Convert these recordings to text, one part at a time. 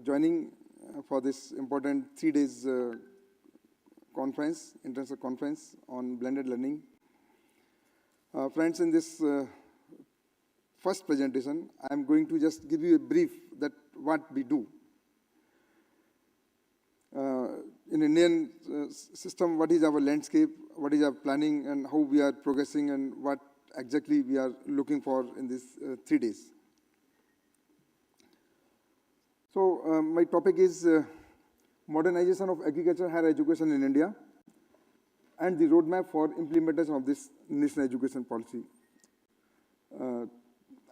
joining for this important 3 days conference, international conference on blended learning. Friends, in this first presentation, I'm going to just give you a brief that what we do. In Indian system, what is our landscape, what is our planning, and how we are progressing, and what exactly we are looking for in these 3 days. So my topic is modernization of agriculture higher education in India and the roadmap for implementation of this national education policy.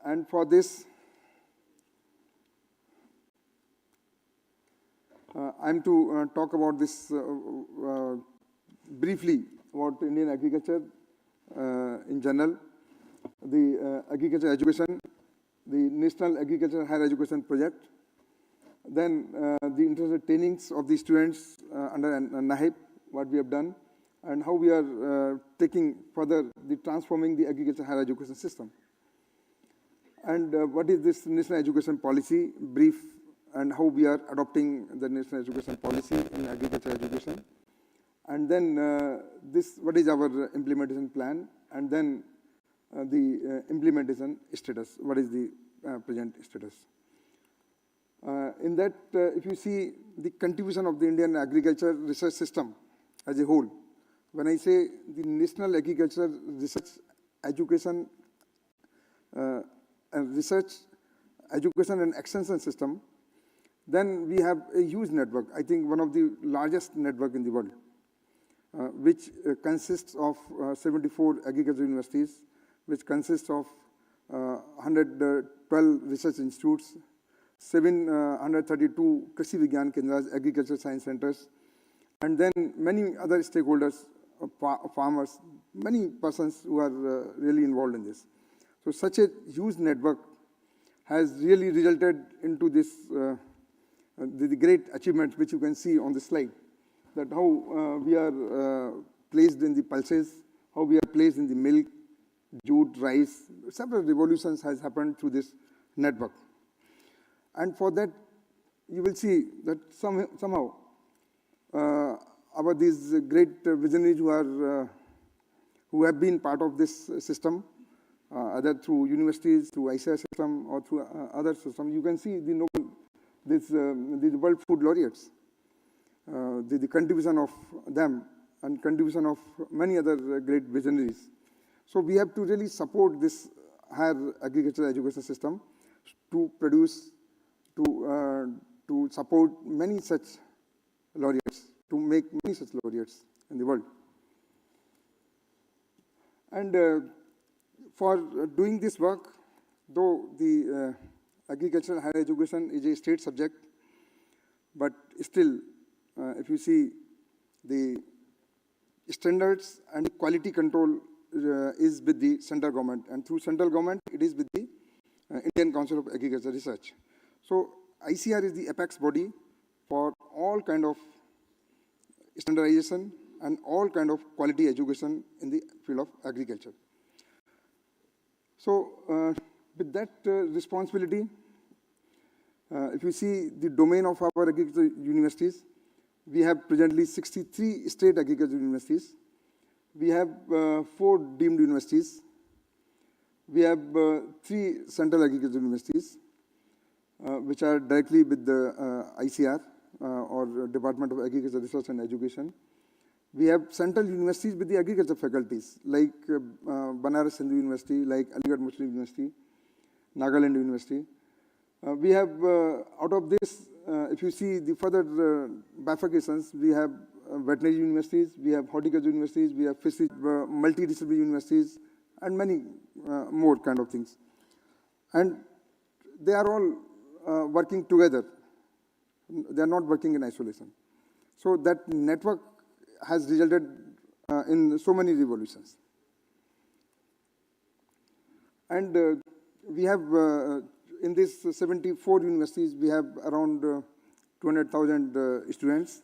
And for this, I'm to talk about this briefly about Indian agriculture in general, the agriculture education, the National Agriculture Higher Education Project, then the international trainings of the students under NAHIP, what we have done, and how we are taking further the transforming the agriculture higher education system. And what is this national education policy, brief, and how we are adopting the national education policy in agriculture education. And then what is our implementation plan, and then the implementation status, what is the present status. In that, if you see the contribution of the Indian agriculture research system as a whole, when I say the National Agriculture Research Education Research Education and Extension System, then we have a huge network, I think one of the largest network in the world, which consists of 74 agriculture universities, which consists of 112 research institutes, 732 Krishi Vigyan Kendras, agriculture science centers, and then many other stakeholders, farmers, many persons who are really involved in this. So such a huge network has really resulted into this the great achievement which you can see on the slide, that how we are placed in the pulses, how we are placed in the milk, jute, rice. Several revolutions has happened through this network. And for that, you will see that somehow these great visionaries who have been part of this system, either through universities, through ICI system, or through other systems, you can see the World Food Laureates, the contribution of them, and contribution of many other great visionaries. So we have to really support this higher agricultural education system to produce, to support many such laureates, to make many such laureates in the world. And for doing this work, though the agricultural higher education is a state subject, but still, if you see the standards and quality control is with the central government, and through central government, it is with the Indian Council of Agriculture Research. So ICR is the apex body for all kind of standardization and all kind of quality education in the field of agriculture. So with that responsibility, if you see the domain of our agriculture universities, we have presently 63 state agriculture universities. We have 4 deemed universities. We have 3 central agriculture universities, which are directly with the ICR, or Department of Agriculture Research and Education. We have central universities with the agriculture faculties, like Banaras Hindu University, like Aligarh Muslim University, Nagaland University. We have, out of this, if you see the further bifurcations, we have veterinary universities, we have horticulture universities, we have fisheries, multidisciplinary universities, and many more kind of things. And they are all working together. They are not working in isolation. So that network has resulted in so many revolutions. And we have, in these 74 universities, we have around 200,000 students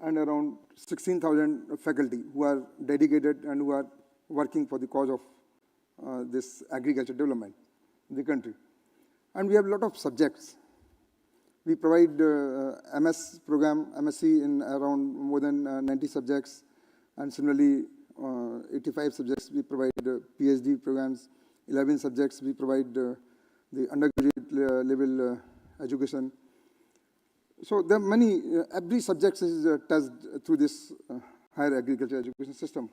and around 16,000 faculty who are dedicated and who are working for the cause of this agriculture development in the country. And we have a lot of subjects. We provide MS program, MSc in around more than 90 subjects, and similarly 85 subjects we provide PhD programs, 11 subjects we provide the undergraduate level education. So there are many, every subject is touched through this higher agriculture education system.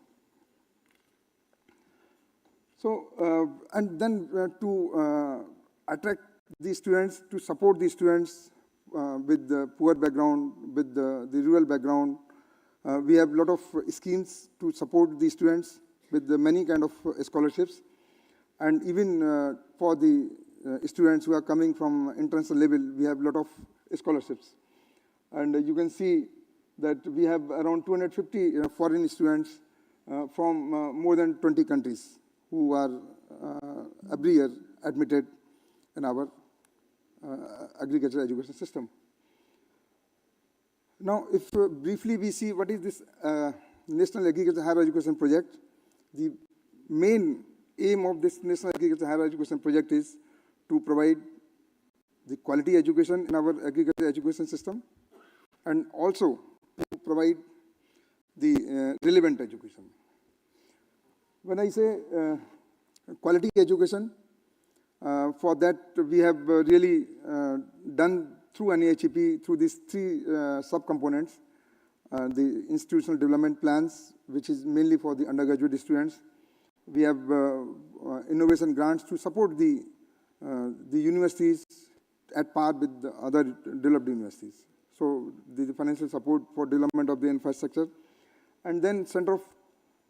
So, and then to attract these students, to support these students with the poor background, with the rural background, we have a lot of schemes to support these students with the many kind of scholarships. And even for the students who are coming from international level, we have a lot of scholarships. And you can see that we have around 250 foreign students from more than 20 countries who are every year admitted in our agricultural education system. Now, if briefly we see what is this National Agriculture Higher Education Project, the main aim of this National Agriculture Higher Education Project is to provide the quality education in our agriculture education system, and also to provide the relevant education. When I say quality education, for that we have really done through NAHEP, through these three sub-components, the institutional development plans, which is mainly for the undergraduate students. We have innovation grants to support the universities at par with the other developed universities. So the financial support for development of the infrastructure. And then Center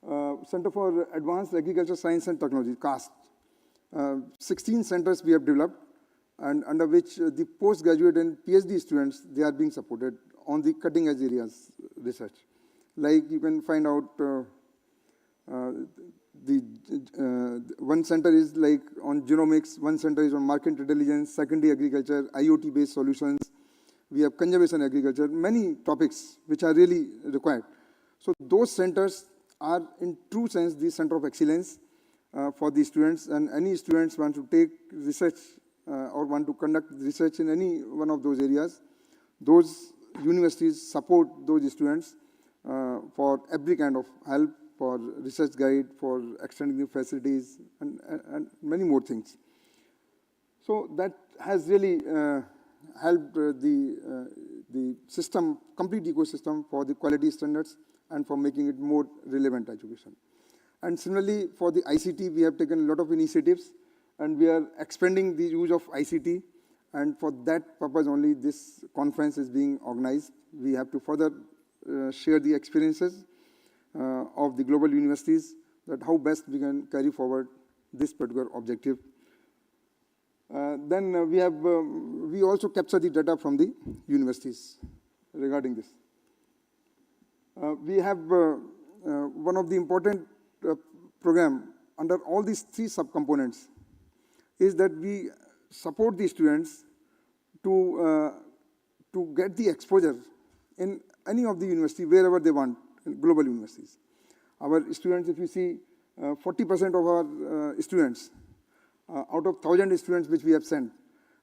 for Advanced Agriculture Science and Technology, CAST. 16 centers we have developed, and under which the postgraduate and PhD students, they are being supported on the cutting edge areas research. Like you can find out one center is like on genomics, one center is on market intelligence, secondary agriculture, IoT based solutions. We have conservation agriculture, many topics which are really required. So those centers are in true sense the center of excellence for the students, and any students want to take research or want to conduct research in any one of those areas, those universities support those students for every kind of help, for research guide, for extending the facilities, and many more things. So that has really helped the system, complete ecosystem for the quality standards and for making it more relevant education. And similarly, for the ICT, we have taken a lot of initiatives, and we are expanding the use of ICT. And for that purpose only, this conference is being organized. We have to further share the experiences of the global universities, that how best we can carry forward this particular objective. Then we also capture the data from the universities regarding this. We have one of the important program under all these three subcomponents is that we support the students to get the exposure in any of the university, wherever they want, in global universities. Our students, if you see, 40% of our students, out of 1,000 students which we have sent,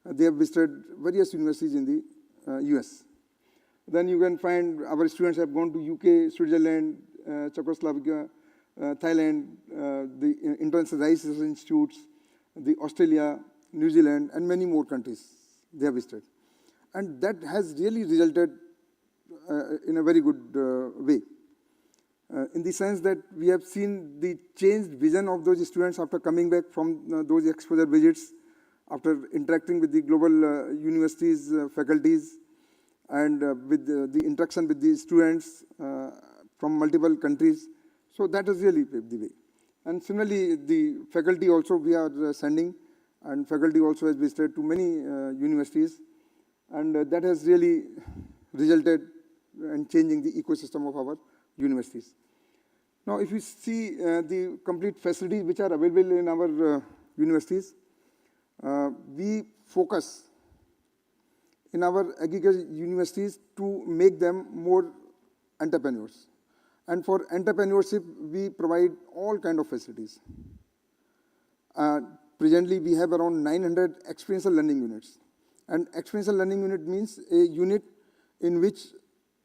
they have visited various universities in the US. Then you can find our students have gone to UK, Switzerland, Czechoslovakia, Thailand, the International Rice Research Institutes, the Australia, New Zealand, and many more countries they have visited. And that has really resulted in a very good way. In the sense that we have seen the changed vision of those students after coming back from those exposure visits, after interacting with the global universities, faculties, and with the interaction with the students from multiple countries. So that has really paved the way. And similarly, the faculty also we are sending, and faculty also has visited to many universities, and that has really resulted in changing the ecosystem of our universities. Now, if you see the complete facilities which are available in our universities, we focus in our agriculture universities to make them more entrepreneurs. And for entrepreneurship, we provide all kind of facilities. Presently, we have around 900 experiential learning units. And experiential learning unit means a unit in which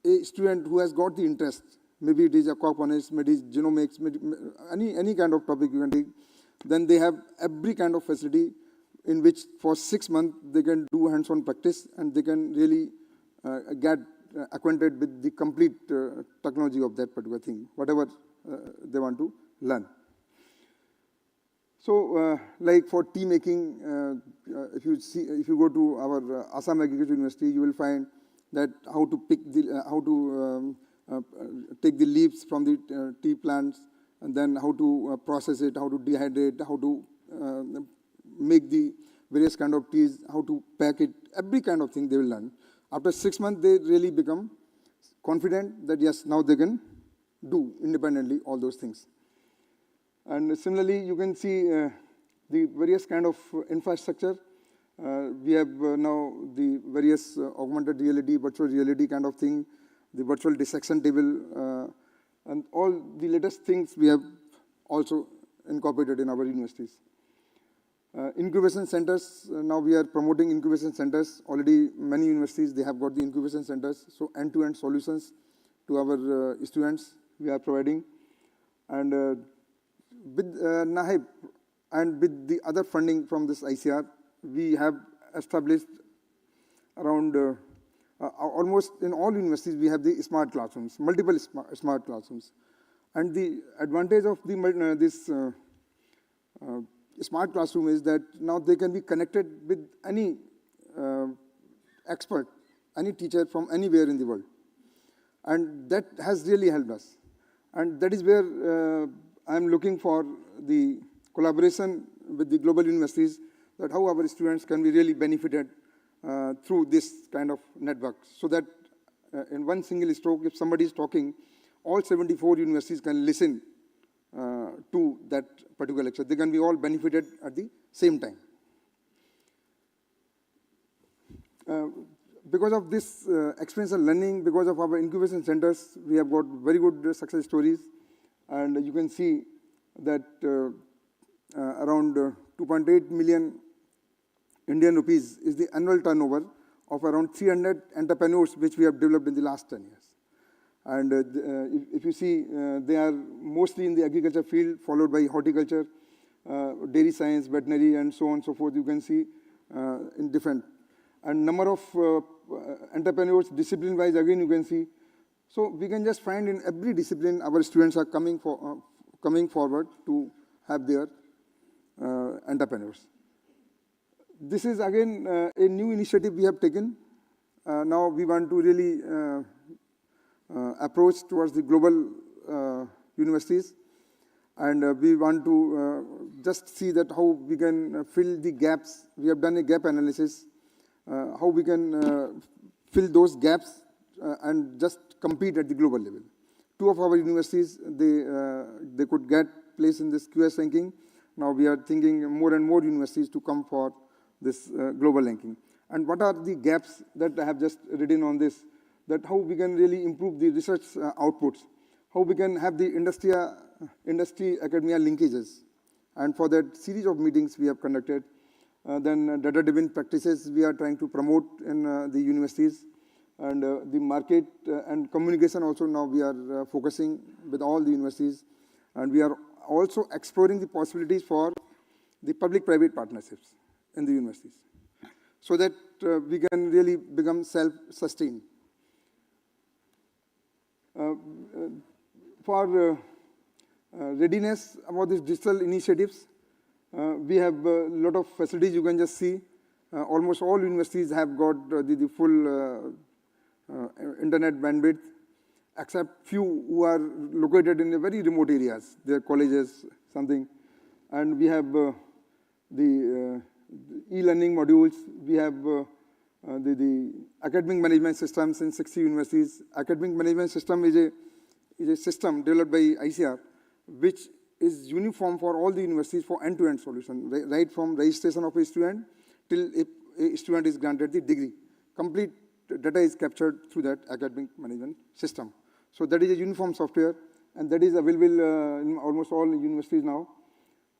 a student who has got the interest, maybe it is aquaponics, maybe it is genomics, maybe any kind of topic you can take, then they have every kind of facility in which for 6 months they can do hands-on practice and they can really get acquainted with the complete technology of that particular thing, whatever they want to learn. So, like for tea making, if you go to our Assam Agriculture University, you will find that how to pick the, take the leaves from the tea plants, and then how to process it, how to dehydrate, how to make the various kind of teas, how to pack it, every kind of thing they will learn. After 6 months, they really become confident that yes, now they can do independently all those things. And similarly, you can see the various kind of infrastructure. We have now the various augmented reality, virtual reality kind of thing, the virtual dissection table, and all the latest things we have also incorporated in our universities. Incubation centers, now we are promoting incubation centers. Already many universities, they have got the incubation centers. So end-to-end solutions to our students we are providing. And with NAHIB and with the other funding from this ICR, we have established around almost in all universities we have the smart classrooms, multiple smart classrooms. And the advantage of the, this smart classroom is that now they can be connected with any expert, any teacher from anywhere in the world. And that has really helped us. And that is where I'm looking for the collaboration with the global universities, that how our students can be really benefited through this kind of network. So that in one single stroke, if somebody is talking, all 74 universities can listen to that particular lecture. They can be all benefited at the same time. Because of this experiential learning, because of our incubation centers, we have got very good success stories. And you can see that around 2.8 million Indian rupees is the annual turnover of around 300 entrepreneurs which we have developed in the last 10 years. And if you see, they are mostly in the agriculture field, followed by horticulture, dairy science, veterinary, and so on and so forth. You can see in different. And number of entrepreneurs, discipline-wise, again you can see. So we can just find in every discipline our students are coming forward to have their entrepreneurs. This is again a new initiative we have taken. Now we want to really approach towards the global universities, and we want to just see that how we can fill the gaps. We have done a gap analysis, how we can fill those gaps and just compete at the global level. 2 of our universities, they could get place in this QS ranking. Now we are thinking more and more universities to come for this global ranking. And what are the gaps that I have just written on this? That how we can really improve the research outputs, how we can have the industry-academia linkages. And for that series of meetings we have conducted, then data-driven practices we are trying to promote in the universities. And the market and communication also now we are focusing with all the universities. And we are also exploring the possibilities for the public-private partnerships in the universities, so that we can really become self-sustained. For readiness about these digital initiatives, we have a lot of facilities you can just see. Almost all universities have got the full internet bandwidth, except few who are located in the very remote areas, their colleges, something. And we have the e-learning modules. We have the academic management systems in 60 universities. Academic management system is a system developed by ICR, which is uniform for all the universities for end-to-end solution, right from registration of a student till a student is granted the degree. Complete data is captured through that academic management system. So that is a uniform software, and that is available in almost all universities now.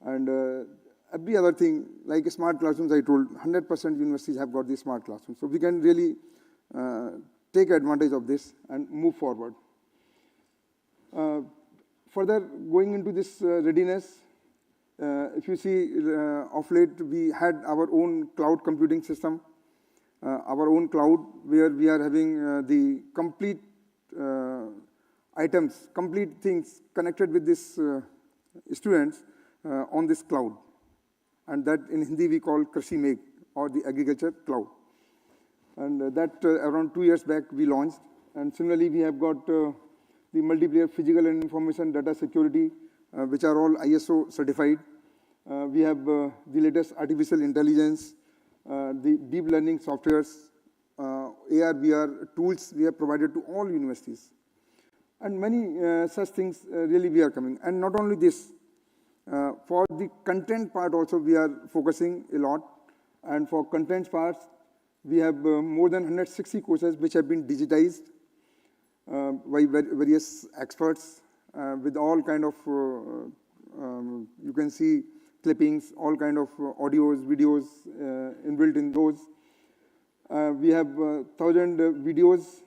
And every other thing, like smart classrooms, I told, 100% universities have got these smart classrooms. So we can really take advantage of this and move forward. Further, going into this readiness, if you see, of late, we had our own cloud computing system, our own cloud, where we are having the complete items, complete things connected with these students on this cloud. And that in Hindi we call Krishi Megh, or the agriculture cloud. And that around 2 years back we launched. And similarly, we have got the multiplayer physical and information data security, which are all ISO certified. We have the latest artificial intelligence, the deep learning softwares, AR, VR tools we have provided to all universities. And many such things really we are coming. And not only this, for the content part also we are focusing a lot. And for content parts, we have more than 160 courses which have been digitized by various experts with all kind of, you can see clippings, all kind of audios, videos inbuilt in those. We have 1,000 videos,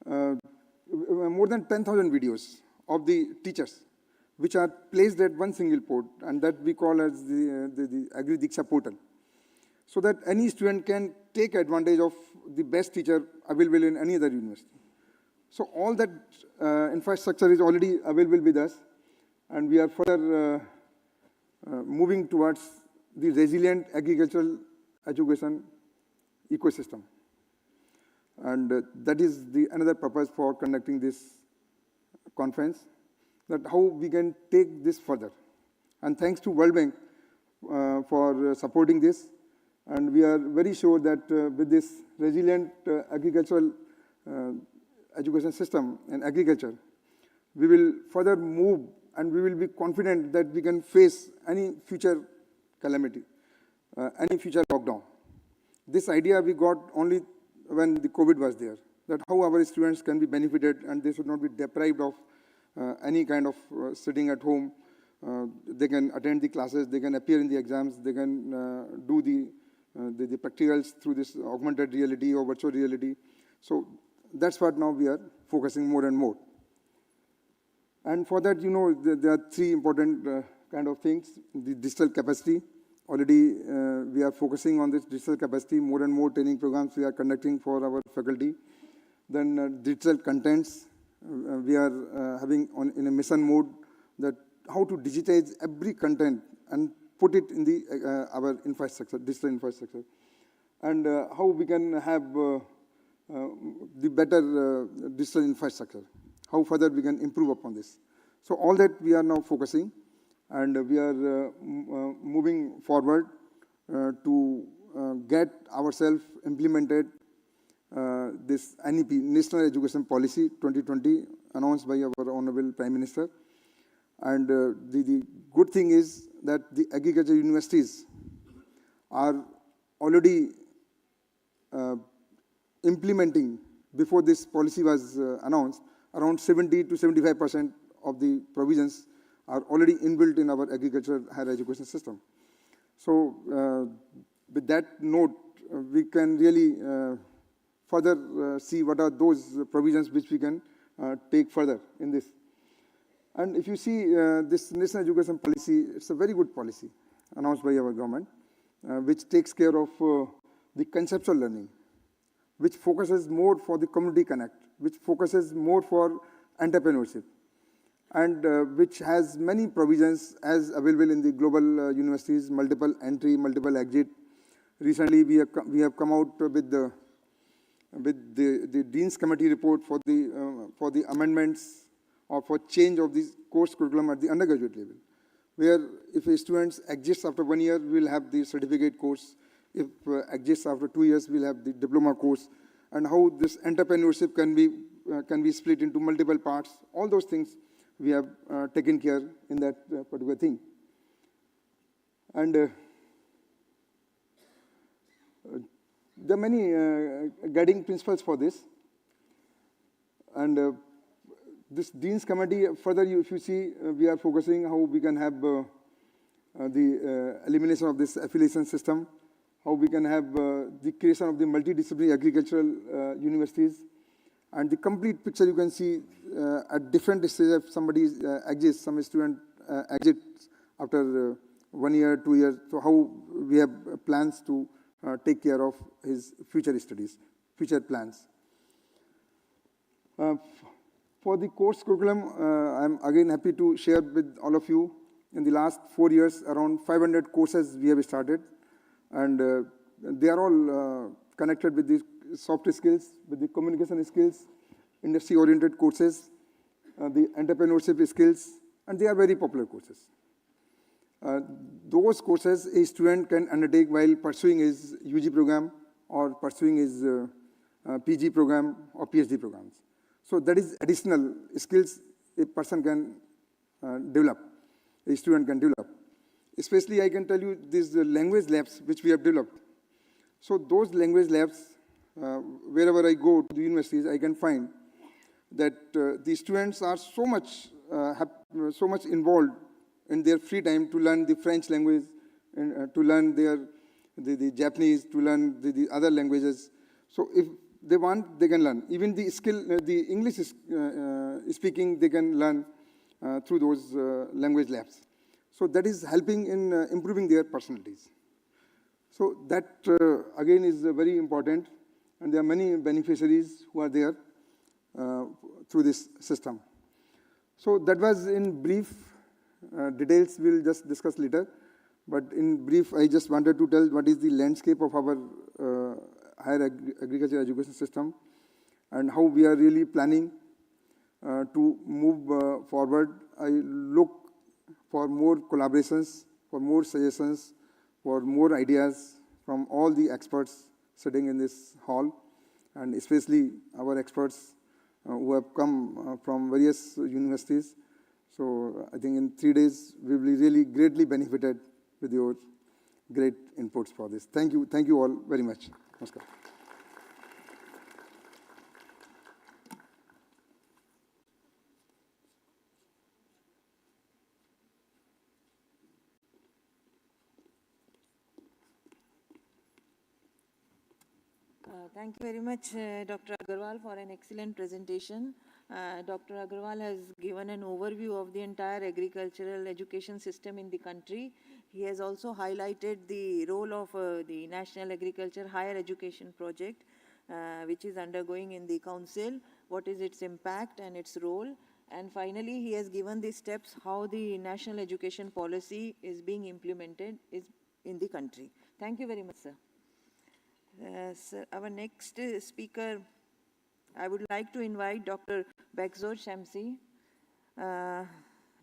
more than 10,000 videos of the teachers, which are placed at one single port, and that we call as the Agri Diksha portal. So that any student can take advantage of the best teacher available in any other university. So all that infrastructure is already available with us, and we are further moving towards the resilient agricultural education ecosystem. And that is another purpose for conducting this conference, that how we can take this further. And thanks to World Bank for supporting this. And we are very sure that with this resilient agricultural education system and agriculture, we will further move, and we will be confident that we can face any future calamity, any future lockdown. This idea we got only when the COVID was there, that how our students can be benefited and they should not be deprived of any kind of sitting at home. They can attend the classes, they can appear in the exams, they can do the practicals through this augmented reality or virtual reality. So that's what now we are focusing more and more. And for that, there are three important kind of things. The digital capacity. Already we are focusing on this digital capacity. More and more training programs we are conducting for our faculty. Then digital contents. We are having in a mission mode that how to digitize every content and put it in the our infrastructure, digital infrastructure. And how we can have the better digital infrastructure. How further we can improve upon this. So all that we are now focusing, and we are moving forward to get ourselves implemented this NEP, National Education Policy 2020, announced by our Honorable Prime Minister. And the good thing is that the agriculture universities are already implementing, before this policy was announced, around 70 to 75% of the provisions are already inbuilt in our agricultural higher education system. So with that note, we can really further see what are those provisions which we can take further in this. And if you see this National Education Policy, it's a very good policy announced by our government, which takes care of the conceptual learning, which focuses more for the community connect, which focuses more for entrepreneurship, and which has many provisions as available in the global universities, multiple entry, multiple exit. Recently, we have come out with the Dean's Committee report for the amendments or for change of the course curriculum at the undergraduate level, where if a student exits after 1 year, we will have the certificate course. If exits after 2 years, we will have the diploma course, and how this entrepreneurship can be split into multiple parts. All those things we have taken care in that particular thing. And there are many guiding principles for this. And this Dean's Committee, further if you see, we are focusing how we can have the elimination of this affiliation system, how we can have the creation of the multidisciplinary agricultural universities, and the complete picture you can see at different stages. If somebody exits, some student exits after 1 year, 2 years, so how we have plans to take care of his future studies, future plans. For the course curriculum, I'm again happy to share with all of you. In the last 4 years, around 500 courses we have started, and they are all connected with the soft skills, with the communication skills, industry-oriented courses, the entrepreneurship skills, and they are very popular courses. Those courses a student can undertake while pursuing his UG program or pursuing his PG program or PhD programs. So that is additional skills a person can develop, a student can develop. Especially I can tell you these language labs which we have developed. So those language labs, wherever I go to the universities, I can find that the students are so much involved in their free time to learn the French language, and to learn the Japanese, to learn the other languages. So if they want, they can learn. Even the skill, the English speaking, they can learn through those language labs. So that is helping in improving their personalities. So that again is very important, and there are many beneficiaries who are there through this system. So that was in brief. Details we'll just discuss later, but in brief, I just wanted to tell what is the landscape of our higher agriculture education system and how we are really planning to move forward. I look for more collaborations, for more suggestions, for more ideas from all the experts sitting in this hall, and especially our experts who have come from various universities. So I think in 3 days, we will be really greatly benefited with your great inputs for this. Thank you all very much. Namaskar. Thank you very much, Dr. Agarwal, for an excellent presentation. Dr. Agarwal has given an overview of the entire agricultural education system in the country. He has also highlighted the role of the National Agriculture Higher Education Project, which is undergoing in the council, what is its impact and its role. And finally, he has given the steps how the national education policy is being implemented in the country. Thank you very much, sir. Sir, our next speaker, I would like to invite Dr. Begzod Shamsi.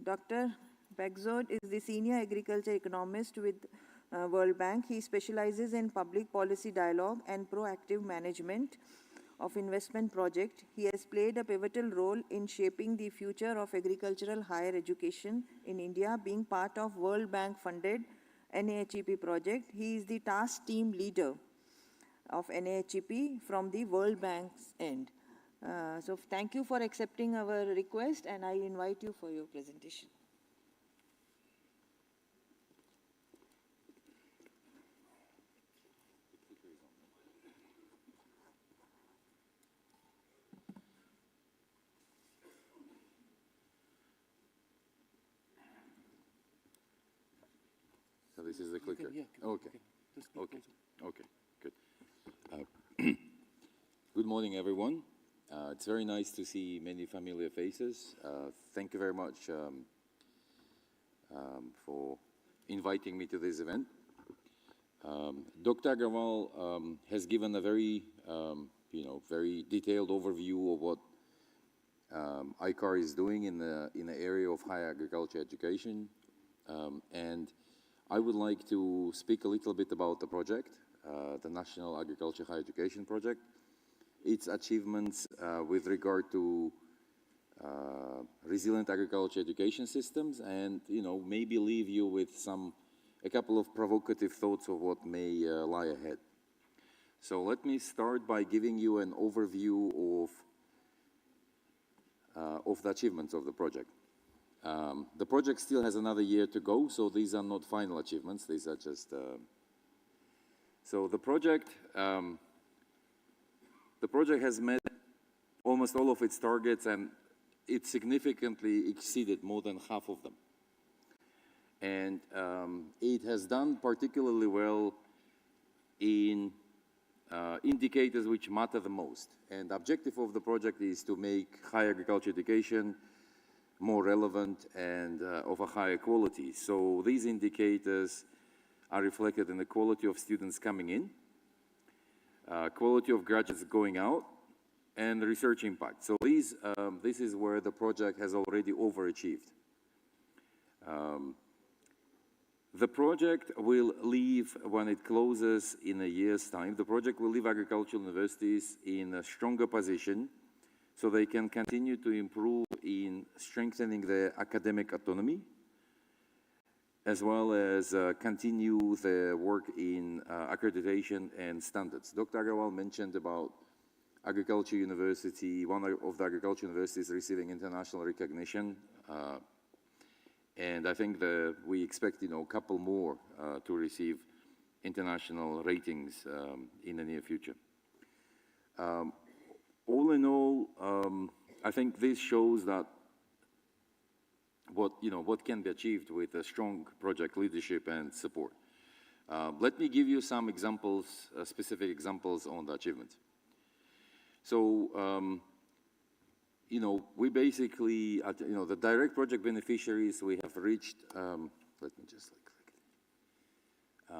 Dr. Begzod is the Senior Agriculture Economist with World Bank. He specializes in public policy dialogue and proactive management of investment projects. He has played a pivotal role in shaping the future of agricultural higher education in India, being part of World Bank funded NAHEP project. He is the task team leader of NAHEP from the World Bank's end. So thank you for accepting our request, and I invite you for your presentation. So this is the clicker? Yeah, okay. Okay. Okay, good. Good morning, everyone. It's very nice to see many familiar faces. Thank you very much for inviting me to this event. Dr. Agarwal has given a very, very detailed overview of what ICAR is doing in the area of higher agriculture education, and I would like to speak a little bit about the project, the National Agriculture Higher Education Project, its achievements with regard to resilient agriculture education systems, and maybe leave you with a couple of provocative thoughts of what may lie ahead. So let me start by giving you an overview of the achievements of the project. The project still has another year to go, so these are not final achievements. These are just... So the project has met almost all of its targets, and it significantly exceeded more than half of them. And it has done particularly well in indicators which matter the most. And the objective of the project is to make higher agriculture education more relevant and of a higher quality. So these indicators are reflected in the quality of students coming in, quality of graduates going out, and research impact. So these, this is where the project has already overachieved. The project will leave, when it closes in a year's time, the project will leave agricultural universities in a stronger position so they can continue to improve in strengthening their academic autonomy, as well as continue their work in accreditation and standards. Dr. Agarwal mentioned about agriculture university, one of the agriculture universities receiving international recognition. And I think that we expect, a couple more to receive international ratings in the near future. All in all, I think this shows that what can be achieved with a strong project leadership and support. Let me give you some examples, specific examples on the achievements. So, we basically, the direct project beneficiaries, we have reached, let me just click,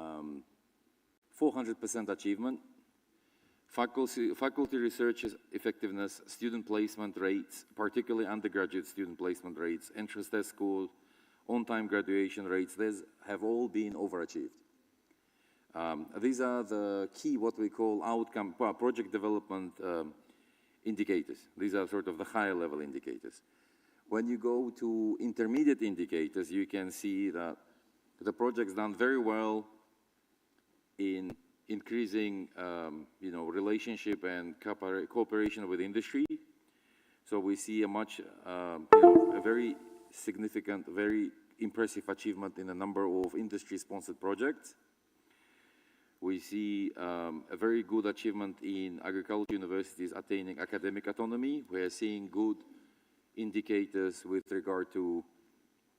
400% achievement. Faculty research effectiveness, student placement rates, particularly undergraduate student placement rates, entrance test score, on-time graduation rates, these have all been overachieved. These are the key, what we call outcome, project development indicators. These are sort of the higher level indicators. When you go to intermediate indicators, you can see that the project's done very well in increasing, relationship and cooperation with industry. So we see a much, a very significant, very impressive achievement in a number of industry-sponsored projects. We see a very good achievement in agriculture universities attaining academic autonomy. We are seeing good indicators with regard to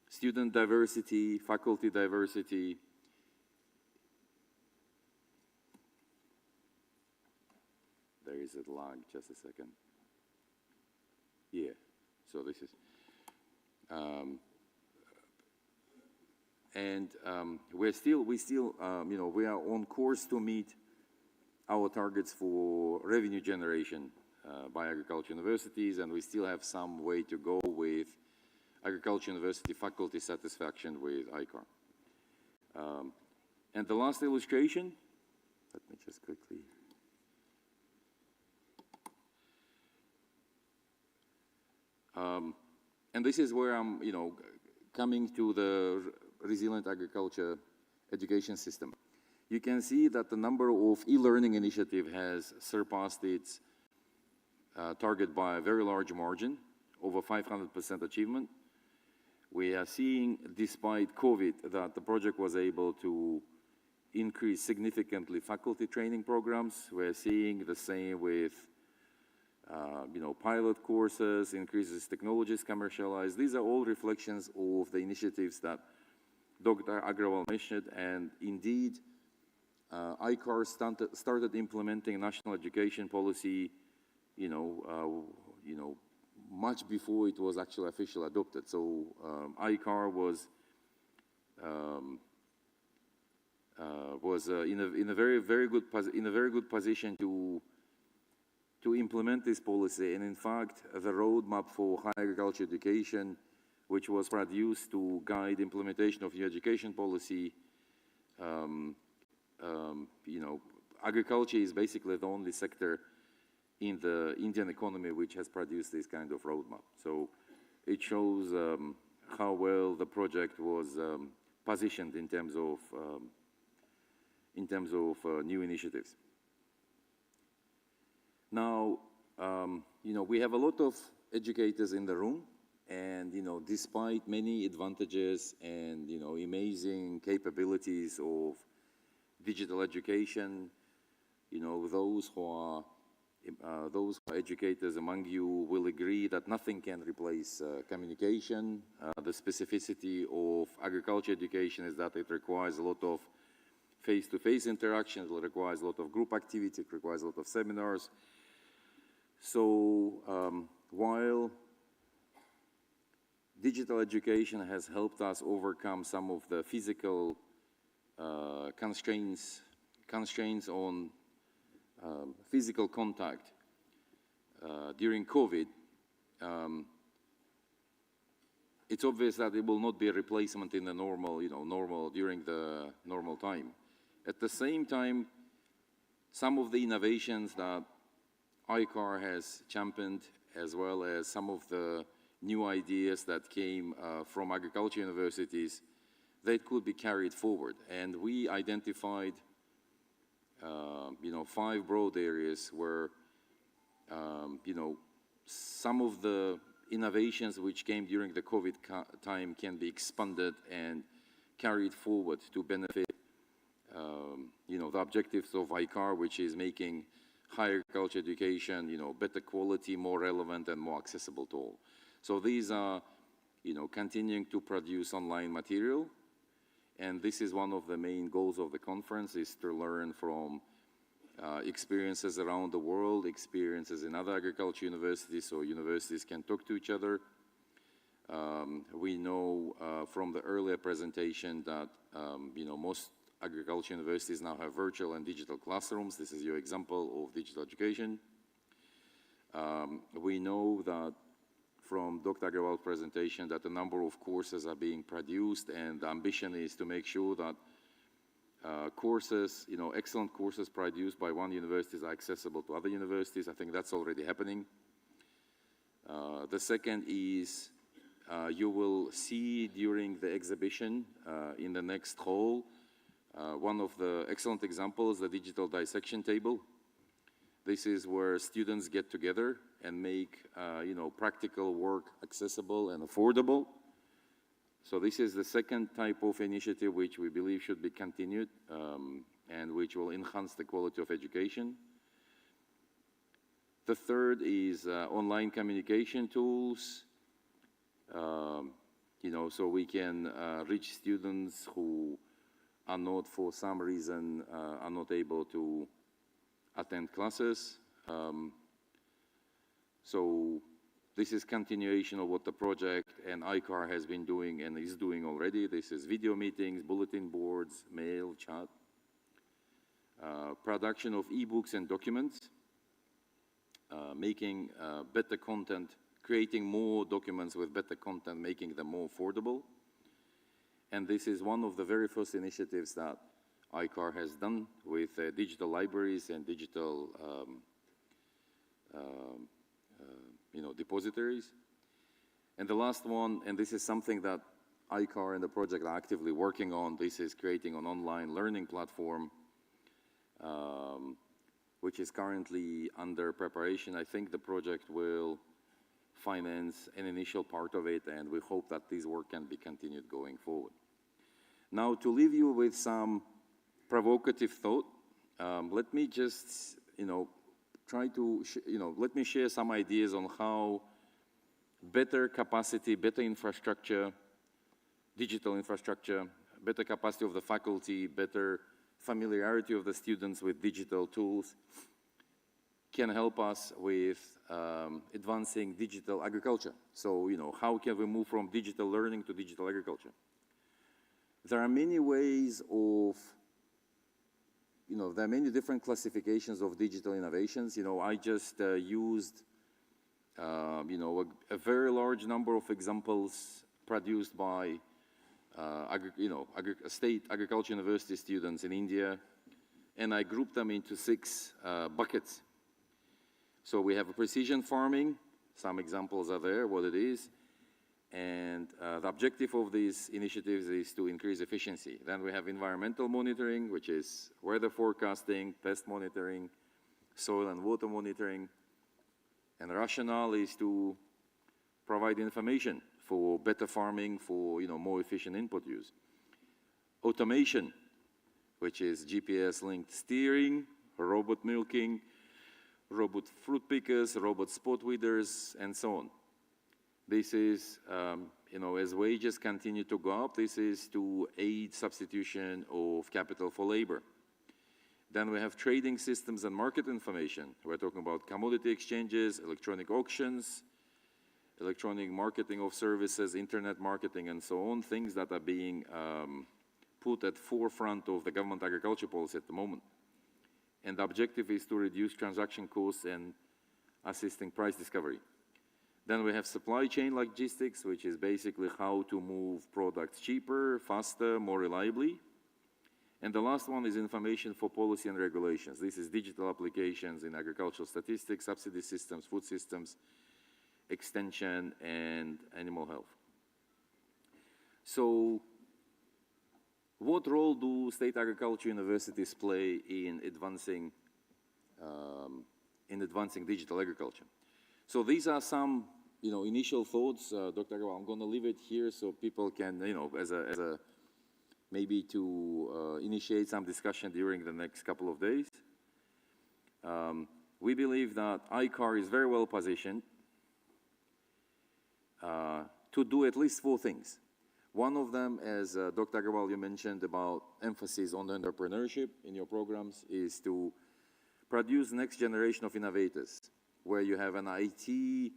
student diversity, faculty diversity. There is a lag, just a second. Yeah, so this is, we are on course to meet our targets for revenue generation by agriculture universities, and we still have some way to go with agriculture university faculty satisfaction with ICAR. And the last illustration, let me just quickly. And this is where I'm, coming to the resilient agriculture education system. You can see that the number of e-learning initiative has surpassed its target by a very large margin, over 500% achievement. We are seeing, despite COVID, that the project was able to increase significantly faculty training programs. We're seeing the same with pilot courses, increases technologies commercialized. These are all reflections of the initiatives that Dr. Agrawal mentioned, and indeed, ICAR started implementing national education policy, much before it was actually officially adopted. So ICAR was in a very good position to implement this policy, and in fact, the roadmap for higher agriculture education, which was produced to guide implementation of new education policy, agriculture is basically the only sector in the Indian economy which has produced this kind of roadmap. So it shows how well the project was positioned in terms of new initiatives. Now, we have a lot of educators in the room, And, despite many advantages and, amazing capabilities of digital education, those who are educators among you will agree that nothing can replace communication. The specificity of agriculture education is that it requires a lot of face-to-face interaction, it requires a lot of group activity, it requires a lot of seminars. So while digital education has helped us overcome some of the physical constraints on physical contact during COVID, it's obvious that it will not be a replacement in the during the normal time. At the same time, some of the innovations that ICAR has championed, as well as some of the new ideas that came from agriculture universities, they could be carried forward. And we identified 5 broad areas where, some of the innovations which came during the COVID time can be expanded and carried forward to benefit, the objectives of ICAR, which is making higher agriculture education, better quality, more relevant, and more accessible to all. So these are, continuing to produce online material. And this is one of the main goals of the conference, is to learn from experiences around the world, experiences in other agriculture universities, so universities can talk to each other. We know from the earlier presentation that, most agriculture universities now have virtual and digital classrooms. This is your example of digital education. We know that from Dr. Agrawal's presentation that a number of courses are being produced, and the ambition is to make sure that courses, excellent courses produced by one university are accessible to other universities. I think that's already happening. The second is you will see during the exhibition in the next hall one of the excellent examples, the digital dissection table. This is where students get together and make, practical work accessible and affordable. So this is the second type of initiative which we believe should be continued and which will enhance the quality of education. The third is online communication tools, so we can reach students who are not, for some reason, are not able to attend classes. So this is continuation of what the project and ICAR has been doing and is doing already. This is video meetings, bulletin boards, mail, chat, production of e-books and documents, making better content, creating more documents with better content, making them more affordable. And this is one of the very first initiatives that ICAR has done with digital libraries and digital depositories. And the last one, and this is something that ICAR and the project are actively working on, this is creating an online learning platform, which is currently under preparation. I think the project will finance an initial part of it, and we hope that this work can be continued going forward. Now, to leave you with some provocative thought, let me just, let me share some ideas on how better capacity, better infrastructure, digital infrastructure, better capacity of the faculty, better familiarity of the students with digital tools can help us with advancing digital agriculture. So, how can we move from digital learning to digital agriculture? There are many ways of, there are many different classifications of digital innovations. I just used, a very large number of examples produced by, state agriculture university students in India, and I grouped them into 6 buckets. So we have precision farming. Some examples are there, what it is. And the objective of these initiatives is to increase efficiency. Then we have environmental monitoring, which is weather forecasting, pest monitoring, soil and water monitoring. And the rationale is to provide information for better farming, for more efficient input use. Automation, which is GPS-linked steering, robot milking, robot fruit pickers, robot spot weeders, and so on. This is, as wages continue to go up, this is to aid substitution of capital for labor. Then we have trading systems and market information. We're talking about commodity exchanges, electronic auctions, electronic marketing of services, internet marketing, and so on, things that are being put at forefront of the government agriculture policy at the moment. And the objective is to reduce transaction costs and assisting price discovery. Then we have supply chain logistics, which is basically how to move products cheaper, faster, more reliably. And the last one is information for policy and regulations. This is digital applications in agricultural statistics, subsidy systems, food systems, extension, and animal health. So what role do state agriculture universities play in advancing digital agriculture? So these are some initial thoughts. Dr. Agarwal, I'm going to leave it here so people can, maybe to initiate some discussion during the next couple of days. We believe that ICAR is very well positioned to do at least 4 things. One of them, as Dr. Agarwal, you mentioned about emphasis on entrepreneurship in your programs, is to produce next generation of innovators, where you have an IT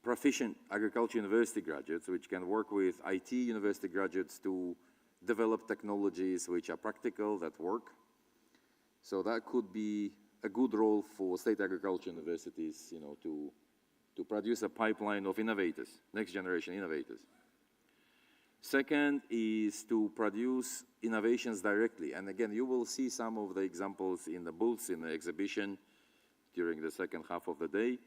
proficient agriculture university graduates, which can work with IT university graduates to develop technologies which are practical, that work. So that could be a good role for state agriculture universities, to produce a pipeline of innovators, next generation innovators. Second is to produce innovations directly. And again, you will see some of the examples in the booths, in the exhibition during the second half of the day.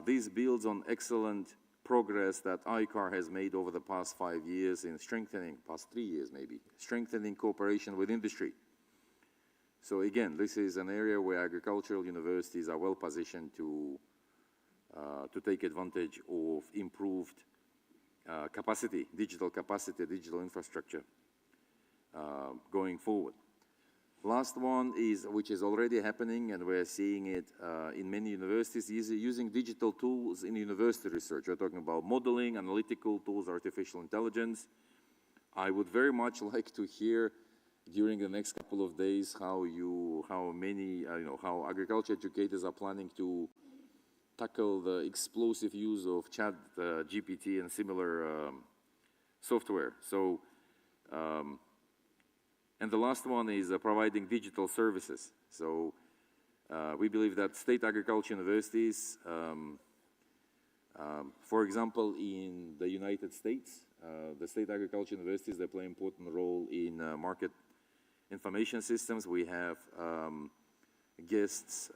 This builds on excellent progress that ICAR has made over the past 5 years in strengthening, past 3 years maybe, strengthening cooperation with industry. So again, this is an area where agricultural universities are well positioned to take advantage of improved capacity, digital infrastructure going forward. Last one is, which is already happening, and we're seeing it in many universities, is using digital tools in university research. We're talking about modeling, analytical tools, artificial intelligence. I would very much like to hear during the next couple of days how agriculture educators are planning to tackle the explosive use of Chat GPT and similar software. So, and the last one is providing digital services. So we believe that state agriculture universities, for example, in the United States, the state agriculture universities, they play an important role in market information systems. We have guests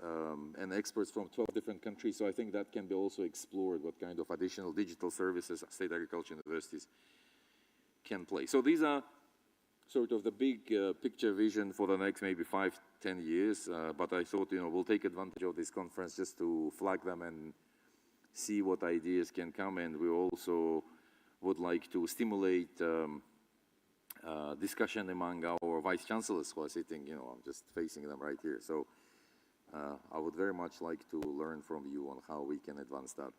and experts from 12 different countries, so I think that can be also explored, what kind of additional digital services state agriculture universities can play. So these are sort of the big picture vision for the next maybe 5-10 years, but I thought, we'll take advantage of this conference just to flag them and see what ideas can come, and we also would like to stimulate discussion among our vice chancellors who are sitting, I'm just facing them right here. So I would very much like to learn from you on how we can advance that,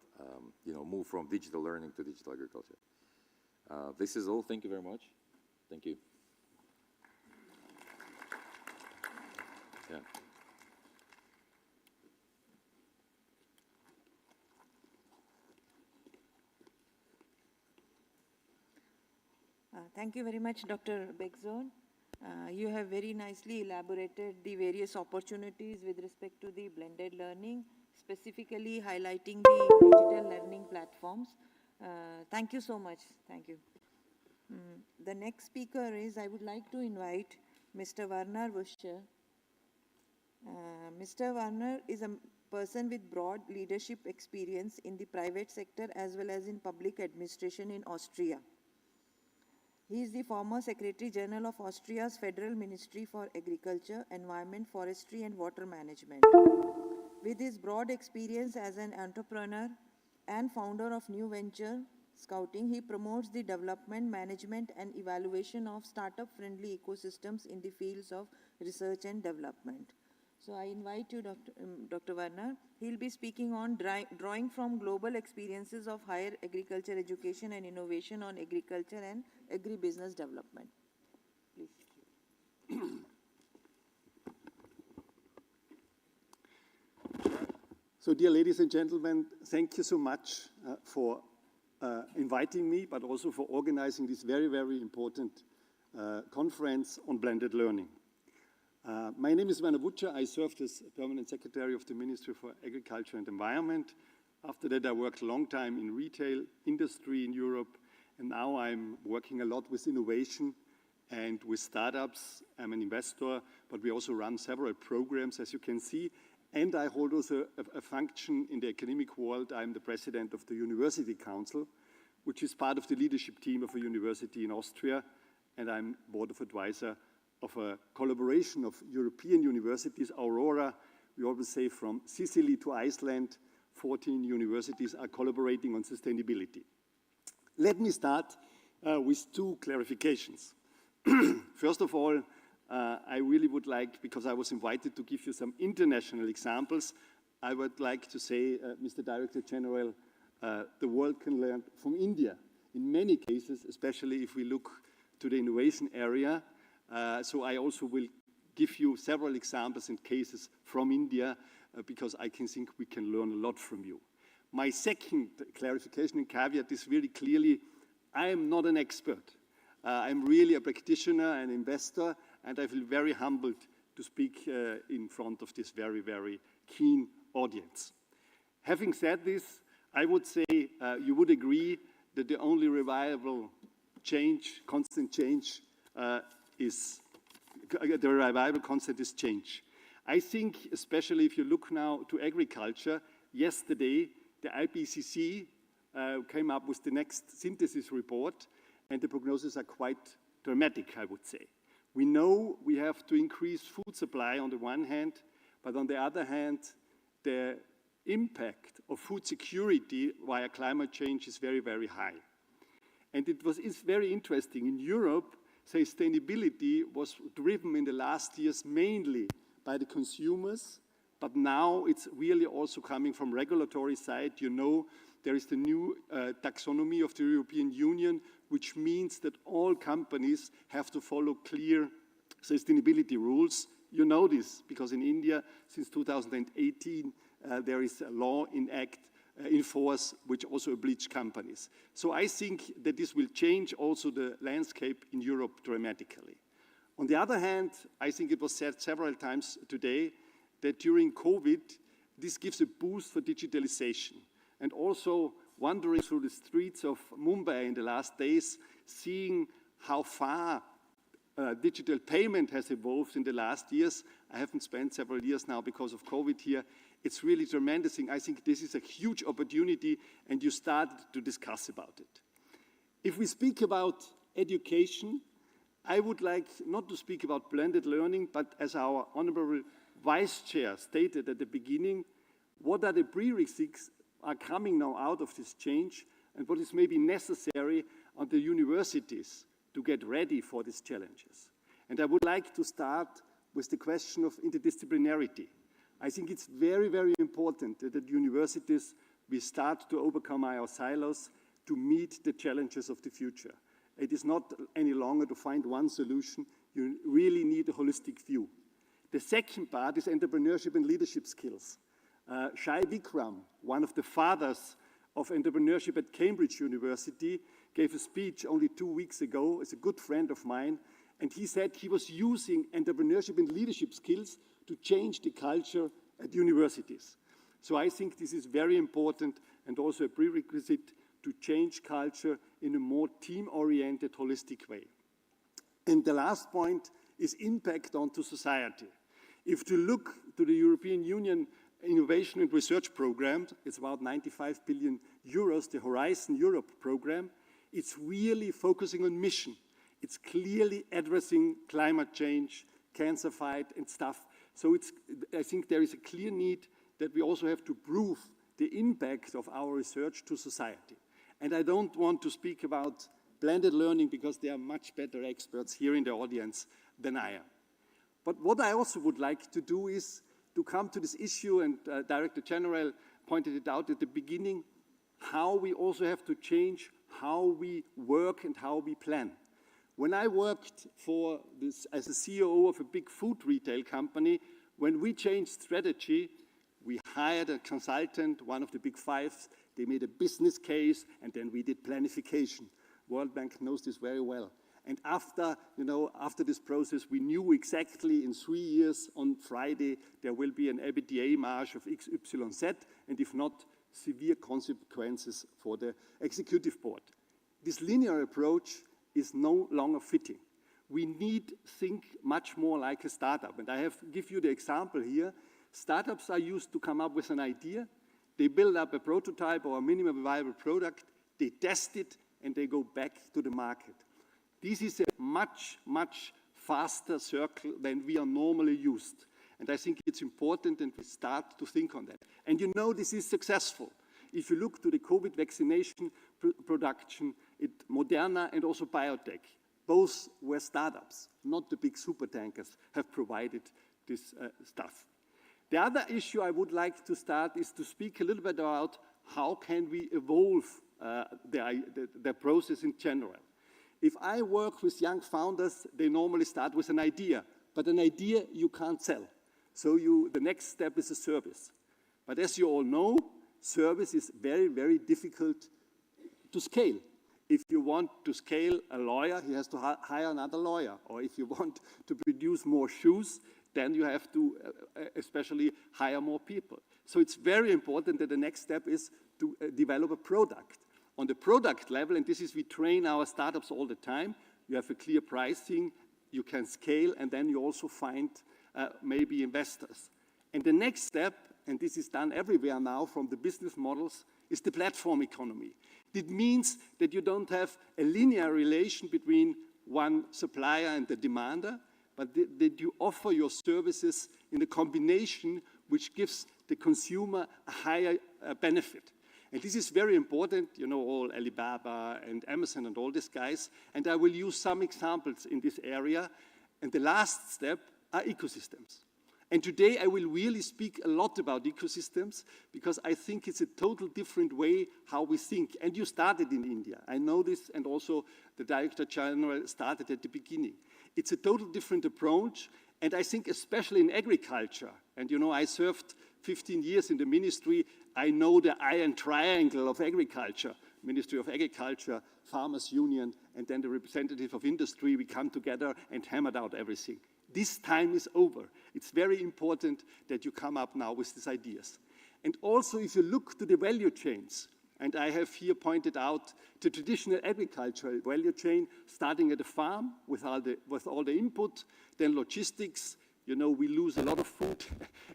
move from digital learning to digital agriculture. This is all. Thank you very much. Thank you. Yeah. Thank you very much, Dr. Begzon. You have very nicely elaborated the various opportunities with respect to the blended learning, specifically highlighting the digital learning platforms. Thank you so much. Thank you. The next speaker is, I would like to invite Mr. Werner Wuscher. Mr. Werner is a person with broad leadership experience in the private sector as well as in public administration in Austria. He is the former Secretary General of Austria's Federal Ministry for Agriculture, Environment, Forestry and Water Management. With his broad experience as an entrepreneur, and founder of New Venture Scouting. He promotes the development, management, and evaluation of startup-friendly ecosystems in the fields of research and development. So I invite you, Dr. Varna. He'll be speaking on drawing from global experiences of higher agriculture education and innovation on agriculture and agribusiness development. Please. So, dear ladies and gentlemen, thank you so much for inviting me, but also for organizing this very, very important conference on blended learning. My name is Werner Wutscher. I served as Permanent Secretary of the Ministry for Agriculture and Environment. After that, I worked a long time in retail industry in Europe, and now I'm working a lot with innovation and with startups. I'm an investor, but we also run several programs, as you can see. And I hold also a function in the academic world. I'm the president of the University Council, which is part of the leadership team of a university in Austria, and I'm board of advisor of a collaboration of European universities, Aurora. We always say from Sicily to Iceland, 14 universities are collaborating on sustainability. Let me start with two clarifications. First of all, I really would like, because I was invited to give you some international examples, I would like to say, Mr. Director General, the world can learn from India in many cases, especially if we look to the innovation area. So I also will give you several examples and cases from India because I can think we can learn a lot from you. My second clarification and caveat is really clearly, I am not an expert. I'm really a practitioner and investor, and I feel very humbled to speak in front of this very, very keen audience. Having said this, I would say you would agree that the only reliable change, constant change, is change. I think, especially if you look now to agriculture, yesterday the IPCC came up with the next synthesis report, and the prognoses are quite dramatic, I would say. We know we have to increase food supply on the one hand, but on the other hand, the impact of food security via climate change is very, very high. And it's very interesting. In Europe, sustainability was driven in the last years mainly by the consumers, but now it's really also coming from regulatory side. You know, there is the new taxonomy of the European Union, which means that all companies have to follow clear sustainability rules. You know this because in India, since 2018, there is a law in force which also obliges companies. So I think that this will change also the landscape in Europe dramatically. On the other hand, I think it was said several times today that during COVID, this gives a boost for digitalization. And also wandering through the streets of Mumbai in the last days, seeing how far digital payment has evolved in the last years. I haven't spent several years now because of COVID here. It's really tremendous. I think this is a huge opportunity, and you started to discuss about it. If we speak about education, I would like not to speak about blended learning, but as our Honorable Vice Chair stated at the beginning, what are the prerequisites are coming now out of this change, and what is maybe necessary on the universities to get ready for these challenges. And I would like to start with the question of interdisciplinarity. I think it's very, very important that at universities we start to overcome our silos to meet the challenges of the future. It is not any longer to find one solution. You really need a holistic view. The second part is entrepreneurship and leadership skills. Shai Vikram, one of the fathers of entrepreneurship at Cambridge University, gave a speech only 2 weeks ago. He's a good friend of mine. And he said he was using entrepreneurship and leadership skills to change the culture at universities. So I think this is very important and also a prerequisite to change culture in a more team-oriented, holistic way. And the last point is impact onto society. If you look to the European Union Innovation and Research Program, it's about 95 billion euros, the Horizon Europe program, it's really focusing on mission. It's clearly addressing climate change, cancer fight and stuff. So I think there is a clear need that we also have to prove the impact of our research to society. And I don't want to speak about blended learning because they are much better experts here in the audience than I am. But what I also would like to do is to come to this issue, and Director General pointed it out at the beginning, how we also have to change how we work and how we plan. When I worked for this as a CEO of a big food retail company, when we changed strategy, we hired a consultant, one of the big five. They made a business case, and then we did planification. World Bank knows this very well. And after this process, we knew exactly in 3 years on Friday, there will be an EBITDA margin of XYZ, and if not, severe consequences for the executive board. This linear approach is no longer fitting. We need to think much more like a startup. And I have give you the example here. Startups are used to come up with an idea. They build up a prototype or a minimum viable product. They test it, and they go back to the market. This is a much, much faster circle than we are normally used. And I think it's important that we start to think on that. And you know this is successful. If you look to the COVID vaccination production, Moderna and also biotech, both were startups, not the big super tankers have provided this stuff. The other issue I would like to start is to speak a little bit about how can we evolve the process in general. If I work with young founders, they normally start with an idea, but an idea you can't sell. So the next step is a service. But as you all know, service is very, very difficult to scale. If you want to scale a lawyer, he has to hire another lawyer. Or if you want to produce more shoes, then you have to especially hire more people. So it's very important that the next step is to develop a product. On the product level, and this is we train our startups all the time, you have a clear pricing, you can scale, and then you also find maybe investors. And the next step, and this is done everywhere now from the business models, is the platform economy. It means that you don't have a linear relation between one supplier and the demander, but that you offer your services in a combination which gives the consumer a higher benefit. And this is very important, you know, all Alibaba and Amazon and all these guys, and I will use some examples in this area. And the last step are ecosystems. And today I will really speak a lot about ecosystems because I think it's a total different way how we think. And you started in India. I know this, and also the Director General started at the beginning. It's a total different approach, and I think especially in agriculture, and you know, I served 15 years in the ministry, I know the iron triangle of agriculture, Ministry of Agriculture, Farmers Union, and then the representative of industry, we come together and hammered out everything. This time is over. It's very important that you come up now with these ideas. And also, if you look to the value chains, and I have here pointed out the traditional agricultural value chain, starting at the farm with all the input, then logistics. You know, we lose a lot of food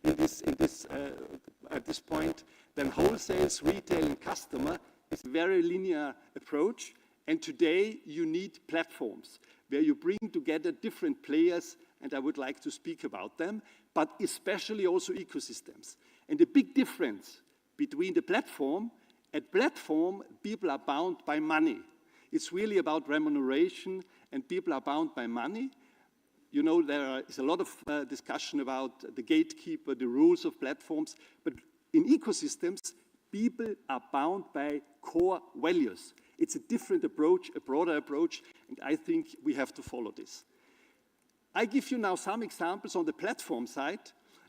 at this point. Then wholesales, retail, and customer is a very linear approach. And today, you need platforms where you bring together different players, and I would like to speak about them, but especially also ecosystems. And the big difference between the platform, at platform, people are bound by money. It's really about remuneration, and people are bound by money. You know, there is a lot of discussion about the gatekeeper, the rules of platforms, but in ecosystems, people are bound by core values. It's a different approach, a broader approach, and I think we have to follow this. I give you now some examples on the platform side,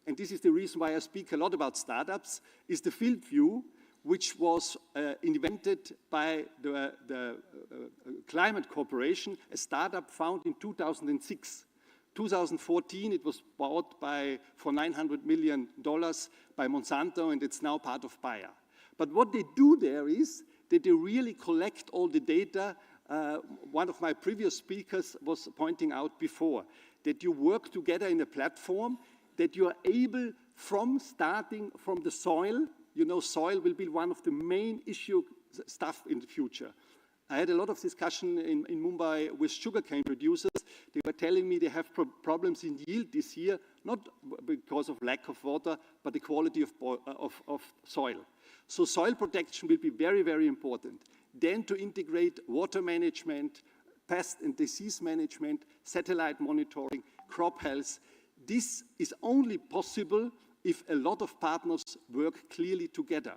and this is the reason why I speak a lot about startups, is the field view, which was invented by the Climate Corporation, a startup founded in 2006. 2014, it was bought for $900 million by Monsanto, and it's now part of Bayer. But what they do there is that they really collect all the data. One of my previous speakers was pointing out before, that you work together in a platform, that you are able, from starting from the soil, you know, soil will be one of the main issue stuff in the future. I had a lot of discussion in Mumbai with sugarcane producers. They were telling me they have problems in yield this year, not because of lack of water, but the quality of soil. So soil protection will be very, very important. Then to integrate water management, pest and disease management, satellite monitoring, crop health. This is only possible if a lot of partners work clearly together.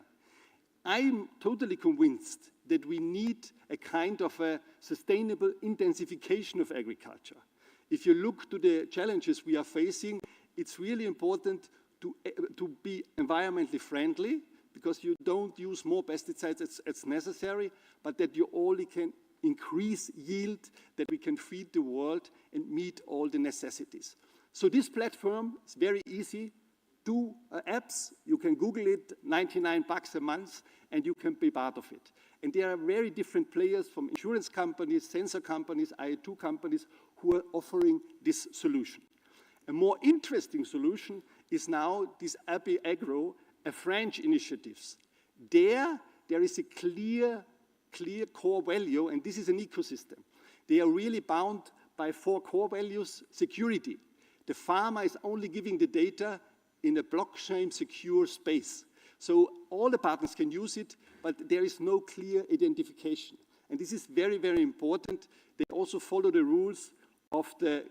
I'm totally convinced that we need a kind of a sustainable intensification of agriculture. If you look to the challenges we are facing, it's really important to be environmentally friendly, because you don't use more pesticides as necessary, but that you only can increase yield, that we can feed the world and meet all the necessities. So this platform is very easy. 2 apps, you can Google it, $99 a month, and you can be part of it. And there are very different players from insurance companies, sensor companies, IoT companies who are offering this solution. A more interesting solution is now this AB Agro, a French initiative. There is a clear core value, and this is an ecosystem. They are really bound by 4 core values. Security. The farmer is only giving the data in a blockchain secure space. So all the partners can use it, but there is no clear identification. And this is very, very important. They also follow the rules of the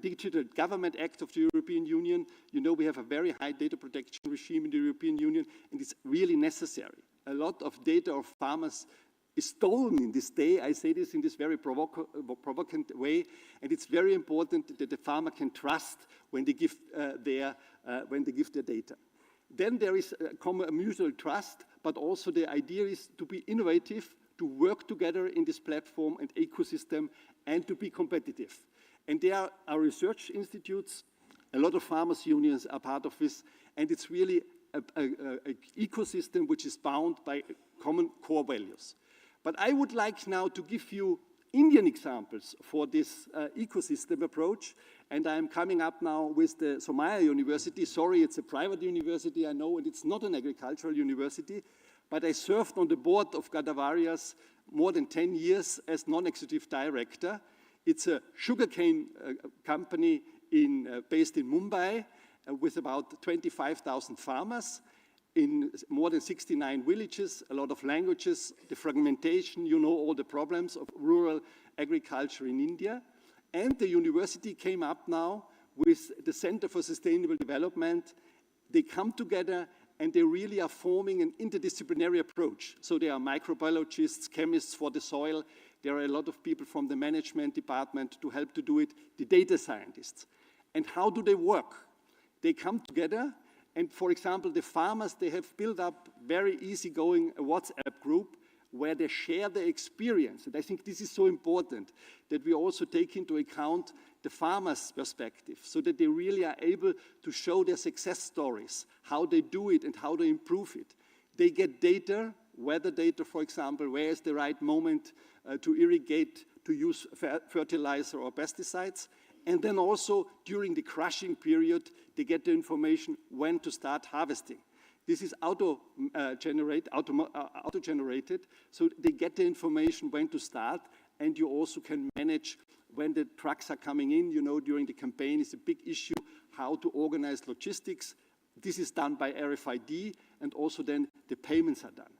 Digital Government Act of the European Union. You know, we have a very high data protection regime in the European Union, and it's really necessary. A lot of data of farmers is stolen in this day. I say this in this very provocant way, and it's very important that the farmer can trust when they give their data. Then there is a mutual trust, but also the idea is to be innovative, to work together in this platform and ecosystem, and to be competitive. And there are research institutes, a lot of farmers' unions are part of this, and it's really an ecosystem which is bound by common core values. But I would like now to give you Indian examples for this ecosystem approach, and I'm coming up now with the Somaya University. Sorry, it's a private university, I know, and it's not an agricultural university, but I served on the board of Gadavarias more than 10 years as non-executive director. It's a sugarcane company based in Mumbai with about 25,000 farmers in more than 69 villages, a lot of languages, the fragmentation, you know all the problems of rural agriculture in India. And the university came up now with the Center for Sustainable Development. They come together and they really are forming an interdisciplinary approach. So there are microbiologists, chemists for the soil. There are a lot of people from the management department to help to do it, the data scientists. And how do they work? They come together. And for example, the farmers, they have built up very easygoing WhatsApp group where they share their experience. And I think this is so important that we also take into account the farmers' perspective so that they really are able to show their success stories, how they do it and how they improve it. They get data, weather data, for example, where is the right moment to irrigate, to use fertilizer or pesticides. And then also during the crushing period, they get the information when to start harvesting. This is auto-generated, so they get the information when to start, and you also can manage when the trucks are coming in. You know, during the campaign is a big issue, how to organize logistics. This is done by RFID, and also then the payments are done.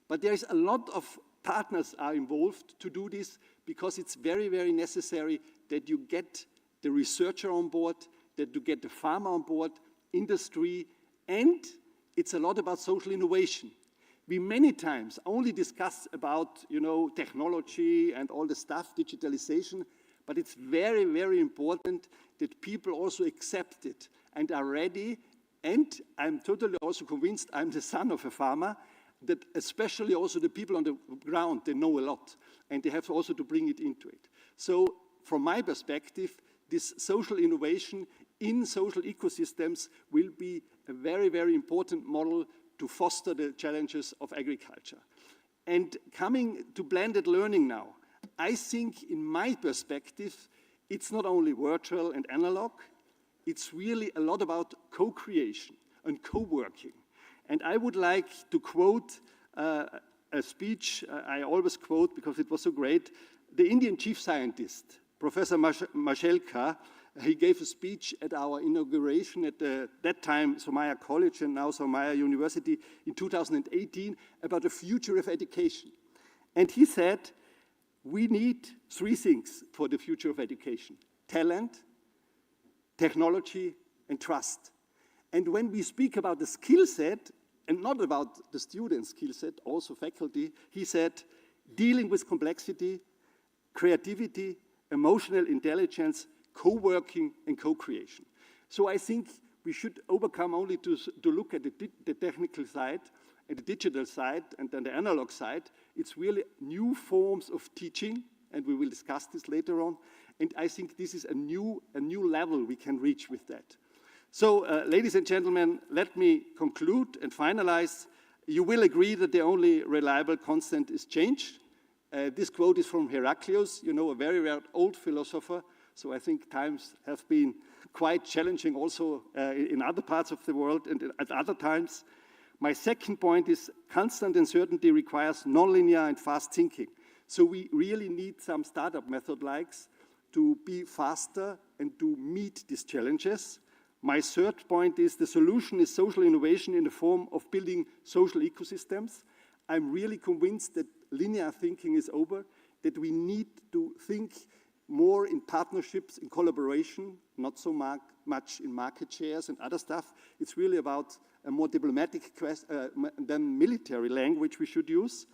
But there is a lot of partners are involved to do this, because it's very, very necessary that you get the researcher on board, that you get the farmer on board, industry, and it's a lot about social innovation. We many times only discuss about, you know, technology and all the stuff, digitalization, but it's very, very important that people also accept it and are ready. And I'm totally also convinced, I'm the son of a farmer, that especially also the people on the ground, they know a lot, and they have also to bring it into it. So from my perspective, this social innovation in social ecosystems will be a very, very important model to foster the challenges of agriculture. And coming to blended learning now, I think in my perspective, it's not only virtual and analog, it's really a lot about co-creation and co-working. And I would like to quote a speech I always quote because it was so great. The Indian chief scientist, Professor Mashelkar, He gave a speech at our inauguration at that time Somaya College and now Somaya University in 2018 about the future of education. And he said, we need three things for the future of education: talent, technology, and trust. And when we speak about the skill set, and not about the student skill set, also faculty, he said, dealing with complexity, creativity, emotional intelligence, co-working, and co-creation. So I think we should overcome only to look at the technical side and the digital side and then the analog side. It's really new forms of teaching, and we will discuss this later on. And I think this is a new level we can reach with that. So, ladies and gentlemen, let me conclude and finalize. You will agree that the only reliable constant is change. This quote is from Heraclius, you know, a very, very old philosopher. So I think times have been quite challenging also in other parts of the world and at other times. My second point is constant uncertainty requires nonlinear and fast thinking. So we really need some startup method likes to be faster and to meet these challenges. My third point is the solution is social innovation in the form of building social ecosystems. I'm really convinced that linear thinking is over, that we need to think more in partnerships, in collaboration, not so much in market shares and other stuff. It's really about a more diplomatic than military language we should use.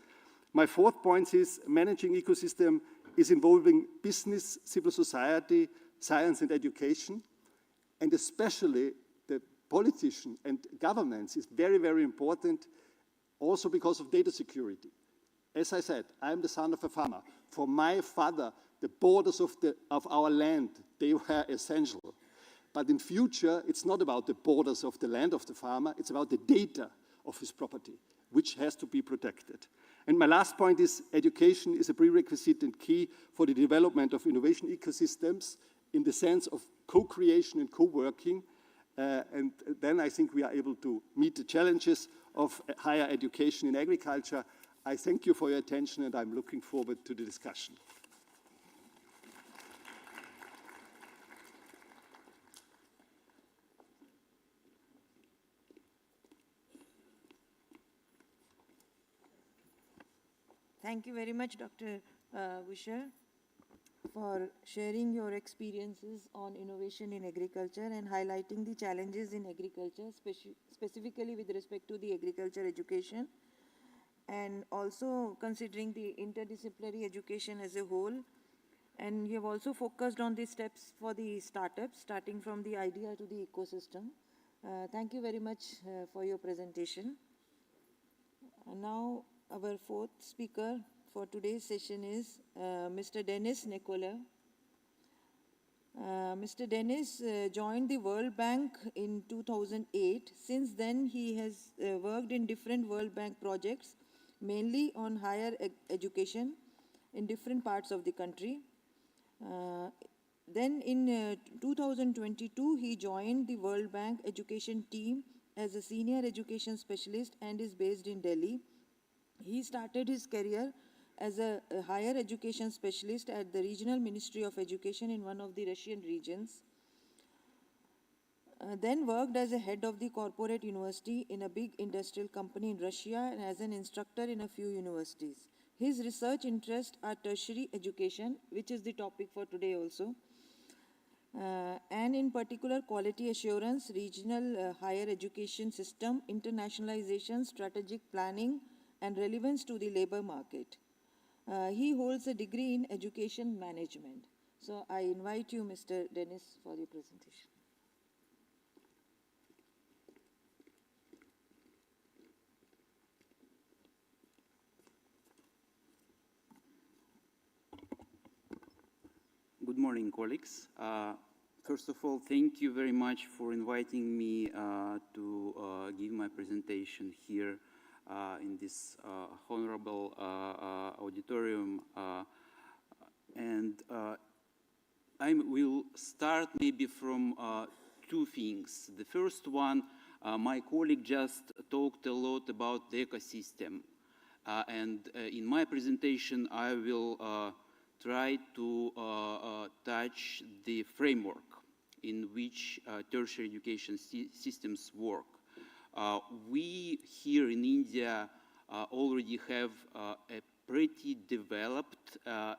My fourth point is managing ecosystem is involving business, civil society, science and education, and especially the politician and governments is very, very important, also because of data security. As I said, I'm the son of a farmer. For my father, the borders of our land, they were essential. But in future, it's not about the borders of the land of the farmer, it's about the data of his property, which has to be protected. And my last point is education is a prerequisite and key for the development of innovation ecosystems in the sense of co-creation and co-working. And then I think we are able to meet the challenges of higher education in agriculture. I thank you for your attention, and I'm looking forward to the discussion. Thank you very much, Dr. Wisher, for sharing your experiences on innovation in agriculture and highlighting the challenges in agriculture, specifically with respect to the agriculture education, and also considering the interdisciplinary education as a whole. And you have also focused on the steps for the startups, starting from the idea to the ecosystem. Thank you very much for your presentation. And now, our fourth speaker for today's session is Mr. Dennis Nicola. Mr. Dennis joined the World Bank in 2008. Since then, he has worked in different World Bank projects, mainly on higher education in different parts of the country. Then in 2022, he joined the World Bank education team as a senior education specialist and is based in Delhi. He started his career as a higher education specialist at the Regional Ministry of Education in one of the Russian regions. Then worked as a head of the corporate university in a big industrial company in Russia and as an instructor in a few universities. His research interests are tertiary education, which is the topic for today also, and in particular quality assurance, regional higher education system, internationalization, strategic planning, and relevance to the labor market. He holds a degree in education management. So I invite you, Mr. Dennis, for your presentation. Good morning, colleagues. First of all, thank you very much for inviting me to give my presentation here in this honorable auditorium. I will start maybe from two things. The first one, my colleague just talked a lot about the ecosystem. And in my presentation, I will try to touch the framework in which tertiary education systems work. We here in India already have a pretty developed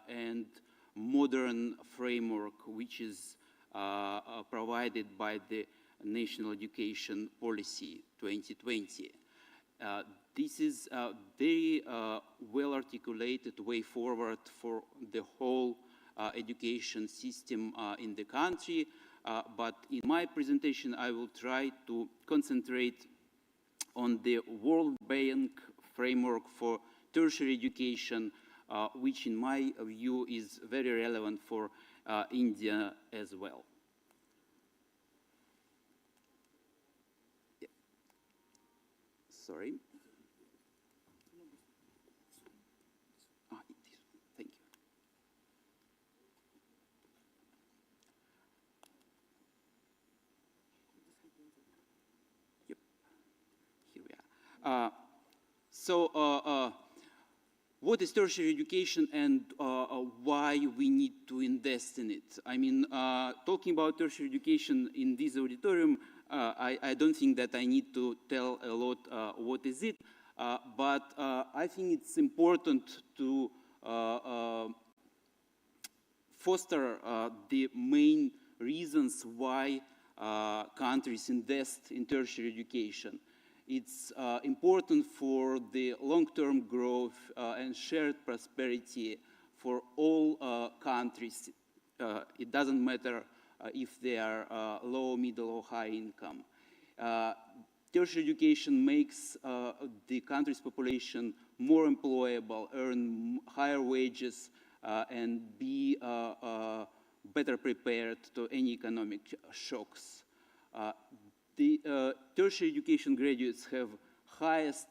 and modern framework which is provided by the National Education Policy 2020. This is a very well-articulated way forward for the whole education system in the country, but in my presentation I will try to concentrate on the World Bank framework for tertiary education, which in my view is very relevant for India as well. Yeah. Sorry. Thank you. Yep. Here we are. What is tertiary education and why we need to invest in it? I mean, talking about tertiary education in this auditorium, I don't think that I need to tell a lot what is it, but I think it's important to foster the main reasons why countries invest in tertiary education. It's important for the long-term growth and shared prosperity for all countries. It doesn't matter if they are low, middle, or high income. Tertiary education makes the country's population more employable, earn higher wages, and be better prepared to any economic shocks. The tertiary education graduates have highest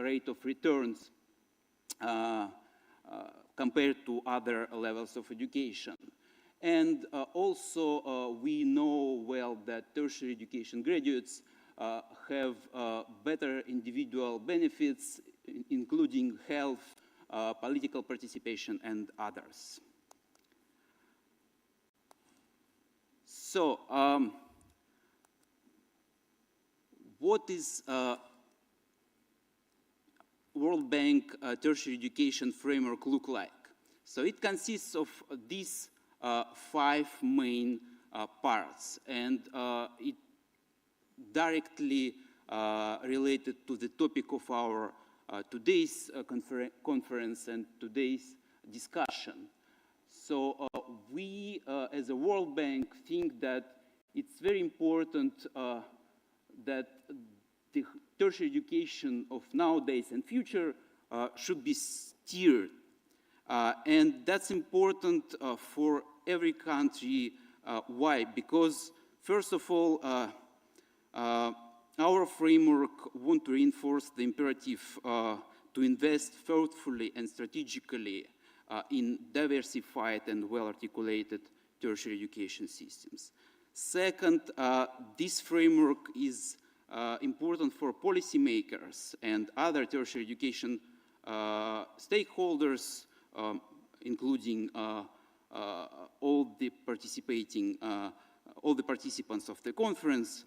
rate of returns compared to other levels of education. And also we know well that tertiary education graduates have better individual benefits, including health, political participation, and others. So, what is World Bank tertiary education framework look like? So it consists of these 5 main parts, and it directly related to the topic of our today's conference and today's discussion. So we, as a World Bank, think that it's very important that the tertiary education of nowadays and future should be steered. And that's important for every country. Why? Because, first of all, our framework wants to reinforce the imperative to invest thoughtfully and strategically in diversified and well-articulated tertiary education systems. Second, this framework is important for policymakers and other tertiary education stakeholders, including all the participants of the conference,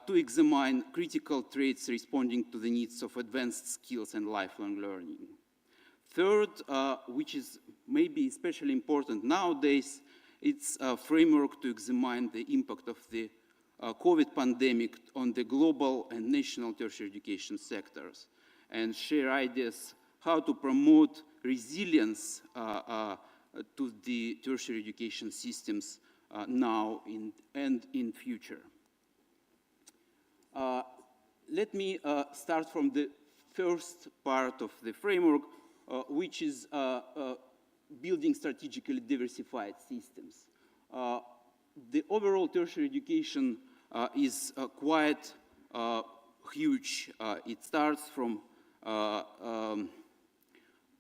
to examine critical traits responding to the needs of advanced skills and lifelong learning. Third, which is maybe especially important nowadays, it's a framework to examine the impact of the COVID pandemic on the global and national tertiary education sectors and share ideas how to promote resilience to the tertiary education systems now and in future. Let me start from the first part of the framework, which is building strategically diversified systems. The overall tertiary education is quite huge. It starts from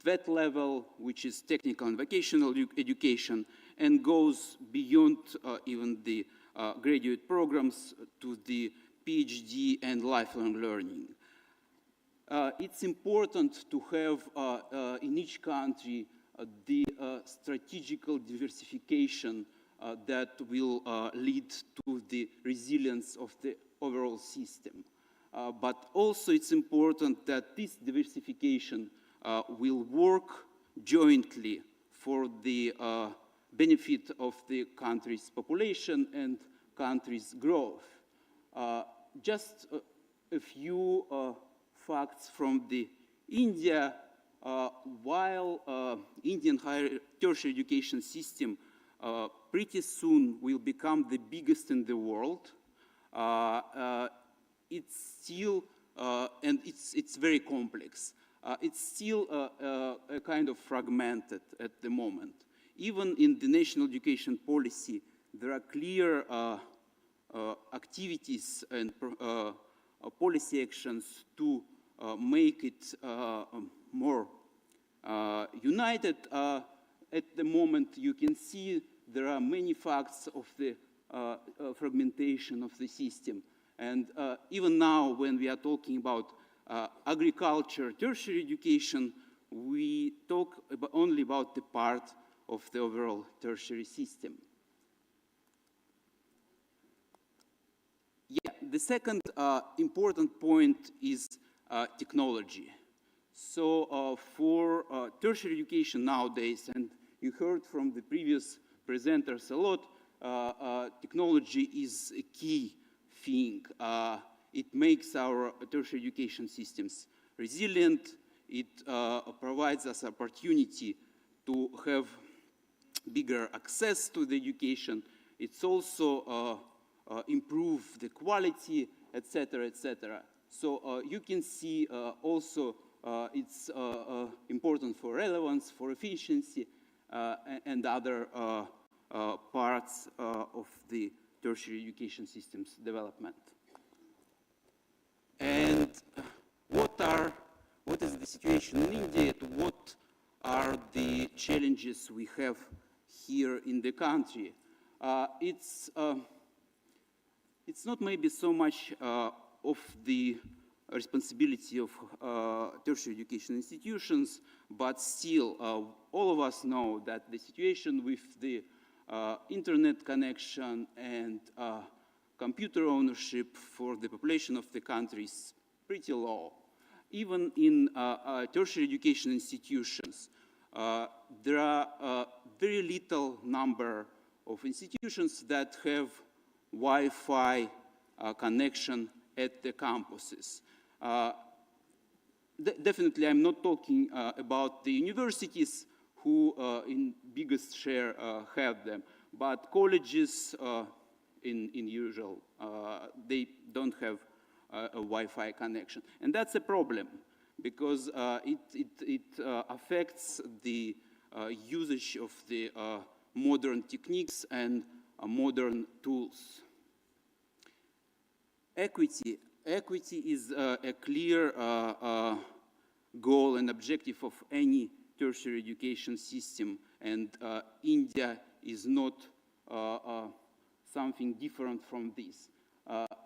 that level, which is technical and vocational education, and goes beyond even the graduate programs to the PhD and lifelong learning. It's important to have in each country the strategical diversification that will lead to the resilience of the overall system. But also it's important that this diversification will work jointly for the benefit of the country's population and country's growth. Just a few facts from the India. While Indian higher tertiary education system pretty soon will become the biggest in the world, it's still, and it's very complex, it's still a kind of fragmented at the moment. Even in the national education policy, there are clear activities and policy actions to make it more united. At the moment, you can see there are many facts of the fragmentation of the system. And even now, when we are talking about agriculture, tertiary education, we talk only about the part of the overall tertiary system. Yeah, the second important point is technology. So for tertiary education nowadays, and you heard from the previous presenters a lot, technology is a key thing. It makes our tertiary education systems resilient. It provides us opportunity to have bigger access to the education. It's also improve the quality, etc., etc. So you can see also it's important for relevance, for efficiency, and other parts of the tertiary education system's development. And what is the situation in India? What are the challenges we have here in the country? It's not maybe so much of the responsibility of tertiary education institutions, but still, all of us know that the situation with the internet connection and computer ownership for the population of the country is pretty low. Even in tertiary education institutions, there are a very little number of institutions that have Wi-Fi connection at the campuses. Definitely, I'm not talking about the universities who in biggest share have them, but colleges in usual, they don't have a Wi-Fi connection. And that's a problem because it affects the usage of the modern techniques and modern tools. Equity is a clear goal and objective of any tertiary education system, and India is not something different from this.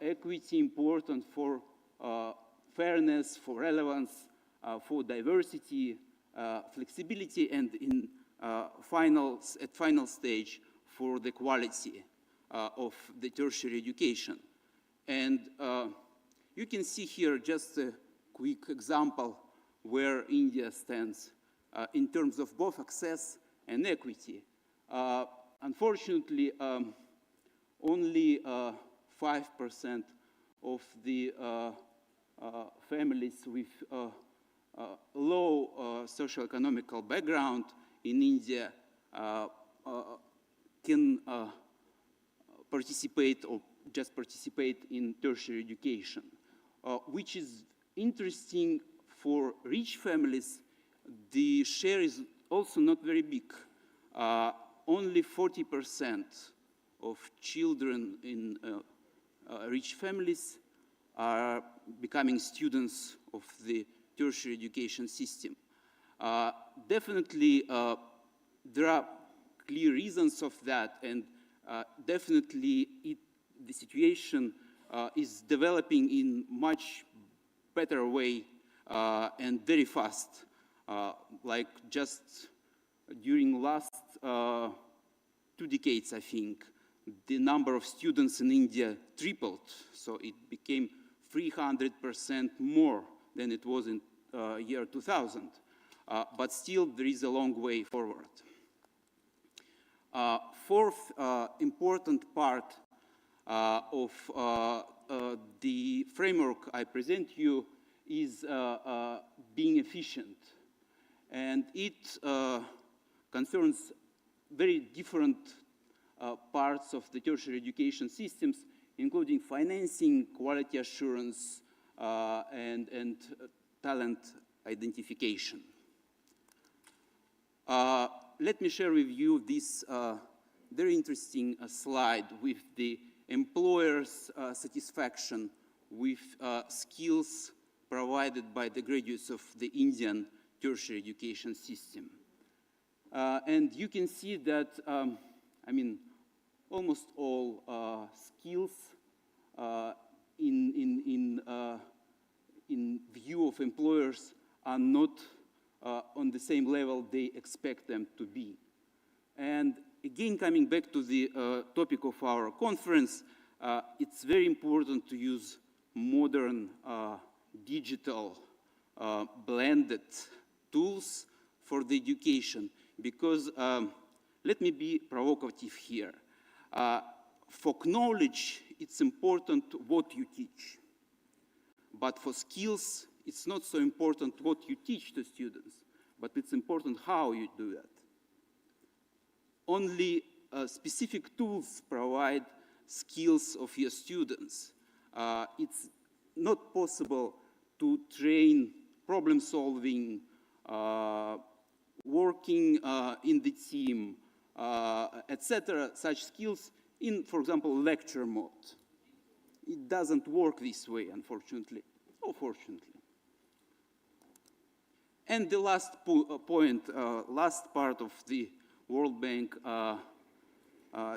Equity important for fairness, for relevance, for diversity, flexibility, and in final stage for the quality of the tertiary education. And you can see here just a quick example where India stands in terms of both access and equity. Unfortunately, only 5% of the families with low socioeconomical background in India can participate or just participate in tertiary education, which is interesting for rich families. The share is also not very big. Only 40% of children in rich families are becoming students of the tertiary education system. Definitely, there are clear reasons of that, and definitely the situation is developing in much better way and very fast. Like just during last 2 2 decades, I think, the number of students in India tripled. So it became 300% more than it was in year 2000. But still, there is a long way forward. Fourth important part of the framework I present you is being efficient. And it concerns very different parts of the tertiary education systems, including financing, quality assurance, and talent identification. Let me share with you this very interesting slide with the employers' satisfaction with skills provided by the graduates of the Indian tertiary education system. And you can see that, I mean, almost all skills in view of employers are not on the same level they expect them to be. And again, coming back to the topic of our conference, it's very important to use modern digital blended tools for the education, because let me be provocative here. For knowledge, it's important what you teach. But for skills, it's not so important what you teach to students, but it's important how you do that. Only specific tools provide skills of your students. It's not possible to train problem solving, working in the team, etc., such skills in, for example, lecture mode. It doesn't work this way, unfortunately, or fortunately. And the last point, last part of the World Bank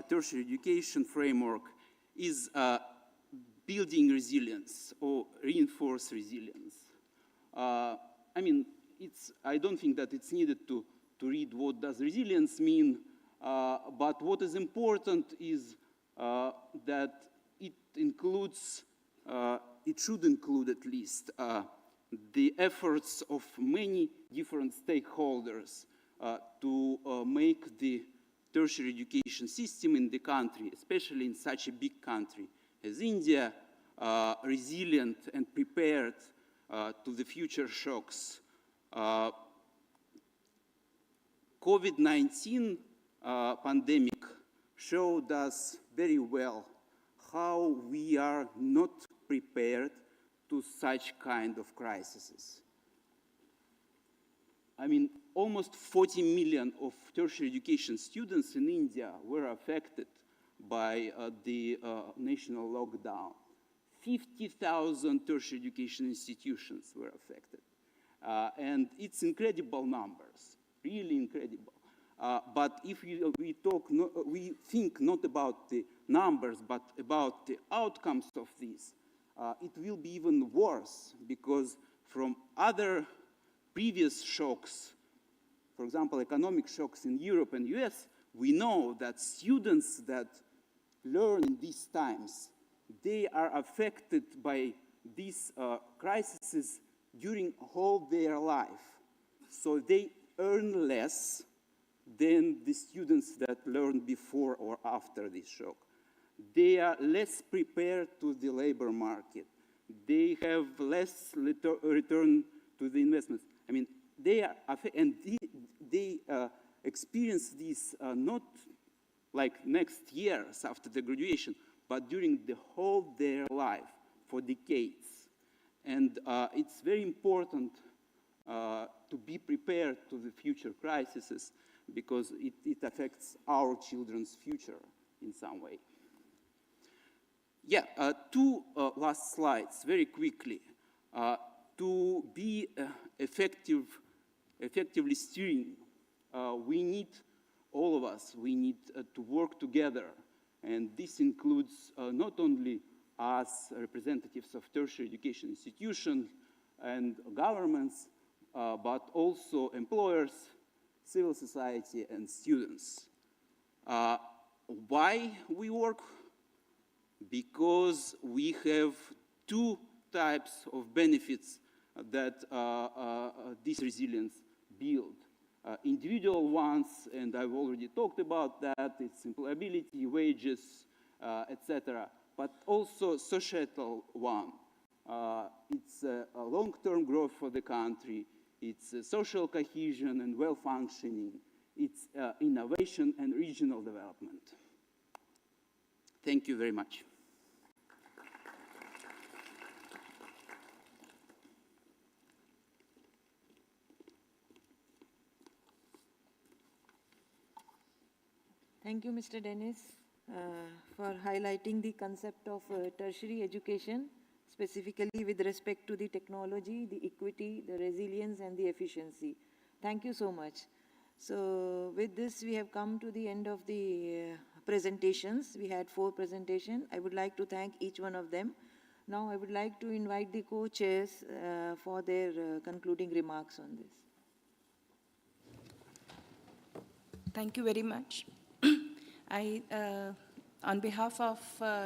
tertiary education framework is building resilience or reinforce resilience. I mean, I don't think that it's needed to read what does resilience mean, but what is important is that it includes, it should include at least, the efforts of many different stakeholders to make the tertiary education system in the country, especially in such a big country as India, resilient and prepared to the future shocks. COVID-19 pandemic showed us very well how we are not prepared to such kind of crises. I mean, almost 40 million of tertiary education students in India were affected by the national lockdown. 50,000 tertiary education institutions were affected. And it's incredible numbers, really incredible. But if we think not about the numbers, but about the outcomes of this, it will be even worse, because from other previous shocks, for example, economic shocks in Europe and US, we know that students that learn in these times, they are affected by these crises during whole their life. So they earn less than the students that learned before or after this shock. They are less prepared to the labor market. They have less return to the investments. I mean, they are, and they experience this not like next years after the graduation, but during the whole their life, for decades. And it's very important to be prepared to the future crises, because it affects our children's future in some way. Yeah, two last slides, very quickly. To be effectively steering, we need, all of us, we need to work together. And this includes not only us, representatives of tertiary education institutions and governments, but also employers, civil society, and students. why we work? Because we have two types of benefits that this resilience build. Individual ones, and I've already talked about that, it's employability, wages, etc., but also societal one. It's a long-term growth for the country, it's social cohesion and well-functioning, it's innovation and regional development. Thank you very much. Thank you, Mr. Dennis, for highlighting the concept of tertiary education, specifically with respect to the technology, the equity, the resilience, and the efficiency. Thank you so much. So with this, we have come to the end of the presentations. We had 4 presentations. I would like to thank each one of them. Now I would like to invite the co-chairs for their concluding remarks on this. Thank you very much. On behalf of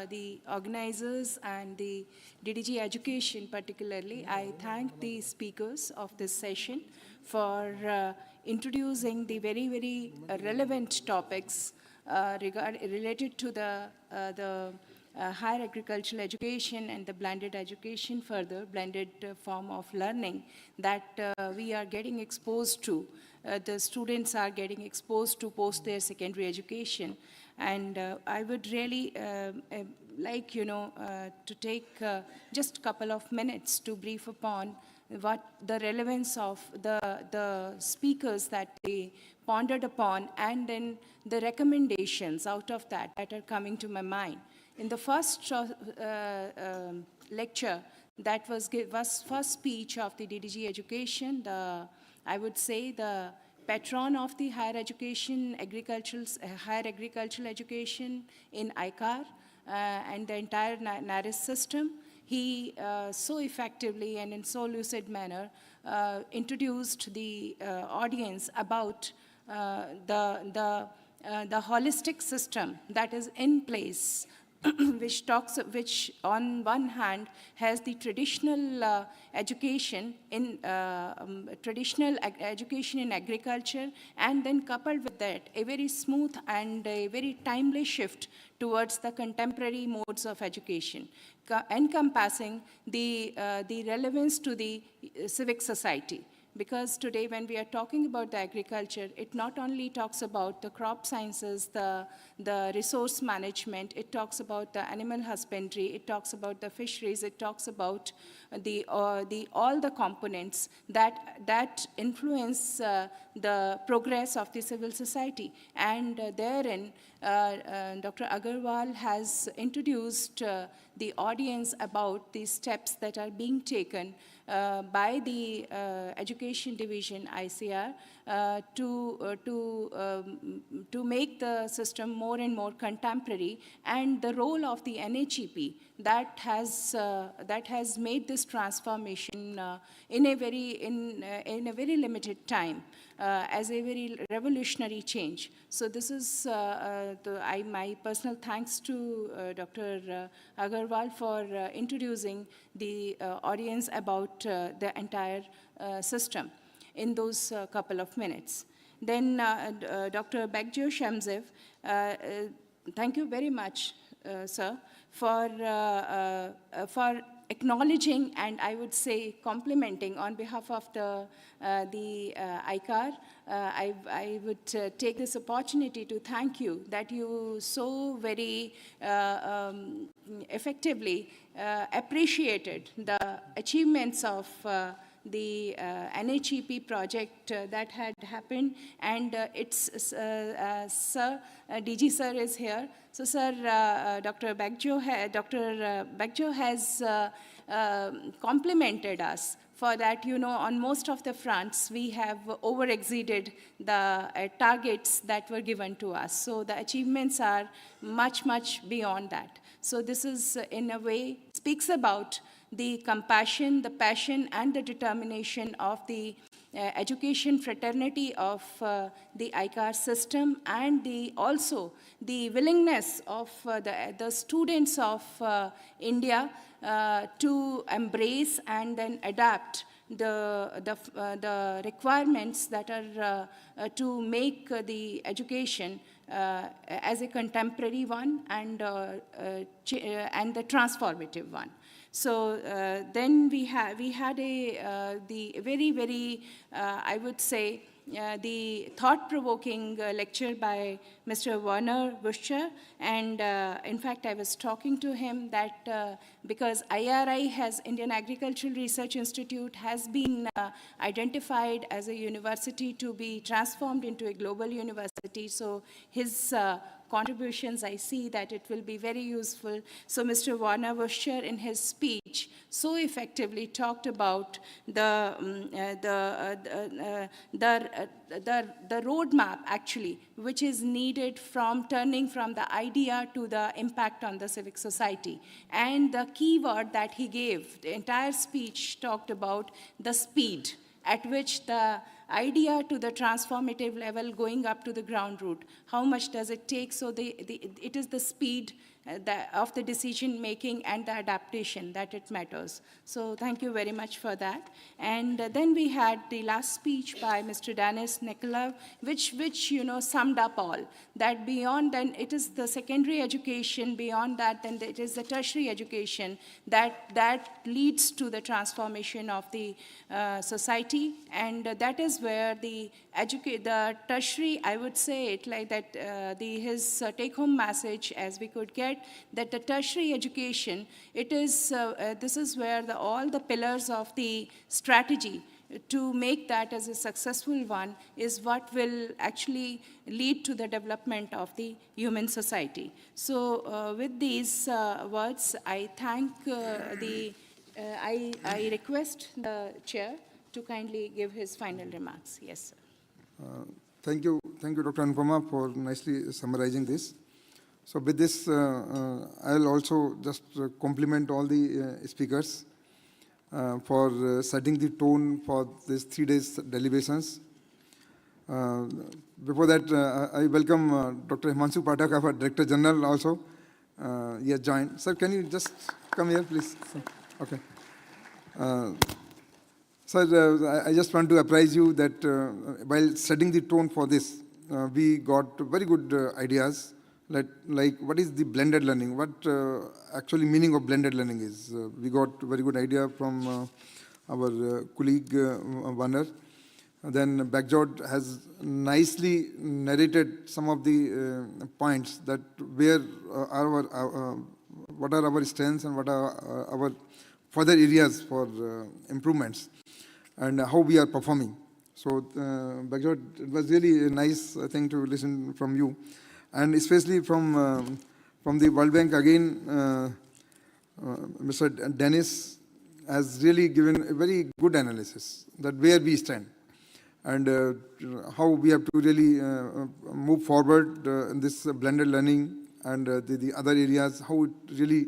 the organizers and the DDG Education particularly, I thank the speakers of this session for introducing the very, very relevant topics related to the higher agricultural education and the blended education further, blended form of learning that we are getting exposed to. The students are getting exposed to post their secondary education. And I would really like, to take just a couple of minutes to brief upon what the relevance of the speakers that they pondered upon, and then the recommendations out of that are coming to my mind. In the first lecture, that was first speech of the DDG Education, I would say the patron of the higher agricultural education in ICAR and the entire NARIS system. He so effectively and in so lucid manner introduced the audience about the holistic system that is in place, which on one hand has the traditional education in agriculture, and then coupled with that a very smooth and a very timely shift towards the contemporary modes of education, encompassing the relevance to the civic society. Because today when we are talking about the agriculture, it not only talks about the crop sciences, the resource management, it talks about the animal husbandry, it talks about the fisheries, it talks about all the components that influence the progress of the civil society. And therein, Dr. Agarwal has introduced the audience about the steps that are being taken by the Education Division, ICR, to make the system more and more contemporary, and the role of the NHEP that has made this transformation in a very limited time as a very revolutionary change. So this is my personal thanks to Dr. Agarwal for introducing the audience about the entire system in those couple of minutes. Then Dr. Begjo Shemzev, thank you very much, sir, for acknowledging and I would say complimenting on behalf of the ICAR. I would take this opportunity to thank you that you so very effectively appreciated the achievements of the NHEP project that had happened, and it's Sir, DG Sir is here. So Sir, Dr. Begjo has complimented us for that, on most of the fronts, we have over-exceeded the targets that were given to us. So the achievements are much, much beyond that. So this is, in a way, speaks about the compassion, the passion, and the determination of the education fraternity of the ICAR system, and also the willingness of the students of India to embrace and then adapt the requirements that are to make the education as a contemporary one and the transformative one. So then we had the very I would say the thought-provoking lecture by Mr. Werner Buscher, and in fact I was talking to him that because IRI has, Indian Agricultural Research Institute, has been identified as a university to be transformed into a global university, so his contributions, I see that it will be very useful. So Mr. Werner Buscher in his speech so effectively talked about the roadmap actually, which is needed from turning from the idea to the impact on the civic society. And the key word that he gave, the entire speech talked about the speed at which the idea to the transformative level going up to the ground root. How much does it take? So it is the speed of the decision making and the adaptation that it matters. So thank you very much for that. And then we had the last speech by Mr. Danis Nikolov, which summed up all. That beyond then it is the secondary education, beyond that then it is the tertiary education that leads to the transformation of the society. And that is where the tertiary, I would say it like that, his take-home message as we could get, that the tertiary education, it is, this is where all the pillars of the strategy to make that as a successful one is what will actually lead to the development of the human society. So with these words, I thank I request the chair to kindly give his final remarks. Yes, sir. Thank you, Dr. Anupama, for nicely summarizing this. So with this, I'll also just compliment all the speakers for setting the tone for these 3 days deliberations. Before that, I welcome Dr. Himanshu Pathak, our Director General also. He has joined. Sir, can you just come here, please? Okay. Sir, I just want to apprise you that while setting the tone for this, we got very good ideas, like what is the blended learning, what actually meaning of blended learning is. We got very good idea from our colleague Warner. Then Backjord has nicely narrated some of the points that where what are our strengths and what are our further areas for improvements, and how we are performing. So, Backjord, it was really a nice thing to listen from you, and especially from the World Bank again. Mr. Dennis has really given a very good analysis that where we stand and how we have to really move forward in this blended learning and the other areas, how it really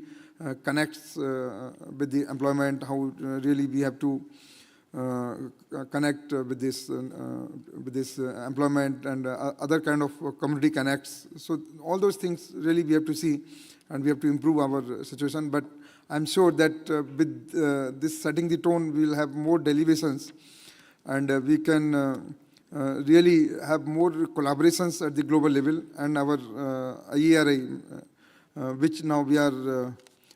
connects with the employment, how really we have to connect with this employment and other kind of community connects. So all those things really we have to see, and we have to improve our situation. But I'm sure that with this setting the tone, we will have more deliberations, and we can really have more collaborations at the global level. And our IERI, which now we are,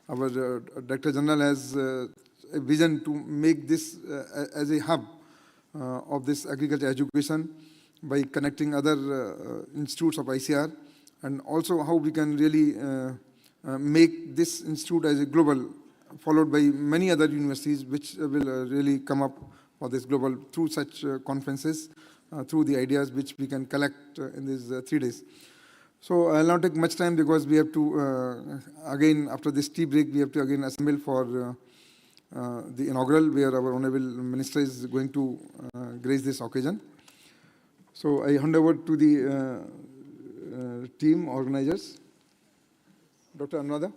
our Director General has a vision to make this as a hub of this agriculture education by connecting other institutes of ICR, and also how we can really make this institute as a global, followed by many other universities which will really come up for this global through such conferences, through the ideas which we can collect in these 3 days. So I'll not take much time because we have to, again, after this tea break, we have to again assemble for the inaugural, where our Honorable Minister is going to grace this occasion. So I hand over to the team organizers. Dr. Anuradha.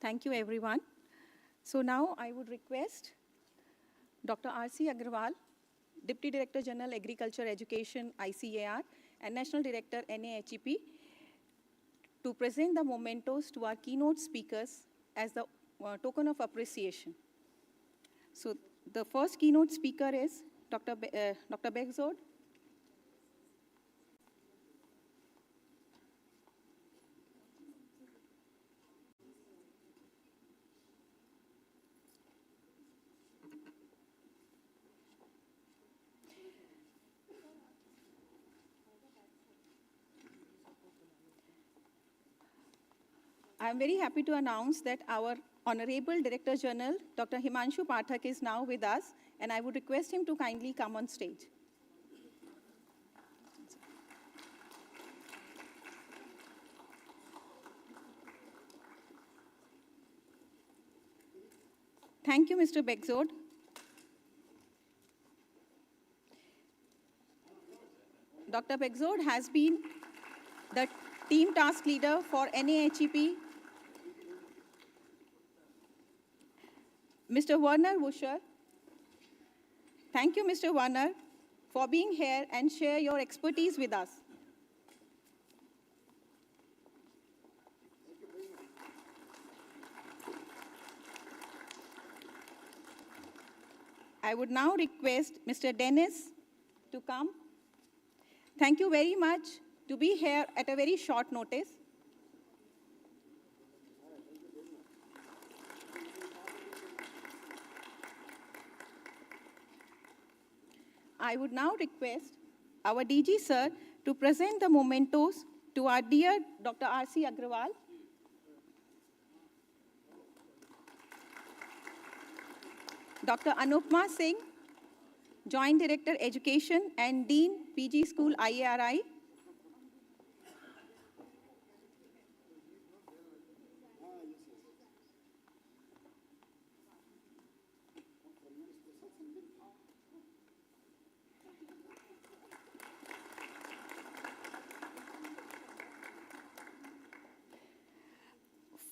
Thank you, everyone. So now I would request Dr. R.C. Agrawal, Deputy Director General Agriculture Education, ICAR, and National Director, NAHEP, to present the mementos to our keynote speakers as the token of appreciation. So the first keynote speaker is Dr. Begzod. I am very happy to announce that our Honorable Director General, Dr. Himanshu Pathak, is now with us, and I would request him to kindly come on stage. Thank you, Mr. Begzod. Dr. Begzod has been the team task leader for NAHEP. Mr. Werner Wuscher. Thank you, Mr. Werner, for being here and share your expertise with us. I would now request Mr. Dennis to come. Thank you very much to be here at a very short notice. I would now request our DG sir to present the mementos to our dear Dr. R.C. Agrawal. Dr. Anupma Singh, Joint Director Education and Dean PG School IARI.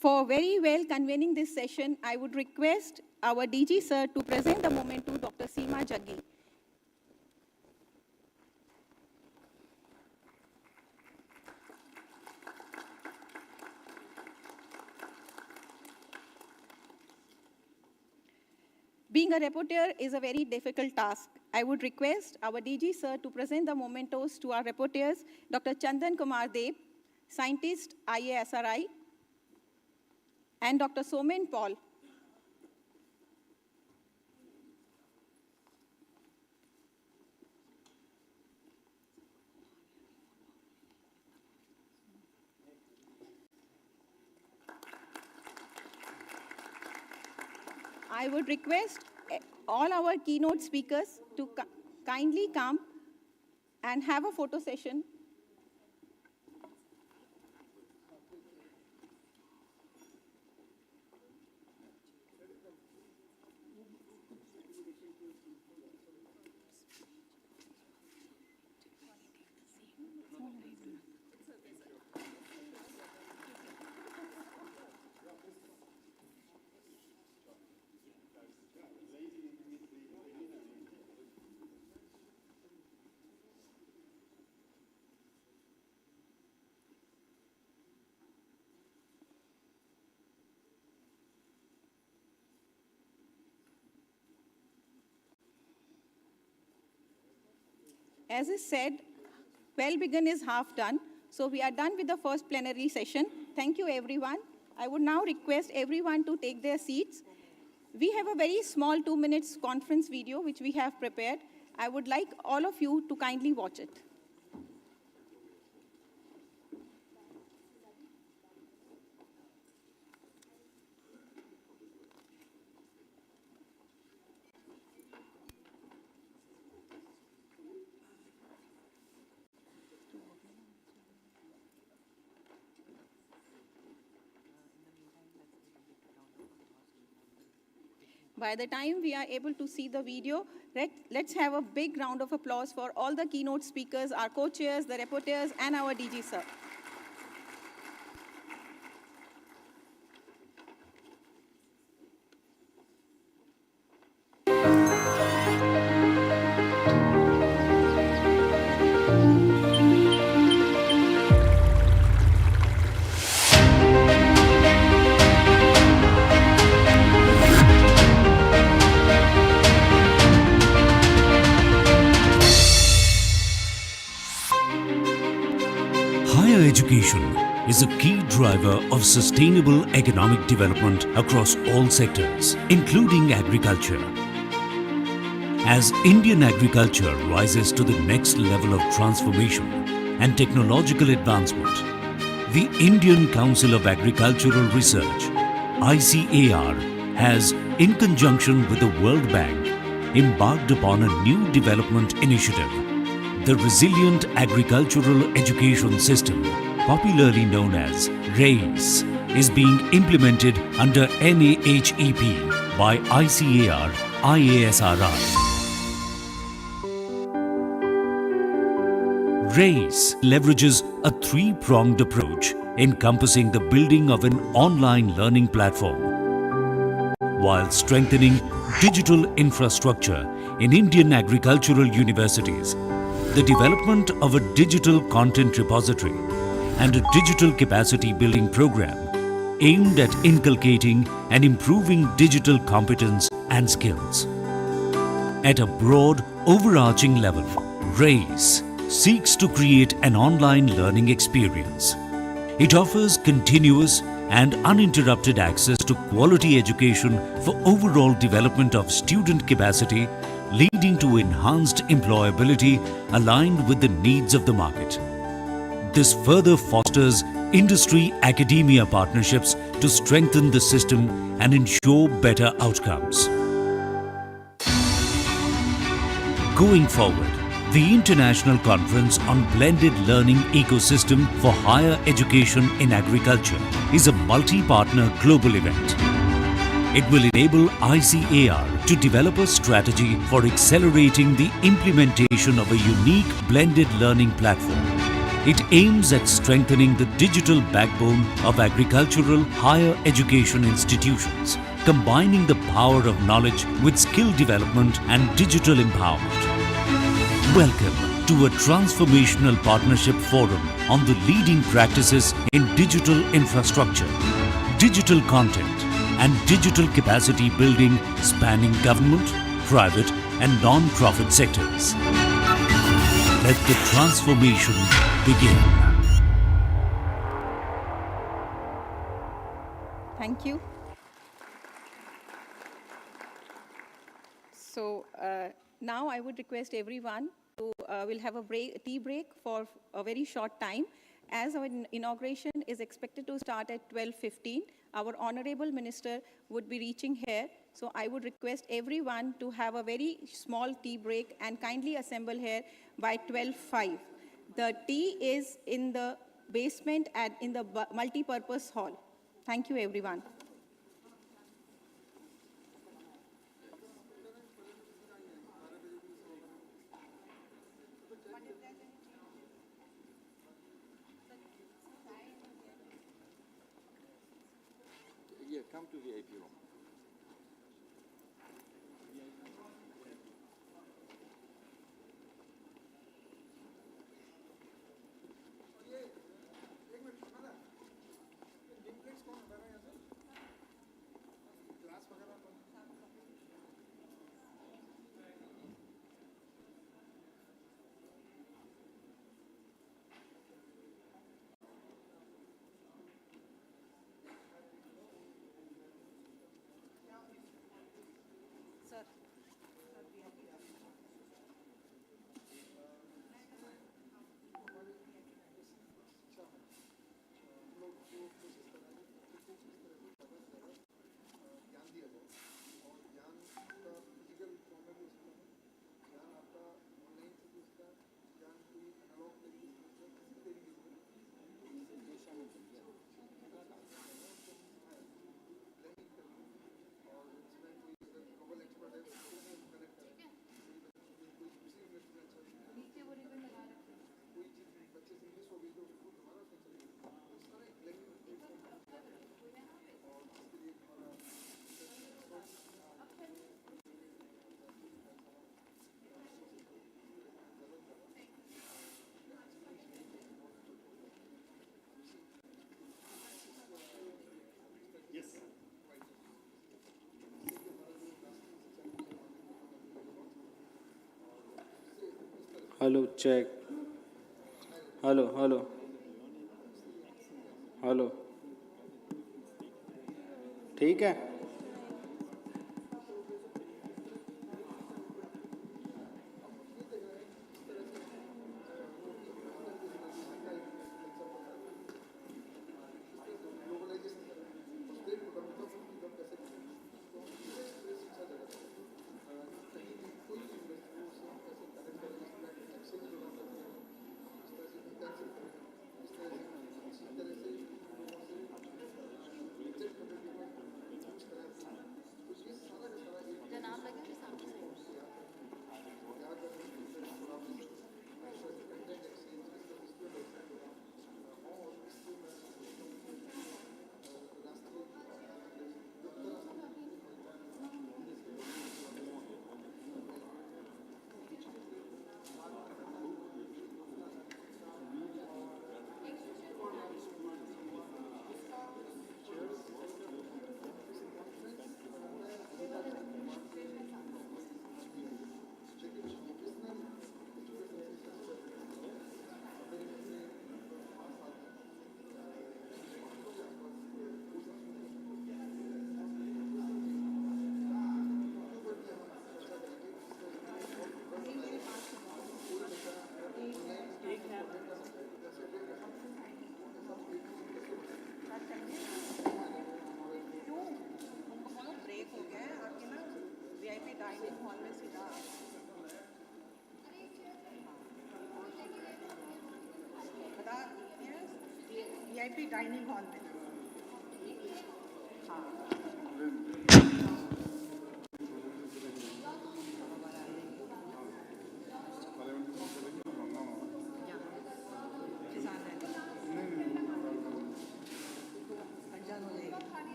For very well convening this session, I would request our DG sir to present the moment to Dr. Seema Jaggi. Being a reporter is a very difficult task. I would request our DG sir to present the mementos to our reporters, Dr. Chandan Kumar Deb, scientist IASRI, and Dr. Somen Paul. I would request all our keynote speakers to kindly come and have a photo session. As is said, well begun is half done. So we are done with the first plenary session. Thank you, everyone. I would now request everyone to take their seats. We have a very small 2 minutes conference video which we have prepared. I would like all of you to kindly watch it. By the time we are able to see the video, let's have a big round of applause for all the keynote speakers, our co-chairs, the reporters, and our DG sir. Higher education is a key driver of sustainable economic development across all sectors, including agriculture. As Indian agriculture rises to the next level of transformation and technological advancement, the Indian Council of Agricultural Research, ICAR, has, in conjunction with the World Bank, embarked upon a new development initiative. The Resilient Agricultural Education System, popularly known as RACE, is being implemented under NAHEP by ICAR IASRI. RACE leverages a three-pronged approach encompassing the building of an online learning platform while strengthening digital infrastructure in Indian agricultural universities, the development of a digital content repository and a digital capacity building program aimed at inculcating and improving digital competence and skills. At a broad, overarching level, RACE seeks to create an online learning experience. It offers continuous and uninterrupted access to quality education for overall development of student capacity, leading to enhanced employability aligned with the needs of the market. This further fosters industry-academia partnerships to strengthen the system and ensure better outcomes. Going forward, the International Conference on Blended Learning Ecosystem for Higher Education in Agriculture is a multi-partner global event. It will enable ICAR to develop a strategy for accelerating the implementation of a unique blended learning platform. It aims at strengthening the digital backbone of agricultural higher education institutions, combining the power of knowledge with skill development and digital empowerment. Welcome to a transformational partnership forum on the leading practices in digital infrastructure, digital content, and digital capacity building spanning government, private, and non-profit sectors. Let the transformation begin. Thank you. So now I would request everyone to, we'll have a tea break for a very short time. As our inauguration is expected to start at 12:15, our Honorable Minister would be reaching here. So I would request everyone to have a very small tea break and kindly assemble here by 12:05. The tea is in the basement and in the multi-purpose hall. Thank you, everyone. Yeah, come to VIP room. Hello, check. Hello, hello. Hello, ठीक है। VIP dining hall में।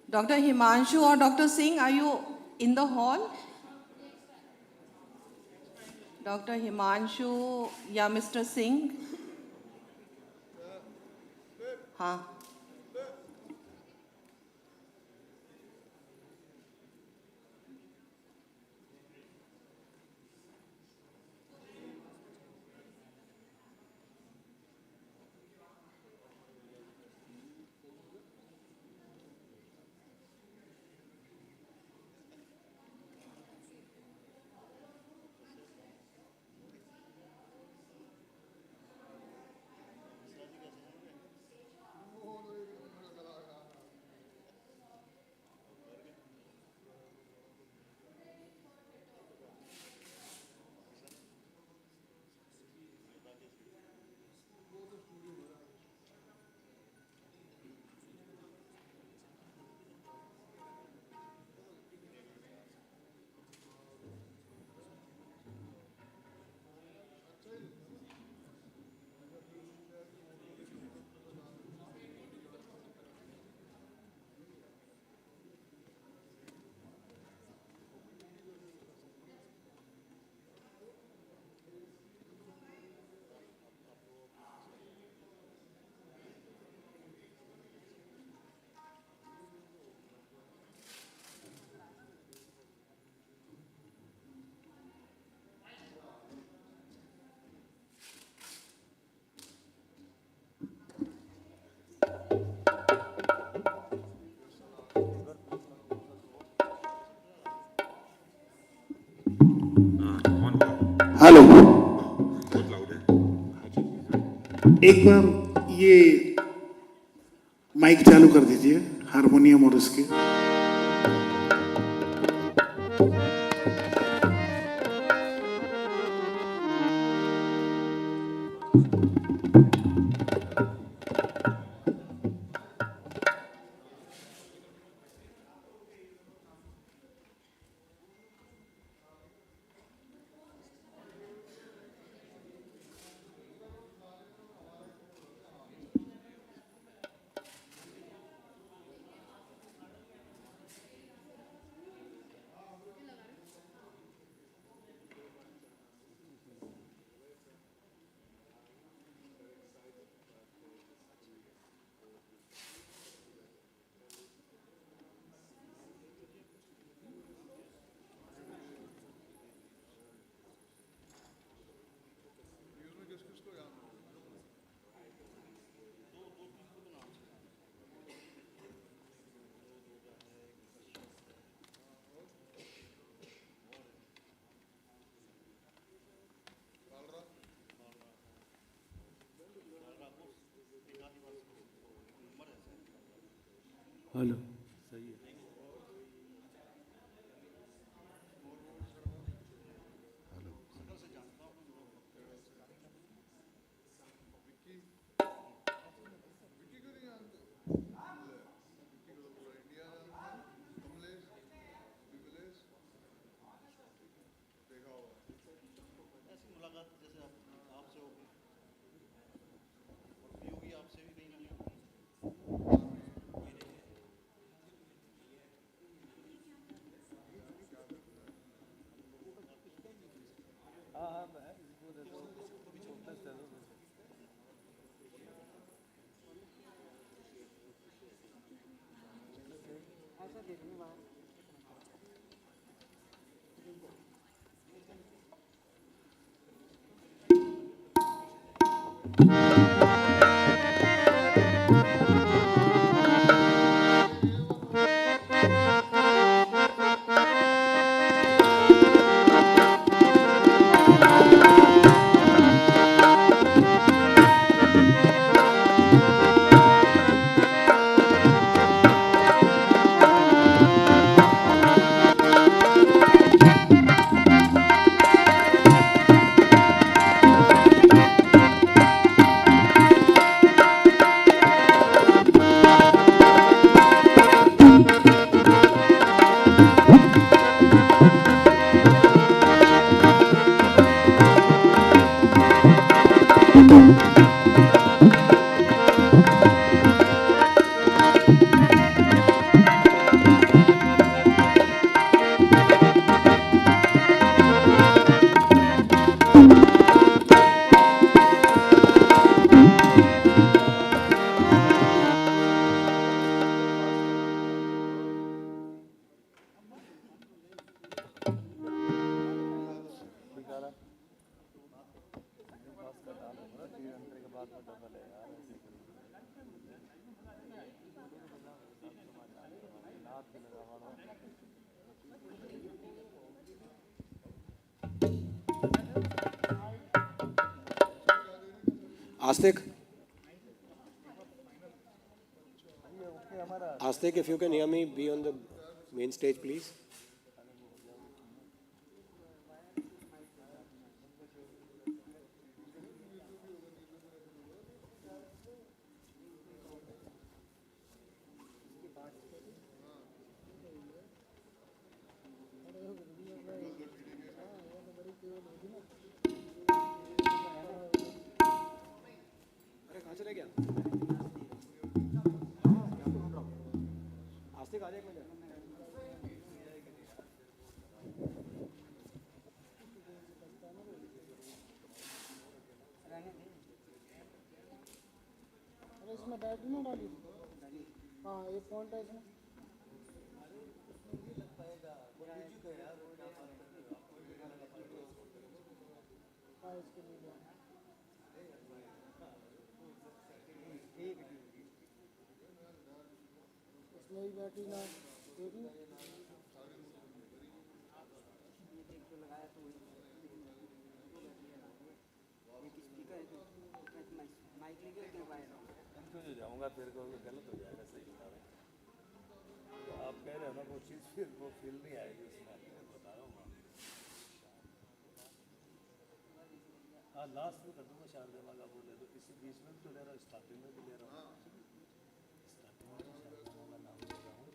Dr. Himanshu or Dr. Singh, are you in the hall? Dr. Himanshu, yeah, Mr. Singh. हाँ. Hello, एक बार ये mic चालू कर दीजिए, harmonium और इसके। Hello Astik? Astik, if you can hear me, be on the main stage, please. आस्तिक आ जाए एक मिनट इसमें बैटरी ना डाली हाँ एक पॉइंट है इसमें हाँ इसके लिए इसमें ही बैटरी ना देखी जाऊंगा फिर गलत हो जाएगा सही बता रहे तो आप कह रहे हो ना वो चीज़ फिर वो फील नहीं आएगी उसमें बता रहा हूँ हाँ लास्ट में कर दूँगा शारदा माँ का बोले तो इसी बीच में तो ले रहा हूँ स्टार्टिंग में भी ले रहा हूँ स्टार्टिंग में शारदा माँ का नाम ले रहा हूँ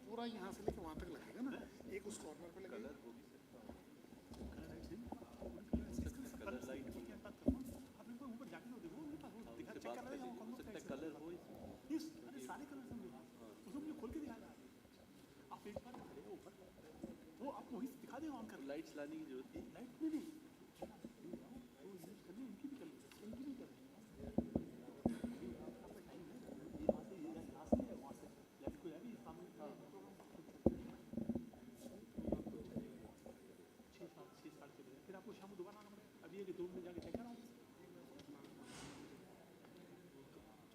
पूरा यहाँ से लेके वहाँ तक लगेगा ना, एक उस कॉर्नर पे लगेगा। लाइट्स लाने की जरूरत नहीं, लाइट नहीं फिर आपको शाम को दोबारा आना पड़ेगा। अभी ये 2 मिनट जाके चेक कराओ,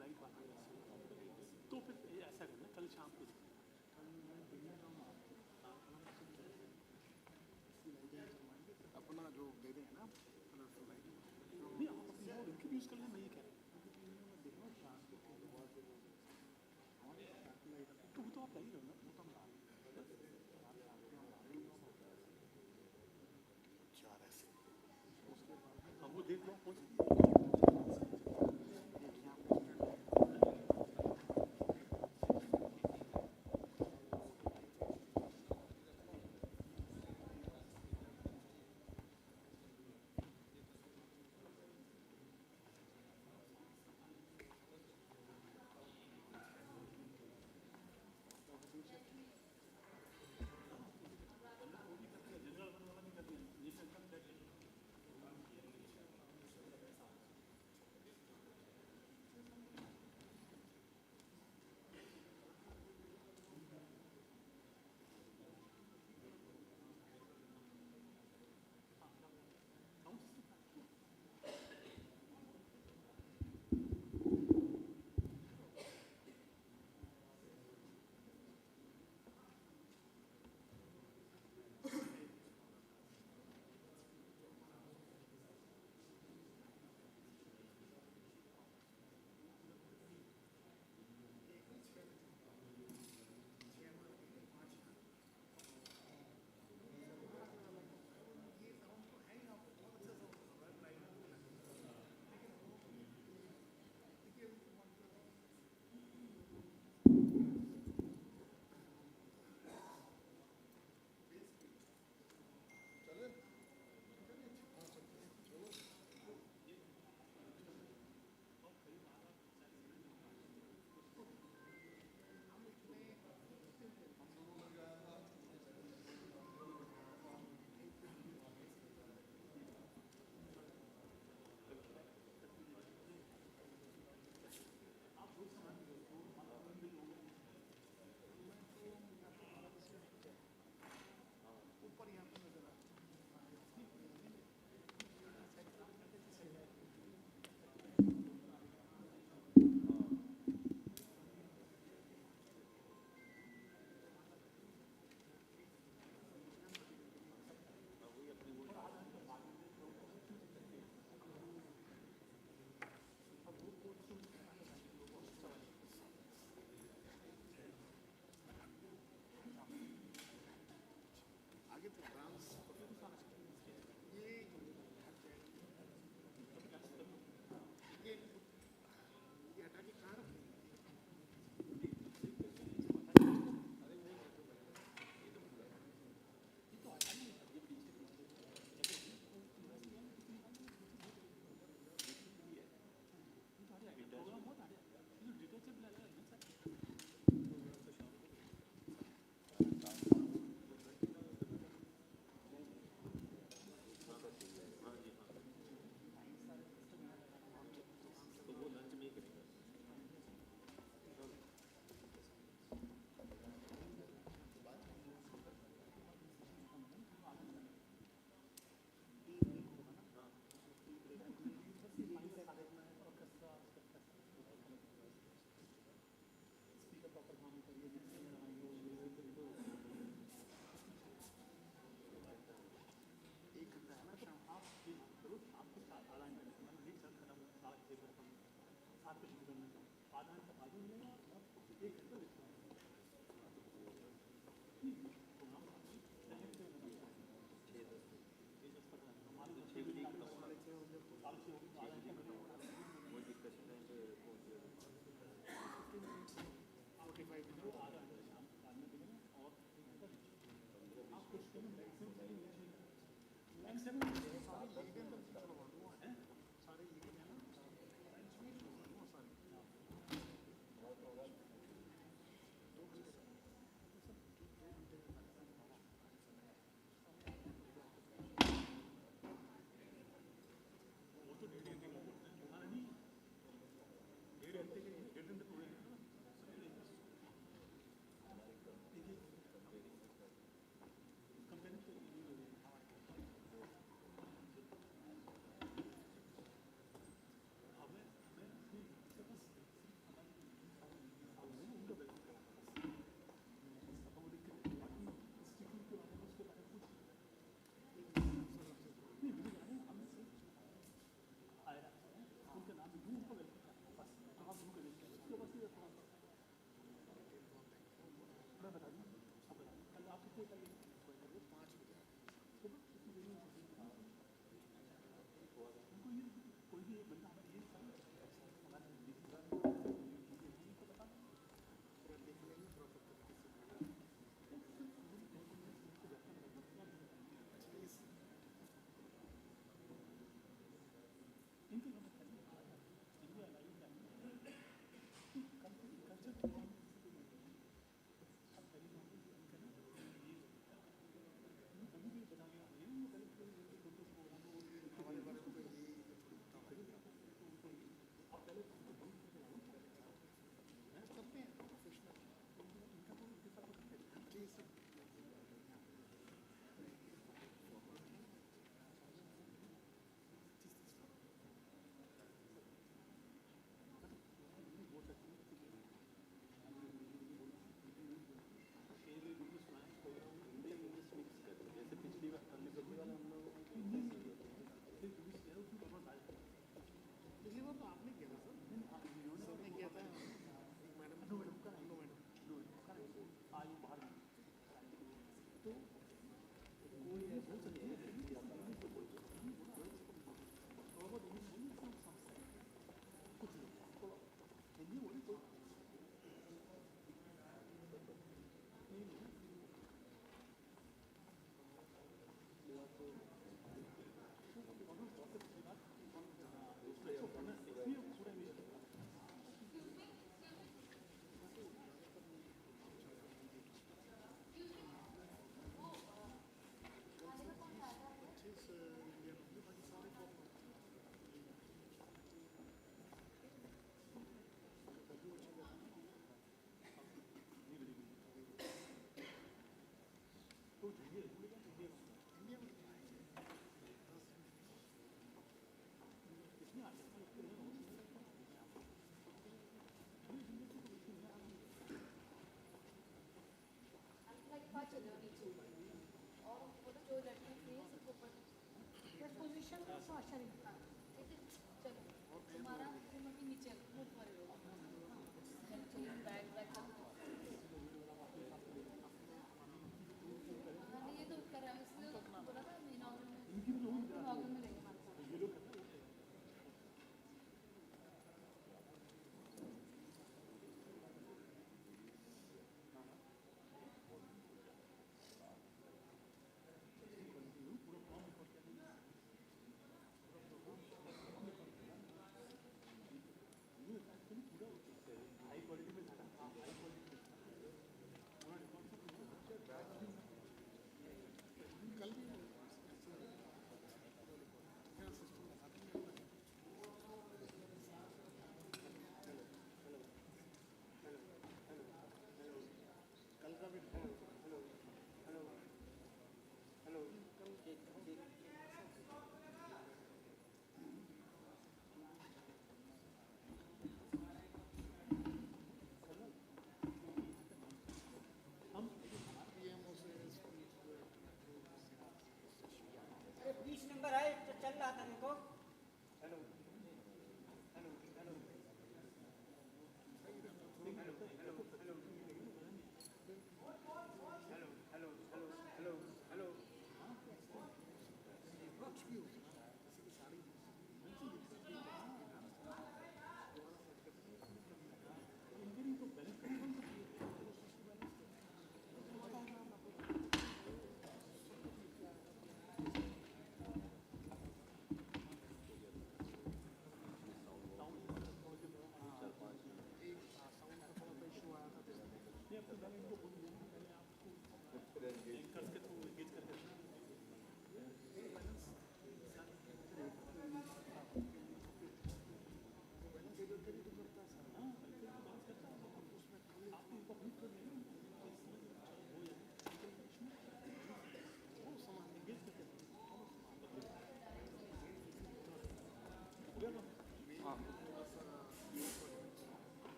लाइट बात तो फिर ऐसा करना, कल शाम को अपना जो दे दें ना कलरफुल लाइट, नहीं आप अपनी और इनकी भी यूज़ कर लें। मैं ये कह रहा हूँ तो वो तो आप ला ही रहो ना, वो तो हम ला रहे चार ऐसे हैं। अब वो देख लो कौन सी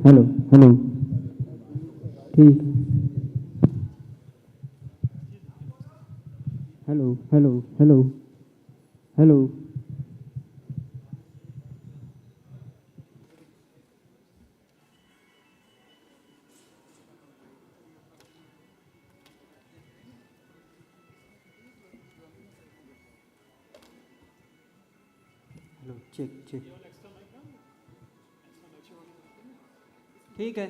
हेलो हेलो ठीक hello hello hello hello hello check check ठीक है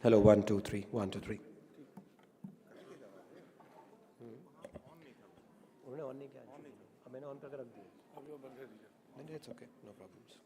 Hello, 1, 2, 3. 1, 2, 3. उन्होंने ऑन नहीं किया अब मैंने ऑन करके रख दिया अभी वो बंद कर दीजिए नहीं it's okay no problems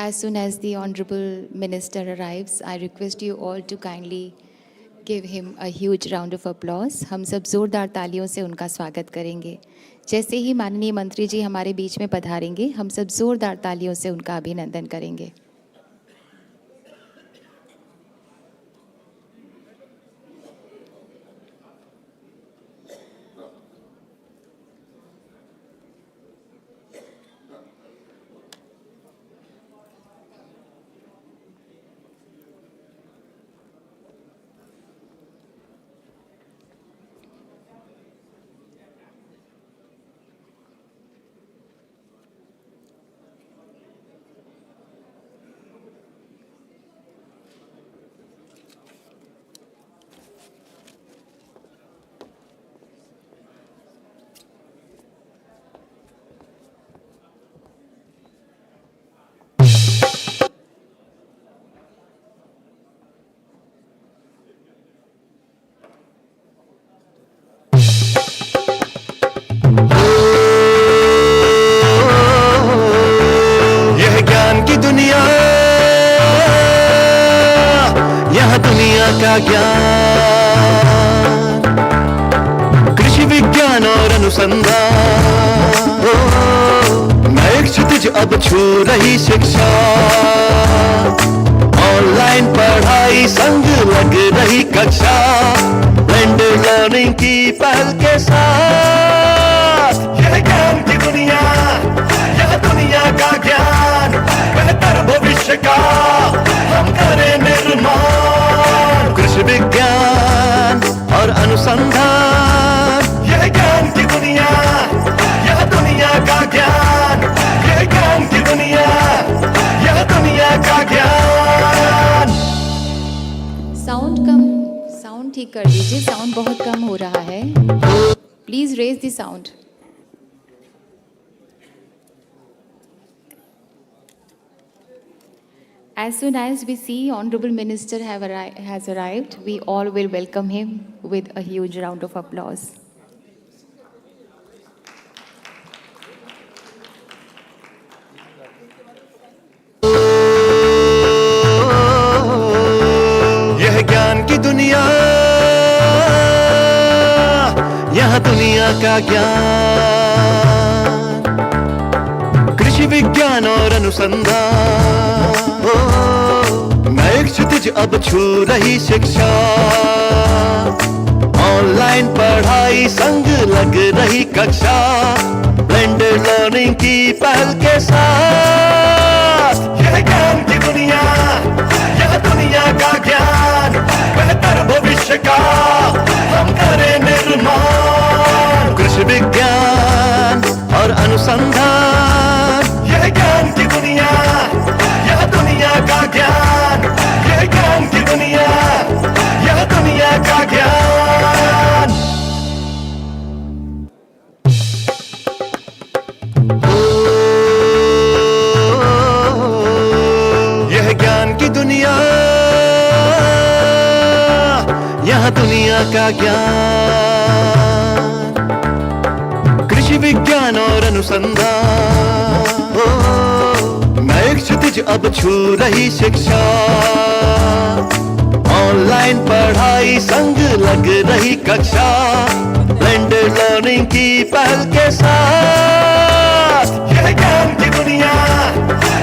As soon as the Honorable Minister arrives, I request you all to kindly give him a huge round of applause. हम सब जोरदार तालियों से उनका स्वागत करेंगे. जैसे ही माननीय मंत्री जी हमारे बीच में पधारेंगे, हम सब जोरदार तालियों से उनका अभिनंदन करेंगे. का ज्ञान, कृषि विज्ञान और अनुसंधान, नए क्षितिज अब छू रही शिक्षा, ऑनलाइन पढ़ाई संग लग रही कक्षा, ब्लेंडेड लर्निंग की पहल के साथ, यह ज्ञान की दुनिया, यह दुनिया का ज्ञान, बेहतर भविष्य का हम करें निर्माण, कृषि विज्ञान और अनुसंधान, यह ज्ञान की दुनिया, यह दुनिया का ज्ञान, यह ज्ञान की दुनिया, यह दुनिया का ज्ञान. साउंड ठीक कर दीजिए, साउंड बहुत कम हो रहा है. Please raise the sound. As soon as we see Honorable Minister has arrived, we all will welcome him with a huge round of applause. यह ज्ञान की दुनिया, यह दुनिया का ज्ञान, कृषि विज्ञान और अनुसंधान, नए क्षितिज अब छू रही शिक्षा, ऑनलाइन पढ़ाई संग लग रही कक्षा, ब्लेंडेड लर्निंग की पहल के साथ, यह ज्ञान की दुनिया, यह दुनिया का ज्ञान, बेहतर भविष्य का हम करें निर्माण, कृषि विज्ञान और अनुसंधान, यह ज्ञान की दुनिया, यह दुनिया का ज्ञान, यह ज्ञान की दुनिया, यह दुनिया का ज्ञान. यह ज्ञान की दुनिया, यह दुनिया का ज्ञान, कृषि विज्ञान और अनुसंधान, नए क्षितिज अब छू रही शिक्षा, ऑनलाइन पढ़ाई संग लग रही कक्षा, ब्लेंडेड लर्निंग की पहल के साथ, यह ज्ञान की दुनिया,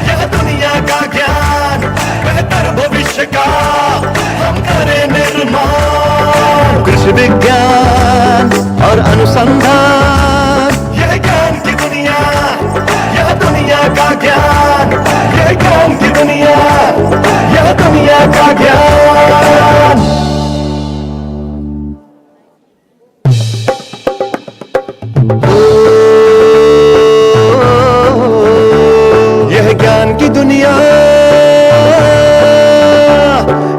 यह दुनिया का ज्ञान, बेहतर भविष्य का हम करें निर्माण, कृषि विज्ञान और अनुसंधान, यह ज्ञान की दुनिया, यह दुनिया का ज्ञान, यह ज्ञान की दुनिया, यह दुनिया का ज्ञान. यह ज्ञान की दुनिया,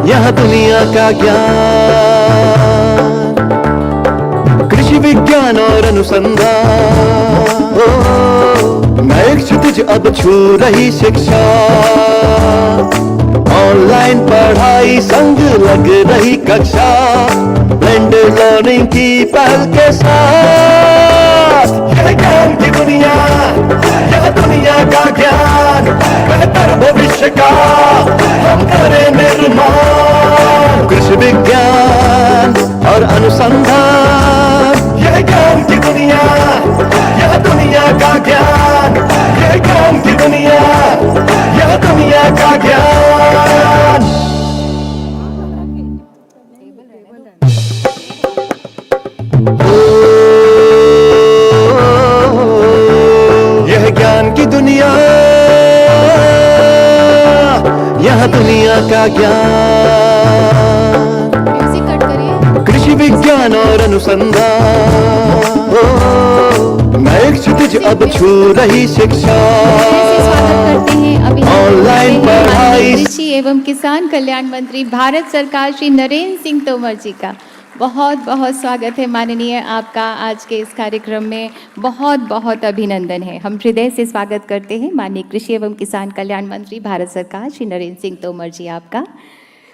यह दुनिया का ज्ञान, कृषि विज्ञान और अनुसंधान, नए क्षितिज अब छू रही शिक्षा, ऑनलाइन पढ़ाई संग लग रही कक्षा, ब्लेंडेड लर्निंग की पहल के साथ, यह ज्ञान की दुनिया, यह दुनिया का ज्ञान, बेहतर भविष्य का हम करें निर्माण। कृषि विज्ञान और अनुसंधान, यह ज्ञान की दुनिया, यह दुनिया का ज्ञान, यह ज्ञान की दुनिया, यह दुनिया का ज्ञान। यह ज्ञान की दुनिया, यह दुनिया का ज्ञान। म्यूजिक कट करिए। कृषि विज्ञान और अनुसंधान, नए क्षितिज अब छू रही शिक्षा। स्वागत करते हैं अभिनंदन ऑनलाइन करते हैं पढ़ाई। माननीय कृषि एवं किसान कल्याण मंत्री भारत सरकार श्री नरेंद्र सिंह तोमर जी का बहुत बहुत स्वागत है माननीय आपका आज के इस कार्यक्रम में। बहुत बहुत अभिनंदन है। हम हृदय से स्वागत करते हैं माननीय कृषि एवं किसान कल्याण मंत्री भारत सरकार श्री नरेंद्र सिंह तोमर जी आपका।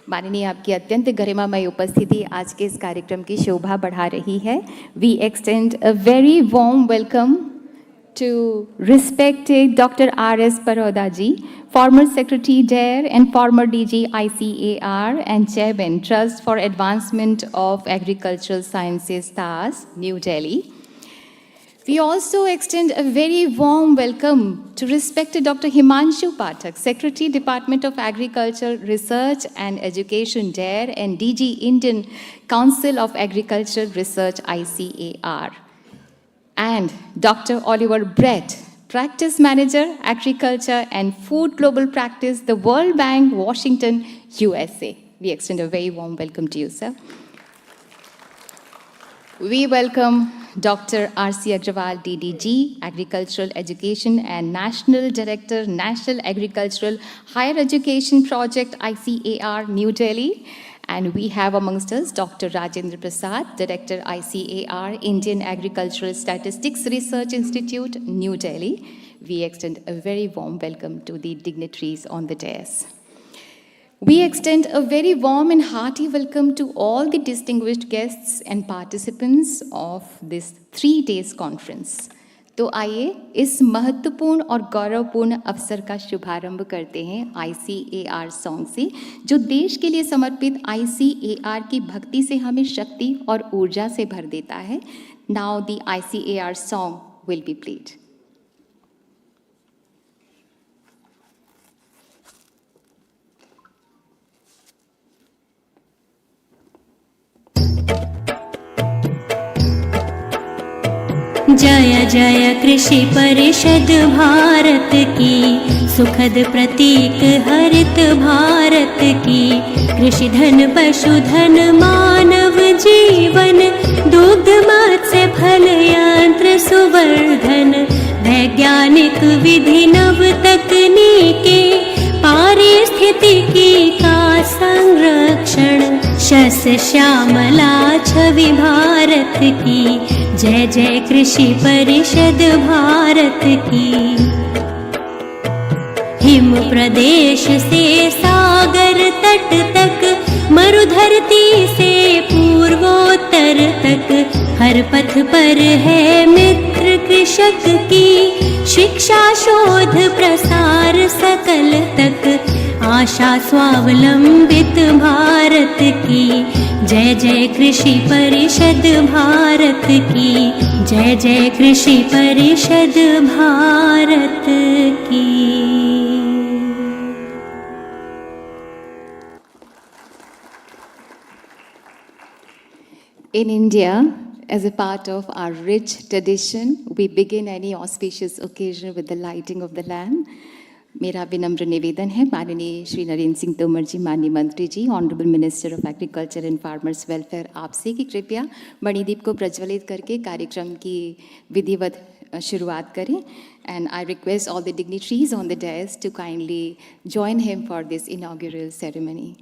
माननीय आपकी अत्यंत गरिमामय उपस्थिति आज के इस कार्यक्रम की शोभा बढ़ा रही है। We extend a very warm welcome to respected Dr. R.S. Paroda ji, former Secretary DARE and former DG ICAR and Chairman Trust for Advancement of Agricultural Sciences, TAS, New Delhi. We also extend a very warm welcome to respected Dr. Himanshu Pathak, Secretary Department of Agriculture, Research and Education, DARE and DG Indian Council of Agricultural Research, ICAR. And Dr. Oliver Brett, Practice Manager, Agriculture and Food Global Practice, the World Bank, Washington, USA. We extend a very warm welcome to you, sir. We welcome Dr. R.C. Agrawal, DDG, Agricultural Education and National Director, National Agricultural Higher Education Project, ICAR, New Delhi. And we have amongst us Dr. Rajendra Prasad, Director, ICAR, Indian Agricultural Statistics Research Institute, New Delhi. We extend a very warm welcome to the dignitaries on the dais. We extend a very warm and hearty welcome to all the distinguished guests and participants of this 3 days conference. तो आइए इस महत्वपूर्ण और गौरवपूर्ण अवसर का शुभारंभ करते हैं ICAR सॉन्ग से, जो देश के लिए समर्पित ICAR की भक्ति से हमें शक्ति और ऊर्जा से भर देता है. Now the ICAR song will be played. जय जय कृषि परिषद भारत की, सुखद प्रतीक हरित भारत की। कृषि धन पशुधन मानव जीवन, दुग्ध मत्स्य फल यंत्र सुवर्धन। वैज्ञानिक विधि नव तकनीके, पारिस्थितिकी का संरक्षण। शस्य श्यामला छवि भारत की, जय जय कृषि परिषद भारत की। हिम प्रदेश से सागर तट तक, मरुधरती से पूर्वोत्तर तक। हर पथ पर है मित्र कृषक की, शिक्षा शोध प्रसार सकल तक। आशा स्वावलंबित भारत की, जय जय कृषि परिषद भारत की। जय जय कृषि परिषद भारत की। In India, as a part of our rich tradition, we begin any auspicious occasion with the lighting of the lamp. मेरा विनम्र निवेदन है माननीय श्री नरेंद्र सिंह तोमर जी, माननीय मंत्री जी, honourable minister of agriculture and farmers welfare, आपसे कि कृपया मणिदीप को प्रज्वलित करके कार्यक्रम की विधिवत शुरुआत करें. And I request all the dignitaries on the desk to kindly join him for this inaugural ceremony.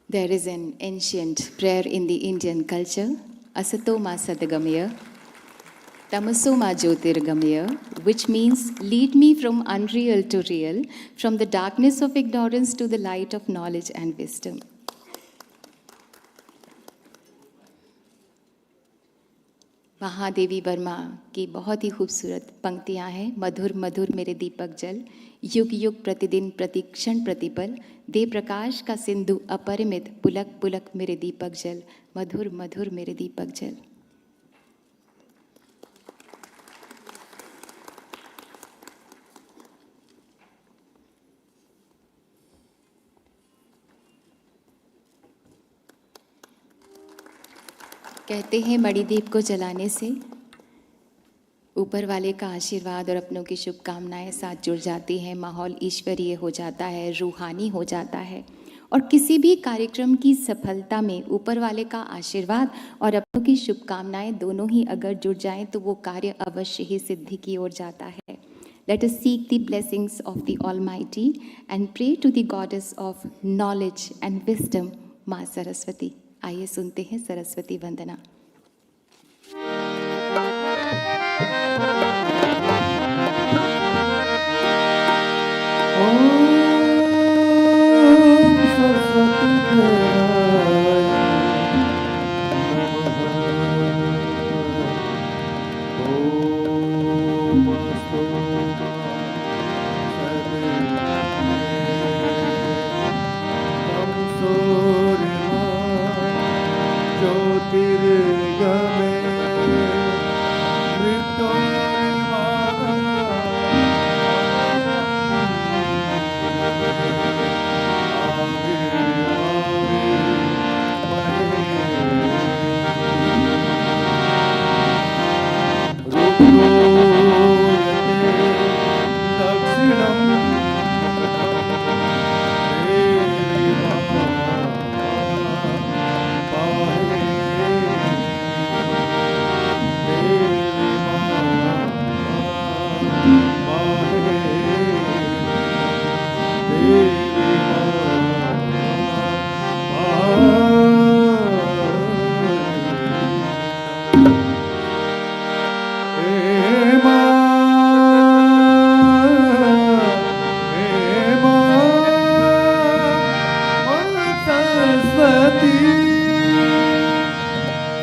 There is an ancient prayer in the Indian culture, Asato Ma Sadagamaya. Tamasoma Jyotirgamaya, which means lead me from unreal to real, from the darkness of ignorance to the light of knowledge and wisdom. Mahadevi Verma की बहुत ही खूबसूरत पंक्तियां हैं। मधुर मधुर मेरे दीपक जल, युग युग प्रतिदिन प्रतिक्षण प्रतिपल, दे प्रकाश का सिंधु अपरिमित, पुलक पुलक मेरे दीपक जल, मधुर मधुर मेरे दीपक जल। कहते हैं मणिदीप को जलाने से ऊपर वाले का आशीर्वाद और अपनों की शुभकामनाएं साथ जुड़ जाती हैं, माहौल ईश्वरीय हो जाता है, रूहानी हो जाता है। और किसी भी कार्यक्रम की सफलता में ऊपर वाले का आशीर्वाद और अपनों की शुभकामनाएं दोनों ही अगर जुड़ जाएं तो वो कार्य अवश्य ही सिद्धि की ओर जाता है। Let us seek the blessings of the Almighty and pray to the goddess of knowledge and wisdom, माँ सरस्वती। आइए सुनते हैं सरस्वती वंदना।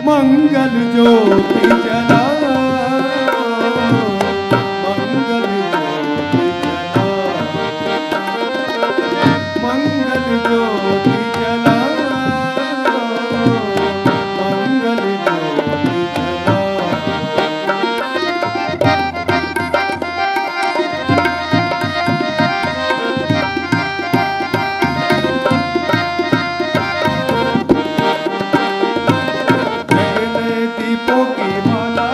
मंगल ज्योति जला, मंगल ज्योति जला, मंगल ज्योति जला, मंगल ज्योति जला। दीपों की माला,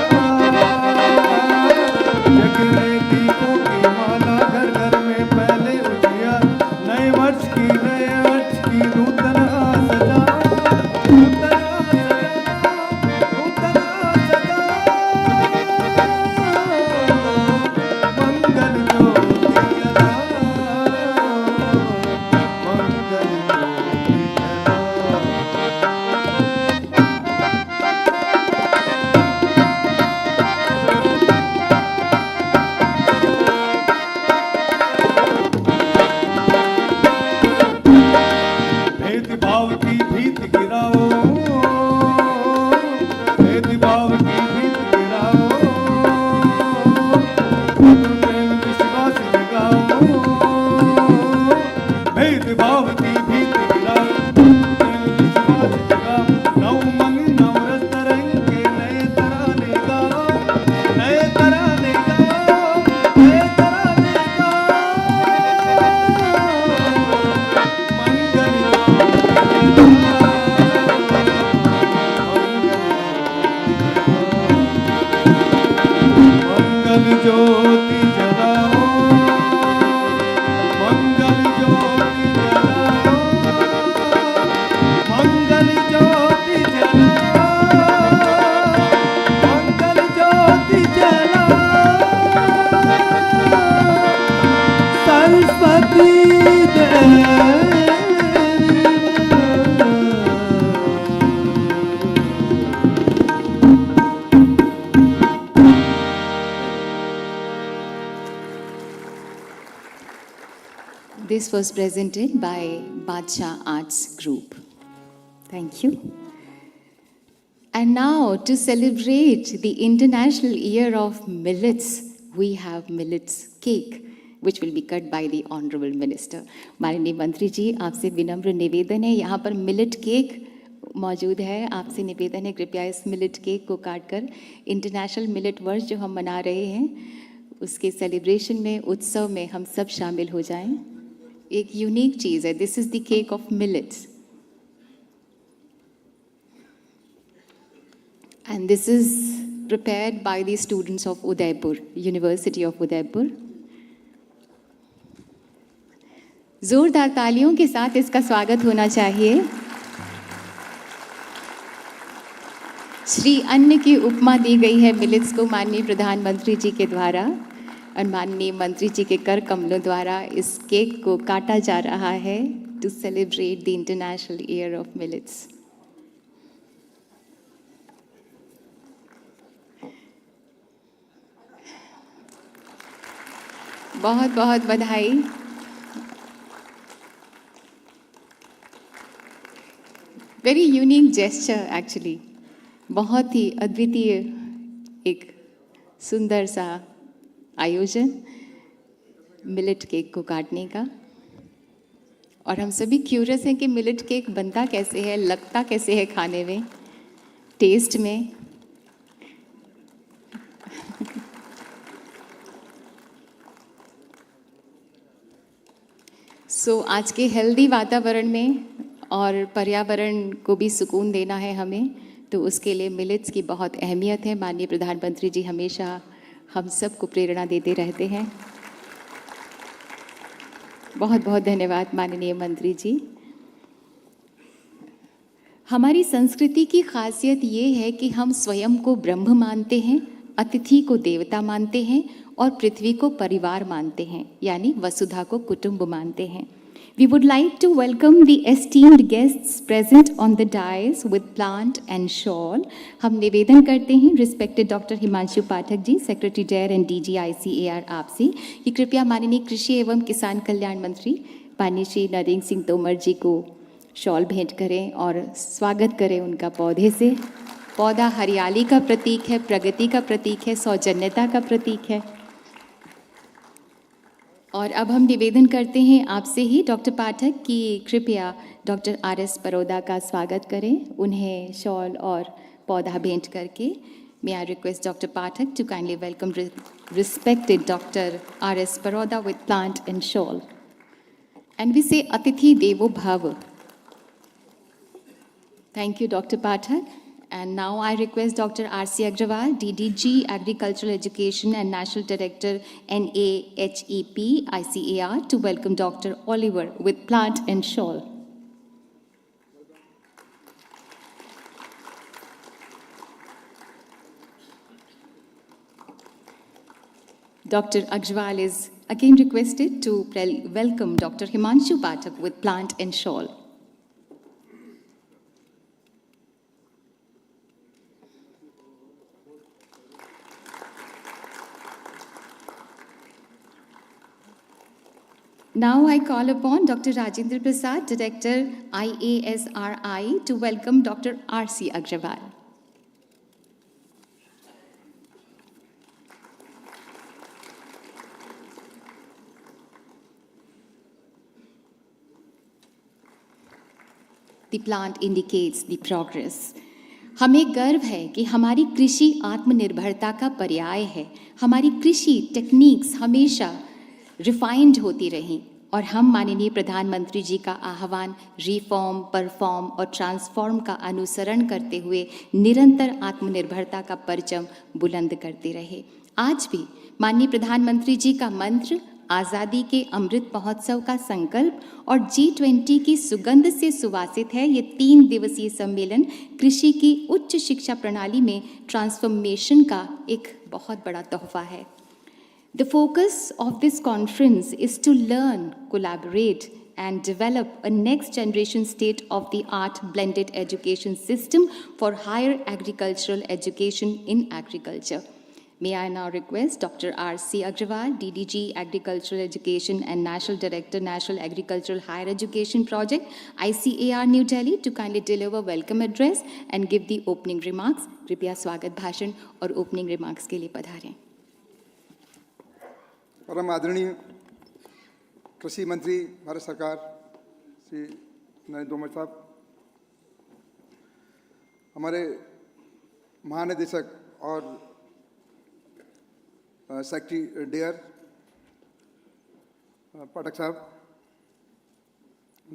जगने दीपों की माला, घर घर में पहले उजिया, नए वर्ष की नूतन सजा, नूतन सजा, मंगल ज्योति जला, मंगल ज्योति जला। भेदभाव की भीत गिराओ, भेदभाव की भीत गिराओ, प्रेम विश्वास जगाओ, भेदभाव की भीत गिराओ, प्रेम विश्वास जगाओ। नौ मन नौ रस तरंगे, नए तराने गाओ, नए तराने गाओ, नए तराने गाओ। मंगल ज्योति जलाओ, मंगल ज्योति जलाओ, मंगल ज्योति जलाओ, मंगल ज्योति जलाओ। सरस्वती देवी This was presented by Badshah Arts Group. Thank you. And now, to celebrate the International Year of Millets, we have millets cake, which will be cut by the Honorable Minister. माननीय मंत्री जी, आपसे विनम्र निवेदन है, यहाँ पर मिलेट केक मौजूद है, आपसे निवेदन है कृपया इस मिलेट केक को काटकर इंटरनेशनल मिलेट वर्ष जो हम मना रहे हैं उसके सेलिब्रेशन में, उत्सव में हम सब शामिल हो जाएं। एक यूनिक चीज़ है, this is the cake of millets and this is prepared by the students of Udaipur, University of Udaipur. जोरदार तालियों के साथ इसका स्वागत होना चाहिए। श्री अन्न की उपमा दी गई है मिलेट्स को माननीय प्रधानमंत्री जी के द्वारा और माननीय मंत्री जी के कर कमलों द्वारा इस केक को काटा जा रहा है to celebrate the International Year of Millets. बहुत बहुत बधाई। वेरी यूनिक जेस्चर एक्चुअली, बहुत ही अद्वितीय एक सुंदर सा आयोजन मिलेट केक को काटने का। और हम सभी क्यूरियस हैं कि मिलेट केक बनता कैसे है, लगता कैसे है खाने में, टेस्ट में। आज के हेल्दी वातावरण में और पर्यावरण को भी सुकून देना है हमें, तो उसके लिए मिलेट्स की बहुत अहमियत है। माननीय प्रधानमंत्री जी हमेशा हम सबको प्रेरणा देते रहते हैं। बहुत बहुत धन्यवाद माननीय मंत्री जी। हमारी संस्कृति की खासियत ये है कि हम स्वयं को ब्रह्म मानते हैं, अतिथि को देवता मानते हैं और पृथ्वी को परिवार मानते हैं, यानी वसुधा को कुटुंब मानते हैं। We would like to welcome the esteemed guests present on the dais with plant and shawl. हम निवेदन करते हैं respected doctor Himanshu Pathak ji, secretary DARE and DG ICAR आपसे कि कृपया माननीय कृषि एवं किसान कल्याण मंत्री माननीय श्री नरेंद्र सिंह तोमर जी को शॉल भेंट करें और स्वागत करें उनका पौधे से। पौधा हरियाली का प्रतीक है, प्रगति का प्रतीक है, सौजन्यता का प्रतीक है। और अब हम निवेदन करते हैं आपसे ही डॉक्टर पाठक कि कृपया डॉक्टर RS परोदा का स्वागत करें, उन्हें शॉल और पौधा भेंट करके। May I request Dr. Pathak to kindly welcome respected Dr. RS Paroda with plant and shawl. And we say Atithi Devo Bhava. Thank you, Dr. Pathak. And now I request Dr. RC Agrawal, DDG Agricultural Education and National Director NAHEP ICAR to welcome Dr. Oliver with plant and shawl. Dr. Agrawal is again requested to welcome Dr. Himanshu Pathak with plant and shawl. Now I call upon Dr. Rajendra Prasad, Director IASRI, to welcome Dr. RC Agrawal. The plant indicates the progress. हमें गर्व है कि हमारी कृषि आत्मनिर्भरता का पर्याय है। हमारी कृषि टेक्निक्स हमेशा रिफाइंड होती रहीं और हम माननीय प्रधानमंत्री जी का आह्वान रिफॉर्म, परफॉर्म और ट्रांसफॉर्म का अनुसरण करते हुए निरंतर आत्मनिर्भरता का परचम बुलंद करते रहे। आज भी माननीय प्रधानमंत्री जी का मंत्र, आज़ादी के अमृत महोत्सव का संकल्प और G20 की सुगंध से सुवासित है। ये 3 दिवसीय सम्मेलन कृषि की उच्च शिक्षा प्रणाली में ट्रांसफॉर्मेशन का एक बहुत बड़ा तोहफा है। The focus of this conference is to learn, collaborate, and develop a next-generation state-of-the-art blended education system for higher agricultural education in agriculture. May I now request Dr. R.C. Agrawal, DDG Agricultural Education and National Director, National Agricultural Higher Education Project, ICAR New Delhi, to kindly deliver welcome address and give the opening remarks. कृपया स्वागत भाषण और opening remarks के लिए पधारें. परम आदरणीय कृषि मंत्री भारत सरकार श्री नरेंद्र तोमर साहब, हमारे महानिदेशक और सेक्रेटरी डेयर पाठक साहब,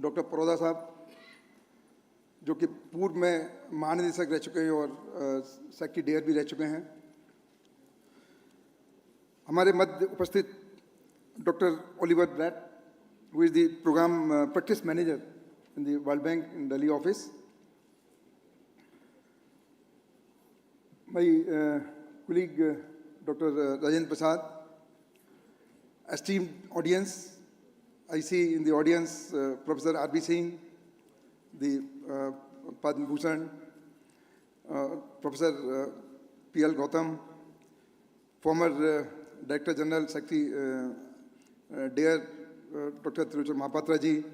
डॉक्टर परोदा साहब जो कि पूर्व में महानिदेशक रह चुके हैं और सेक्रेटरी डेयर भी रह चुके हैं, हमारे मध्य उपस्थित doctor Oliver brat, who is the program practice manager in the World Bank in Delhi office, my colleague Dr. Rajendra Prasad, esteemed audience, I see in the audience Professor R.B. Singh, the Padma Bhushan, Professor P.L. Gautam, former Director General Secretary dear Dr. Tiruchar Mahapatra ji,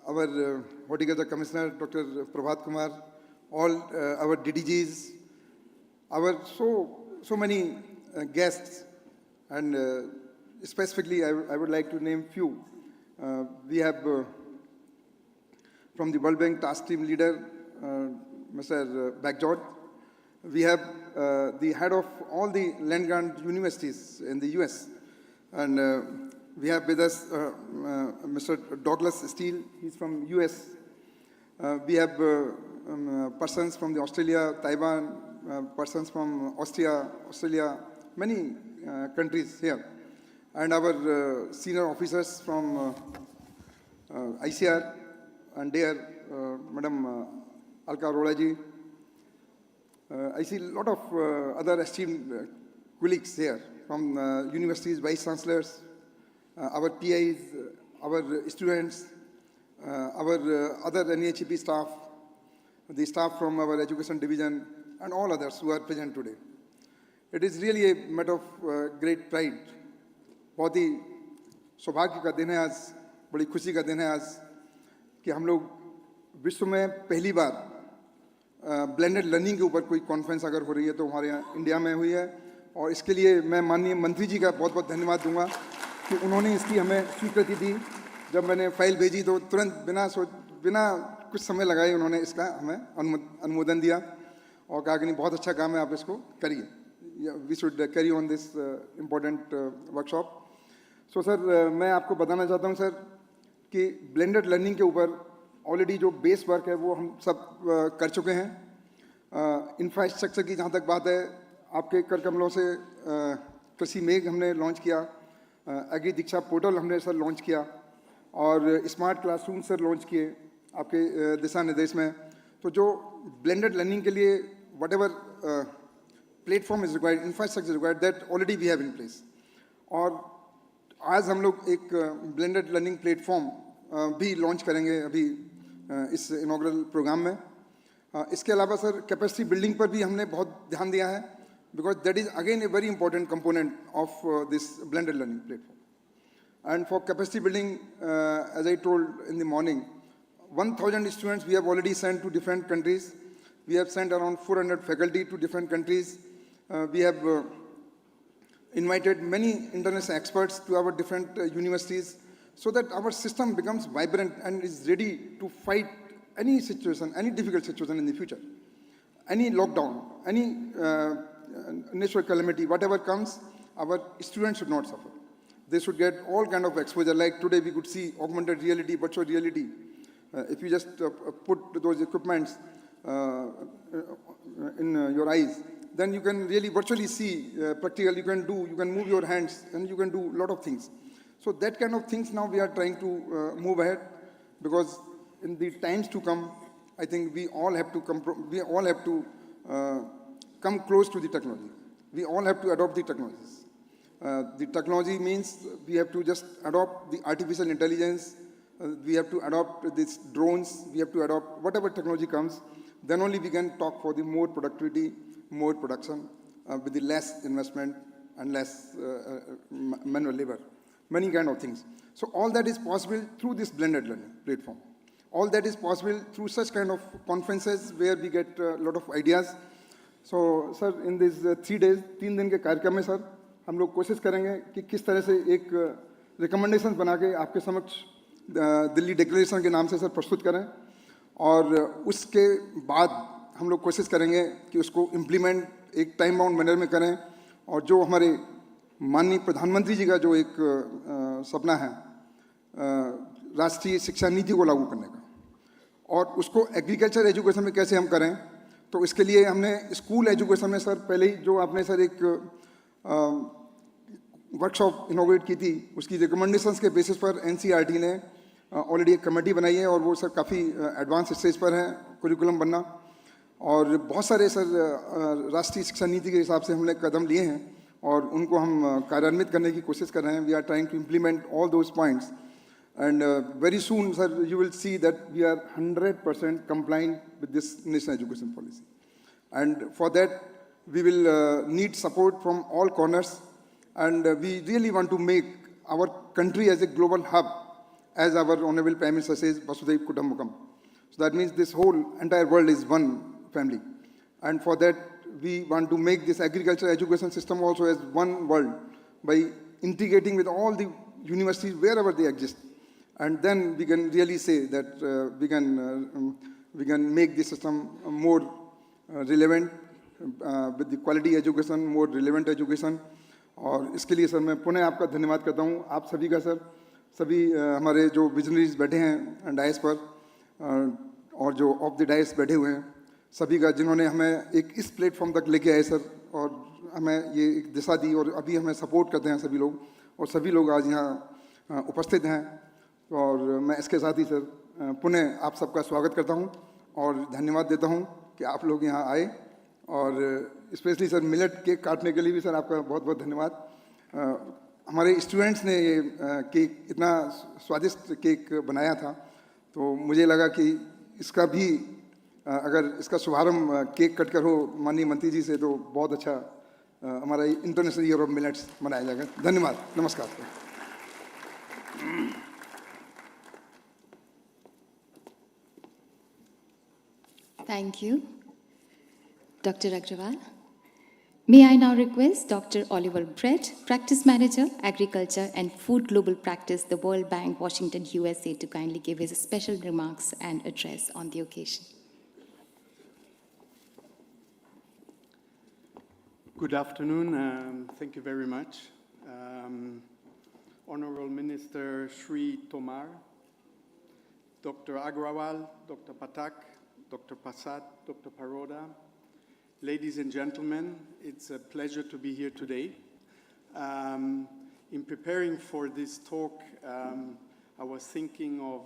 our Horticulture Commissioner Dr. Prabhat Kumar, all our DDGs, our so many guests, and specifically I would like to name few. We have from the World Bank Task Team Leader, Mr. Backjord. We have the head of all the land-grant universities in the US, and we have with us Mr. Douglas Steele, he's from US. We have persons from the Australia, Taiwan, persons from Austria, Australia, many countries here. And our senior officers from ICR and there, Madam Alka Arora ji. I see a lot of other esteemed colleagues here from universities, vice chancellors, our PIs, our students, our other NEHEP staff, the staff from our education division, and all others who are present today. It is really a matter of great pride. बहुत ही सौभाग्य का दिन है आज, बड़ी खुशी का दिन है आज कि हम लोग विश्व में पहली बार ब्लेंडेड लर्निंग के ऊपर कोई कॉन्फ्रेंस अगर हो रही है तो हमारे यहाँ इंडिया में हुई है, और इसके लिए मैं माननीय मंत्री जी का बहुत बहुत धन्यवाद दूंगा कि उन्होंने इसकी हमें स्वीकृति दी. जब मैंने फाइल भेजी तो तुरंत बिना कुछ समय लगाए उन्होंने इसका हमें अनुमोदन दिया और कहा कि नहीं, बहुत अच्छा काम है, आप इसको करिए. We should carry on this important workshop. So sir, मैं आपको बताना चाहता हूँ सर कि ब्लेंडेड लर्निंग के ऊपर ऑलरेडी जो बेस वर्क है वो हम सब कर चुके हैं. इंफ्रास्ट्रक्चर की जहाँ तक बात है, आपके कर कमलों से कृषि मेघ हमने लॉन्च किया, एग्री दीक्षा पोर्टल हमने सर लॉन्च किया, और स्मार्ट क्लासरूम सर लॉन्च किए आपके दिशा निर्देश में. तो जो ब्लेंडेड लर्निंग के लिए whatever platform is required, infrastructure required, that already we have in place. और आज हम लोग एक ब्लेंडेड लर्निंग प्लेटफॉर्म भी लॉन्च करेंगे अभी इस इनॉग्रल प्रोग्राम में. इसके अलावा सर कैपेसिटी बिल्डिंग पर भी हमने बहुत ध्यान दिया है, because that is again a very important component of this blended learning platform. And for capacity building, as I told in the morning, 1,000 students we have already sent to different countries. We have sent around 400 faculty to different countries. We have invited many international experts to our different universities, so that our system becomes vibrant and is ready to fight any situation, any difficult situation in the future. Any lockdown, any natural calamity, whatever comes, our students should not suffer. They should get all kind of exposure. Like today we could see augmented reality, virtual reality. If you just put those equipments in your eyes, then you can really virtually see practical. You can move your hands, and you can do a lot of things. So that kind of things now we are trying to move ahead, because in the times to come, I think we all have to come close to the technology. We all have to adopt the technologies. The technology means we have to just adopt the artificial intelligence. We have to adopt these drones. We have to adopt whatever technology comes. Then only we can talk for the more productivity, more production, with the less investment and less manual labor, many kind of things. So all that is possible through this blended learning platform. All that is possible through such kind of conferences where we get a lot of ideas. So, sir, in these 3 days, 3 दिन के कार्यक्रम में sir हम लोग कोशिश करेंगे कि किस तरह से एक रिकमेंडेशन बना के आपके समक्ष दिल्ली डिक्लेरेशन के नाम से सर प्रस्तुत करें, और उसके बाद हम लोग कोशिश करेंगे कि उसको इम्प्लीमेंट एक टाइम बाउंड मैनर में करें, और जो हमारे माननीय प्रधानमंत्री जी का जो एक सपना है राष्ट्रीय शिक्षा नीति को लागू करने का, और उसको एग्रीकल्चर एजुकेशन में कैसे हम करें, तो इसके लिए हमने स्कूल एजुकेशन में सर पहले ही जो आपने सर एक वर्कशॉप इनोवेट की थी, उसकी रिकमेंडेशंस के बेसिस पर एनसीईआरटी ने ऑलरेडी एक कमेटी बनाई है, और वो सर काफ़ी एडवांस स्टेज पर है करिकुलम बनना, और बहुत सारे सर राष्ट्रीय शिक्षा नीति के हिसाब से हमने कदम लिए हैं और उनको हम कार्यान्वित करने की कोशिश कर रहे हैं. We are trying to implement all those points, and very soon, sir, you will see that we are 100% compliant with this national education policy. And for that, we will need support from all corners, and we really want to make our country as a global hub, as our Honorable Prime Minister says, Vasudhaiv Kutumbakam. So that means this whole entire world is one family. And for that, we want to make this agriculture education system also as one world by integrating with all the universities wherever they exist. And then we can really say that we can make the system more relevant with the quality education, more relevant education. और इसके लिए sir मैं पुनः आपका धन्यवाद करता हूँ, आप सभी का सर, सभी हमारे जो विजनरीज बैठे हैं डायस पर और जो ऑफ द डायस बैठे हुए हैं, सभी का जिन्होंने हमें एक इस प्लेटफॉर्म तक लेके आए सर, और हमें ये एक दिशा दी, और अभी हमें सपोर्ट करते हैं सभी लोग, और सभी लोग आज यहाँ उपस्थित हैं. और मैं इसके साथ ही सर पुनः आप सबका स्वागत करता हूं और धन्यवाद देता हूं कि आप लोग यहां आए, और स्पेशली सर मिलेट केक काटने के लिए भी सर आपका बहुत बहुत धन्यवाद. हमारे स्टूडेंट्स ने ये केक इतना स्वादिष्ट केक बनाया था, तो मुझे लगा कि इसका भी अगर इसका शुभारंभ केक कटकर हो माननीय मंत्री जी से, तो बहुत अच्छा हमारा इंटरनेशनल ईयर ऑफ मिलेट्स मनाया जाएगा. धन्यवाद, नमस्कार. Thank you, Dr. Agrawal. May I now request Dr. Oliver Brett, Practice Manager, Agriculture and Food Global Practice, the World Bank, Washington, USA, to kindly give his special remarks and address on the occasion. Good afternoon. Thank you very much. Honorable Minister Shri Tomar, Dr. Agrawal, Dr. Patak, Dr. Prasad, Dr. Paroda, ladies and gentlemen, it's a pleasure to be here today. In preparing for this talk, I was thinking of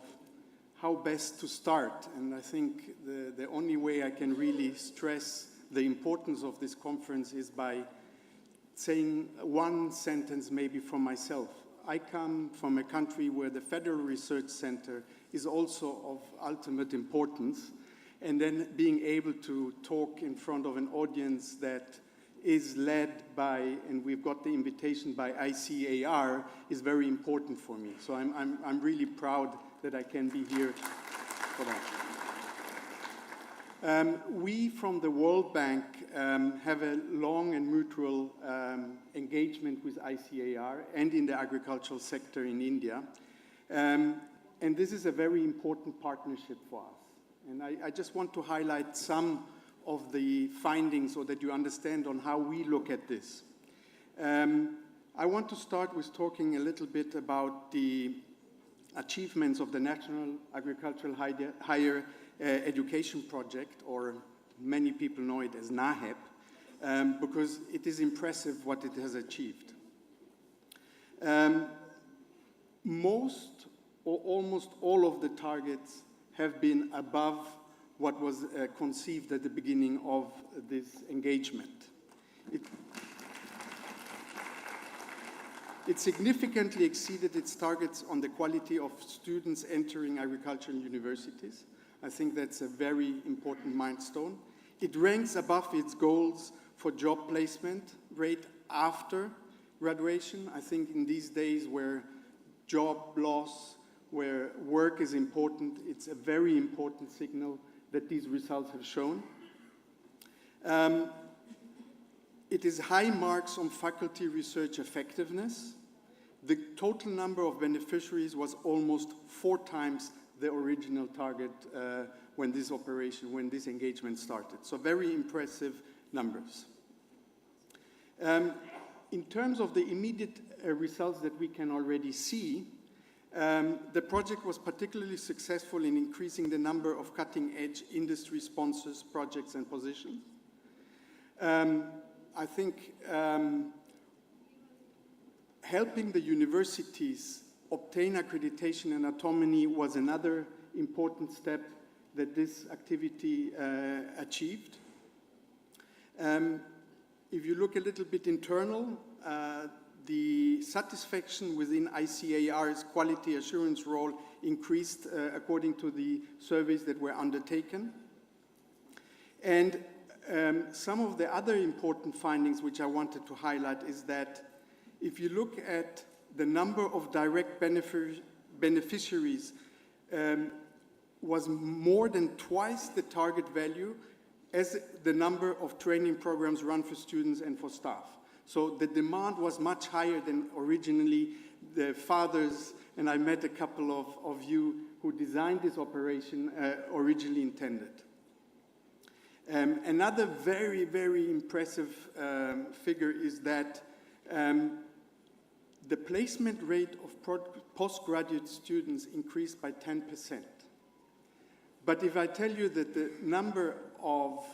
how best to start, and I think the only way I can really stress the importance of this conference is by saying one sentence maybe from myself. I come from a country where the Federal Research Center is also of ultimate importance, and then being able to talk in front of an audience that is led by, and we've got the invitation by ICAR, is very important for me. So I'm really proud that I can be here for that. We from the World Bank have a long and mutual engagement with ICAR and in the agricultural sector in India. And this is a very important partnership for us. And I just want to highlight some of the findings so that you understand on how we look at this. I want to start with talking a little bit about the achievements of the National Agricultural Higher Education Project, or many people know it as NAHEP, because it is impressive what it has achieved. Most or almost all of the targets have been above what was conceived at the beginning of this engagement. It significantly exceeded its targets on the quality of students entering agricultural universities. I think that's a very important milestone. It ranks above its goals for job placement rate after graduation. I think in these days where job loss, where work is important, it's a very important signal that these results have shown. It is high marks on faculty research effectiveness. The total number of beneficiaries was almost 4 times the original target when this engagement started. So very impressive numbers. In terms of the immediate results that we can already see, the project was particularly successful in increasing the number of cutting-edge industry sponsors, projects, and positions. I think helping the universities obtain accreditation and autonomy was another important step that this activity achieved. If you look a little bit internal, the satisfaction within ICAR's quality assurance role increased according to the surveys that were undertaken. And some of the other important findings which I wanted to highlight is that if you look at the number of direct beneficiaries was more than twice the target value as the number of training programs run for students and for staff. So the demand was much higher than originally the fathers, and I met a couple of you who designed this operation, originally intended. Another very, very impressive figure is that the placement rate of postgraduate students increased by 10%. But if I tell you that the number of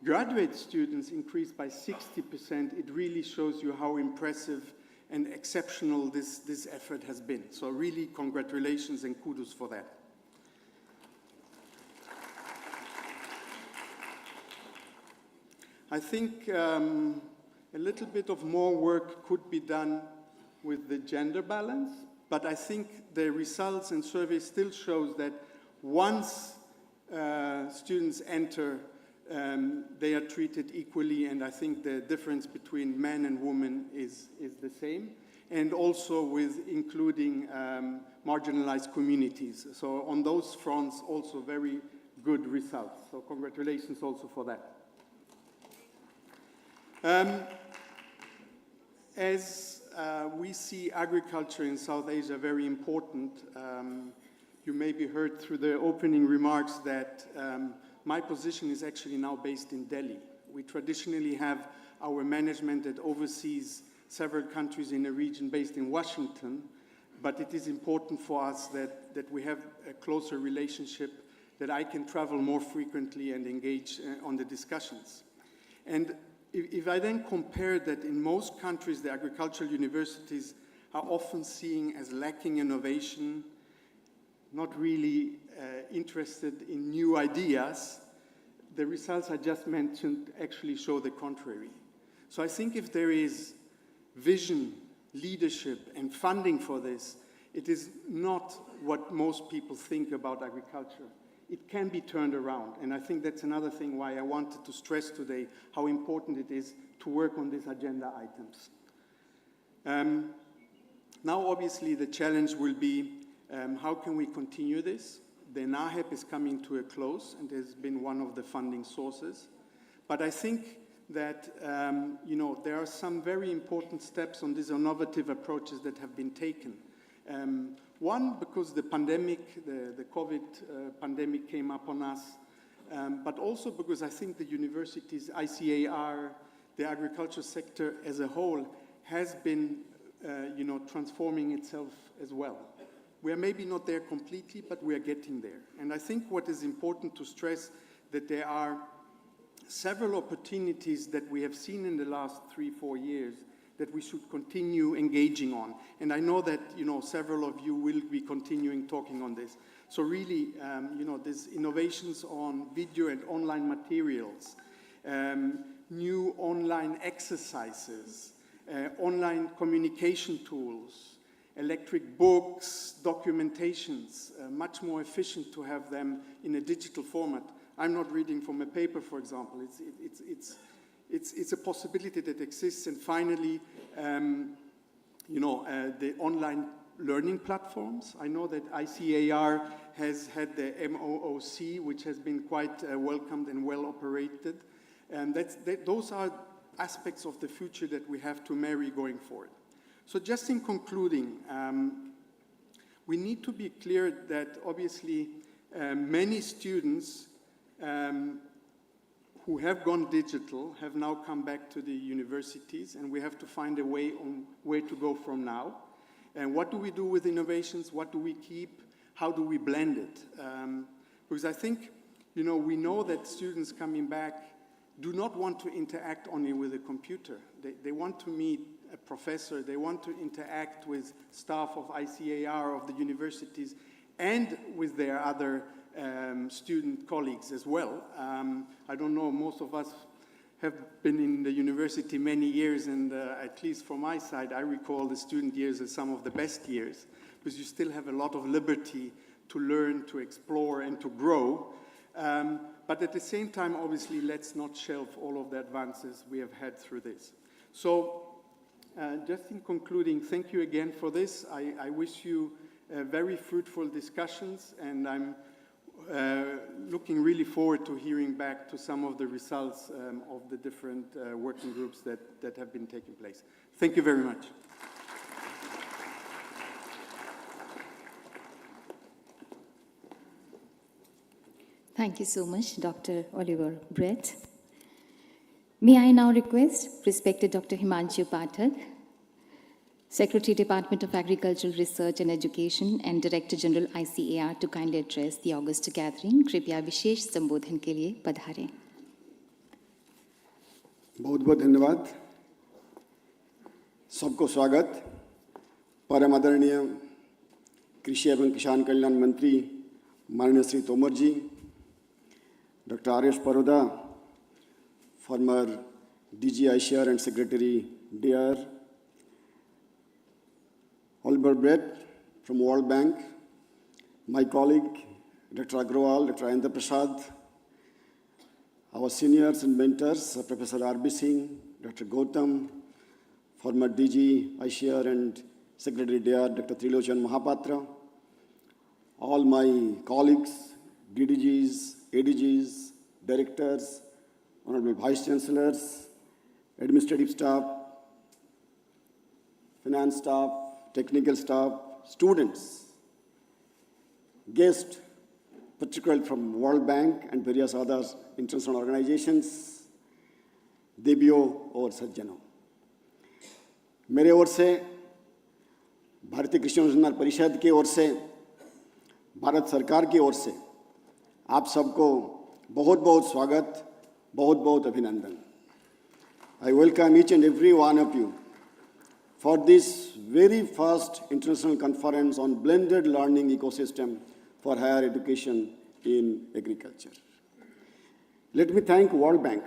graduate students increased by 60%, it really shows you how impressive and exceptional this effort has been. So really congratulations and kudos for that. I think a little bit of more work could be done with the gender balance, but I think the results and surveys still shows that once students enter, they are treated equally, and I think the difference between men and women is the same, and also with including marginalized communities. So on those fronts, also very good results. So congratulations also for that. As we see agriculture in South Asia very important, you maybe heard through the opening remarks that my position is actually now based in Delhi. We traditionally have our management that oversees several countries in a region based in Washington, but it is important for us that we have a closer relationship, that I can travel more frequently and engage on the discussions. And if I then compare that in most countries, the agricultural universities are often seen as lacking innovation, not really interested in new ideas, the results I just mentioned actually show the contrary. So I think if there is vision, leadership, and funding for this, it is not what most people think about agriculture. It can be turned around, and I think that's another thing why I wanted to stress today how important it is to work on these agenda items. Now, obviously, the challenge will be how can we continue this? The NAHEP is coming to a close, and has been one of the funding sources. But I think that there are some very important steps on these innovative approaches that have been taken. One, because the pandemic, the COVID pandemic came up on us, but also because I think the universities, ICAR, the agriculture sector as a whole has been, transforming itself as well. We are maybe not there completely, but we are getting there. And I think what is important to stress that there are several opportunities that we have seen in the last 3-4 years that we should continue engaging on. And I know that, several of you will be continuing talking on this. So really, these innovations on video and online materials, new online exercises, online communication tools, electric books, documentations, much more efficient to have them in a digital format. I'm not reading from a paper, for example. it's a possibility that exists. And finally, the online learning platforms. I know that ICAR has had the MOOC, which has been quite welcomed and well operated. And those are aspects of the future that we have to marry going forward. So just in concluding, we need to be clear that obviously many students who have gone digital have now come back to the universities, and we have to find a way on where to go from now. And what do we do with innovations? What do we keep? How do we blend it? Because I think, we know that students coming back do not want to interact only with a computer. They want to meet a professor. They want to interact with staff of ICAR, of the universities, and with their other student colleagues as well. I don't know, most of us have been in the university many years, and at least from my side, I recall the student years as some of the best years, because you still have a lot of liberty to learn, to explore, and to grow. But at the same time, obviously, let's not shelve all of the advances we have had through this. So, just in concluding, thank you again for this. I wish you very fruitful discussions, and I'm looking really forward to hearing back to some of the results of the different working groups that have been taking place. Thank you very much. Thank you so much, Dr. Oliver Brett. May I now request respected Dr. Himanshu Pathak, Secretary, Department of Agricultural Research and Education and Director General ICAR to kindly address the August gathering. कृपया विशेष संबोधन के लिए पधारें. बहुत बहुत धन्यवाद. सबको स्वागत. परम आदरणीय कृषि एवं किसान कल्याण मंत्री माननीय श्री तोमर जी, Dr. R.S. Paroda, former DG ICAR and Secretary DR, Oliver Brett from World Bank, my colleague Dr. Agrawal, Dr. Ayendra Prasad, our seniors and mentors, Professor R.B. Singh, Dr. Gautam, former DG ICAR and Secretary DR, Dr. Trilochan Mahapatra, all my colleagues, DDGs, ADGs, directors, honorable vice chancellors, administrative staff, finance staff, technical staff, students, guests, particularly from World Bank and various other international organizations, देवियों और सज्जनों, मेरे ओर से भारतीय कृषि अनुसंधान परिषद की ओर से, भारत सरकार की ओर से आप सबको बहुत बहुत स्वागत, बहुत बहुत अभिनंदन. I welcome each and every one of you for this very first international conference on blended learning ecosystem for higher education in agriculture. Let me thank World Bank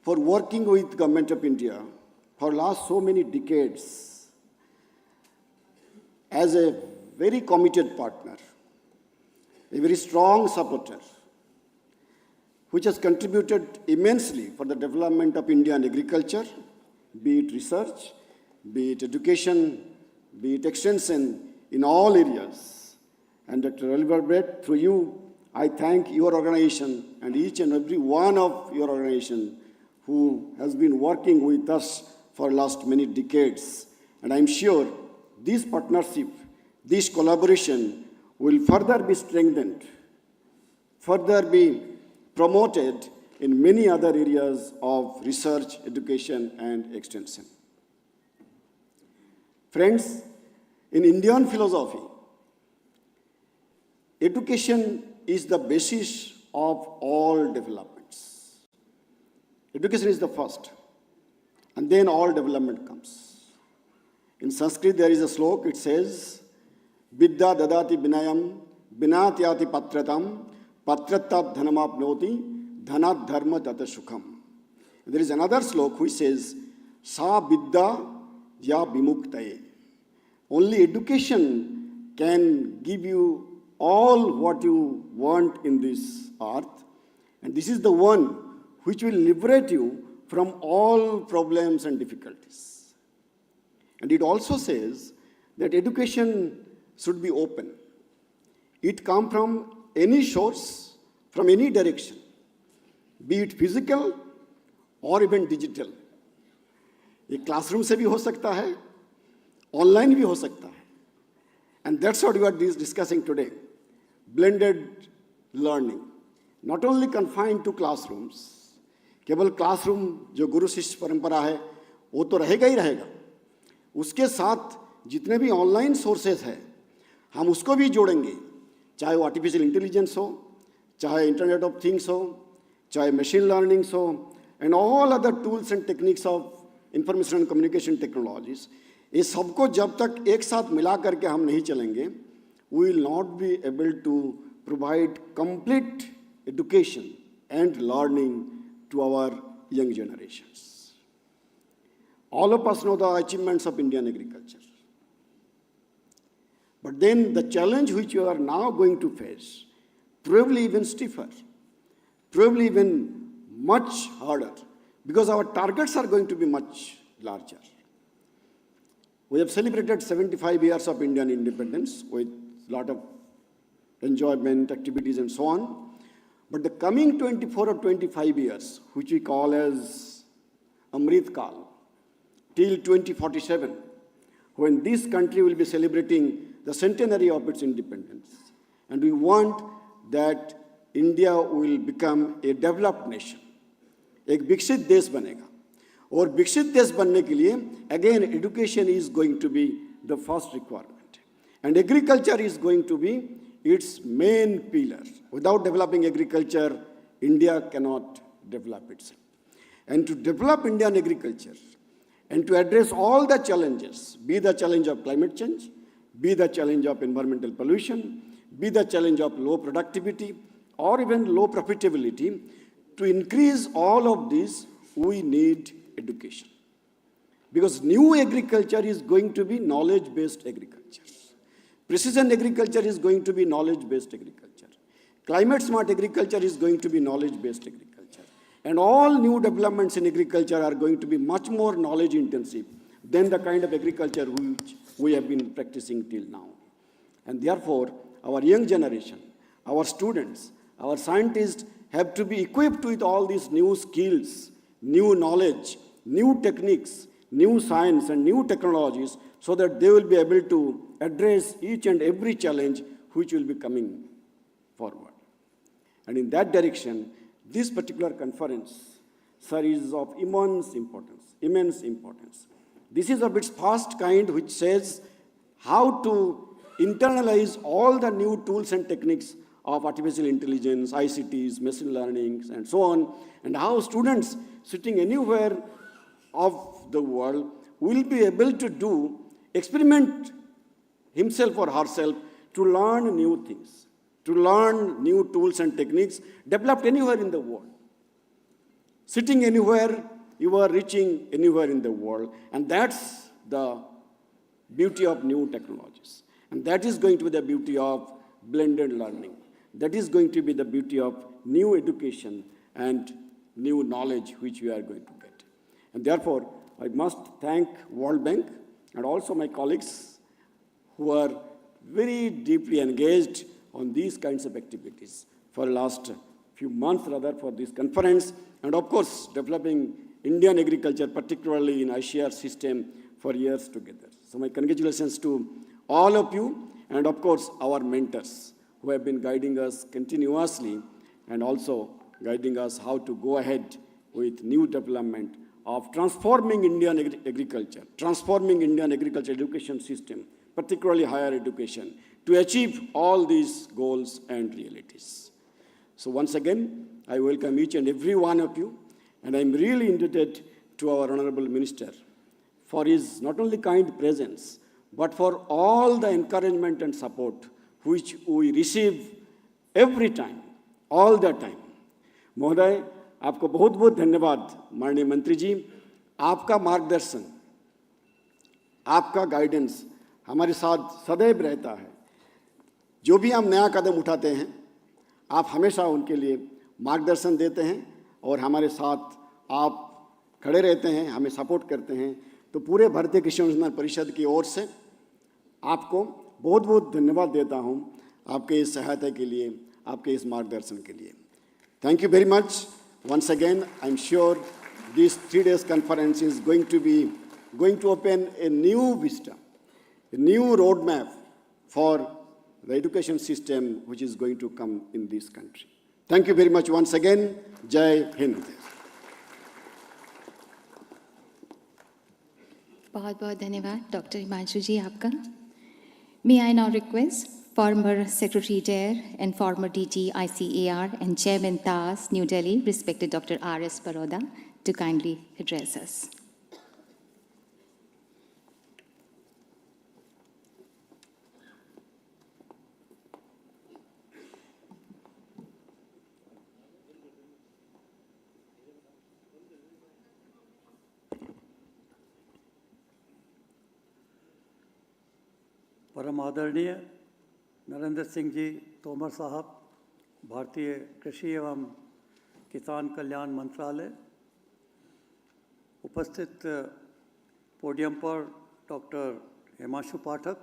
for working with Government of India for last so many decades as a very committed partner, a very strong supporter, which has contributed immensely for the development of Indian agriculture, be it research, be it education, be it extension in all areas. And Dr. Oliver Brett, through you, I thank your organization and each and every one of your organization who has been working with us for last many decades. And I'm sure this partnership, this collaboration will further be strengthened, further be promoted in many other areas of research, education, and extension. Friends, in Indian philosophy, education is the basis of all developments. Education is the first, and then all development comes. In Sanskrit, there is a slok, it says, Vidya dadati binayam, binatyati patratam, patratat dhanamapnoti, dhanat dharma tata sukham. There is another slok which says, Sa vidya ya bimuktaye. Only education can give you all what you want in this earth. And this is the one which will liberate you from all problems and difficulties. And it also says that education should be open. It come from any source, from any direction, be it physical or even digital. ये classroom से भी हो सकता है, online भी हो सकता है. And that's what we are discussing today. Blended learning. Not only confined to classrooms. केवल क्लासरूम जो गुरु शिष्य परंपरा है वो तो रहेगा ही रहेगा. उसके साथ जितने भी ऑनलाइन सोर्सेज हैं हम उसको भी जोड़ेंगे, चाहे वो आर्टिफिशियल इंटेलिजेंस हो, चाहे इंटरनेट ऑफ थिंग्स हो, चाहे मशीन लर्निंग्स हो, and all other tools and techniques of information and communication technologies. ये सबको जब तक एक साथ मिला करके हम नहीं चलेंगे, we will not be able to provide complete education and learning to our young generations. All of us know the achievements of Indian agriculture. But then the challenge which you are now going to face, probably even stiffer, probably even much harder, because our targets are going to be much larger. We have celebrated 75 years of Indian independence with a lot of enjoyment, activities and so on. But the coming 24 or 25 years, which we call as Amrit Kal, till 2047, when this country will be celebrating the centenary of its independence, and we want that India will become a developed nation, एक विकसित देश बनेगा. और विकसित देश बनने के लिए, again, education is going to be the first requirement. And agriculture is going to be its main pillar. Without developing agriculture, India cannot develop itself. And to develop Indian agriculture and to address all the challenges, be the challenge of climate change, be the challenge of environmental pollution, be the challenge of low productivity or even low profitability, to increase all of these, we need education. Because new agriculture is going to be knowledge-based agriculture. Precision agriculture is going to be knowledge-based agriculture. Climate-smart agriculture is going to be knowledge-based agriculture. And all new developments in agriculture are going to be much more knowledge-intensive than the kind of agriculture which we have been practicing till now. And therefore, our young generation, our students, our scientists have to be equipped with all these new skills, new knowledge, new techniques, new science and new technologies, so that they will be able to address each and every challenge which will be coming forward. And in that direction, this particular conference, sir, is of immense importance. This is of its first kind, which says how to internalize all the new tools and techniques of artificial intelligence, ICTs, machine learning, and so on, and how students sitting anywhere of the world will be able to do experiment himself or herself to learn new things, to learn new tools and techniques developed anywhere in the world. Sitting anywhere, you are reaching anywhere in the world, and that's the beauty of new technologies. And that is going to be the beauty of blended learning. That is going to be the beauty of new education and new knowledge which we are going to get. And therefore, I must thank World Bank and also my colleagues who are very deeply engaged on these kinds of activities for the last few months for this conference, and of course developing Indian agriculture, particularly in ICR system, for years together. So my congratulations to all of you, and of course our mentors who have been guiding us continuously and also guiding us how to go ahead with new development of transforming Indian agriculture, transforming Indian agriculture education system, particularly higher education, to achieve all these goals and realities. So once again, I welcome each and every one of you, and I'm really indebted to our Honorable Minister for his not only kind presence, but for all the encouragement and support which we receive every time, all the time. महोदय, आपको बहुत बहुत धन्यवाद माननीय मंत्री जी. आपका मार्गदर्शन, आपका गाइडेंस हमारे साथ सदैव रहता है. जो भी हम नया कदम उठाते हैं, आप हमेशा उनके लिए मार्गदर्शन देते हैं और हमारे साथ आप खड़े रहते हैं, हमें सपोर्ट करते हैं, तो पूरे भारतीय कृषि अनुसंधान परिषद की ओर से आपको बहुत बहुत धन्यवाद देता हूं, आपके इस सहायता के लिए, आपके इस मार्गदर्शन के लिए। Thank you very much. Once again, I'm sure this 3 days conference is going to open a new vista, a new roadmap for the education system which is going to come in this country. Thank you very much once again. Jai Hind. बहुत बहुत धन्यवाद doctor Himanshu जी आपका। May I now request former Secretary Dare and former DG ICAR and Chairman TAS, New Delhi, respected Dr. R.S. Baroda, to kindly address us. परम आदरणीय नरेंद्र सिंह जी तोमर साहब, भारतीय कृषि एवं किसान कल्याण मंत्रालय, उपस्थित पोडियम पर doctor Himanshu Pathak,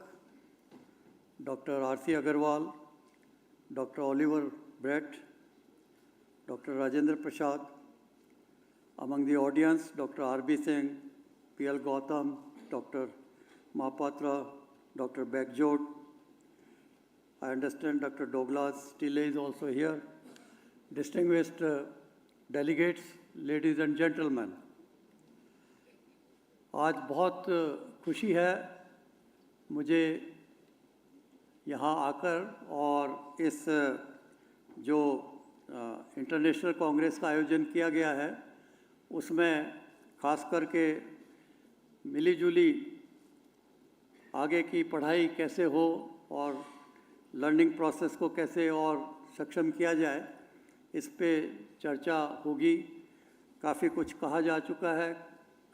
doctor RC Agrawal, doctor Oliver Brett, doctor Rajendra Prasad, among the audience doctor RB. Singh, PL. Gautam, doctor Mahapatra, Dr. Begjot. I understand Dr. Douglas Tilley is also here. Distinguished delegates, ladies and gentlemen. आज बहुत खुशी है मुझे यहाँ आकर और इस जो इंटरनेशनल कांग्रेस का आयोजन किया गया है उसमें खास करके मिलीजुली आगे की पढ़ाई कैसे हो और लर्निंग प्रोसेस को कैसे और सक्षम किया जाए, इस पे चर्चा होगी। काफ़ी कुछ कहा जा चुका है,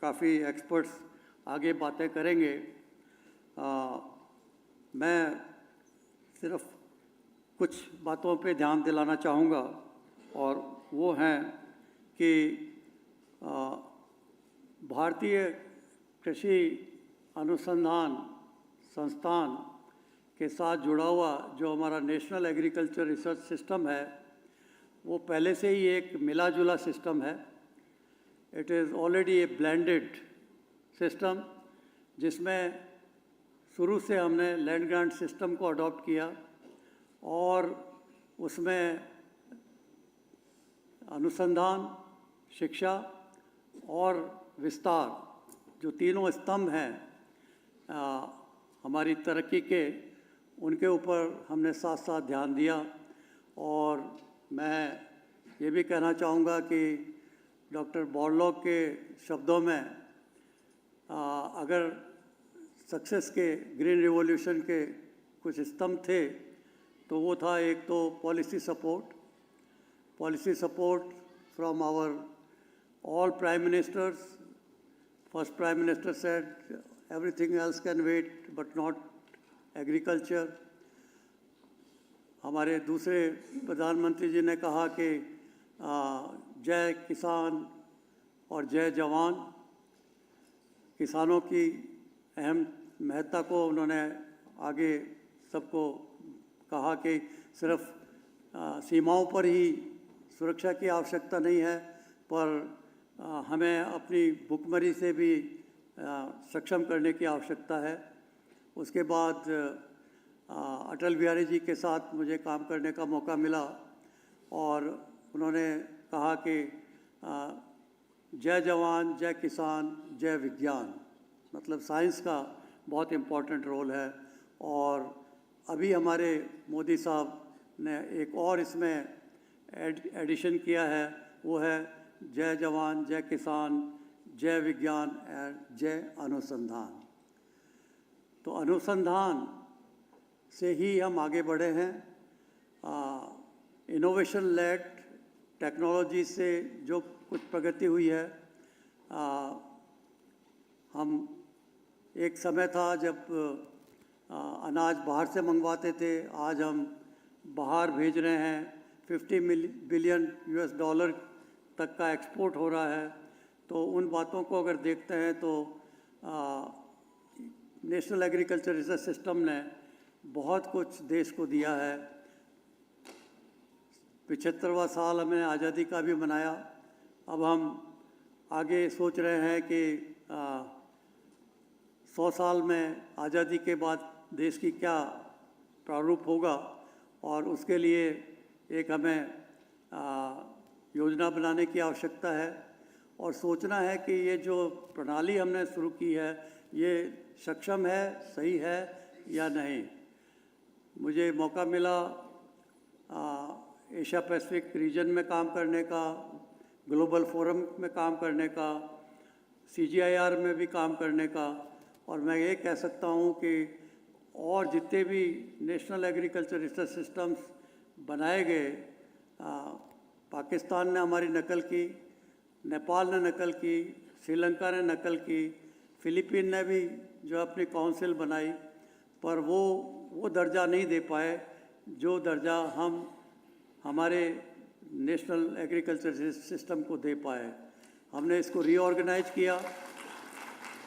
काफ़ी एक्सपर्ट्स आगे बातें करेंगे। मैं सिर्फ कुछ बातों पे ध्यान दिलाना चाहूँगा और वो हैं कि भारतीय कृषि अनुसंधान संस्थान के साथ जुड़ा हुआ जो हमारा नेशनल एग्रीकल्चर रिसर्च सिस्टम है वो पहले से ही एक मिला जुला सिस्टम है। It is already A blended system जिसमें शुरू से हमने लैंड ग्रांट सिस्टम को अडॉप्ट किया और उसमें अनुसंधान, शिक्षा और विस्तार जो तीनों स्तंभ हैं हमारी तरक्की के, उनके ऊपर हमने साथ साथ ध्यान दिया। और मैं ये भी कहना चाहूँगा कि डॉक्टर बॉर्लॉग के शब्दों में अगर सक्सेस के ग्रीन रिवॉल्यूशन के कुछ स्तंभ थे तो वो था एक तो policy support from our all prime ministers. First prime minister said everything else can wait but not agriculture। हमारे दूसरे प्रधानमंत्री जी ने कहा कि जय किसान और जय जवान, किसानों की अहम महत्ता को उन्होंने आगे सबको कहा कि सिर्फ सीमाओं पर ही सुरक्षा की आवश्यकता नहीं है पर हमें अपनी भुखमरी से भी सक्षम करने की आवश्यकता है। उसके बाद अटल बिहारी जी के साथ मुझे काम करने का मौका मिला और उन्होंने कहा कि जय जवान, जय किसान, जय विज्ञान, मतलब साइंस का बहुत इम्पोर्टेंट रोल है। और अभी हमारे मोदी साहब ने एक और इसमें एडिशन किया है, वो है जय जवान, जय किसान, जय विज्ञान और जय अनुसंधान। तो अनुसंधान से ही हम आगे बढ़े हैं। इनोवेशन लेड टेक्नोलॉजी से जो कुछ प्रगति हुई है, हम एक समय था जब अनाज बाहर से मंगवाते थे, आज हम बाहर भेज रहे हैं। $50 बिलियन तक का एक्सपोर्ट हो रहा है, तो उन बातों को अगर देखते हैं तो नेशनल एग्रीकल्चर रिसर्च सिस्टम ने बहुत कुछ देश को दिया है। 75वां साल हमने आज़ादी का भी मनाया। अब हम आगे सोच रहे हैं कि 100 साल में आज़ादी के बाद देश की क्या प्रारूप होगा, और उसके लिए एक हमें योजना बनाने की आवश्यकता है और सोचना है कि ये जो प्रणाली हमने शुरू की है ये सक्षम है, सही है या नहीं। मुझे मौका मिला एशिया पैसिफिक रीजन में काम करने का, ग्लोबल फोरम में काम करने का, CGIAR में भी काम करने का, और मैं ये कह सकता हूँ कि और जितने भी नेशनल एग्रीकल्चर रिसर्च सिस्टम्स बनाए गए, पाकिस्तान ने हमारी नकल की, नेपाल ने नकल की, श्रीलंका ने नकल की, फिलीपीन ने भी जो अपनी काउंसिल बनाई, पर वो दर्जा नहीं दे पाए जो दर्जा हम हमारे नेशनल एग्रीकल्चर सिस्टम को दे पाए। हमने इसको रीऑर्गेनाइज किया।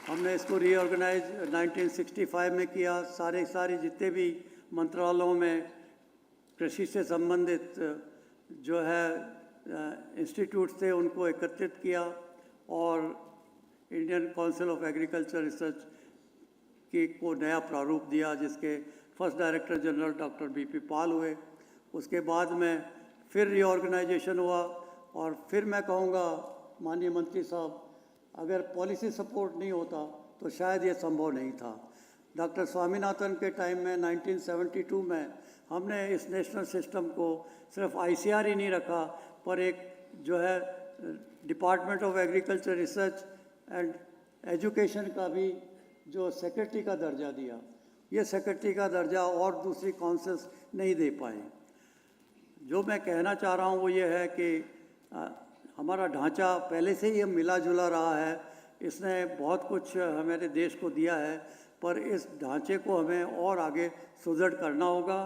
हमने इसको रीऑर्गेनाइज 1965 में किया। सारे जितने भी मंत्रालयों में कृषि से संबंधित जो है इंस्टीट्यूट थे उनको एकत्रित किया और Indian council of agriculture research को नया प्रारूप दिया, जिसके first director general doctor BP पाल हुए। उसके बाद में फिर रीऑर्गेनाइजेशन हुआ और फिर मैं कहूँगा माननीय मंत्री साहब, अगर पॉलिसी सपोर्ट नहीं होता तो शायद ये संभव नहीं था। डॉक्टर स्वामीनाथन के टाइम में 1972 में हमने इस नेशनल सिस्टम को सिर्फ ICR ही नहीं रखा, पर एक जो है department of agriculture research and education का भी जो सेक्रेटरी का दर्जा दिया। ये सेक्रेटरी का दर्जा और दूसरी काउंसिल्स नहीं दे पाए। जो मैं कहना चाह रहा हूँ वो ये है कि हमारा ढांचा पहले से ही मिला जुला रहा है। इसने बहुत कुछ हमारे देश को दिया है, पर इस ढांचे को हमें और आगे सुदृढ़ करना होगा,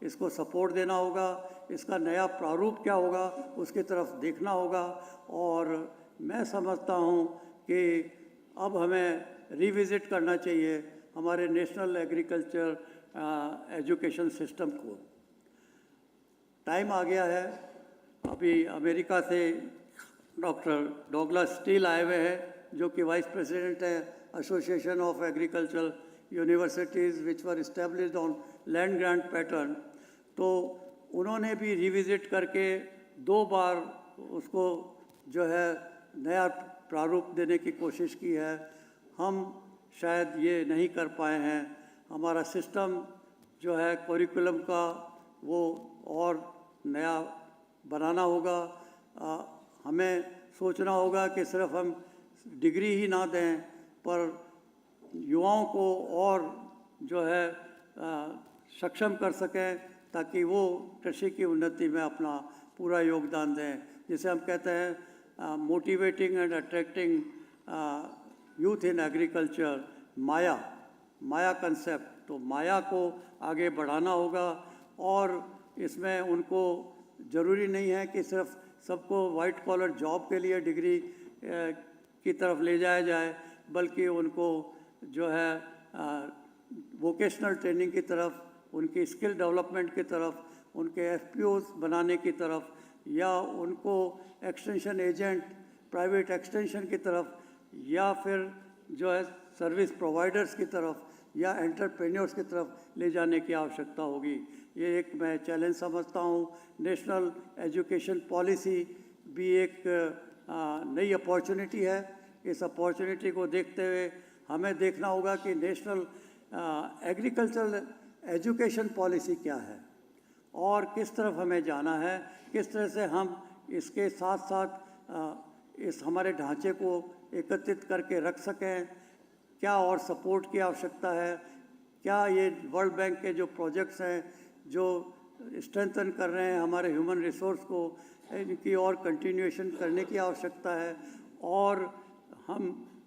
इसको सपोर्ट देना होगा, इसका नया प्रारूप क्या होगा उसकी तरफ देखना होगा। और मैं समझता हूँ कि अब हमें रिविज़िट करना चाहिए हमारे नेशनल एग्रीकल्चर एजुकेशन सिस्टम को। टाइम आ गया है। अभी अमेरिका से डॉक्टर डॉगलस स्टील आए हुए हैं, जो कि वाइस प्रेसिडेंट हैं association of agricultural universities which were established on land grant pattern. तो उन्होंने भी रिविज़िट करके 2 बार उसको जो है नया प्रारूप देने की कोशिश की है। हम शायद ये नहीं कर पाए हैं। हमारा सिस्टम जो है करिकुलम का वो और नया बनाना होगा। हमें सोचना होगा कि सिर्फ हम डिग्री ही ना दें, पर युवाओं को और जो है सक्षम कर सकें ताकि वो कृषि की उन्नति में अपना पूरा योगदान दें। जिसे हम कहते हैं motivating and attracting youth in agriculture, Maya concept. तो माया को आगे बढ़ाना होगा और इसमें उनको ज़रूरी नहीं है कि सिर्फ सबको वाइट कॉलर जॉब के लिए डिग्री की तरफ ले जाया जाए, बल्कि उनको जो है वोकेशनल ट्रेनिंग की तरफ, उनकी स्किल डेवलपमेंट की तरफ, उनके FPOs बनाने की तरफ, या उनको एक्सटेंशन एजेंट, प्राइवेट एक्सटेंशन की तरफ, या फिर जो है सर्विस प्रोवाइडर्स की तरफ या एंटरप्रेन्योर्स की तरफ ले जाने की आवश्यकता होगी। ये एक मैं चैलेंज समझता हूँ। नेशनल एजुकेशन पॉलिसी भी एक नई अपॉर्चुनिटी है। इस अपॉर्चुनिटी को देखते हुए हमें देखना होगा कि नेशनल एग्रीकल्चरल एजुकेशन पॉलिसी क्या है और किस तरफ हमें जाना है, किस तरह से हम इसके साथ साथ इस हमारे ढांचे को एकत्रित करके रख सकें, क्या और सपोर्ट की आवश्यकता है, क्या ये वर्ल्ड बैंक के जो प्रोजेक्ट्स हैं जो स्ट्रेंथन कर रहे हैं हमारे ह्यूमन रिसोर्स को, इनकी और कंटिन्यूएशन करने की आवश्यकता है। और हम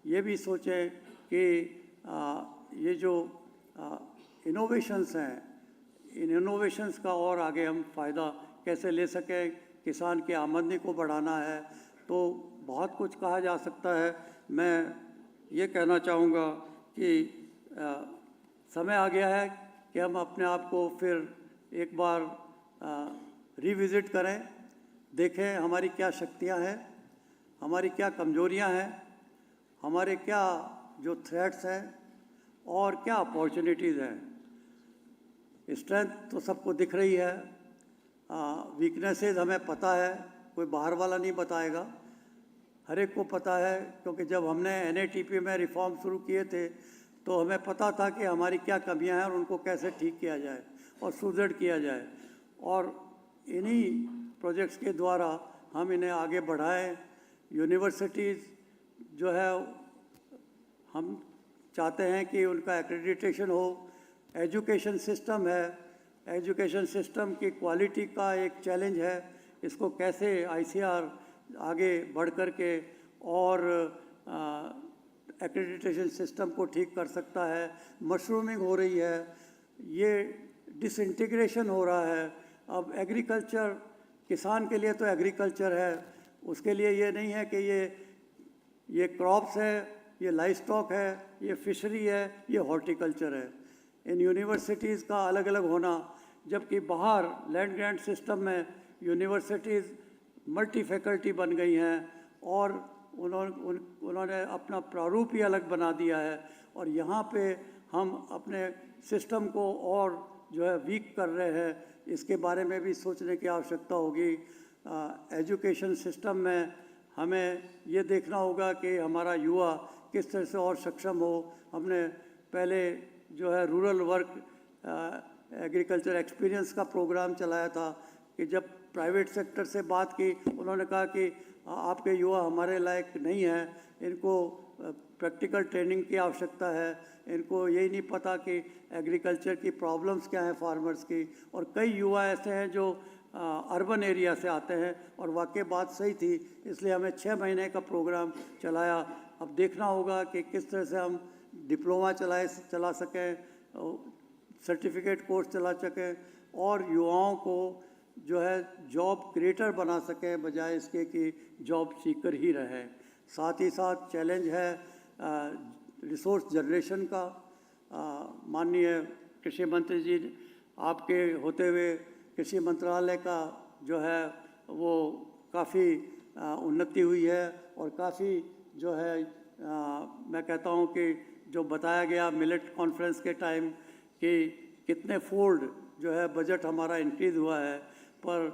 ये भी सोचें कि ये जो इनोवेशंस हैं, इन इनोवेशंस का और आगे हम फ़ायदा कैसे ले सकें। किसान की आमदनी को बढ़ाना है, तो बहुत कुछ कहा जा सकता है। मैं ये कहना चाहूँगा कि समय आ गया है कि हम अपने आप को फिर एक बार रिविज़िट करें, देखें हमारी क्या शक्तियाँ हैं, हमारी क्या कमजोरियाँ हैं, हमारे क्या जो थ्रेट्स हैं और क्या अपॉर्चुनिटीज़ हैं। स्ट्रेंथ तो सबको दिख रही है, वीकनेसेस हमें पता है, कोई बाहर वाला नहीं बताएगा, हर एक को पता है। क्योंकि जब हमने NATP में रिफॉर्म शुरू किए थे तो हमें पता था कि हमारी क्या कमियां हैं और उनको कैसे ठीक किया जाए और सुदृढ़ किया जाए, और इन्हीं प्रोजेक्ट्स के द्वारा हम इन्हें आगे बढ़ाएं। यूनिवर्सिटीज़ जो है हम चाहते हैं कि उनका एक्रेडिटेशन हो। एजुकेशन सिस्टम है, एजुकेशन सिस्टम की क्वालिटी का एक चैलेंज है, इसको कैसे ICR आगे बढ़ कर के और एक्रेडिटेशन सिस्टम को ठीक कर सकता है। मशरूमिंग हो रही है, ये डिसइंटीग्रेशन हो रहा है। अब एग्रीकल्चर, किसान के लिए तो एग्रीकल्चर है, उसके लिए ये नहीं है कि ये क्रॉप्स है, ये लाइव स्टॉक है, ये फिशरी है, ये हॉर्टिकल्चर है। इन यूनिवर्सिटीज़ का अलग अलग होना, जबकि बाहर लैंड ग्रांट सिस्टम में यूनिवर्सिटीज़ मल्टी फैकल्टी बन गई हैं और उन्होंने अपना प्रारूप ही अलग बना दिया है। और यहाँ पे हम अपने सिस्टम को और जो है वीक कर रहे हैं, इसके बारे में भी सोचने की आवश्यकता होगी। एजुकेशन सिस्टम में हमें ये देखना होगा कि हमारा युवा किस तरह से और सक्षम हो। हमने पहले जो है रूरल वर्क एग्रीकल्चर एक्सपीरियंस का प्रोग्राम चलाया था कि जब प्राइवेट सेक्टर से बात की, उन्होंने कहा कि आपके युवा हमारे लायक नहीं हैं, इनको प्रैक्टिकल ट्रेनिंग की आवश्यकता है, इनको यही नहीं पता कि एग्रीकल्चर की प्रॉब्लम्स क्या हैं फार्मर्स की। और कई युवा ऐसे हैं जो अर्बन एरिया से आते हैं, और वाकई बात सही थी, इसलिए हमें 6 महीने का प्रोग्राम चलाया। अब देखना होगा कि किस तरह से हम डिप्लोमा चला सकें, सर्टिफिकेट कोर्स चला सकें और युवाओं को जो है जॉब क्रिएटर बना सकें, बजाय इसके कि जॉब सीकर ही रहे। साथ ही साथ चैलेंज है रिसोर्स जनरेशन का। माननीय कृषि मंत्री जी, आपके होते हुए कृषि मंत्रालय का जो है वो काफ़ी उन्नति हुई है, और काफ़ी जो है मैं कहता हूँ कि जो बताया गया मिलेट कॉन्फ्रेंस के टाइम कि कितने फोल्ड जो है बजट हमारा इंक्रीज़ हुआ है, पर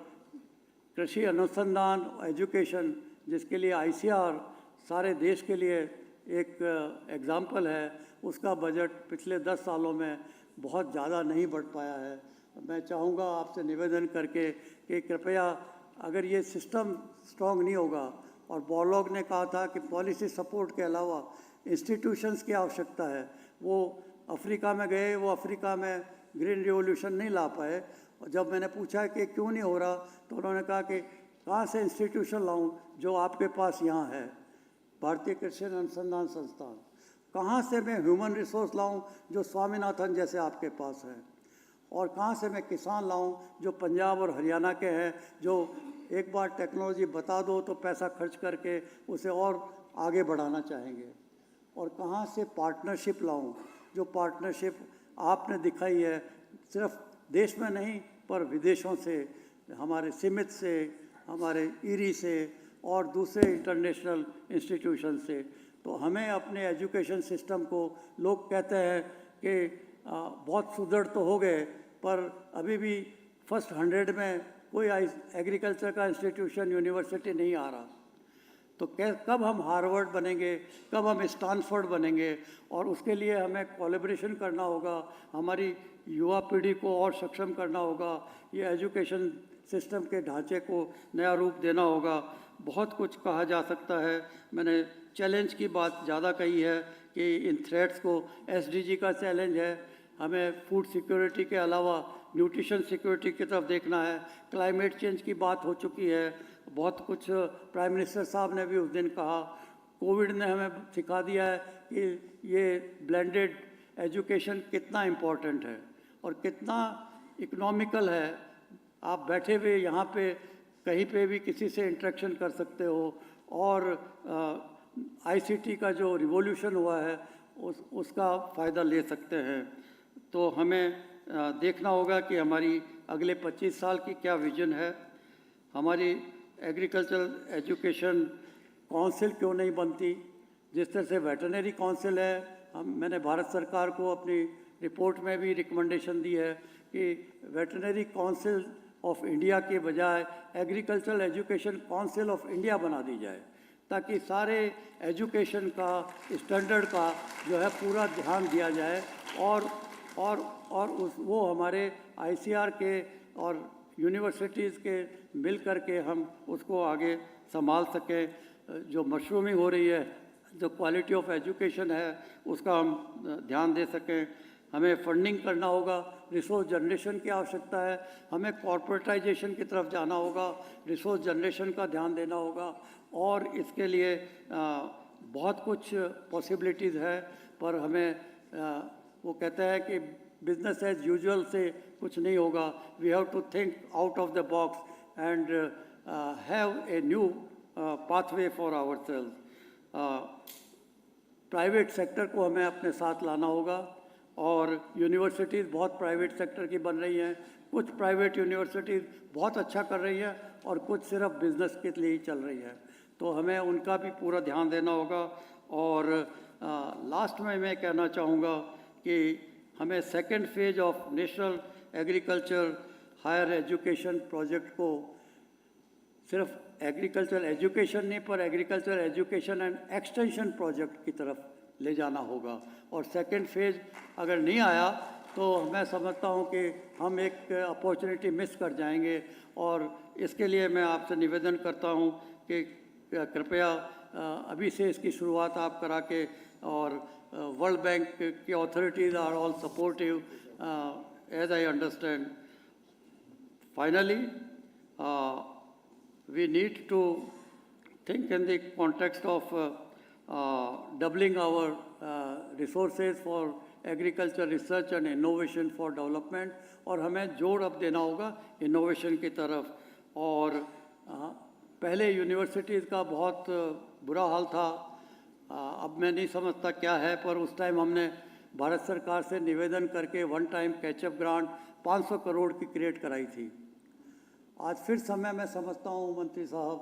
कृषि अनुसंधान एजुकेशन जिसके लिए ICR सारे देश के लिए एक एग्जाम्पल है, उसका बजट पिछले 10 सालों में बहुत ज़्यादा नहीं बढ़ पाया है। मैं चाहूँगा आपसे निवेदन करके कि कृपया, अगर ये सिस्टम स्ट्रॉन्ग नहीं होगा, और बॉर्लॉग ने कहा था कि पॉलिसी सपोर्ट के अलावा इंस्टीट्यूशंस की आवश्यकता है। वो अफ्रीका में गए, वो अफ्रीका में ग्रीन रिवॉल्यूशन नहीं ला पाए, और जब मैंने पूछा कि क्यों नहीं हो रहा, तो उन्होंने कहा कि कहाँ से इंस्टीट्यूशन लाऊं जो आपके पास यहाँ है, भारतीय कृषि अनुसंधान संस्थान। कहाँ से मैं ह्यूमन रिसोर्स लाऊं जो स्वामीनाथन जैसे आपके पास है, और कहाँ से मैं किसान लाऊं जो पंजाब और हरियाणा के हैं, जो एक बार टेक्नोलॉजी बता दो तो पैसा खर्च करके उसे और आगे बढ़ाना चाहेंगे। और कहाँ से पार्टनरशिप लाऊं, जो पार्टनरशिप आपने दिखाई है, सिर्फ देश में नहीं पर विदेशों से, हमारे सीमित से, हमारे ईरी से और दूसरे इंटरनेशनल इंस्टीट्यूशन से। तो हमें अपने एजुकेशन सिस्टम को, लोग कहते हैं कि बहुत सुदृढ़ तो हो गए, पर अभी भी फर्स्ट 100 में कोई एग्रीकल्चर का इंस्टीट्यूशन यूनिवर्सिटी नहीं आ रहा। तो कब हम हार्वर्ड बनेंगे, कब हम स्टैनफोर्ड बनेंगे, और उसके लिए हमें कोलैबोरेशन करना होगा, हमारी युवा पीढ़ी को और सक्षम करना होगा, ये एजुकेशन सिस्टम के ढांचे को नया रूप देना होगा। बहुत कुछ कहा जा सकता है, मैंने चैलेंज की बात ज़्यादा कही है कि इन थ्रेट्स को, SDG का चैलेंज है, हमें फूड सिक्योरिटी के अलावा न्यूट्रिशन सिक्योरिटी की तरफ देखना है। क्लाइमेट चेंज की बात हो चुकी है, बहुत कुछ प्राइम मिनिस्टर साहब ने भी उस दिन कहा। कोविड ने हमें सिखा दिया है कि ये ब्लेंडेड एजुकेशन कितना इम्पोर्टेंट है और कितना इकोनॉमिकल है। आप बैठे हुए यहाँ पे कहीं पे भी किसी से इंटरेक्शन कर सकते हो, और आईसीटी का जो रिवॉल्यूशन हुआ है उसका फ़ायदा ले सकते हैं। तो हमें देखना होगा कि हमारी अगले 25 साल की क्या विजन है। हमारी एग्रीकल्चरल एजुकेशन काउंसिल क्यों नहीं बनती, जिस तरह से वेटरनरी काउंसिल है। मैंने भारत सरकार को अपनी रिपोर्ट में भी रिकमेंडेशन दी है कि वेटरनरी काउंसिल ऑफ इंडिया के बजाय agricultural education council of India बना दी जाए, ताकि सारे एजुकेशन का स्टैंडर्ड का जो है पूरा ध्यान दिया जाए और वो हमारे आईसीआर के और यूनिवर्सिटीज़ के मिल कर के हम उसको आगे संभाल सकें। जो मशरूमिंग हो रही है, जो क्वालिटी ऑफ एजुकेशन है, उसका हम ध्यान दे सकें। हमें फंडिंग करना होगा, रिसोर्स जनरेशन की आवश्यकता है। हमें कॉर्पोरेटाइजेशन की तरफ जाना होगा, रिसोर्स जनरेशन का ध्यान देना होगा और इसके लिए बहुत कुछ पॉसिबिलिटीज़ है। पर हमें वो कहते हैं कि बिजनेस एज यूजुअल से कुछ नहीं होगा। We have to think out of the box and have a new pathway for ourselves. Private sector को हमें अपने साथ लाना होगा और यूनिवर्सिटीज़ बहुत प्राइवेट सेक्टर की बन रही हैं। कुछ प्राइवेट यूनिवर्सिटीज़ बहुत अच्छा कर रही हैं और कुछ सिर्फ बिजनेस के लिए ही चल रही हैं, तो हमें उनका भी पूरा ध्यान देना होगा। और लास्ट में मैं कहना चाहूँगा कि हमें second phase of national agriculture higher education project को सिर्फ एग्रीकल्चर एजुकेशन नहीं पर agriculture education and extension project की तरफ ले जाना होगा। और सेकेंड फेज अगर नहीं आया तो मैं समझता हूँ कि हम एक अपॉर्चुनिटी मिस कर जाएंगे। और इसके लिए मैं आपसे निवेदन करता हूँ कि कृपया अभी से इसकी शुरुआत आप करा के, और वर्ल्ड बैंक की authorities are all supportive as I understand. Finally we need to think in the context of doubling our resources for agriculture research and innovation for development, और हमें जोर अब देना होगा इनोवेशन की तरफ। और पहले यूनिवर्सिटीज़ का बहुत बुरा हाल था, अब मैं नहीं समझता क्या है, पर उस टाइम हमने भारत सरकार से निवेदन करके one time catch up grant 500 crore की क्रिएट कराई थी। आज फिर समय मैं समझता हूँ मंत्री साहब,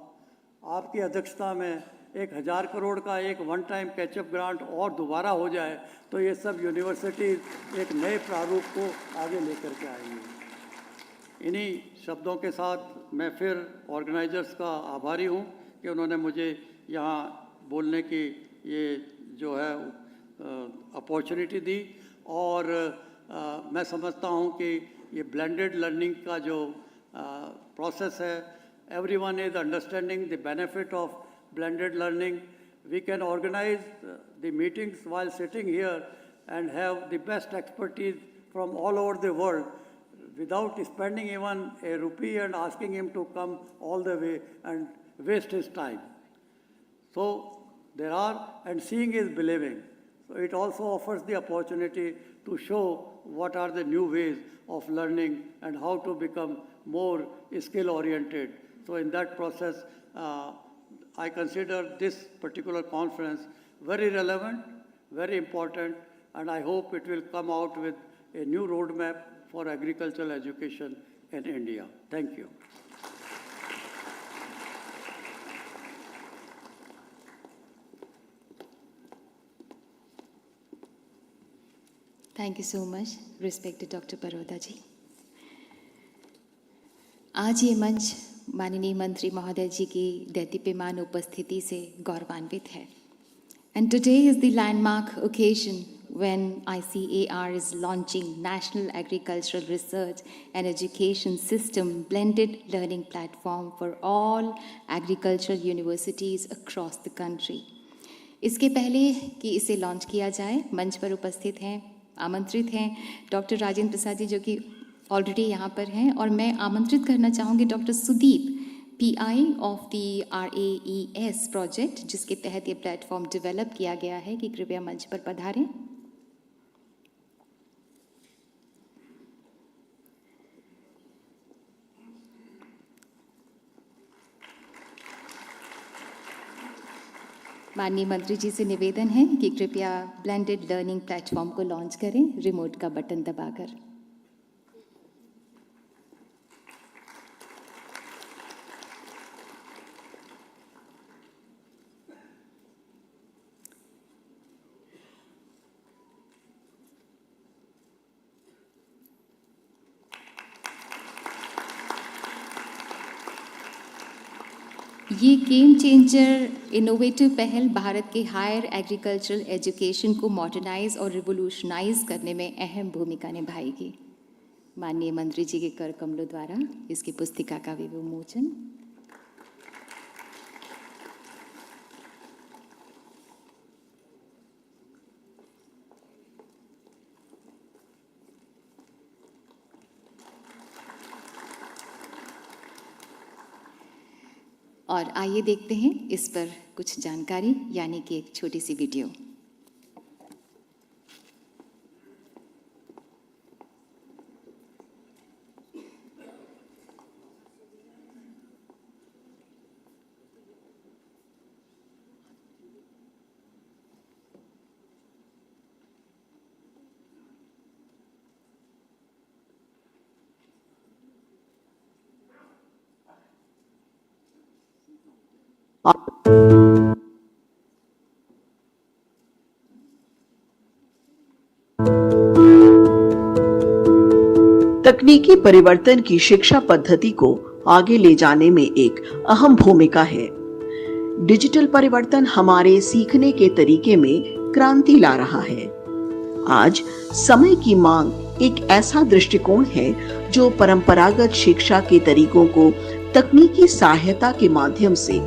आपकी अध्यक्षता में 1000 करोड़ का एक वन टाइम कैचअप ग्रांट और दोबारा हो जाए तो ये सब यूनिवर्सिटीज़ एक नए प्रारूप को आगे लेकर के आएंगी। इन्हीं शब्दों के साथ मैं फिर ऑर्गेनाइजर्स का आभारी हूँ कि उन्होंने मुझे यहाँ बोलने की ये जो है अपॉर्चुनिटी दी। और मैं समझता हूँ कि ये ब्लेंडेड लर्निंग का जो process है, everyone is understanding the benefit of blended learning. We can organize the meetings while sitting here and have the best expertise from all over the world without spending even a rupee and asking him to come all the way and waste his time. So there are, and seeing is believing. So it also offers the opportunity to show what are the new ways of learning and how to become more skill-oriented. So in that process, I consider this particular conference very relevant, very important, and I hope it will come out with a new roadmap for agricultural education in India. Thank you. Thank you so much, respected Dr. Baroda ji. आज ये मंच माननीय मंत्री महोदय जी की दैदीप्यमान उपस्थिति से गौरवान्वित है। And today is the landmark occasion when ICAR is launching National Agricultural Research and Education System blended learning platform for all agricultural universities across the country. इसके पहले कि इसे लॉन्च किया जाए, मंच पर उपस्थित हैं, आमंत्रित हैं डॉक्टर राजेंद्र प्रसाद जी, जो कि ऑलरेडी यहाँ पर हैं, और मैं आमंत्रित करना चाहूँगी doctor Sudeep, PI of the RAES project, जिसके तहत ये प्लेटफॉर्म डेवलप किया गया है, कि कृपया मंच पर पधारें। माननीय मंत्री जी से निवेदन है कि कृपया ब्लेंडेड लर्निंग प्लेटफॉर्म को लॉन्च करें रिमोट का बटन दबाकर। ये गेम चेंजर इनोवेटिव पहल भारत के हायर एग्रीकल्चरल एजुकेशन को मॉडर्नाइज और रिवोल्यूशनाइज करने में अहम भूमिका निभाएगी। माननीय मंत्री जी के कर कमलों द्वारा इसकी पुस्तिका का विमोचन। और आइए देखते हैं इस पर कुछ जानकारी, यानी कि एक छोटी सी वीडियो। तकनीकी परिवर्तन की शिक्षा पद्धति को आगे ले जाने में एक अहम भूमिका है। डिजिटल परिवर्तन हमारे सीखने के तरीके में क्रांति ला रहा है। आज समय की मांग एक ऐसा दृष्टिकोण है जो परंपरागत शिक्षा के तरीकों को तकनीकी सहायता के माध्यम से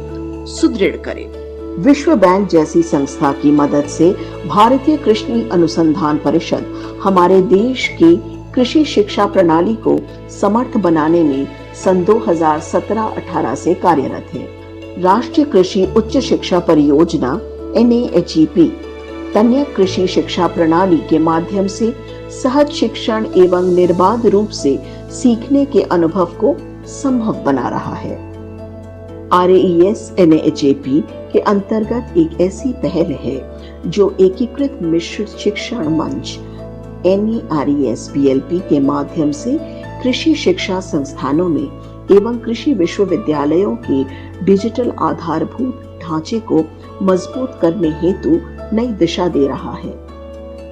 सुदृढ़ करे। विश्व बैंक जैसी संस्था की मदद से भारतीय कृषि अनुसंधान परिषद हमारे देश की कृषि शिक्षा प्रणाली को समर्थ बनाने में सन 2017-18 से कार्यरत है। राष्ट्रीय कृषि उच्च शिक्षा परियोजना NAHEP तन्यक कृषि शिक्षा प्रणाली के माध्यम से सहज शिक्षण एवं निर्बाध रूप से सीखने के अनुभव को संभव बना रहा है। RAES NAHEP के अंतर्गत एक ऐसी पहल है जो एकीकृत मिश्रित शिक्षण मंच NERES-BLP के माध्यम से कृषि शिक्षा संस्थानों में एवं कृषि विश्वविद्यालयों के डिजिटल आधारभूत ढांचे को मजबूत करने हेतु नई दिशा दे रहा है।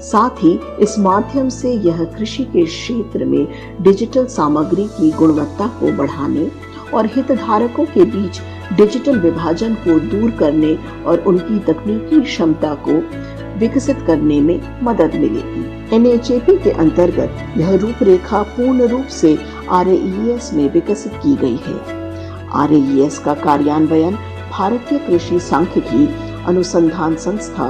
साथ ही इस माध्यम से यह कृषि के क्षेत्र में डिजिटल सामग्री की गुणवत्ता को बढ़ाने और हितधारकों के बीच डिजिटल विभाजन को दूर करने और उनकी तकनीकी क्षमता को विकसित करने में मदद मिलेगी। NAHEP के अंतर्गत यह रूपरेखा पूर्ण रूप से RAES में विकसित की गई है। RAES का कार्यान्वयन भारतीय कृषि सांख्यिकी अनुसंधान संस्था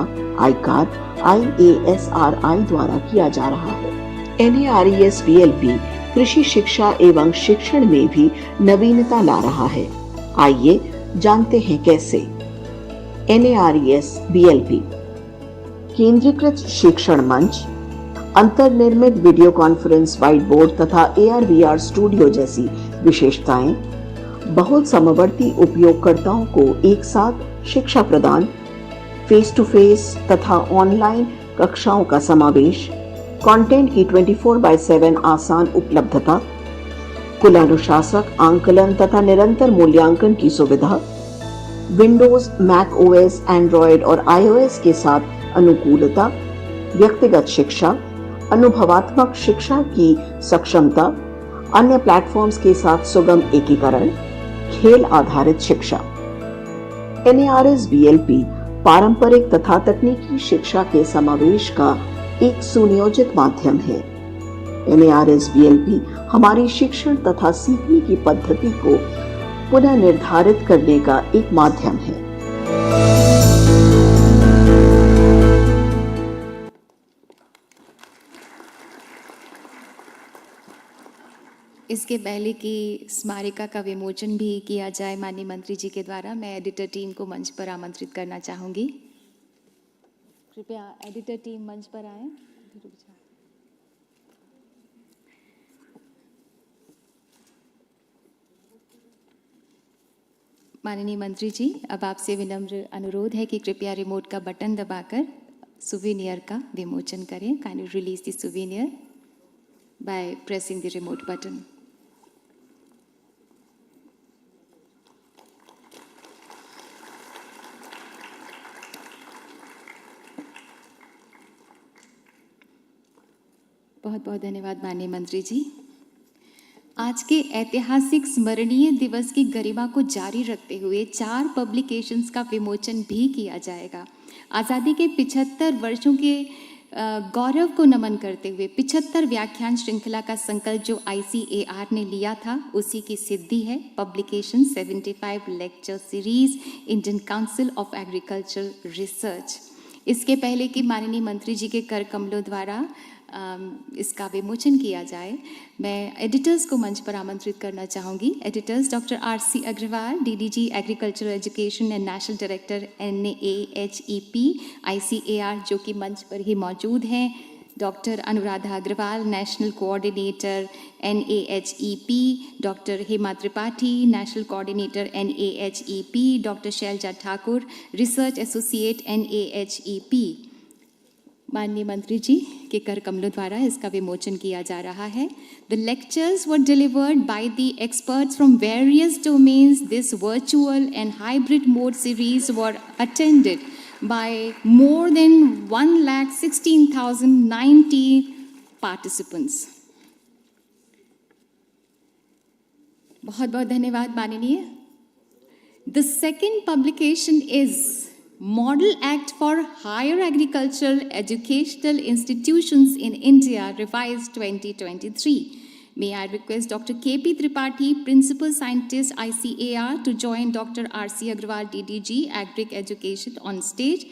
IASRI द्वारा किया जा रहा है। NARES-BLP कृषि शिक्षा एवं शिक्षण में भी नवीनता ला रहा है। आइए जानते हैं कैसे। NARES-BLP केंद्रीकृत शिक्षण मंच, अंतर्निर्मित वीडियो कॉन्फ्रेंस, व्हाइट बोर्ड तथा AR/VR स्टूडियो जैसी विशेषताएं, बहुत समवर्ती उपयोगकर्ताओं को एक साथ शिक्षा प्रदान, फेस टू फेस तथा ऑनलाइन कक्षाओं का समावेश, कंटेंट की 24/7 आसान उपलब्धता, कुलानुशासक आंकलन तथा निरंतर मूल्यांकन की सुविधा, विंडोज, मैक OS, एंड्रॉयड और iOS के साथ अनुकूलता, व्यक्तिगत शिक्षा, अनुभवात्मक शिक्षा की सक्षमता, अन्य प्लेटफॉर्म्स के साथ सुगम एकीकरण, खेल आधारित शिक्षा। NARES-BLP पारंपरिक तथा तकनीकी शिक्षा के समावेश का एक सुनियोजित माध्यम है। NARES-BLP हमारी शिक्षण तथा सीखने की पद्धति को पुनः निर्धारित करने का एक माध्यम है। इसके पहले की स्मारिका का विमोचन भी किया जाए माननीय मंत्री जी के द्वारा, मैं एडिटर टीम को मंच पर आमंत्रित करना चाहूंगी। कृपया एडिटर टीम मंच पर आए। माननीय मंत्री जी, अब आपसे विनम्र अनुरोध है कि कृपया रिमोट का बटन दबाकर सुवेनियर का विमोचन करें. Kindly release the souvenir by pressing the remote button. बहुत बहुत धन्यवाद माननीय मंत्री जी. आज के ऐतिहासिक स्मरणीय दिवस की गरिमा को जारी रखते हुए 4 पब्लिकेशंस का विमोचन भी किया जाएगा. आज़ादी के 75 वर्षों के गौरव को नमन करते हुए 75 व्याख्यान श्रृंखला का संकल्प जो ICAR ने लिया था, उसी की सिद्धि है publication 75 lecture series Indian council of agriculture research. इसके पहले कि माननीय मंत्री जी के कर कमलों द्वारा इसका विमोचन किया जाए, मैं एडिटर्स को मंच पर आमंत्रित करना चाहूँगी. Editors doctor RC Agrawal, DDG agriculture education and national director NAHEP ICAR, जो कि मंच पर ही मौजूद हैं. Doctor Anuradha Agrawal, national coordinator NAHEP, doctor Hema Tripathi, national coordinator NAHEP, doctor Shailaja Thakur, research associate NAHEP. माननीय मंत्री जी के कर कमलों द्वारा इसका विमोचन किया जा रहा है. The lectures were delivered by the experts from various domains. This virtual and hybrid mode series were attended by more than 1,16,090 participants. बहुत बहुत धन्यवाद माननीय. The second publication is Model Act for Higher Agricultural Educational Institutions in India, revised 2023. May I request Dr. KP Tripathi, Principal Scientist ICAR, to join Dr. RC Agarwal, DDG Agric Education on stage.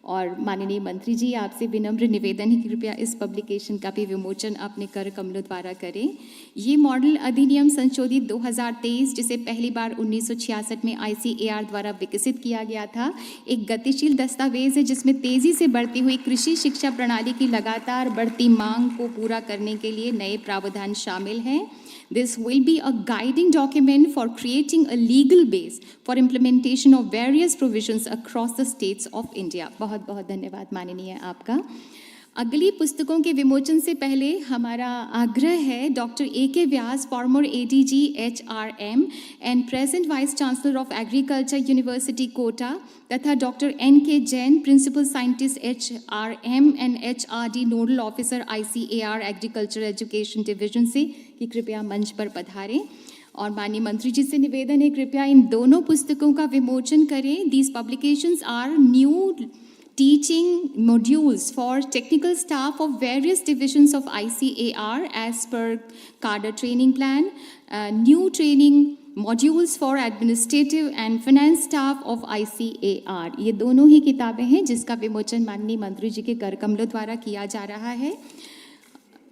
और माननीय मंत्री जी, आपसे विनम्र निवेदन है कि कृपया इस पब्लिकेशन का भी विमोचन अपने कर कमलों द्वारा करें. ये मॉडल अधिनियम संशोधित 2023, जिसे पहली बार 1966 में ICAR द्वारा विकसित किया गया था, एक गतिशील दस्तावेज है जिसमें तेजी से बढ़ती हुई कृषि शिक्षा प्रणाली की लगातार बढ़ती मांग को पूरा करने के लिए नए प्रावधान शामिल हैं. This will be a guiding document for creating a legal base for implementation of various provisions across the states of India. बहुत बहुत धन्यवाद माननीय आपका. अगली पुस्तकों के विमोचन से पहले हमारा आग्रह है doctor AK Vyas, former ADG HRM and present vice chancellor of agriculture university Kota, तथा doctor NK Jain, principal scientist HRM and HRD nodal officer ICAR agriculture education division से, कि कृपया मंच पर पधारें. और माननीय मंत्री जी से निवेदन है कृपया इन दोनों पुस्तकों का विमोचन करें. These publications are new teaching modules for technical staff of various divisions of ICAR as per cadre training plan, new training modules for administrative and finance staff of ICAR. ये दोनों ही किताबें हैं जिसका विमोचन माननीय मंत्री जी के कर कमलों द्वारा किया जा रहा है.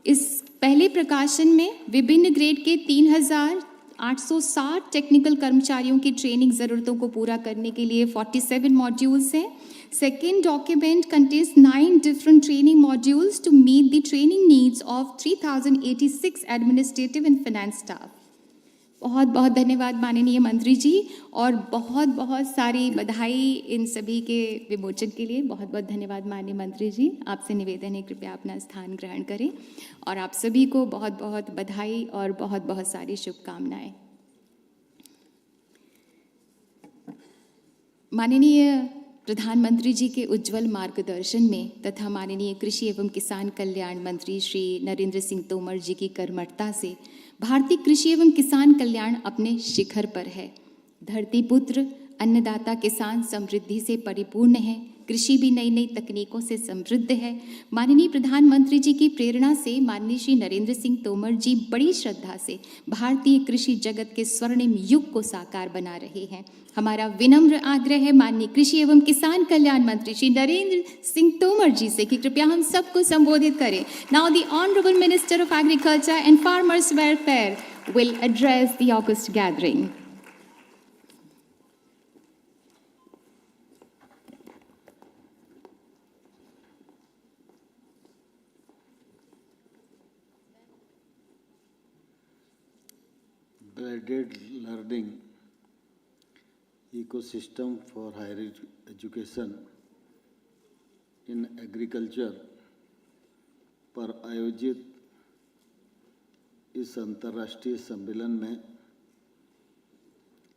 इस पहले प्रकाशन में विभिन्न ग्रेड के 3,860 टेक्निकल कर्मचारियों की ट्रेनिंग ज़रूरतों को पूरा करने के लिए 47 मॉड्यूल्स हैं. Second document contains 9 different training modules to meet the training needs of 3,086 administrative and finance staff. बहुत बहुत धन्यवाद माननीय मंत्री जी, और बहुत बहुत सारी बधाई इन सभी के विमोचन के लिए. बहुत बहुत धन्यवाद माननीय मंत्री जी. आपसे निवेदन है कृपया अपना स्थान ग्रहण करें, और आप सभी को बहुत बहुत बधाई और बहुत बहुत सारी शुभकामनाएं. माननीय प्रधानमंत्री जी के उज्जवल मार्गदर्शन में तथा माननीय कृषि एवं किसान कल्याण मंत्री श्री नरेंद्र सिंह तोमर जी की कर्मठता से भारतीय कृषि एवं किसान कल्याण अपने शिखर पर है. धरती पुत्र अन्नदाता किसान समृद्धि से परिपूर्ण है. कृषि भी नई नई तकनीकों से समृद्ध है. माननीय प्रधानमंत्री जी की प्रेरणा से माननीय श्री नरेंद्र सिंह तोमर जी बड़ी श्रद्धा से भारतीय कृषि जगत के स्वर्णिम युग को साकार बना रहे हैं. हमारा विनम्र आग्रह है माननीय कृषि एवं किसान कल्याण मंत्री श्री नरेंद्र सिंह तोमर जी से कि कृपया हम सबको संबोधित करें. Now the honourable minister of agriculture and farmers welfare will address the August gathering. Blended learning ecosystem for higher education in agriculture पर आयोजित इस अंतर्राष्ट्रीय सम्मेलन में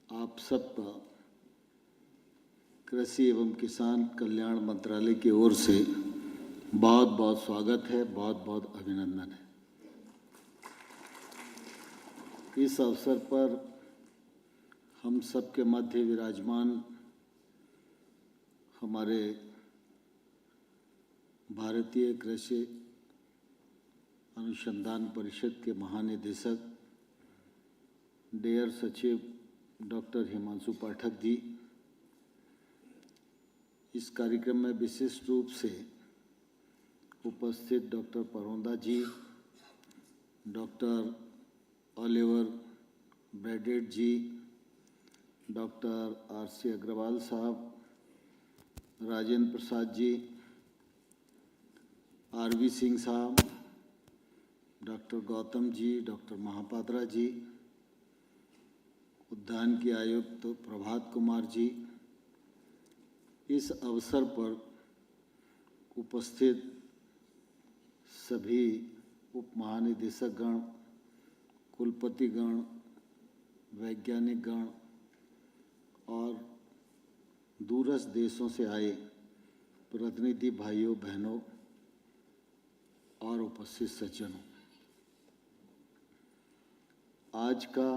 आप सबका कृषि एवं किसान कल्याण मंत्रालय की ओर से बहुत बहुत स्वागत है, बहुत बहुत अभिनंदन है। इस अवसर पर हम सबके मध्य विराजमान हमारे भारतीय कृषि अनुसंधान परिषद के महानिदेशक डेयर सचिव डॉक्टर हिमांशु पाठक जी, इस कार्यक्रम में विशिष्ट रूप से उपस्थित डॉक्टर परोंदा जी, डॉक्टर ओलिवर ब्रैडेट जी, डॉक्टर आरसी अग्रवाल साहब, राजेंद्र प्रसाद जी, आरवी सिंह साहब, डॉक्टर गौतम जी, डॉक्टर महापात्रा जी, उद्यान के आयुक्त प्रभात कुमार जी, इस अवसर पर उपस्थित सभी उप महानिदेशक गण, कुलपति गण, वैज्ञानिक गण और दूरस्थ देशों से आए प्रतिनिधि भाइयों बहनों और उपस्थित सज्जनों, आज का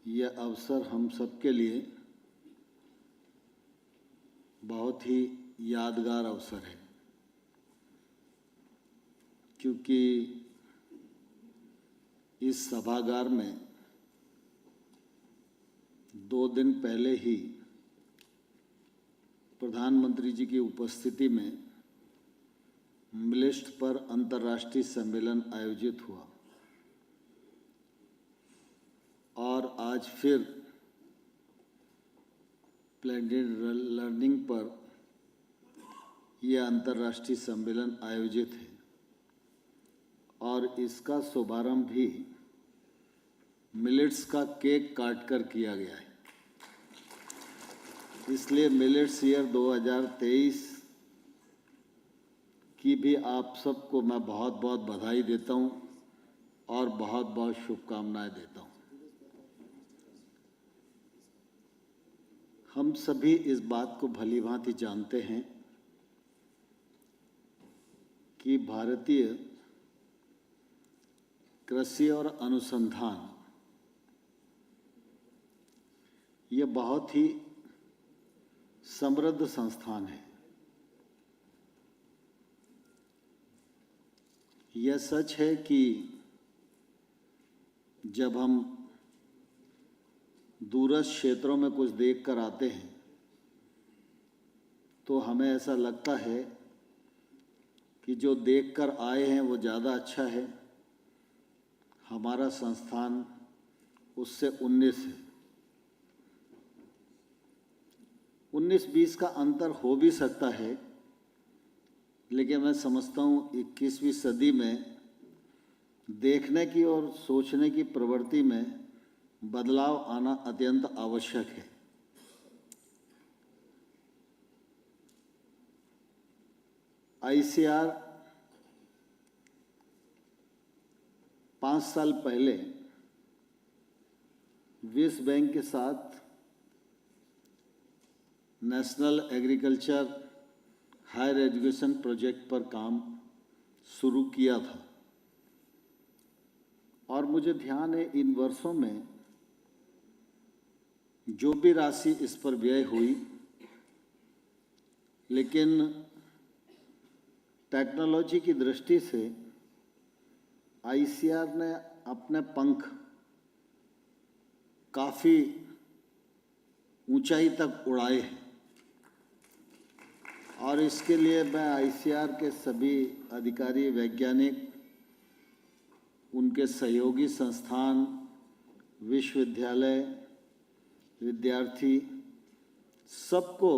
यह अवसर हम सबके लिए बहुत ही यादगार अवसर है, क्योंकि इस सभागार में 2 दिन पहले ही प्रधानमंत्री जी की उपस्थिति में मिलेट्स पर अंतर्राष्ट्रीय सम्मेलन आयोजित हुआ और आज फिर ब्लेंडेड लर्निंग पर यह अंतर्राष्ट्रीय सम्मेलन आयोजित है और इसका शुभारंभ भी मिलेट्स का केक काटकर किया गया है। इसलिए मिलेट्स ईयर 2023 की भी आप सबको मैं बहुत बहुत बधाई देता हूं और बहुत बहुत शुभकामनाएं देता हूं। हम सभी इस बात को भलीभांति जानते हैं कि भारतीय कृषि और अनुसंधान ये बहुत ही समृद्ध संस्थान है। यह सच है कि जब हम दूरस्थ क्षेत्रों में कुछ देख कर आते हैं तो हमें ऐसा लगता है कि जो देख कर आए हैं वो ज़्यादा अच्छा है, हमारा संस्थान उससे 19 है। 19-20 का अंतर हो भी सकता है, लेकिन मैं समझता हूँ 21वीं सदी में देखने की और सोचने की प्रवृत्ति में बदलाव आना अत्यंत आवश्यक है। आईसीआर 5 साल पहले विश्व बैंक के साथ national agriculture higher education project पर काम शुरू किया था और मुझे ध्यान है इन वर्षों में जो भी राशि इस पर व्यय हुई, लेकिन टेक्नोलॉजी की दृष्टि से आईसीआर ने अपने पंख काफ़ी ऊंचाई तक उड़ाए हैं और इसके लिए मैं आईसीआर के सभी अधिकारी, वैज्ञानिक, उनके सहयोगी संस्थान, विश्वविद्यालय, विद्यार्थी सबको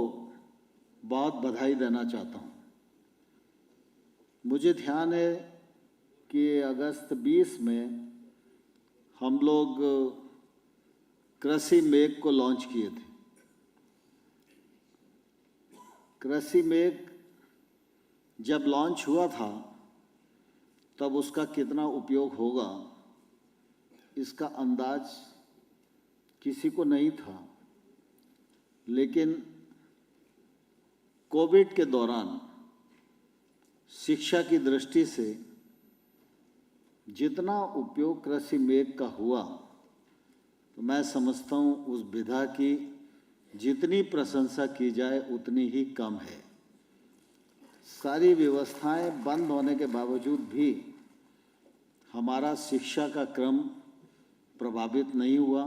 बहुत बधाई देना चाहता हूँ। मुझे ध्यान है कि अगस्त 20 में हम लोग कृषि मेघ को लॉन्च किए थे। कृषि मेघ जब लॉन्च हुआ था तब उसका कितना उपयोग होगा इसका अंदाज किसी को नहीं था, लेकिन कोविड के दौरान शिक्षा की दृष्टि से जितना उपयोग कृषि मेघ का हुआ, तो मैं समझता हूँ उस विधा की जितनी प्रशंसा की जाए उतनी ही कम है। सारी व्यवस्थाएं बंद होने के बावजूद भी हमारा शिक्षा का क्रम प्रभावित नहीं हुआ,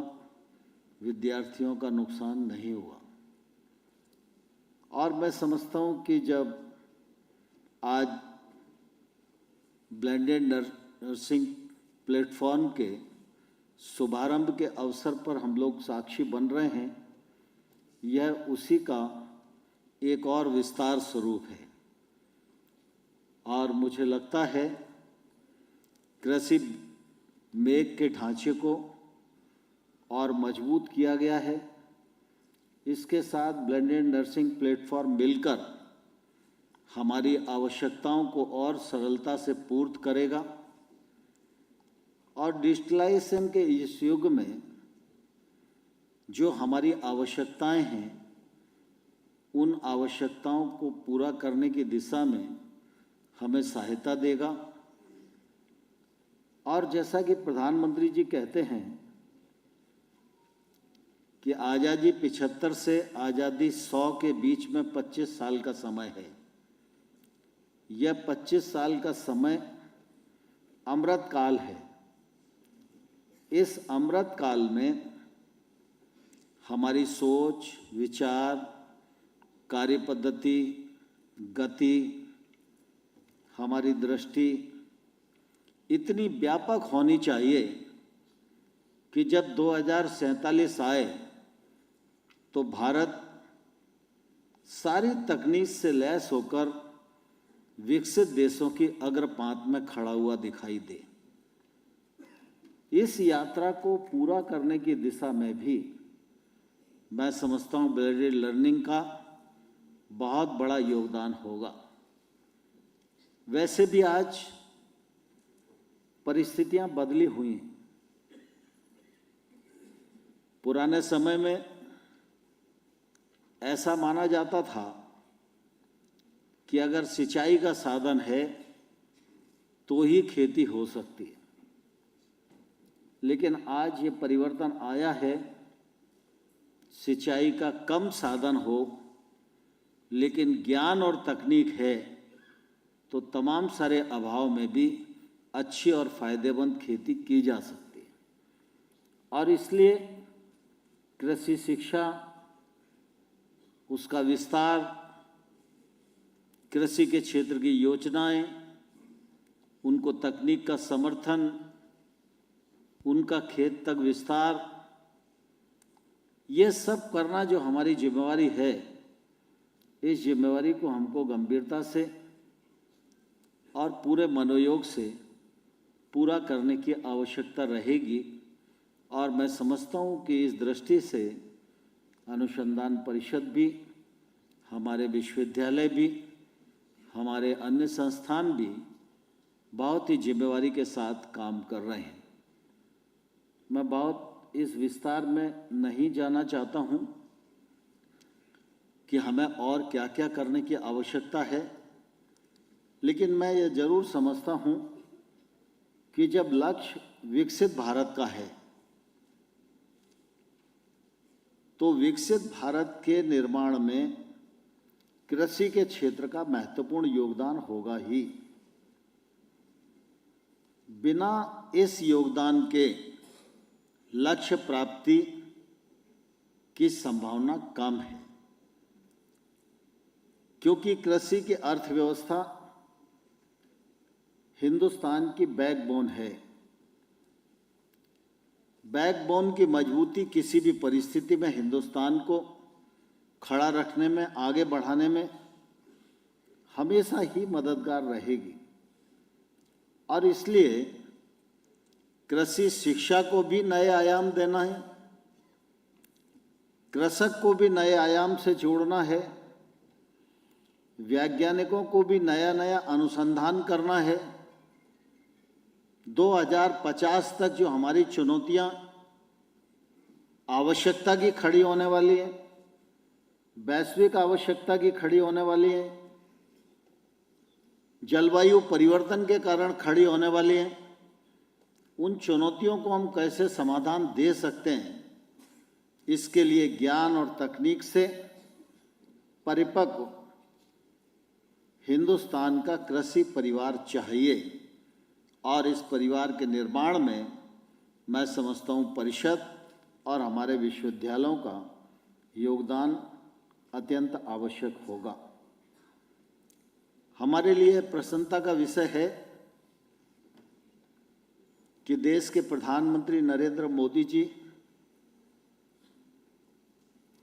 विद्यार्थियों का नुकसान नहीं हुआ। और मैं समझता हूँ कि जब आज ब्लेंडेड नर्सिंग प्लेटफॉर्म के शुभारंभ के अवसर पर हम लोग साक्षी बन रहे हैं, यह उसी का एक और विस्तार स्वरूप है। और मुझे लगता है कृषि मेघ के ढांचे को और मजबूत किया गया है। इसके साथ ब्लेंडेड नर्सिंग प्लेटफॉर्म मिलकर हमारी आवश्यकताओं को और सरलता से पूर्त करेगा और डिजिटलाइजेशन के इस युग में जो हमारी आवश्यकताएं हैं, उन आवश्यकताओं को पूरा करने की दिशा में हमें सहायता देगा। और जैसा कि प्रधानमंत्री जी कहते हैं कि आज़ादी 75 से आज़ादी 100 के बीच में 25 साल का समय है। यह 25 साल का समय अमृत काल है। इस अमृत काल में हमारी सोच, विचार, कार्य पद्धति, गति, हमारी दृष्टि इतनी व्यापक होनी चाहिए कि जब 2047 आए तो भारत सारी तकनीक से लैस होकर विकसित देशों की अग्रपांत में खड़ा हुआ दिखाई दे। इस यात्रा को पूरा करने की दिशा में भी मैं समझता हूँ ब्लेंडेड लर्निंग का बहुत बड़ा योगदान होगा। वैसे भी आज परिस्थितियां बदली हुई हैं। पुराने समय में ऐसा माना जाता था कि अगर सिंचाई का साधन है तो ही खेती हो सकती है, लेकिन आज ये परिवर्तन आया है। सिंचाई का कम साधन हो लेकिन ज्ञान और तकनीक है तो तमाम सारे अभाव में भी अच्छी और फायदेमंद खेती की जा सकती है। और इसलिए कृषि शिक्षा, उसका विस्तार, कृषि के क्षेत्र की योजनाएं, उनको तकनीक का समर्थन, उनका खेत तक विस्तार, ये सब करना जो हमारी जिम्मेवारी है, इस जिम्मेवारी को हमको गंभीरता से और पूरे मनोयोग से पूरा करने की आवश्यकता रहेगी। और मैं समझता हूँ कि इस दृष्टि से अनुसंधान परिषद भी, हमारे विश्वविद्यालय भी, हमारे अन्य संस्थान भी बहुत ही जिम्मेवारी के साथ काम कर रहे हैं। मैं बहुत इस विस्तार में नहीं जाना चाहता हूँ कि हमें और क्या क्या करने की आवश्यकता है, लेकिन मैं ये जरूर समझता हूँ कि जब लक्ष्य विकसित भारत का है तो विकसित भारत के निर्माण में कृषि के क्षेत्र का महत्वपूर्ण योगदान होगा ही। बिना इस योगदान के लक्ष्य प्राप्ति की संभावना कम है, क्योंकि कृषि की अर्थव्यवस्था हिंदुस्तान की बैकबोन है। बैकबोन की मजबूती किसी भी परिस्थिति में हिंदुस्तान को खड़ा रखने में, आगे बढ़ाने में हमेशा ही मददगार रहेगी। और इसलिए कृषि शिक्षा को भी नए आयाम देना है, कृषक को भी नए आयाम से जोड़ना है, वैज्ञानिकों को भी नया नया अनुसंधान करना है। 2050 तक जो हमारी चुनौतियां आवश्यकता की खड़ी होने वाली है, वैश्विक आवश्यकता की खड़ी होने वाली है, जलवायु परिवर्तन के कारण खड़ी होने वाली है, उन चुनौतियों को हम कैसे समाधान दे सकते हैं, इसके लिए ज्ञान और तकनीक से परिपक्व हिंदुस्तान का कृषि परिवार चाहिए। और इस परिवार के निर्माण में मैं समझता हूँ परिषद और हमारे विश्वविद्यालयों का योगदान अत्यंत आवश्यक होगा। हमारे लिए प्रसन्नता का विषय है कि देश के प्रधानमंत्री नरेंद्र मोदी जी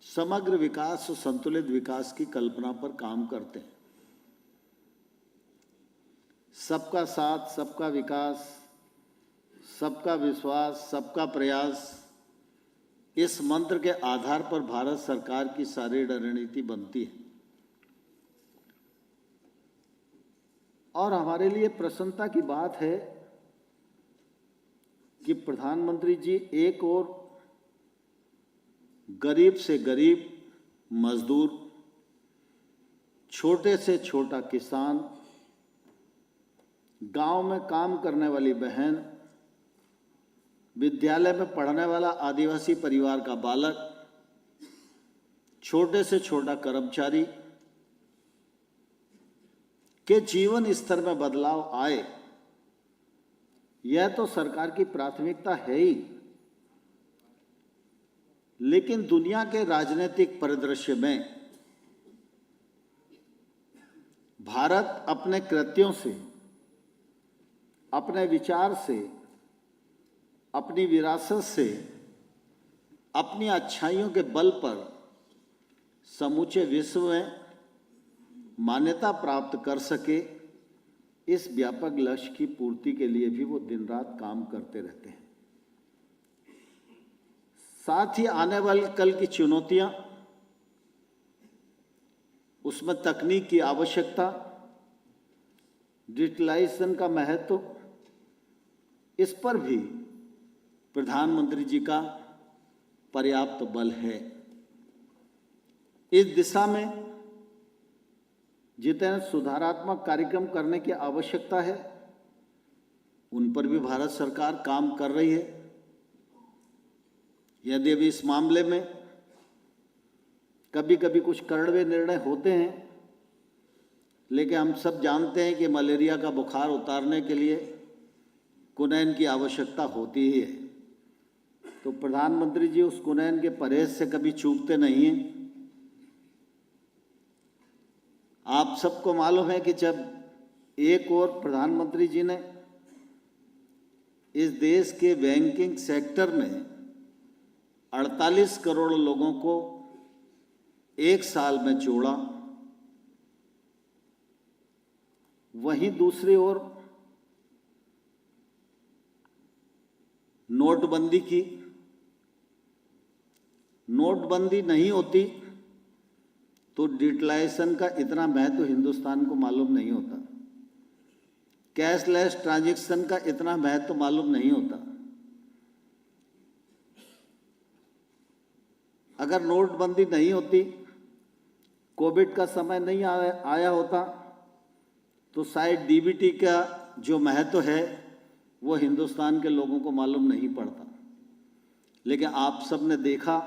समग्र विकास और संतुलित विकास की कल्पना पर काम करते हैं। सबका साथ, सबका विकास, सबका विश्वास, सबका प्रयास, इस मंत्र के आधार पर भारत सरकार की सारी रणनीति बनती है। और हमारे लिए प्रसन्नता की बात है कि प्रधानमंत्री जी एक और गरीब से गरीब मजदूर, छोटे से छोटा किसान, गांव में काम करने वाली बहन, विद्यालय में पढ़ने वाला आदिवासी परिवार का बालक, छोटे से छोटा कर्मचारी के जीवन स्तर में बदलाव आए, यह तो सरकार की प्राथमिकता है ही। लेकिन दुनिया के राजनीतिक परिदृश्य में भारत अपने कृत्यों से, अपने विचार से, अपनी विरासत से, अपनी अच्छाइयों के बल पर समूचे विश्व में मान्यता प्राप्त कर सके, इस व्यापक लक्ष्य की पूर्ति के लिए भी वो दिन रात काम करते रहते हैं। साथ ही आने वाली कल की चुनौतियां, उसमें तकनीक की आवश्यकता, डिजिटलाइजेशन का महत्व, इस पर भी प्रधानमंत्री जी का पर्याप्त बल है। इस दिशा में जितने सुधारात्मक कार्यक्रम करने की आवश्यकता है, उन पर भी भारत सरकार काम कर रही है। यदि अभी इस मामले में कभी कभी कुछ कड़वे निर्णय होते हैं, लेकिन हम सब जानते हैं कि मलेरिया का बुखार उतारने के लिए कुनैन की आवश्यकता होती ही है। तो प्रधानमंत्री जी उस कुनैन के परहेज से कभी चूकते नहीं हैं। आप सबको मालूम है कि जब एक और प्रधानमंत्री जी ने इस देश के बैंकिंग सेक्टर में 48 करोड़ लोगों को एक साल में जोड़ा, वहीं दूसरी ओर नोटबंदी की। नोटबंदी नहीं होती तो डिजिटलाइजेशन का इतना महत्व हिंदुस्तान को मालूम नहीं होता, कैशलेस ट्रांजैक्शन का इतना महत्व मालूम नहीं होता। अगर नोटबंदी नहीं होती, कोविड का समय नहीं आया होता, तो शायद डीबीटी का जो महत्व है वो हिंदुस्तान के लोगों को मालूम नहीं पड़ता। लेकिन आप सब ने देखा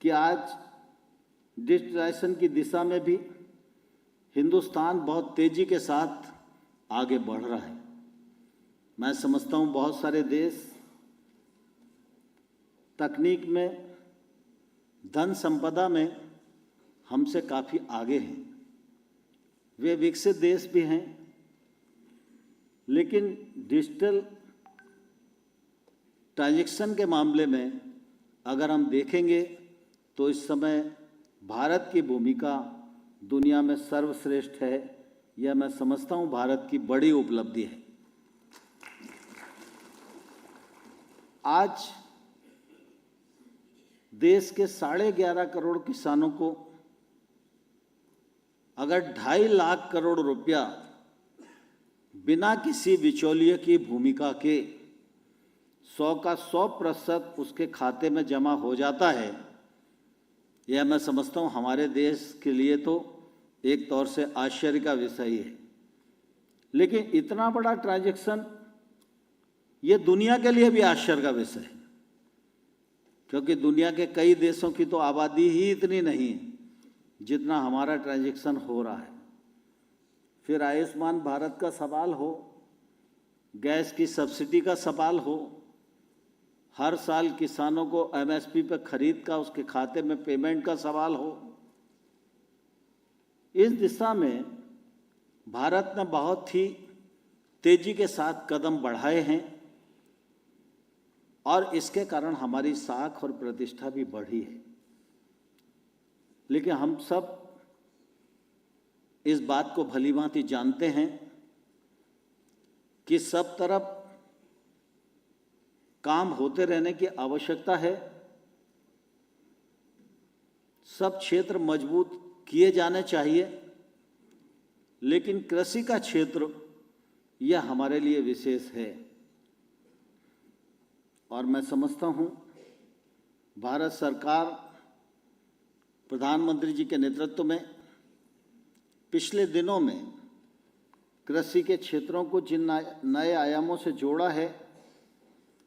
कि आज डिजिटलाइजेशन की दिशा में भी हिंदुस्तान बहुत तेजी के साथ आगे बढ़ रहा है। मैं समझता हूँ बहुत सारे देश तकनीक में, धन संपदा में हमसे काफ़ी आगे हैं। वे विकसित देश भी हैं, लेकिन डिजिटल ट्रांजैक्शन के मामले में अगर हम देखेंगे तो इस समय भारत की भूमिका दुनिया में सर्वश्रेष्ठ है। यह मैं समझता हूँ भारत की बड़ी उपलब्धि है। आज देश के 11.5 करोड़ किसानों को अगर 2.5 लाख करोड़ रुपया बिना किसी बिचौलिए की भूमिका के 100 का 100% उसके खाते में जमा हो जाता है, यह मैं समझता हूँ हमारे देश के लिए तो एक तौर से आश्चर्य का विषय है। लेकिन इतना बड़ा ट्रांजैक्शन ये दुनिया के लिए भी आश्चर्य का विषय है, क्योंकि दुनिया के कई देशों की तो आबादी ही इतनी नहीं है जितना हमारा ट्रांजैक्शन हो रहा है। फिर आयुष्मान भारत का सवाल हो, गैस की सब्सिडी का सवाल हो, हर साल किसानों को एमएसपी पर खरीद का उसके खाते में पेमेंट का सवाल हो, इस दिशा में भारत ने बहुत ही तेजी के साथ कदम बढ़ाए हैं और इसके कारण हमारी साख और प्रतिष्ठा भी बढ़ी है। लेकिन हम सब इस बात को भलीभांति जानते हैं कि सब तरफ काम होते रहने की आवश्यकता है, सब क्षेत्र मजबूत किए जाने चाहिए, लेकिन कृषि का क्षेत्र यह हमारे लिए विशेष है। और मैं समझता हूँ भारत सरकार प्रधानमंत्री जी के नेतृत्व में पिछले दिनों में कृषि के क्षेत्रों को जिन नए आयामों से जोड़ा है,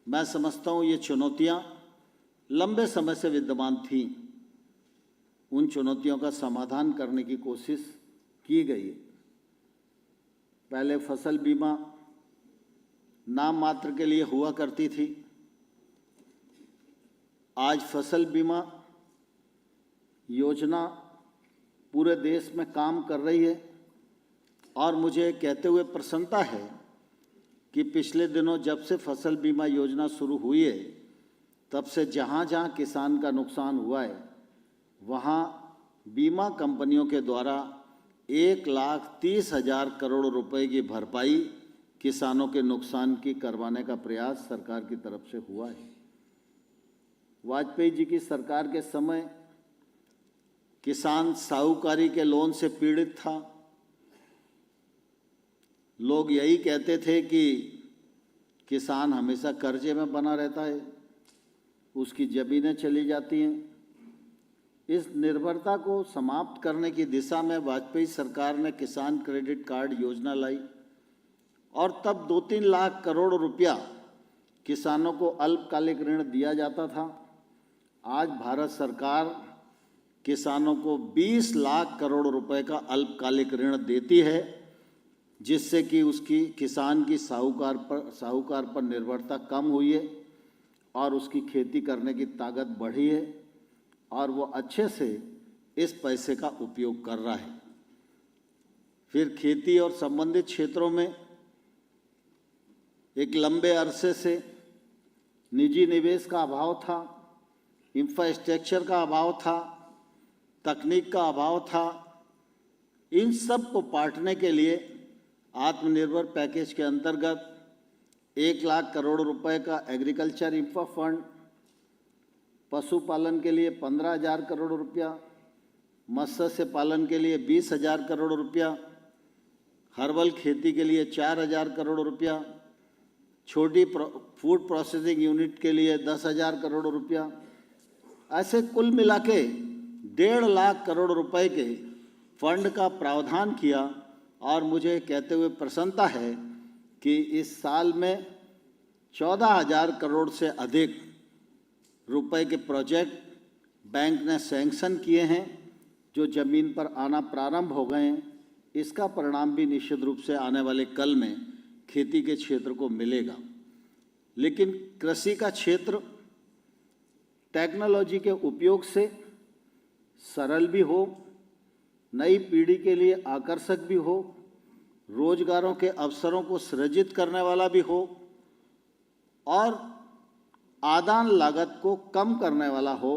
मैं समझता हूँ ये चुनौतियाँ लंबे समय से विद्यमान थीं। उन चुनौतियों का समाधान करने की कोशिश की गई है। पहले फसल बीमा नाम मात्र के लिए हुआ करती थी, आज फसल बीमा योजना पूरे देश में काम कर रही है और मुझे कहते हुए प्रसन्नता है कि पिछले दिनों जब से फसल बीमा योजना शुरू हुई है, तब से जहाँ जहाँ किसान का नुकसान हुआ है, वहाँ बीमा कंपनियों के द्वारा 1,30,000 करोड़ रुपए की भरपाई किसानों के नुकसान की करवाने का प्रयास सरकार की तरफ से हुआ है। वाजपेयी जी की सरकार के समय किसान साहूकारी के लोन से पीड़ित था। लोग यही कहते थे कि किसान हमेशा कर्जे में बना रहता है, उसकी ज़मीनें चली जाती हैं। इस निर्भरता को समाप्त करने की दिशा में वाजपेयी सरकार ने किसान क्रेडिट कार्ड योजना लाई और तब 2-3 लाख करोड़ रुपया किसानों को अल्पकालिक ऋण दिया जाता था। आज भारत सरकार किसानों को 20 लाख करोड़ रुपए का अल्पकालिक ऋण देती है, जिससे कि उसकी किसान की साहूकार पर निर्भरता कम हुई है और उसकी खेती करने की ताकत बढ़ी है और वो अच्छे से इस पैसे का उपयोग कर रहा है। फिर खेती और संबंधित क्षेत्रों में एक लंबे अरसे से निजी निवेश का अभाव था, इंफ्रास्ट्रक्चर का अभाव था, तकनीक का अभाव था। इन सब को पाटने के लिए आत्मनिर्भर पैकेज के अंतर्गत 1 लाख करोड़ रुपए का एग्रीकल्चर इंफ्रा फंड, पशुपालन के लिए 15,000 करोड़ रुपया, मत्स्य पालन के लिए 20,000 करोड़ रुपया, हर्बल खेती के लिए 4,000 करोड़ रुपया, छोटी फूड प्रोसेसिंग यूनिट के लिए 10,000 करोड़ रुपया, ऐसे कुल मिला के 1.5 लाख करोड़ रुपए के फंड का प्रावधान किया। और मुझे कहते हुए प्रसन्नता है कि इस साल में 14,000 करोड़ से अधिक रुपए के प्रोजेक्ट बैंक ने सैंक्शन किए हैं, जो ज़मीन पर आना प्रारंभ हो गए हैं। इसका परिणाम भी निश्चित रूप से आने वाले कल में खेती के क्षेत्र को मिलेगा। लेकिन कृषि का क्षेत्र टेक्नोलॉजी के उपयोग से सरल भी हो, नई पीढ़ी के लिए आकर्षक भी हो, रोजगारों के अवसरों को सृजित करने वाला भी हो और आदान लागत को कम करने वाला हो,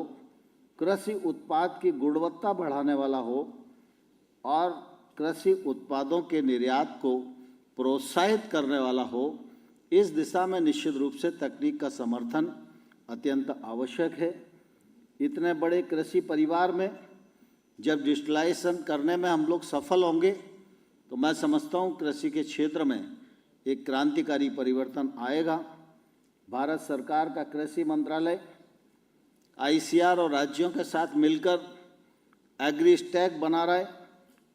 कृषि उत्पाद की गुणवत्ता बढ़ाने वाला हो और कृषि उत्पादों के निर्यात को प्रोत्साहित करने वाला हो। इस दिशा में निश्चित रूप से तकनीक का समर्थन अत्यंत आवश्यक है। इतने बड़े कृषि परिवार में जब डिजिटलाइजेशन करने में हम लोग सफल होंगे तो मैं समझता हूँ कृषि के क्षेत्र में एक क्रांतिकारी परिवर्तन आएगा। भारत सरकार का कृषि मंत्रालय ICR और राज्यों के साथ मिलकर एग्री स्टैक बना रहा है।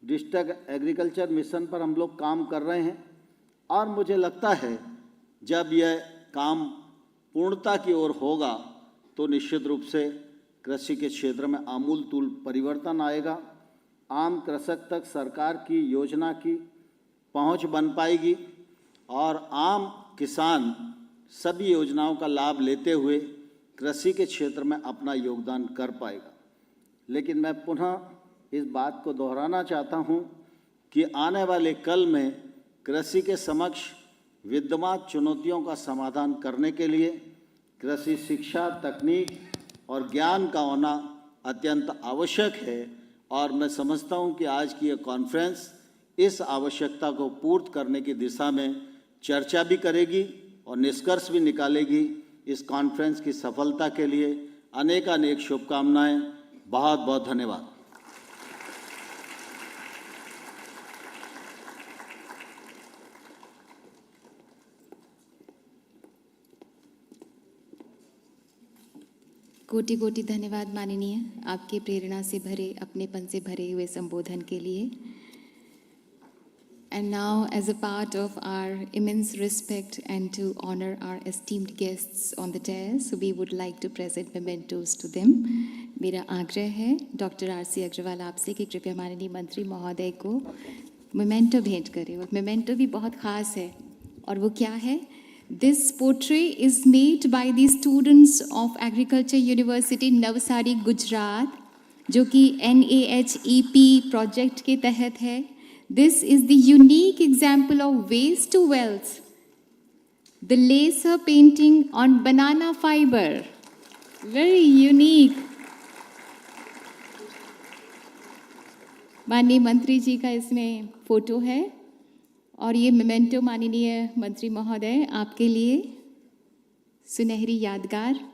डिस्ट्रिक्ट एग्रीकल्चर मिशन पर हम लोग काम कर रहे हैं और मुझे लगता है जब यह काम पूर्णता की ओर होगा तो निश्चित रूप से कृषि के क्षेत्र में आमूलतूल परिवर्तन आएगा। आम कृषक तक सरकार की योजना की पहुंच बन पाएगी और आम किसान सभी योजनाओं का लाभ लेते हुए कृषि के क्षेत्र में अपना योगदान कर पाएगा। लेकिन मैं पुनः इस बात को दोहराना चाहता हूं कि आने वाले कल में कृषि के समक्ष विद्यमान चुनौतियों का समाधान करने के लिए कृषि शिक्षा, तकनीक और ज्ञान का होना अत्यंत आवश्यक है और मैं समझता हूं कि आज की यह कॉन्फ्रेंस इस आवश्यकता को पूर्त करने की दिशा में चर्चा भी करेगी और निष्कर्ष भी निकालेगी। इस कॉन्फ्रेंस की सफलता के लिए अनेक शुभकामनाएं। बहुत बहुत धन्यवाद। कोटि कोटि धन्यवाद माननीय, आपके प्रेरणा से भरे, अपनेपन से भरे हुए संबोधन के लिए। And now, as a part of our immense respect and to honor our esteemed guests on the dais, we would like to present mementos to them. मेरा आग्रह है डॉक्टर RC अग्रवाल आपसे कि कृपया माननीय मंत्री महोदय को मेमेंटो भेंट करें। और मेमेंटो भी बहुत ख़ास है और वो क्या है? This portrait is made by the students of Agriculture University Navsari Gujarat, जो कि NAHEP प्रोजेक्ट के तहत है। This is the unique example of waste to wealth. The laser painting on banana fiber. Very unique. माननीय मंत्री जी का इसमें फोटो है और ये मेमेंटो माननीय मंत्री महोदय आपके लिए सुनहरी यादगार।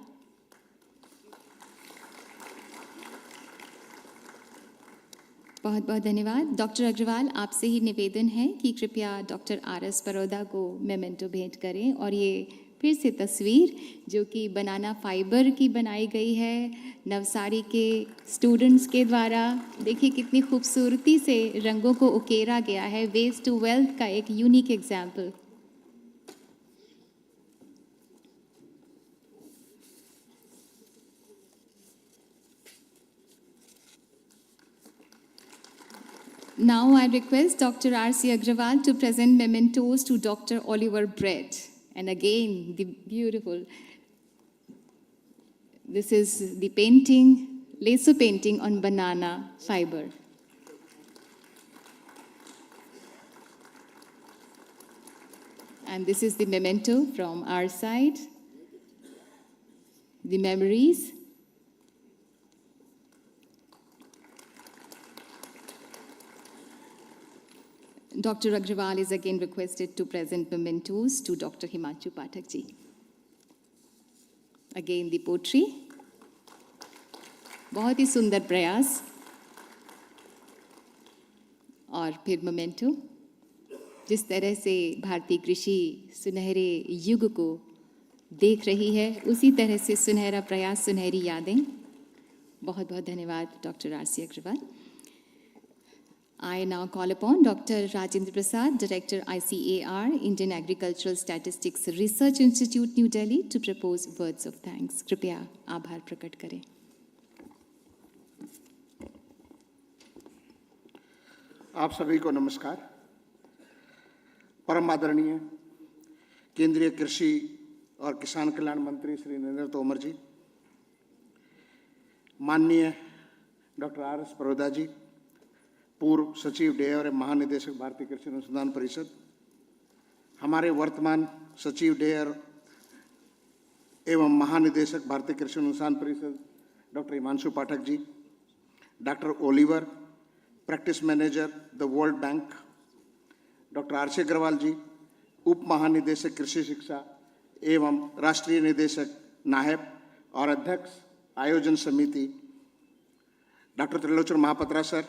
बहुत बहुत धन्यवाद। डॉक्टर अग्रवाल, आपसे ही निवेदन है कि कृपया डॉक्टर RS परोदा को मेमेंटो भेंट करें। और ये फिर से तस्वीर जो कि बनाना फाइबर की बनाई गई है नवसारी के स्टूडेंट्स के द्वारा। देखिए कितनी खूबसूरती से रंगों को उकेरा गया है। वेस्ट टू वेल्थ का एक unique example. Now I request Dr. RC Agrawal to present mementos to Dr. Oliver Brett. And again, the beautiful, this is the painting, laser painting on banana fiber. And this is the memento from our side, the memories. Dr. Agrawal is again requested to present mementos to Dr. Himanshu Pathak ji. Again the poetry. बहुत ही सुंदर प्रयास। और फिर memento. जिस तरह से भारतीय कृषि सुनहरे युग को देख रही है, उसी तरह से सुनहरा प्रयास, सुनहरी यादें। बहुत बहुत धन्यवाद doctor RC Agrawal. I now call upon Dr. Rajendra Prasad, Director ICAR, Indian Agricultural Statistics Research Institute, New Delhi, to propose words of thanks. कृपया आभार प्रकट करें। आप सभी को नमस्कार। परम आदरणीय केंद्रीय कृषि और किसान कल्याण मंत्री श्री नरेंद्र तोमर जी, माननीय डॉक्टर RS परोदा जी, पूर्व सचिव डे और महानिदेशक भारतीय कृषि अनुसंधान परिषद, हमारे वर्तमान सचिव डे एवं महानिदेशक भारतीय कृषि अनुसंधान परिषद doctor Himanshu Pathak ji, doctor Oliver, practice manager the World Bank, doctor RC Agarwal ji, उप महानिदेशक कृषि शिक्षा एवं राष्ट्रीय निदेशक नायब और अध्यक्ष आयोजन समिति, doctor Trilochan Mahapatra sir,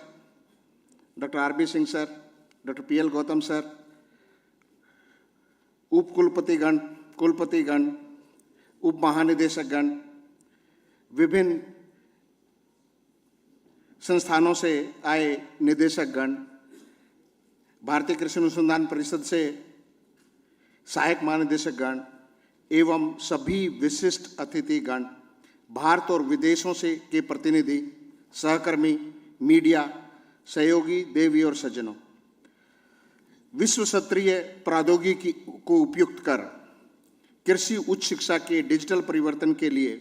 doctor RB. Singh sir, doctor पी.एल. गौतम सर, उप कुलपतिगण, कुलपतिगण, उप महानिदेशकगण, विभिन्न संस्थानों से आए निदेशकगण, भारतीय कृषि अनुसंधान परिषद से सहायक महानिदेशकगण एवं सभी विशिष्ट अतिथिगण, भारत और विदेशों से के प्रतिनिधि, सहकर्मी, मीडिया, सहयोगी, देवी और सज्जनों, विश्व स्तरीय प्रौद्योगिकी को उपयुक्त कर कृषि उच्च शिक्षा के डिजिटल परिवर्तन के लिए,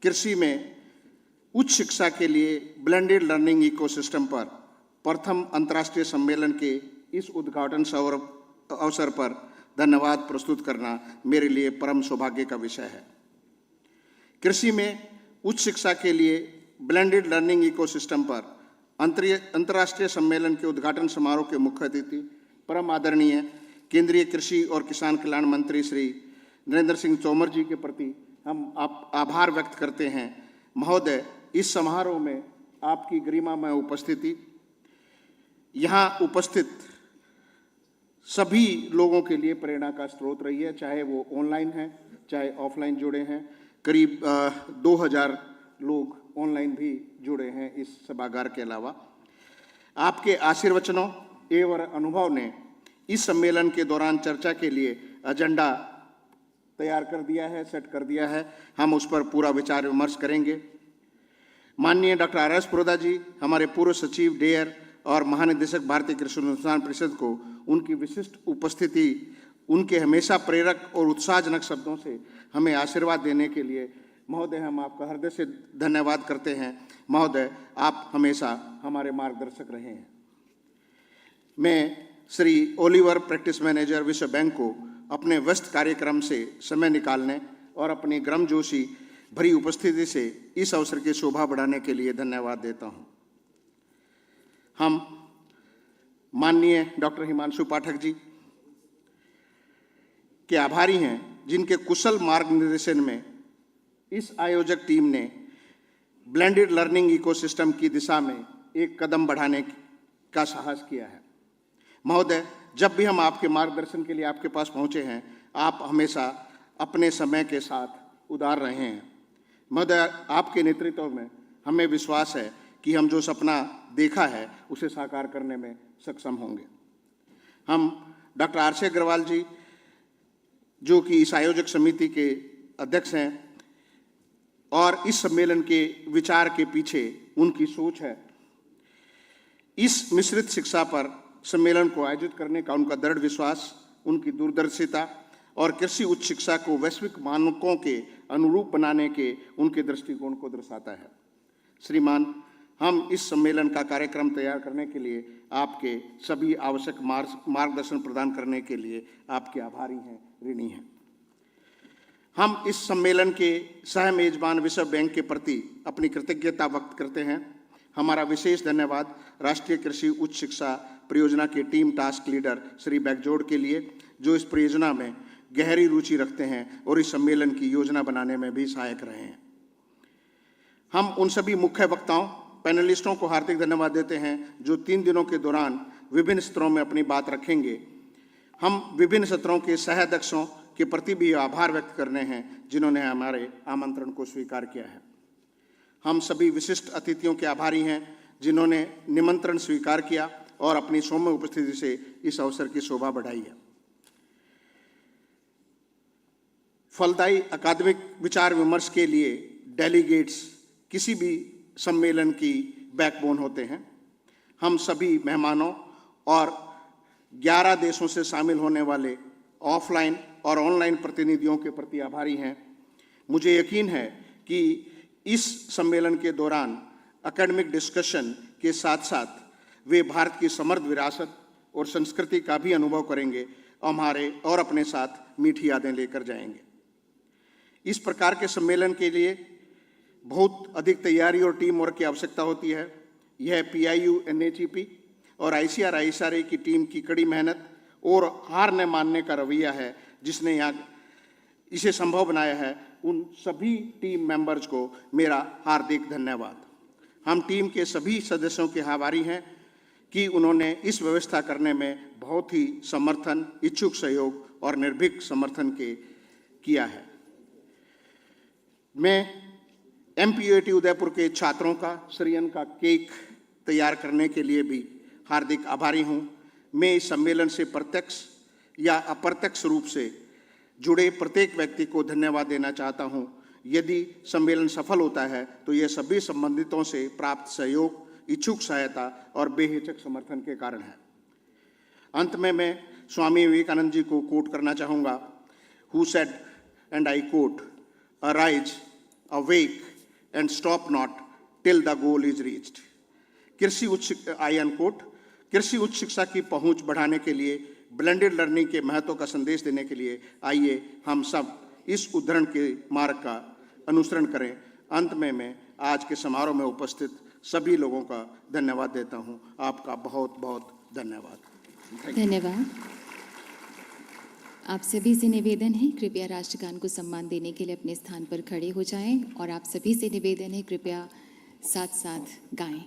कृषि में उच्च शिक्षा के लिए ब्लेंडेड लर्निंग इकोसिस्टम पर प्रथम अंतर्राष्ट्रीय सम्मेलन के इस उद्घाटन अवसर पर धन्यवाद प्रस्तुत करना मेरे लिए परम सौभाग्य का विषय है। कृषि में उच्च शिक्षा के लिए ब्लेंडेड लर्निंग इकोसिस्टम पर अंतर्राष्ट्रीय सम्मेलन के उद्घाटन समारोह के मुख्य अतिथि परम आदरणीय केंद्रीय कृषि और किसान कल्याण मंत्री श्री नरेंद्र सिंह तोमर जी के प्रति हम आभार व्यक्त करते हैं। महोदय, इस समारोह में आपकी गरिमामय उपस्थिति, यहाँ उपस्थित सभी लोगों के लिए प्रेरणा का स्रोत रही है, चाहे वो ऑनलाइन हैं, चाहे ऑफलाइन जुड़े हैं। करीब 2000 लोग ऑनलाइन भी जुड़े हैं इस सभागार के अलावा। आपके आशीर्वचनों एवं अनुभव ने इस सम्मेलन के दौरान चर्चा के लिए एजेंडा तैयार कर दिया है, सेट कर दिया है। हम उस पर पूरा विचार विमर्श करेंगे। माननीय डॉक्टर आर.एस. पुरोदा जी, हमारे पूर्व सचिव डेयर और महानिदेशक भारतीय कृषि अनुसंधान परिषद को उनकी विशिष्ट उपस्थिति, उनके हमेशा प्रेरक और उत्साहजनक शब्दों से हमें आशीर्वाद देने के लिए महोदय हम आपका हृदय से धन्यवाद करते हैं। महोदय, आप हमेशा हमारे मार्गदर्शक रहे हैं। मैं श्री ओलिवर, प्रैक्टिस मैनेजर, विश्व बैंक को अपने व्यस्त कार्यक्रम से समय निकालने और अपनी गर्मजोशी भरी उपस्थिति से इस अवसर की शोभा बढ़ाने के लिए धन्यवाद देता हूं। हम माननीय डॉक्टर हिमांशु पाठक जी के आभारी हैं, जिनके कुशल मार्गनिर्देशन में इस आयोजक टीम ने ब्लेंडेड लर्निंग इकोसिस्टम की दिशा में एक कदम बढ़ाने का साहस किया है। महोदय, जब भी हम आपके मार्गदर्शन के लिए आपके पास पहुंचे हैं, आप हमेशा अपने समय के साथ उदार रहे हैं। महोदय, आपके नेतृत्व में हमें विश्वास है कि हम जो सपना देखा है उसे साकार करने में सक्षम होंगे। हम डॉक्टर आर.सी. अग्रवाल जी, जो कि इस आयोजक समिति के अध्यक्ष हैं और इस सम्मेलन के विचार के पीछे उनकी सोच है, इस मिश्रित शिक्षा पर सम्मेलन को आयोजित करने का उनका दृढ़ विश्वास, उनकी दूरदर्शिता और कृषि उच्च शिक्षा को वैश्विक मानकों के अनुरूप बनाने के उनके दृष्टिकोण को दर्शाता है। श्रीमान, हम इस सम्मेलन का कार्यक्रम तैयार करने के लिए आपके सभी आवश्यक मार्गदर्शन प्रदान करने के लिए आपके आभारी हैं, ऋणी हैं। हम इस सम्मेलन के सह मेजबान विश्व बैंक के प्रति अपनी कृतज्ञता व्यक्त करते हैं। हमारा विशेष धन्यवाद राष्ट्रीय कृषि उच्च शिक्षा परियोजना के टीम टास्क लीडर श्री बैकजोड़ के लिए, जो इस परियोजना में गहरी रुचि रखते हैं और इस सम्मेलन की योजना बनाने में भी सहायक रहे हैं। हम उन सभी मुख्य वक्ताओं, पैनलिस्टों को हार्दिक धन्यवाद देते हैं जो 3 दिनों के दौरान विभिन्न सत्रों में अपनी बात रखेंगे। हम विभिन्न सत्रों के सह अध्यक्षों के प्रति भी आभार व्यक्त करने हैं, जिन्होंने हमारे आमंत्रण को स्वीकार किया है। हम सभी विशिष्ट अतिथियों के आभारी हैं, जिन्होंने निमंत्रण स्वीकार किया और अपनी सौम्य उपस्थिति से इस अवसर की शोभा बढ़ाई है। फलदायी अकादमिक विचार विमर्श के लिए डेलीगेट्स किसी भी सम्मेलन की बैकबोन होते हैं। हम सभी मेहमानों और 11 देशों से शामिल होने वाले ऑफलाइन और ऑनलाइन प्रतिनिधियों के प्रति आभारी हैं। मुझे यकीन है कि इस सम्मेलन के दौरान एकेडमिक डिस्कशन के साथ साथ वे भारत की समृद्ध विरासत और संस्कृति का भी अनुभव करेंगे और अपने साथ मीठी यादें लेकर जाएंगे। इस प्रकार के सम्मेलन के लिए बहुत अधिक तैयारी और टीम वर्क की आवश्यकता होती है। यह PIU, NHEP और ICR/ISRA की टीम की कड़ी मेहनत और हार न मानने का रवैया है जिसने इसे संभव बनाया है उन सभी टीम मेंबर्स को मेरा हार्दिक धन्यवाद। हम टीम के सभी सदस्यों के आभारी हैं कि उन्होंने इस व्यवस्था करने में बहुत ही समर्थन, इच्छुक सहयोग और निर्भीक समर्थन किया है। मैं MPUIT उदयपुर के छात्रों का श्रीयन का केक तैयार करने के लिए भी हार्दिक आभारी हूं। मैं इस सम्मेलन से प्रत्यक्ष या अप्रत्यक्ष रूप से जुड़े प्रत्येक व्यक्ति को धन्यवाद देना चाहता हूं। यदि सम्मेलन सफल होता है तो यह सभी संबंधितों से प्राप्त सहयोग, इच्छुक सहायता और बेहिचक समर्थन के कारण है। अंत में मैं स्वामी विवेकानंद जी को कोट करना चाहूँगा, who said, and I quote, "Arise, awake, and stop not till the goal is reached." कृषि उच्च शिक्षा की पहुंच बढ़ाने के लिए ब्लेंडेड लर्निंग के महत्व का संदेश देने के लिए आइए हम सब इस उद्धरण के मार्ग का अनुसरण करें। अंत में मैं आज के समारोह में उपस्थित सभी लोगों का धन्यवाद देता हूं। आपका बहुत बहुत धन्यवाद। धन्यवाद। आप सभी से निवेदन है, कृपया राष्ट्रगान को सम्मान देने के लिए अपने स्थान पर खड़े हो जाएं और आप सभी से निवेदन है, कृपया साथ साथ गाएं।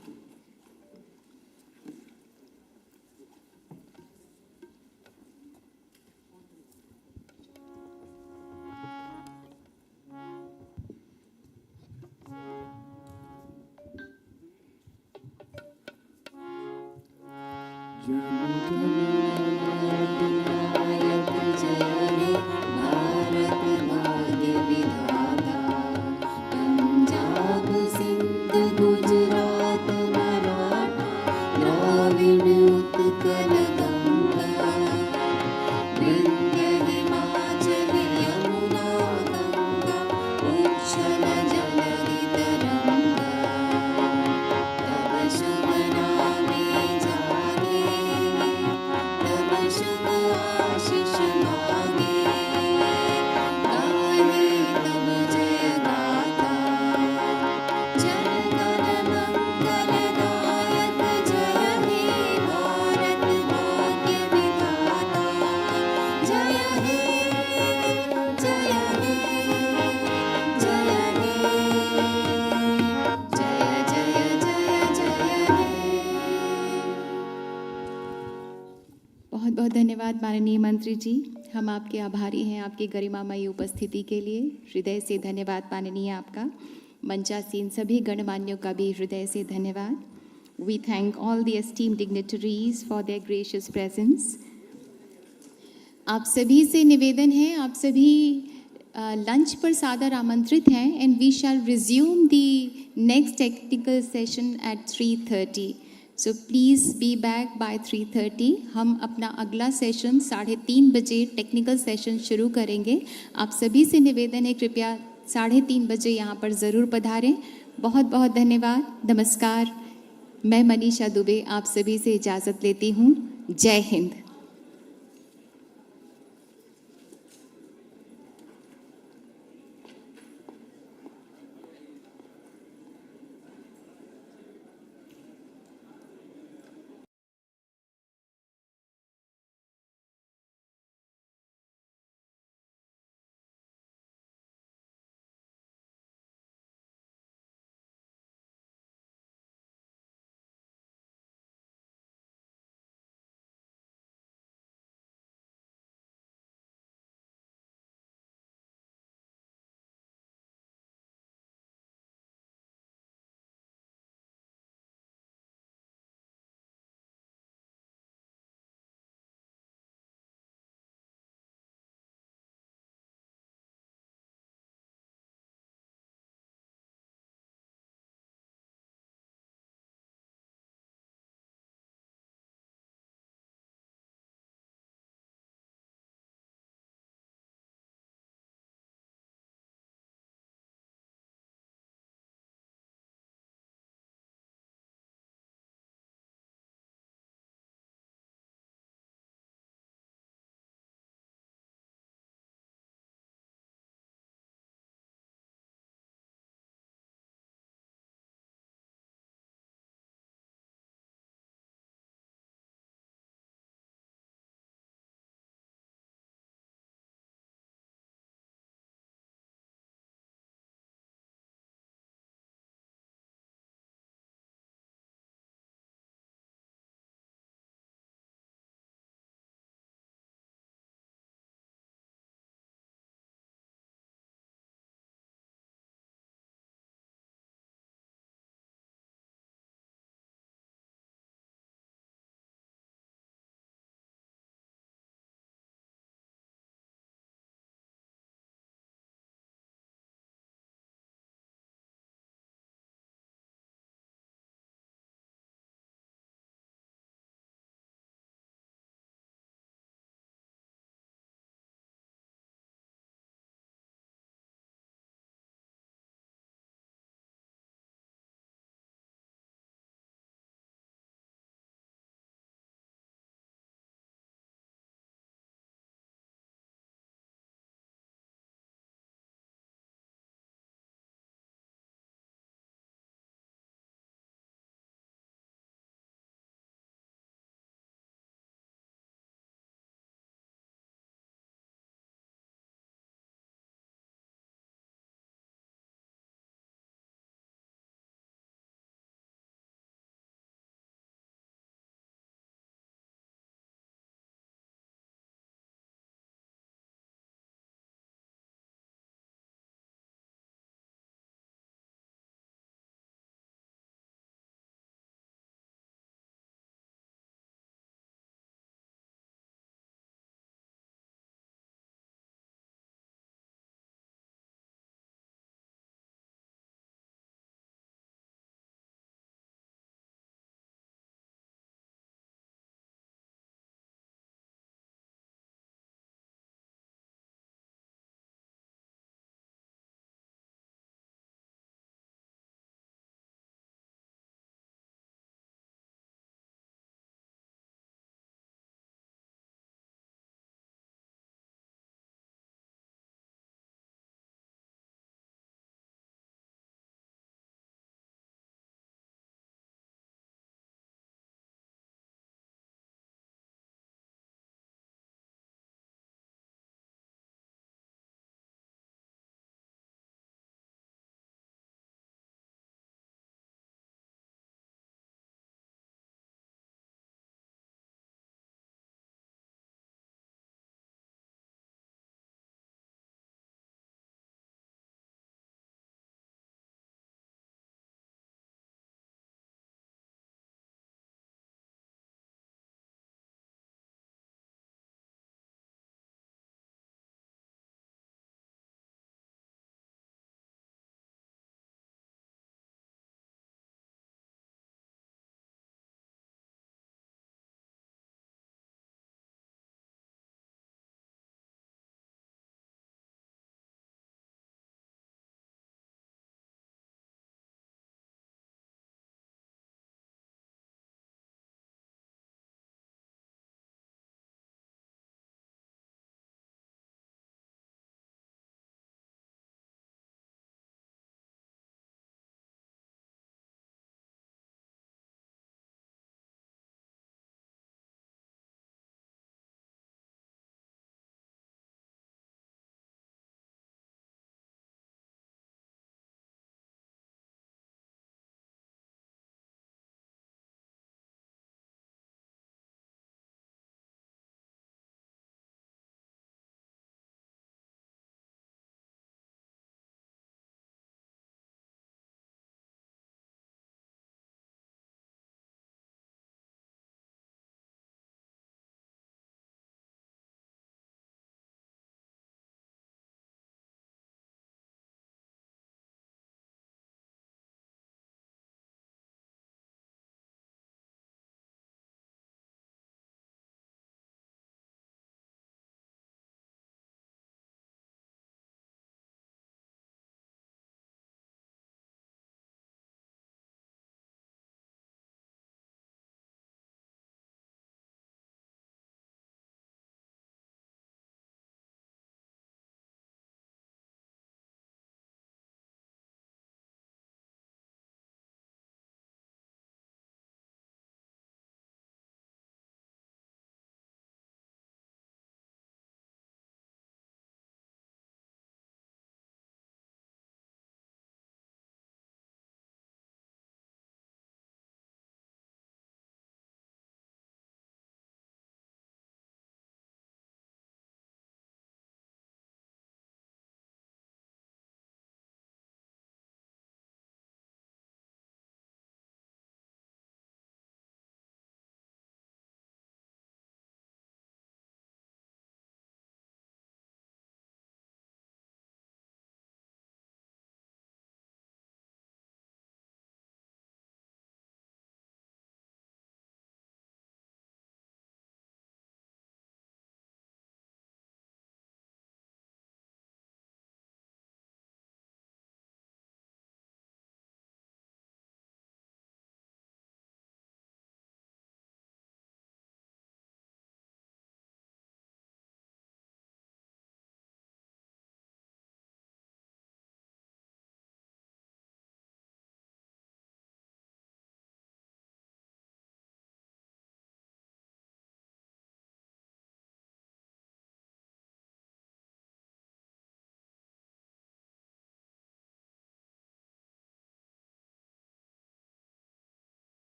बहुत बहुत धन्यवाद माननीय मंत्री जी। हम आपके आभारी हैं आपकी गरिमामयी उपस्थिति के लिए। हृदय से धन्यवाद माननीय आपका। मंचासीन सभी गणमान्यों का भी हृदय से धन्यवाद। We thank all the esteemed dignitaries for their gracious presence. आप सभी से निवेदन है, आप सभी लंच पर सादर आमंत्रित हैं and we shall resume the next technical session at 3:30. So please be back by 3:30. हम अपना अगला सेशन 3:30 बजे टेक्निकल सेशन शुरू करेंगे। आप सभी से निवेदन है, कृपया 3:30 बजे यहाँ पर ज़रूर पधारें। बहुत बहुत धन्यवाद। नमस्कार। मैं मनीषा दुबे आप सभी से इजाज़त लेती हूँ। जय Hind.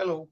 Hello.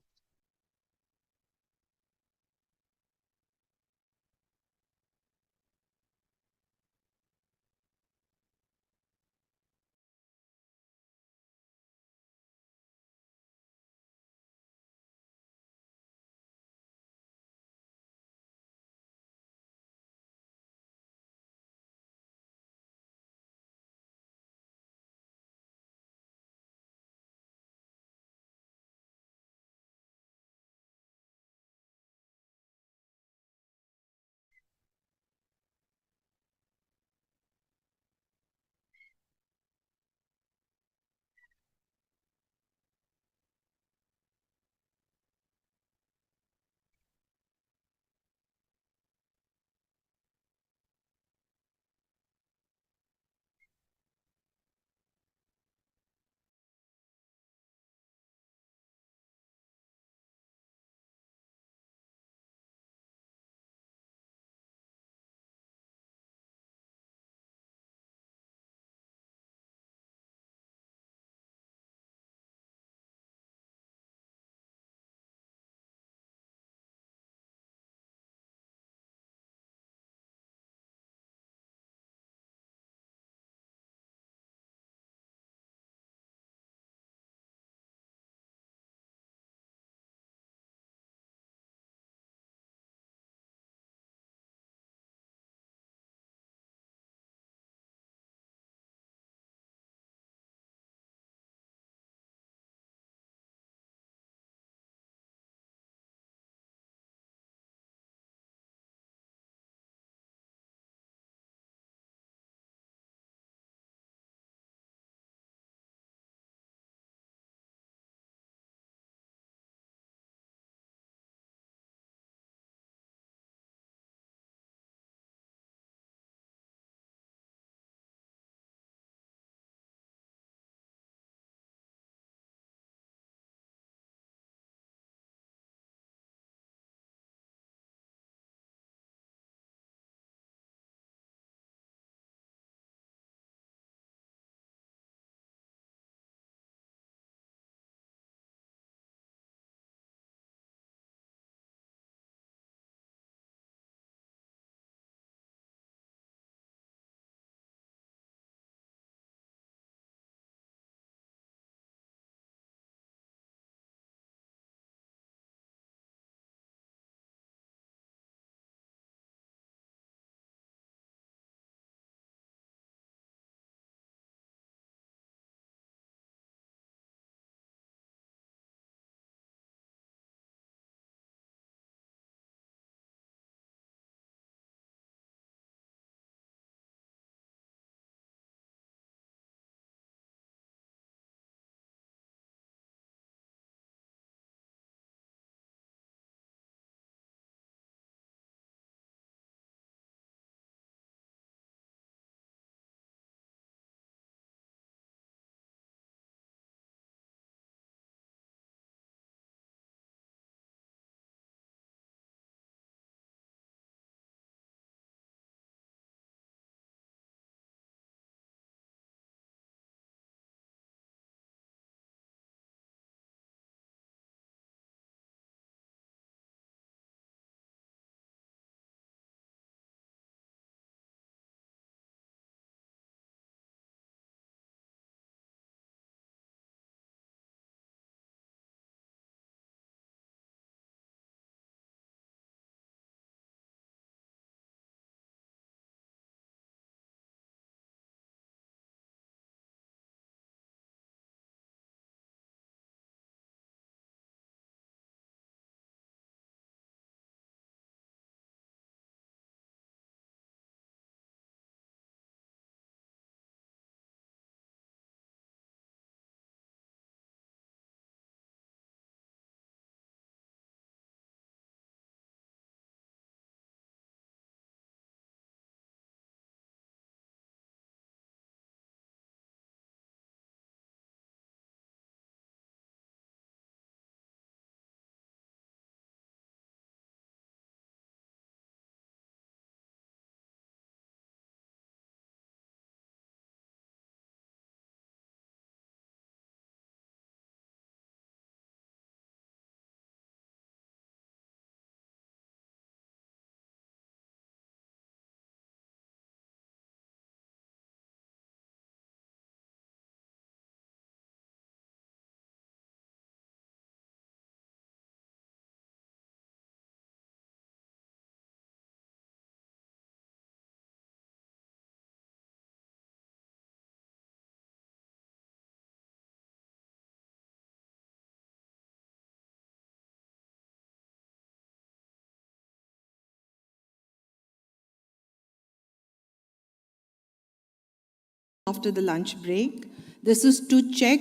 after the lunch break. This is to check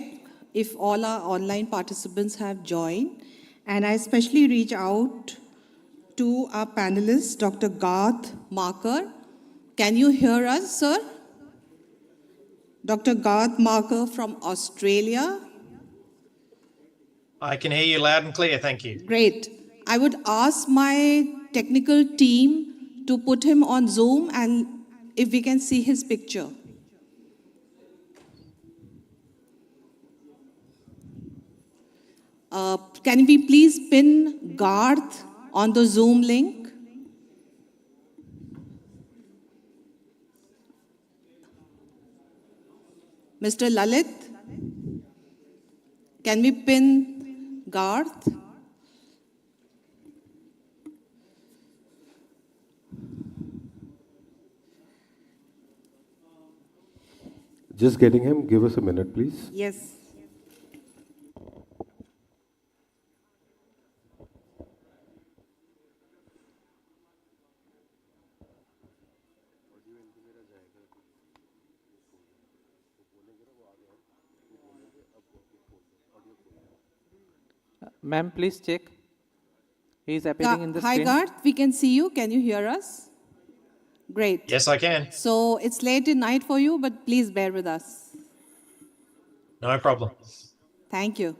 if all our online participants have joined. And I especially reach out to our panelist, Dr. Garth Marker. Can you hear us, sir? Dr. Garth Marker from Australia. I can hear you loud and clear, thank you. Great. I would ask my technical team to put him on Zoom and if we can see his picture. Can we please pin Garth on the Zoom link? Mr. Lalit, can we pin Garth? Just getting him. Give us a minute, please. Yes. Ma'am, please check. He is appearing in the Hi, screen. Garth. We can see you. Can you hear us? Great. Yes, I can. So it's late in night for you, but please bear with us. No problem. Thank you.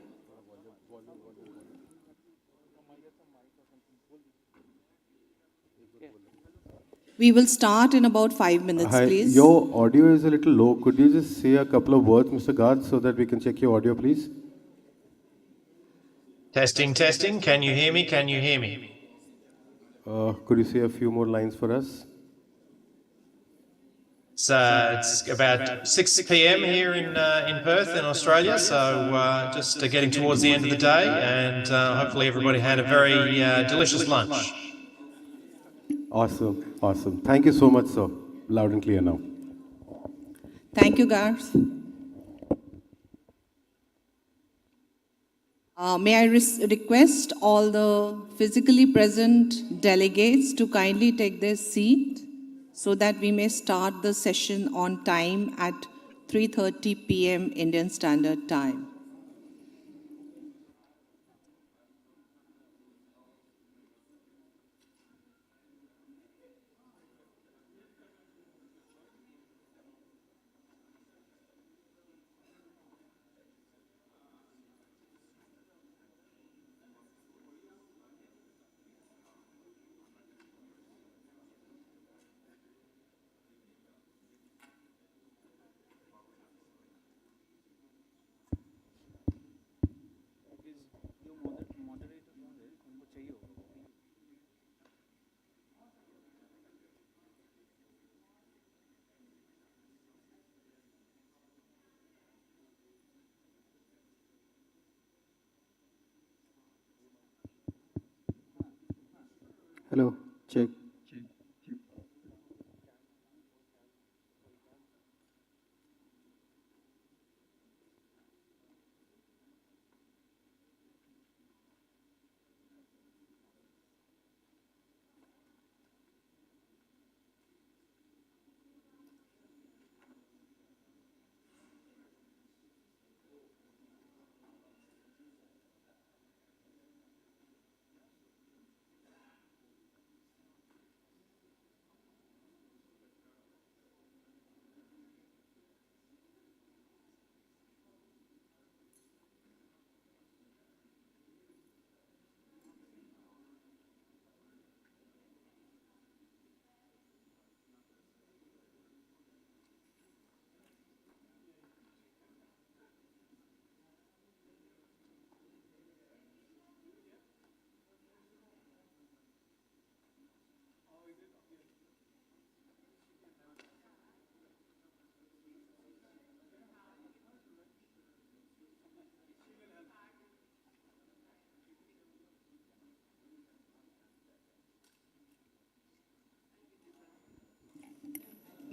We will start in about 5 minutes, Hi, please. your audio is a little low. Could you just say a couple of words, Mr. Garth, so that we can check your audio, please? Testing, testing. Can you hear me? Can you hear me? Could you say a few more lines for us? It's about 6 p.m. here in Perth, in Australia. So just getting towards the end of the day, and hopefully everybody had a very delicious lunch. Awesome, awesome. Thank you so much, sir. Loud and clear now. Thank you, Garth. May I request all the physically present delegates to kindly take their seat so that we may start the session on time at 3:30 p.m. Indian Standard Time. Hello, check.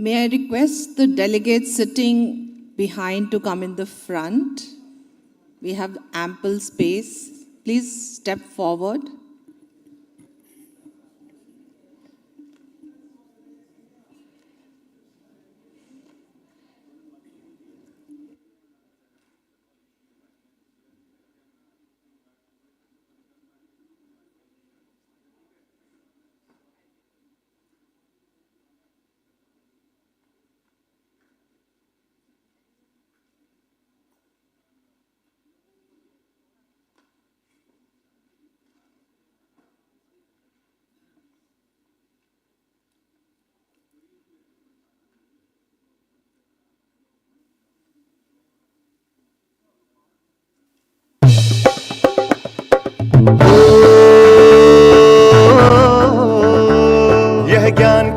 May I request the delegates sitting behind to come in the front? We have ample space. Please step forward.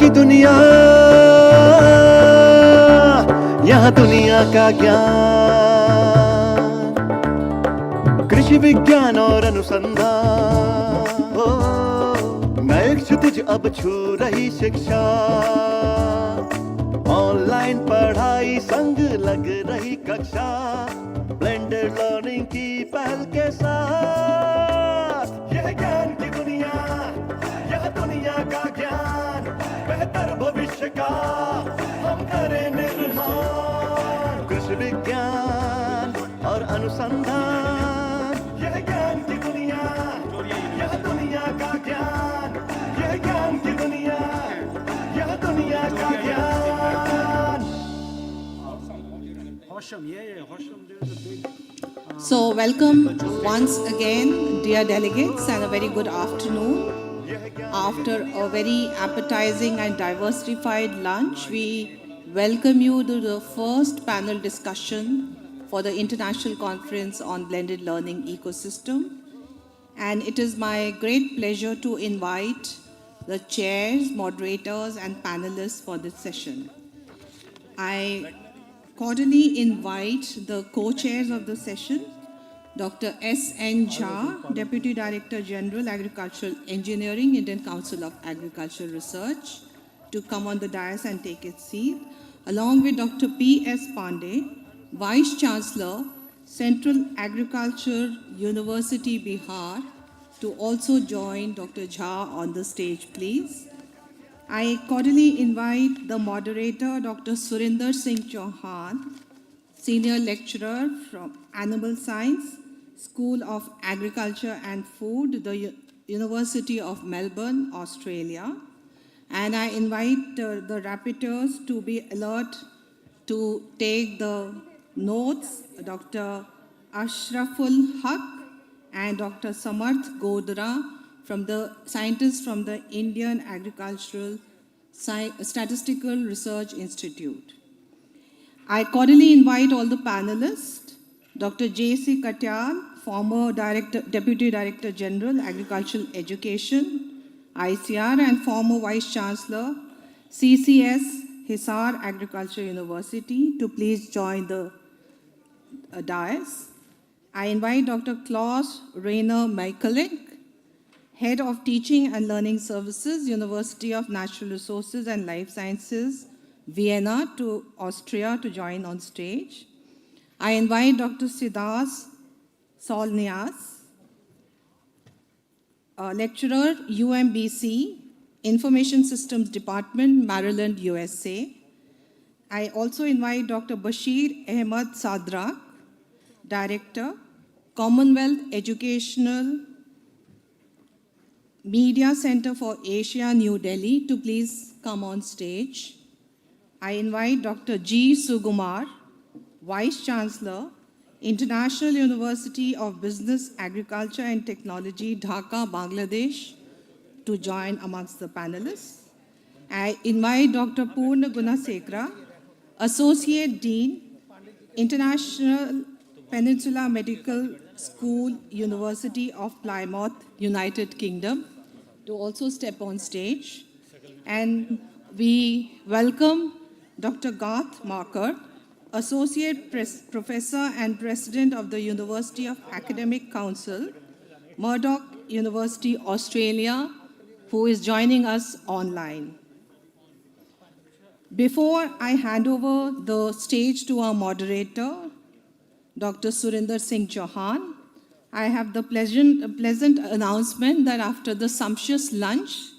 की दुनिया, यहाँ दुनिया का ज्ञान, कृषि विज्ञान और अनुसंधान, ओ नए क्षितिज अब छू रही शिक्षा, ऑनलाइन पढ़ाई संग लग रही कक्षा, ब्लेंडेड लर्निंग की पहल के साथ, यह ज्ञान की दुनिया, यह दुनिया का ज्ञान, बेहतर भविष्य का हम करें निर्माण, कृषि विज्ञान और अनुसंधान, यह ज्ञान की दुनिया, यह दुनिया का ज्ञान, यह ज्ञान की दुनिया, यह दुनिया का ज्ञान. So welcome once again, dear delegates, and a very good afternoon. After a very appetizing and diversified lunch, we welcome you to the first panel discussion for the International Conference on Blended Learning Ecosystem. And it is my great pleasure to invite the chairs, moderators, and panelists for this session. I cordially invite the co-chairs of the session, Dr. S.N. Jha, Deputy Director General, Agricultural Engineering, Indian Council of Agricultural Research, to come on the dais and take its seat, along with Dr. P.S. Pandey, Vice Chancellor, Central Agriculture University, Bihar, to also join Dr. Jha on the stage, please. I cordially invite the moderator, Dr. Surinder Singh Chauhan, Senior Lecturer from Animal Science, School of Agriculture and Food, the University of Melbourne, Australia. And I invite the rapporteurs to be alert to take the notes, Dr. Ashraful Haq and Dr. Samarth Godra, from the scientists from the Indian Agricultural Statistical Research Institute. I cordially invite all the panelists, Dr. J.C. Katyal, former Deputy Director General, Agricultural Education, ICR, and former Vice Chancellor, CCS, Hisar Agriculture University, to please join the dais. I invite Dr. Klaus Rainer Michaelik, Head of Teaching and Learning Services, University of Natural Resources and Life Sciences, Vienna, to Austria, to join on stage. I invite Dr. Siddhas Solnias, Lecturer, UMBC, Information Systems Department, Maryland, USA. I also invite Dr. Bashir Ahmad Sadrak, Director, Commonwealth Educational Media Center for Asia, New Delhi, to please come on stage. I invite Dr. G. Sugumar, Vice Chancellor, International University of Business, Agriculture and Technology, Dhaka, Bangladesh, to join amongst the panelists. I invite Dr. Purna Gunasekara, Associate Dean, International Peninsula Medical School, University of Plymouth, United Kingdom, to also step on stage. And we welcome Dr. Garth Marker, Associate Professor and President of the University of Academic Council, Murdoch University, Australia, who is joining us online. Before I hand over the stage to our moderator, Dr. Surinder Singh Chauhan, I have the pleasant announcement that after the sumptuous lunch,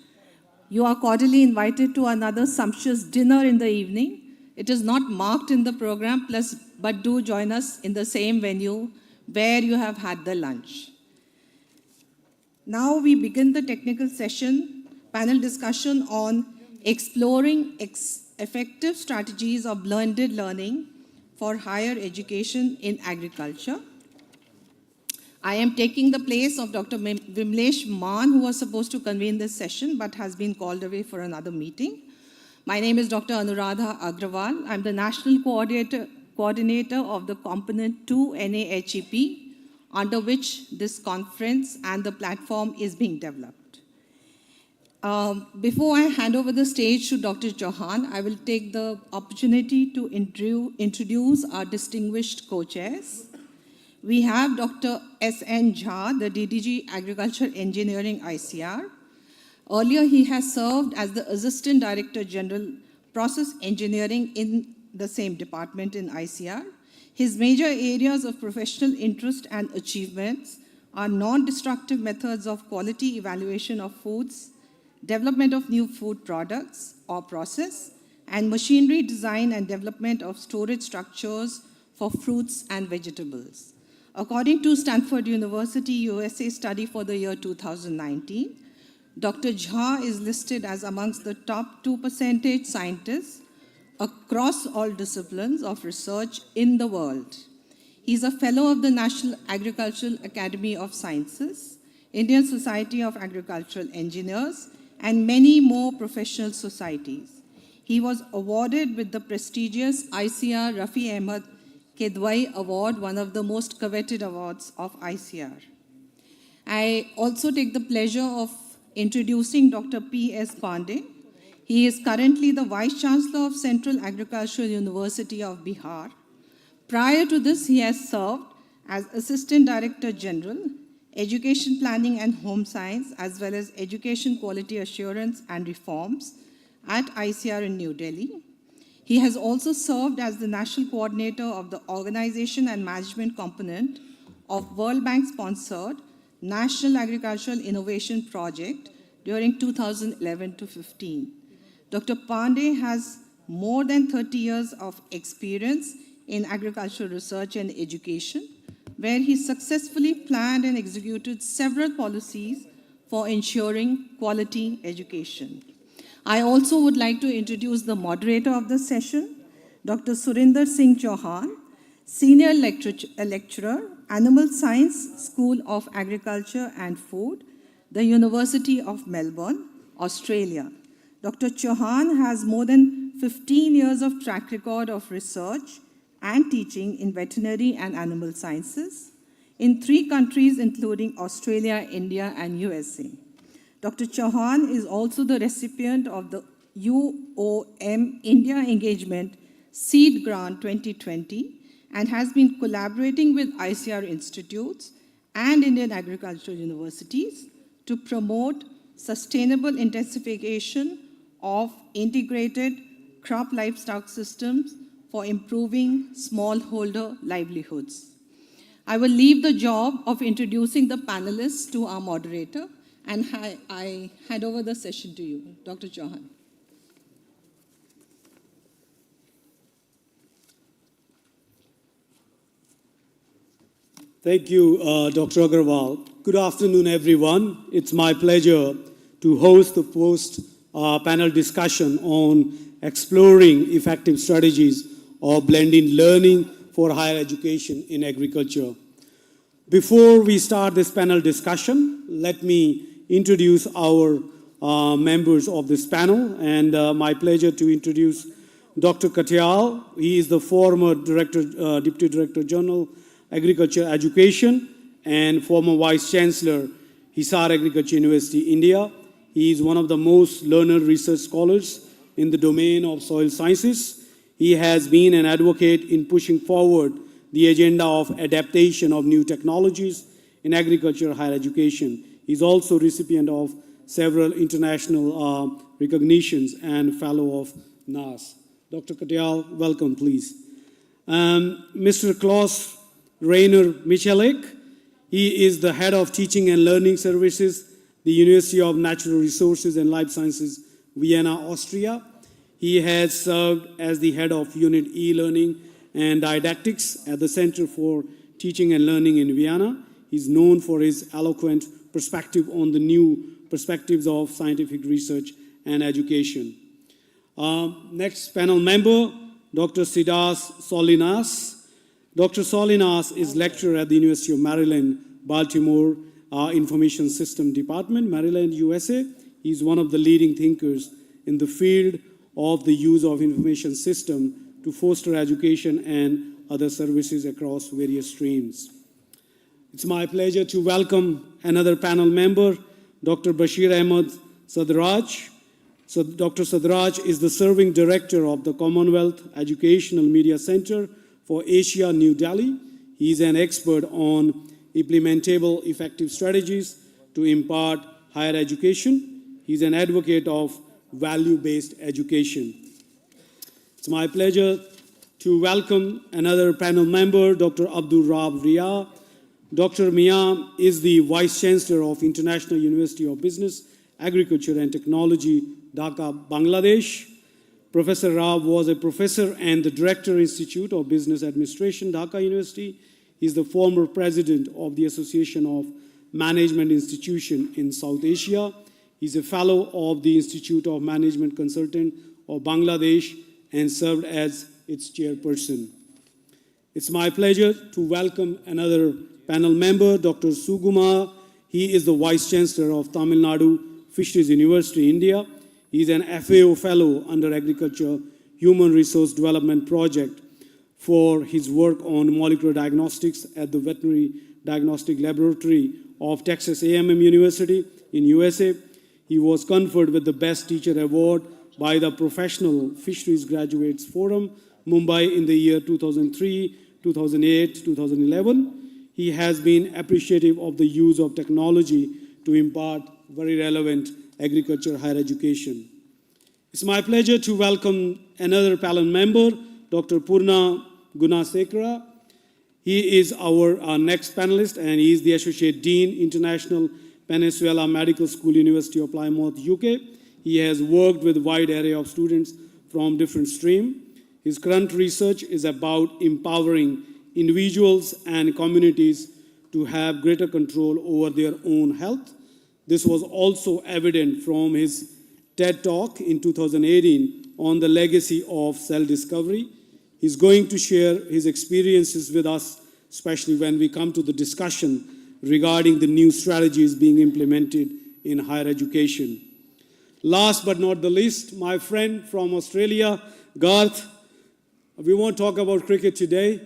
you are cordially invited to another sumptuous dinner in the evening. It is not marked in the program, but do join us in the same venue where you have had the lunch. Now we begin the technical session, panel discussion on exploring effective strategies of blended learning for higher education in agriculture. I am taking the place of Dr. Vimlesh Maan, who was supposed to convene this session but has been called away for another meeting. My name is Dr. Anuradha Agrawal. I'm the National Coordinator of the Component 2 NAHEP, under which this conference and the platform is being developed. Before I hand over the stage to Dr. Chauhan, I will take the opportunity to introduce our distinguished co-chairs. We have Dr. S.N. Jha, the DDG Agriculture Engineering ICR. Earlier, he has served as the Assistant Director General Process Engineering in the same department in ICR. His major areas of professional interest and achievements are non-destructive methods of quality evaluation of foods, development of new food products or process, and machinery design and development of storage structures for fruits and vegetables. According to Stanford University USA study for the year 2019, Dr. Jha is listed as amongst the top 2% scientists across all disciplines of research in the world. He is a fellow of the National Agricultural Academy of Sciences, Indian Society of Agricultural Engineers, and many more professional societies. He was awarded with the prestigious ICR Rafi Ahmad Kedwai Award, one of the most coveted awards of ICR. I also take the pleasure of introducing Dr. P.S. Pandey. He is currently the Vice Chancellor of Central Agricultural University of Bihar. Prior to this, he has served as Assistant Director General, Education Planning and Home Science, as well as Education Quality Assurance and Reforms at ICR in New Delhi. He has also served as the National Coordinator of the Organization and Management Component of World Bank-sponsored National Agricultural Innovation Project during 2011 to 15. Dr. Pandey has more than 30 years of experience in agricultural research and education, where he successfully planned and executed several policies for ensuring quality education. I also would like to introduce the moderator of the session, Dr. Surinder Singh Chauhan, Senior Lecturer, Animal Science, School of Agriculture and Food, the University of Melbourne, Australia. Dr. Chauhan has more than 15 years of track record of research and teaching in veterinary and animal sciences in 3 countries, including Australia, India, and USA. Dr. Chauhan is also the recipient of the UOM India Engagement Seed Grant 2020 and has been collaborating with ICR institutes and Indian agricultural universities to promote sustainable intensification of integrated crop livestock systems for improving smallholder livelihoods. I will leave the job of introducing the panelists to our moderator, and I hand over the session to you, Dr. Chauhan. Thank you, Dr. Agarwal. Good afternoon, everyone. It's my pleasure to host the post-panel discussion on exploring effective strategies of blending learning for higher education in agriculture. Before we start this panel discussion, let me introduce our members of this panel, and my pleasure to introduce Dr. Katyal. He is the former Deputy Director General, Agriculture Education, and former Vice Chancellor, Hisar Agriculture University, India. He is one of the most learned research scholars in the domain of soil sciences. He has been an advocate in pushing forward the agenda of adaptation of new technologies in agriculture higher education. He is also recipient of several international recognitions and fellow of NAS. Dr. Katyal, welcome, please. Mr. Klaus Rainer Michalik, he is the head of Teaching and Learning Services, the University of Natural Resources and Life Sciences, Vienna, Austria. He has served as the head of Unit E-Learning and Didactics at the Center for Teaching and Learning in Vienna. He's known for his eloquent perspective on the new perspectives of scientific research and education. Next panel member, Dr. Siddhas Solinas. Dr. Solinas is lecturer at the University of Maryland, Baltimore Information System Department, Maryland, USA. He's one of the leading thinkers in the field of the use of information system to foster education and other services across various streams. It's my pleasure to welcome another panel member, Dr. Bashir Ahmed Sadraj. So Dr. Sadraj is the Serving Director of the Commonwealth Educational Media Center for Asia, New Delhi. He is an expert on implementable effective strategies to impart higher education. He's an advocate of value-based education. It's my pleasure to welcome another panel member, Dr. Abdul Rab Ria. Dr. Mia is the Vice Chancellor of International University of Business, Agriculture and Technology, Dhaka, Bangladesh. Professor Rab was a professor and the Director Institute of Business Administration, Dhaka University. He's the former president of the Association of Management Institution in South Asia. He's a fellow of the Institute of Management Consultant of Bangladesh and served as its chairperson. It's my pleasure to welcome another panel member, Dr. Suguma. He is the Vice Chancellor of Tamil Nadu Fisheries University, India. He is an FAO Fellow under Agriculture Human Resource Development Project for his work on molecular diagnostics at the Veterinary Diagnostic Laboratory of Texas A&M University in USA. He was conferred with the Best Teacher Award by the Professional Fisheries Graduates Forum, Mumbai in the year 2003, 2008, 2011. He has been appreciative of the use of technology to impart very relevant agriculture higher education. It's my pleasure to welcome another panel member, Dr. Purna Gunasekara. He is our next panelist, and he is the Associate Dean, International Peninsula Medical School, University of Plymouth, UK. He has worked with a wide array of students from different streams. His current research is about empowering individuals and communities to have greater control over their own health. This was also evident from his TED Talk in 2018 on the legacy of cell discovery. He's going to share his experiences with us, especially when we come to the discussion regarding the new strategies being implemented in higher education. Last but not the least, my friend from Australia, Garth. We won't talk about cricket today.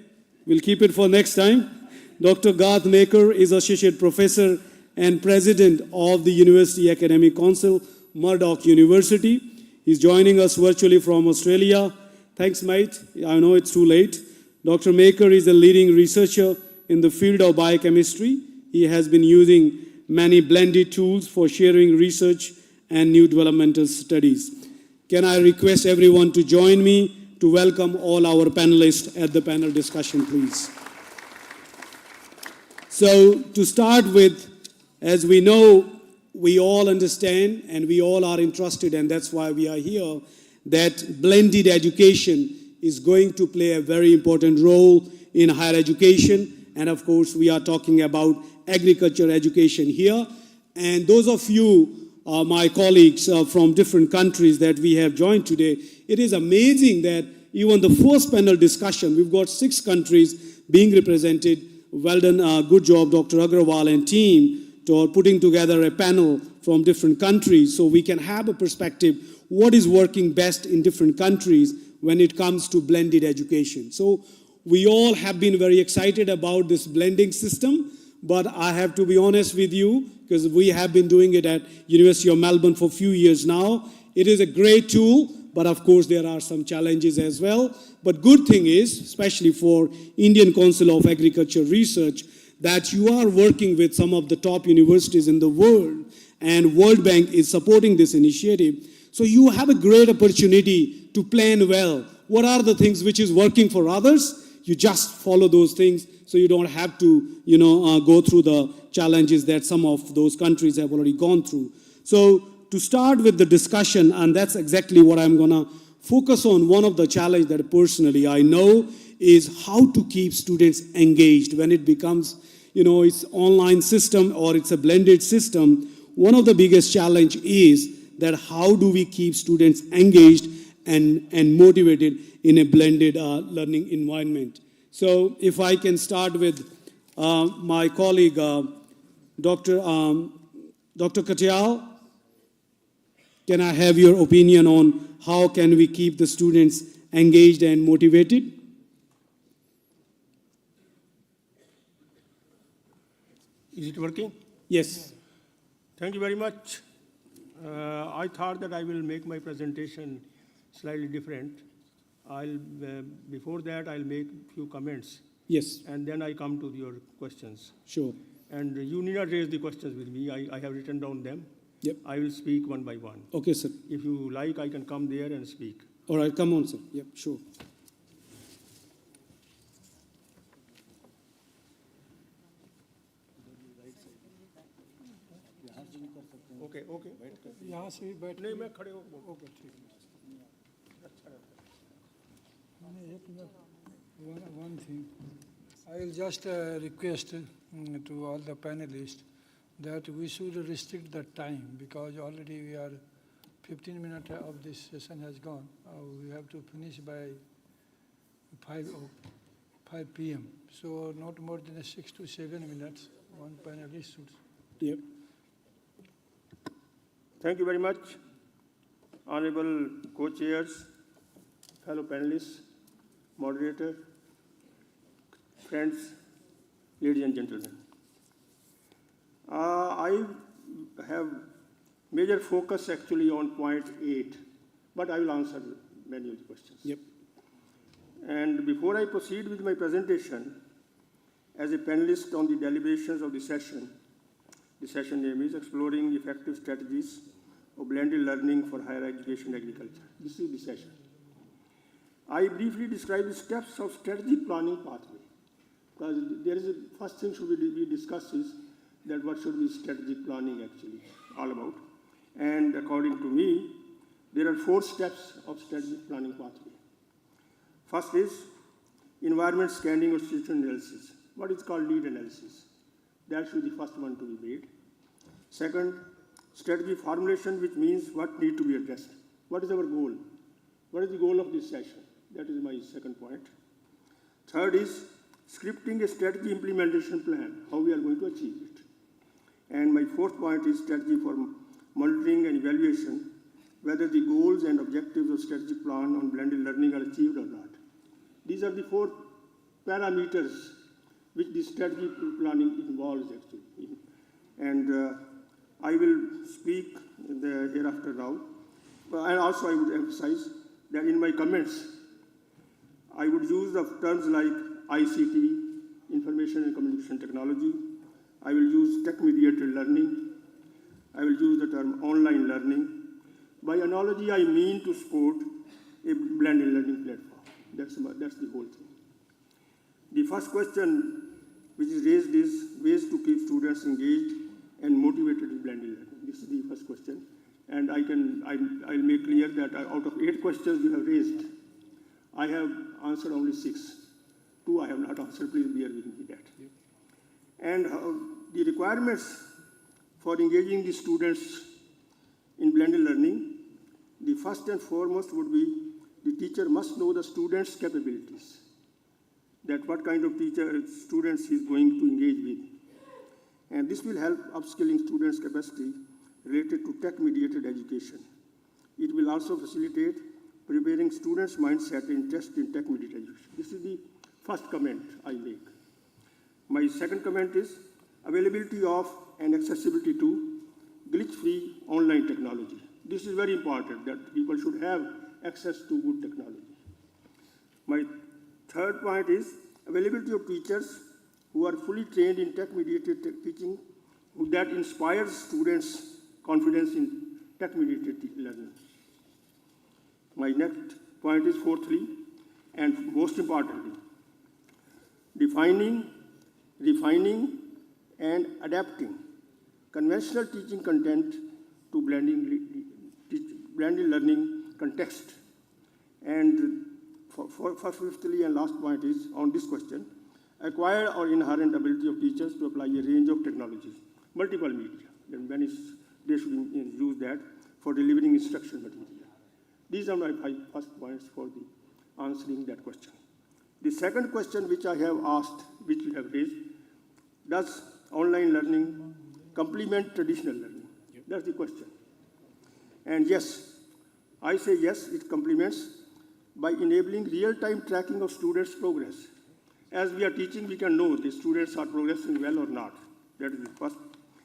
We'll keep it for next time. Dr. Garth Maker is Associate Professor and President of the University Academic Council, Murdoch University. He's joining us virtually from Australia. Thanks, mate. I know it's too late. Dr. Maker is a leading researcher in the field of biochemistry. He has been using many blended tools for sharing research and new developmental studies. Can I request everyone to join me to welcome all our panelists at the panel discussion, please. So to start with, as we know, we all understand and we all are interested, and that's why we are here, that blended education is going to play a very important role in higher education. And of course, we are talking about agriculture education here. And those of you, my colleagues from different countries that we have joined today, it is amazing that even the first panel discussion, we've got 6 countries being represented. Well done, good job, Dr. Agrawal and team, to putting together a panel from different countries so we can have a perspective what is working best in different countries when it comes to blended education. So we all have been very excited about this blending system, but I have to be honest with you, because we have been doing it at University of Melbourne for a few years now. It is a great tool, but of course there are some challenges as well. But good thing is, especially for Indian Council of Agriculture Research, that you are working with some of the top universities in the world, and World Bank is supporting this initiative. So you have a great opportunity to plan well. What are the things which is working for others? You just follow those things so you don't have to, go through the challenges that some of those countries have already gone through. So to start with the discussion, and that's exactly what I'm going to focus on, one of the challenges that personally I know is how to keep students engaged when it becomes, it's online system or it's a blended system. One of the biggest challenge is that how do we keep students engaged and motivated in a blended learning environment. So if I can start with my colleague, Dr. Katyal, can I have your opinion on how can we keep the students engaged and motivated? Is it working? Yes. Thank you very much. I thought that I will make my presentation slightly different. Before that, I'll make few comments. Yes. And then I come to your questions. Sure. And you need not raise the questions with me. I have written down them. Yep. I will speak one by one. Okay, sir. If you like, I can come there and speak. All right, come on, sir. Yep, sure. Okay, okay. यहाँ से भी बैठ नहीं मैं खड़े हो okay ठीक है अच्छा रहता नहीं एक minute one thing I will just request to all the panelists that we should restrict the time because already we are 15 minutes of this session has gone. We have to finish by 5 p.m. So not more than 6 to 7 minutes one panelist should. Yep. Thank you very much, honorable co-chairs, fellow panelists, moderator, friends, ladies and gentlemen. I have major focus actually on point 8, but I will answer many of the questions. Yep. And before I proceed with my presentation, as a panelist on the deliberations of the session name is Exploring Effective Strategies of Blended Learning for Higher Education Agriculture. This is the session. I briefly describe the steps of strategic planning pathway. Because there is a first thing should we discuss is that what should be strategic planning actually all about. And according to me, there are 4 steps of strategic planning pathway. First is environment scanning or situation analysis. What is called need analysis. That should be the first one to be made. Second, strategy formulation, which means what need to be addressed. What is our goal? What is the goal of this session? That is my second point. Third is scripting a strategy implementation plan, how we are going to achieve it. And my fourth point is strategy for monitoring and evaluation, whether the goals and objectives of strategic plan on blended learning are achieved or not. These are the 4 parameters which the strategy planning involves actually. And I will speak hereafter now. And also I would emphasize that in my comments, I would use the terms like ICT, Information and Communication Technology. I will use tech-mediated learning. I will use the term online learning. By analogy, I mean to support a blended learning platform. That's the whole thing. The first question which is raised is ways to keep students engaged and motivated in blended learning. This is the first question. And I'll make clear that out of 8 questions you have raised, I have answered only 6. 2 I have not answered, please bear with me that. And the requirements for engaging the students in blended learning, the first and foremost would be the teacher must know the students' capabilities, that what kind of students he is going to engage with. And this will help upskilling students' capacity related to tech-mediated education. It will also facilitate preparing students' mindset and interest in tech-mediated education. This is the first comment I make. My second comment is availability of and accessibility to glitch-free online technology. This is very important, that people should have access to good technology. My third point is availability of teachers who are fully trained in tech-mediated teaching that inspires students' confidence in tech-mediated learning. My next point is fourthly, and most importantly, defining, refining, and adapting conventional teaching content to blended learning context. And for fifthly and last point is on this question, acquired or inherent ability of teachers to apply a range of technologies, multiple media, and when they should use that for delivering instruction material. These are my 5 first points for the answering that question. The second question which I have asked, which you have raised, does online learning complement traditional learning? That's the question. And yes, I say yes, it complements by enabling real-time tracking of students' progress. As we are teaching, we can know the students are progressing well or not. That is the first,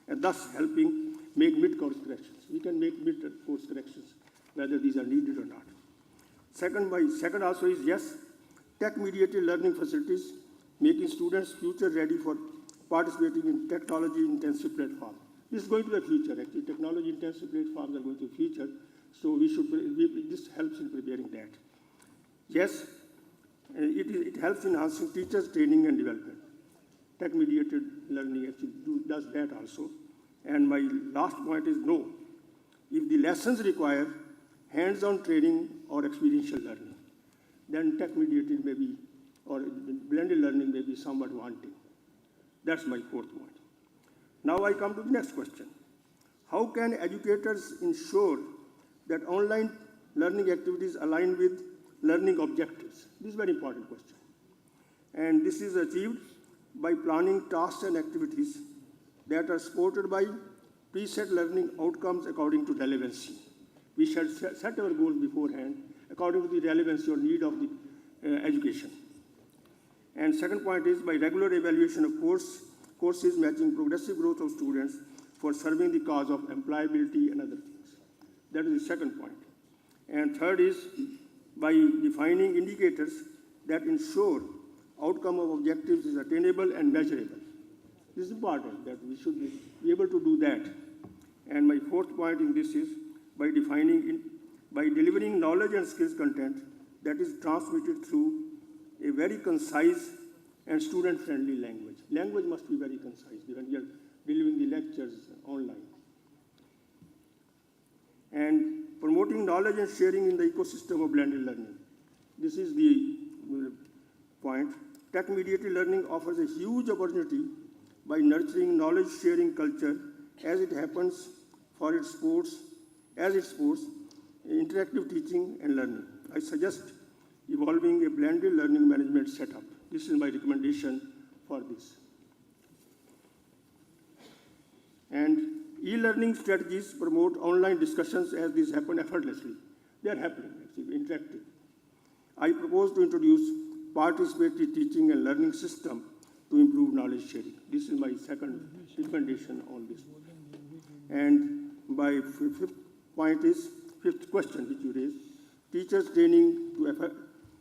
and thus helping make mid-course corrections. We can make mid-course corrections, whether these are needed or not. Second also is, yes, tech-mediated learning facilities, making students future-ready for participating in technology-intensive platforms. This is going to the future, actually. Technology-intensive platforms are going to the future, so this helps in preparing that. Yes, it helps in enhancing teachers' training and development. Tech-mediated learning actually does that also. And my last point is no. If the lessons require hands-on training or experiential learning, then tech-mediated may be, or blended learning may be somewhat wanting. That's my fourth point. Now I come to the next question. How can educators ensure that online learning activities align with learning objectives? This is a very important question. And this is achieved by planning tasks and activities that are supported by preset learning outcomes according to relevancy. We should set our goals beforehand according to the relevancy or need of the education. And second point is by regular evaluation of courses matching progressive growth of students for serving the cause of employability and other things. That is the second point. And third is by defining indicators that ensure outcome of objectives is attainable and measurable. This is important, that we should be able to do that. And my fourth point in this is by delivering knowledge and skills content that is transmitted through a very concise and student-friendly language. Language must be very concise when you are delivering the lectures online. And promoting knowledge and sharing in the ecosystem of blended learning. This is the point. Tech-mediated learning offers a huge opportunity by nurturing knowledge-sharing culture as it happens for its sports, interactive teaching and learning. I suggest evolving a blended learning management setup. This is my recommendation for this. And e-learning strategies promote online discussions as these happen effortlessly. They are happening, actually, interactive. I propose to introduce participatory teaching and learning system to improve knowledge sharing. This is my second recommendation on this. And my fifth question which you raised, teachers training to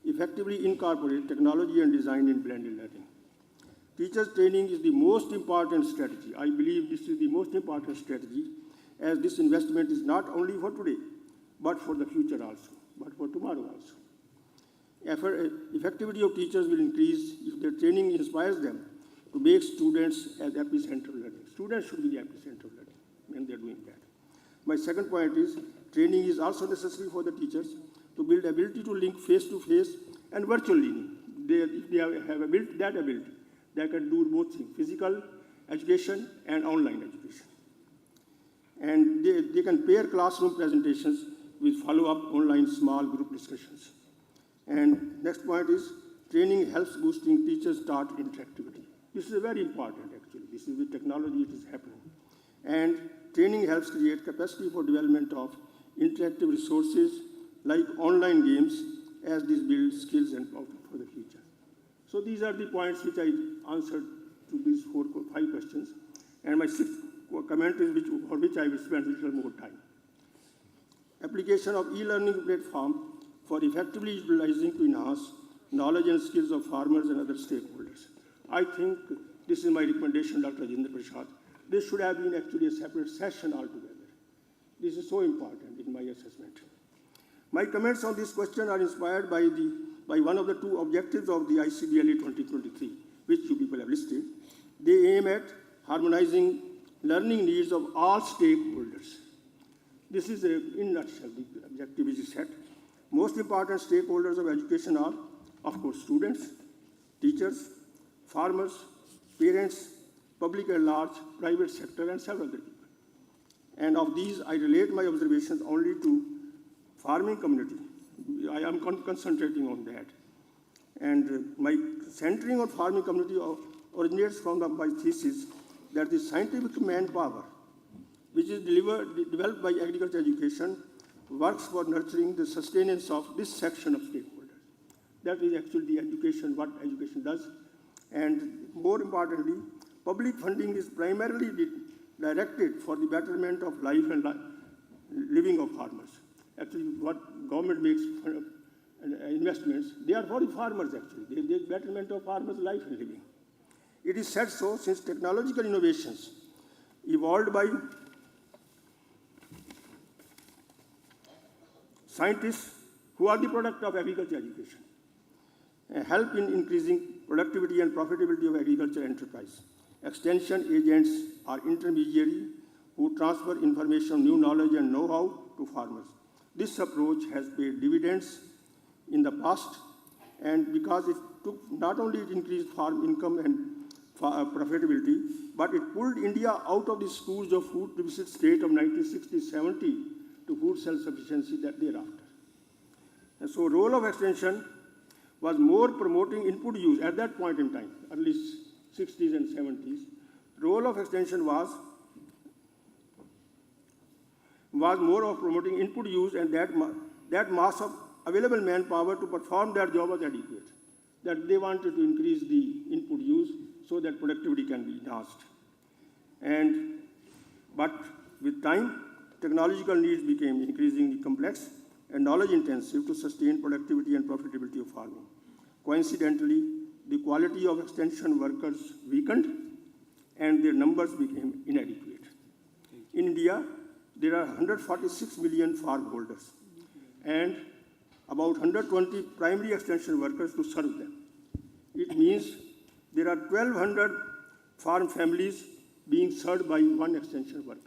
effectively incorporate technology and design in blended learning. Teachers training is the most important strategy. I believe this is the most important strategy, as this investment is not only for today, but for the future also, but for tomorrow also. Effectivity of teachers will increase if their training inspires them to make students as epicenter of learning. Students should be the epicenter of learning when they're doing that. My second point is training is also necessary for the teachers to build ability to link face-to-face and virtual learning. If they have built that ability, they can do both things, physical education and online education. And they can pair classroom presentations with follow-up online small group discussions. And next point is training helps boosting teachers' start interactivity. This is very important, actually. This is with technology it is happening. And training helps create capacity for development of interactive resources like online games as these build skills and for the future. So these are the points which I answered to these 5 questions. And my sixth comment is for which I will spend a little more time. Application of e-learning platform for effectively utilizing to enhance knowledge and skills of farmers and other stakeholders. I think this is my recommendation, Dr. Rajendra Prasad. This should have been actually a separate session altogether. This is so important in my assessment. My comments on this question are inspired by one of the 2 objectives of the ICBLE 2023, which you people have listed. They aim at harmonizing learning needs of all stakeholders. This is, in a nutshell, the objective which is set. Most important stakeholders of education are, of course, students, teachers, farmers, parents, public at large, private sector, and several other people. And of these, I relate my observations only to farming community. I am concentrating on that. And my centering on farming community originates from my thesis that the scientific manpower, which is developed by agriculture education, works for nurturing the sustenance of this section of stakeholders. That is actually the education, what education does. And more importantly, public funding is primarily directed for the betterment of life and living of farmers. Actually, what government makes investments, they are for the farmers actually. They betterment of farmers' life and living. It is said so since technological innovations evolved by scientists who are the product of agriculture education help in increasing productivity and profitability of agriculture enterprise. Extension agents are intermediary who transfer information, new knowledge and know-how to farmers. This approach has paid dividends in the past, and because it took not only it increased farm income and profitability, but it pulled India out of the schools of food deficit state of 1960-70 to food self-sufficiency that thereafter. And so role of extension was more promoting input use at that point in time, early 60s and 70s. Role of extension was more of promoting input use, and that mass of available manpower to perform their job was adequate. That they wanted to increase the input use so that productivity can be enhanced. But with time, technological needs became increasingly complex and knowledge intensive to sustain productivity and profitability of farming. Coincidentally, the quality of extension workers weakened and their numbers became inadequate. In India, there are 146 million farm holders and about 120 primary extension workers to serve them. It means there are 1,200 farm families being served by one extension worker.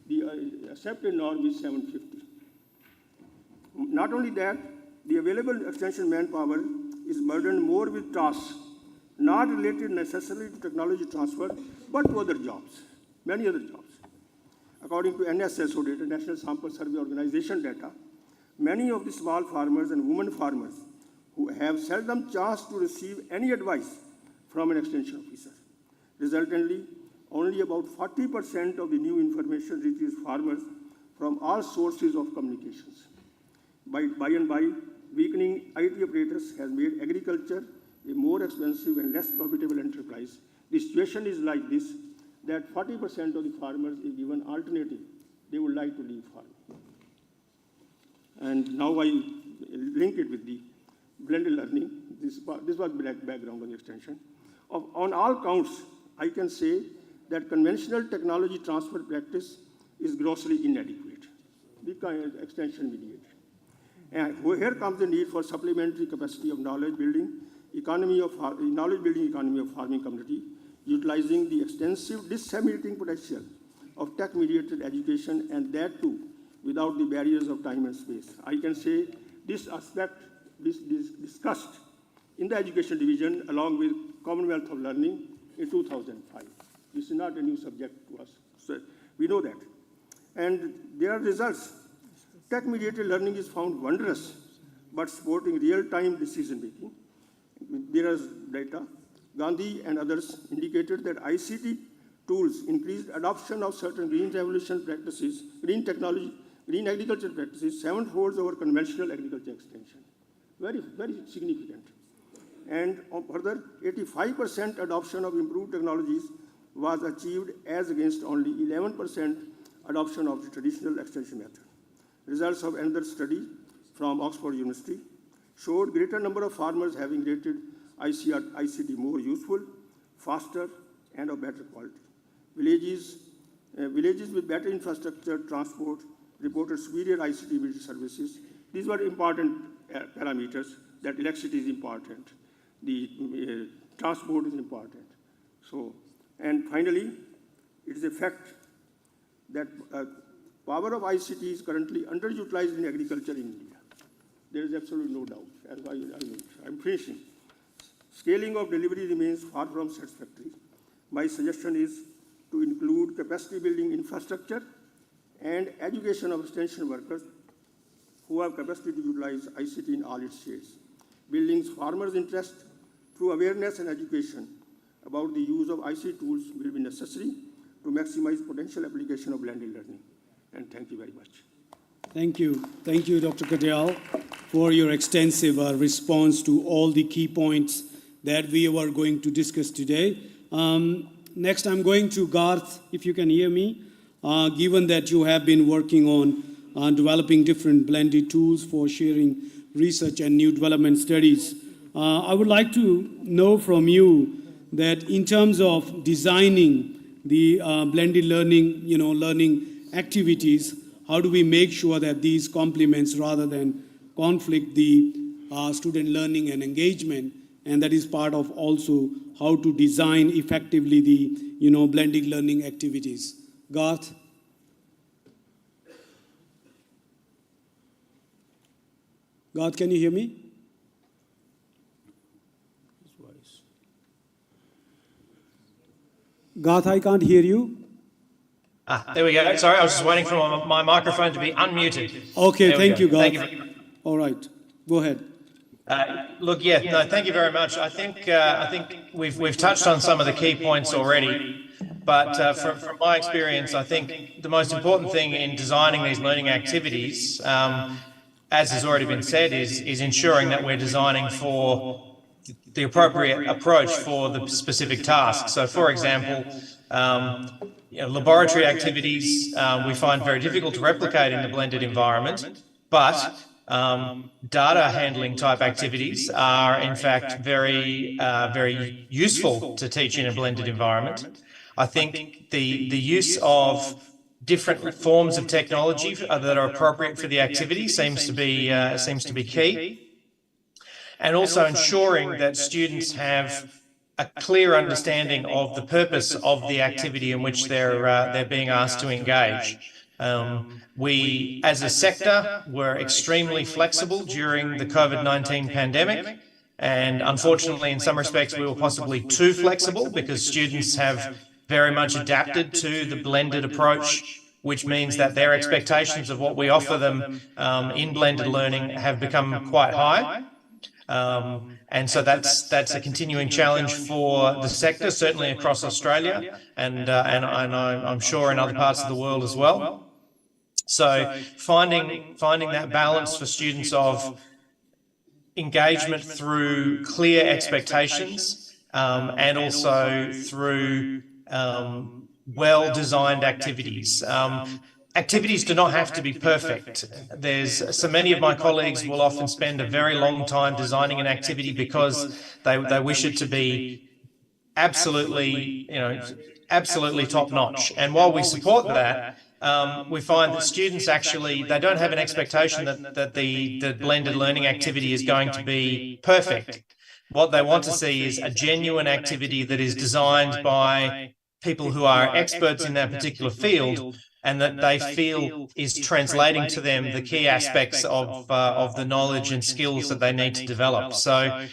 The accepted norm is 750. Not only that, the available extension manpower is burdened more with tasks not related necessarily to technology transfer, but to other jobs, many other jobs. According to NSSO data, National Sample Survey Organization data, many of the small farmers and women farmers who have seldom chance to receive any advice from an extension officer. Resultantly, only about 40% of the new information reaches farmers from all sources of communications. By and by, weakening IT apparatus has made agriculture a more expensive and less profitable enterprise. The situation is like this, that 40% of the farmers is given alternative. They would like to leave farming. And now I link it with the blended learning. This was background on the extension. On all counts, I can say that conventional technology transfer practice is grossly inadequate, because extension mediated. And here comes the need for supplementary capacity of knowledge building economy of farming community, utilizing the extensive disseminating potential of tech-mediated education, and that too without the barriers of time and space. I can say this aspect is discussed in the education division along with Commonwealth of Learning in 2005. This is not a new subject to us, so we know that. And there are results. Tech-mediated learning is found wondrous, but supporting real-time decision-making. There is data. Gandhi and others indicated that ICT tools increased adoption of certain green revolution practices, green technology, green agriculture practices, 7-fold over conventional agriculture extension. Very, very significant. And further, 85% adoption of improved technologies was achieved as against only 11% adoption of the traditional extension method. Results of another study from Oxford University showed greater number of farmers having rated ICT more useful, faster, and of better quality. Villages with better infrastructure, transport, reported superior ICT services. These were important parameters, that electricity is important, the transport is important. So, and finally, it is a fact that power of ICT is currently underutilized in agriculture in India. There is absolutely no doubt. As I'm finishing. Scaling of delivery remains far from satisfactory. My suggestion is to include capacity building infrastructure and education of extension workers who have capacity to utilize ICT in all its shades. Building farmers' interest through awareness and education about the use of ICT tools will be necessary to maximize potential application of blended learning. And thank you very much. Thank you. Thank you, Dr. Katyal, for your extensive response to all the key points that we are going to discuss today. Next, I'm going to Garth, if you can hear me. Given that you have been working on developing different blended tools for sharing research and new development studies, I would like to know from you that in terms of designing the blended learning, learning activities, how do we make sure that these complements rather than conflict the student learning and engagement, and that is part of also how to design effectively the blended learning activities. Garth? Garth, can you hear me? Garth, I can't hear you. There we go. Sorry, I was just waiting for my microphone to be unmuted. Okay, There we thank go. you, Garth. Thank you very much. All right, go ahead. Look, yeah, no, thank you very much. I think we've touched on some of the key points already, but from my experience, I think the most important thing in designing these learning activities, as has already been said, is ensuring that we're designing for the appropriate approach for the specific task. So, for example, laboratory activities we find very difficult to replicate in the blended environment, but data handling type activities are in fact very useful to teach in a blended environment. I think the use of different forms of technology that are appropriate for the activity seems to be key. And also ensuring that students have a clear understanding of the purpose of the activity in which they're being asked to engage. We, as a sector, were extremely flexible during the COVID-19 pandemic, and unfortunately, in some respects, we were possibly too flexible because students have very much adapted to the blended approach, which means that their expectations of what we offer them in blended learning have become quite high. And so that's a continuing challenge for the sector, certainly across Australia, and I'm sure in other parts of the world as well. So finding that balance for students of engagement through clear expectations and also through well-designed activities. Activities do not have to be perfect. So many of my colleagues will often spend a very long time designing an activity because they wish it to be absolutely top-notch. And while we support that, we find that students actually, they don't have an expectation that the blended learning activity is going to be perfect. What they want to see is a genuine activity that is designed by people who are experts in that particular field, and that they feel is translating to them the key aspects of the knowledge and skills that they need to develop. So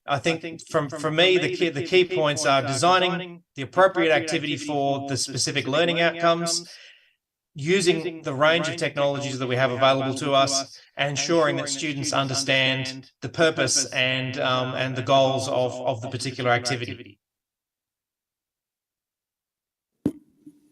I think from me, the key points are designing the appropriate activity for the specific learning outcomes, using the range of technologies that we have available to us, and ensuring that students understand the purpose and the goals of the particular activity.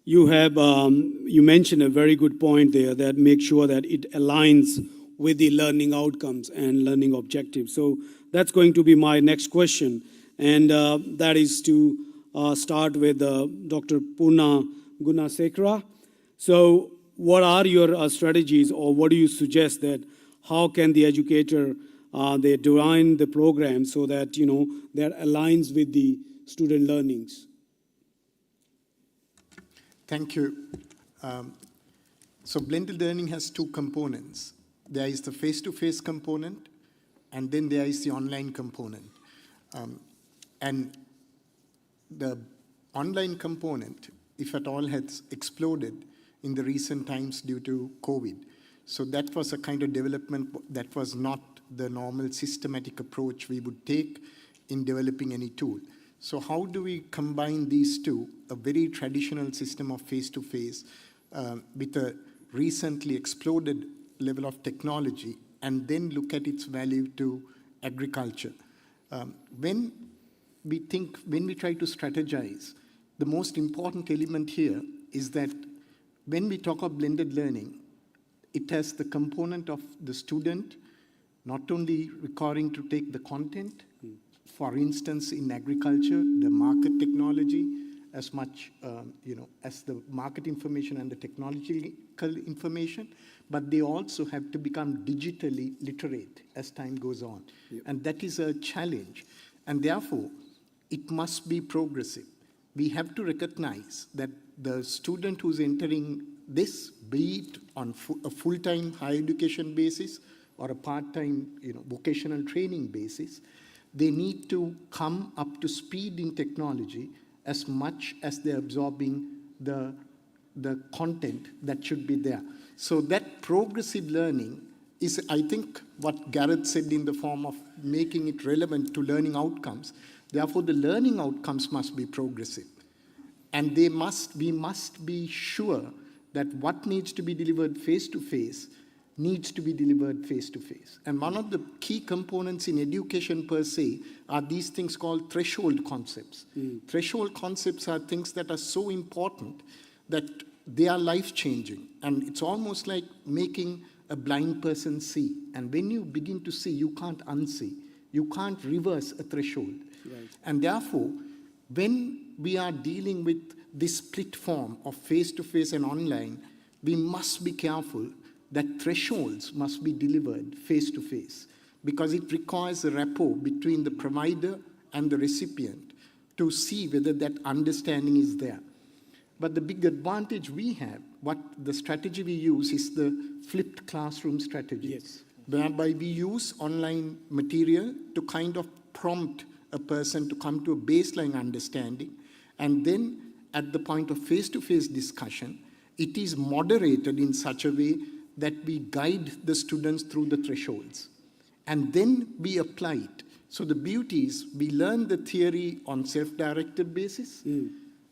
You mentioned a very good point there, that make sure that it aligns with the learning outcomes and learning objectives. So that's going to be my next question, and that is to start with Dr. Purna Gunasekara. So what are your strategies, or what do you suggest that how can the educator they design the program so that that aligns with the student learnings? Thank you. So blended learning has two components. There is the face-to-face component, and then there is the online component. And the online component, if at all, has exploded in the recent times due to COVID. So that was a kind of development that was not the normal systematic approach we would take in developing any tool. So how do we combine these two, a very traditional system of face-to-face with a recently exploded level of technology, and then look at its value to agriculture? When we try to strategize, the most important element here is that when we talk of blended learning, it has the component of the student not only requiring to take the content, for instance, in agriculture, the market technology, as much, as the market information and the technological information, but they also have to become digitally literate as time goes on. And that is a challenge. And therefore, it must be progressive. We have to recognize that the student who's entering this, be it on a full-time higher education basis or a part-time vocational training basis, they need to come up to speed in technology as much as they're absorbing the content that should be there. So that progressive learning is, I think, what Gareth said in the form of making it relevant to learning outcomes. Therefore, the learning outcomes must be progressive. And we must be sure that what needs to be delivered face-to-face needs to be delivered face-to-face. And one of the key components in education per se are these things called threshold concepts. Threshold concepts are things that are so important that they are life-changing. And it's almost like making a blind person see. And when you begin to see, you can't unsee. You can't reverse a threshold. Right. And therefore, when we are dealing with this split form of face-to-face and online, we must be careful that thresholds must be delivered face-to-face, because it requires a rapport between the provider and the recipient to see whether that understanding is there. But the big advantage we have, what the strategy we use is the flipped classroom strategy, yes, whereby we use online material to kind of prompt a person to come to a baseline understanding, and then at the point of face-to-face discussion, it is moderated in such a way that we guide the students through the thresholds. And then we apply it. So the beauty is we learn the theory on self-directed basis,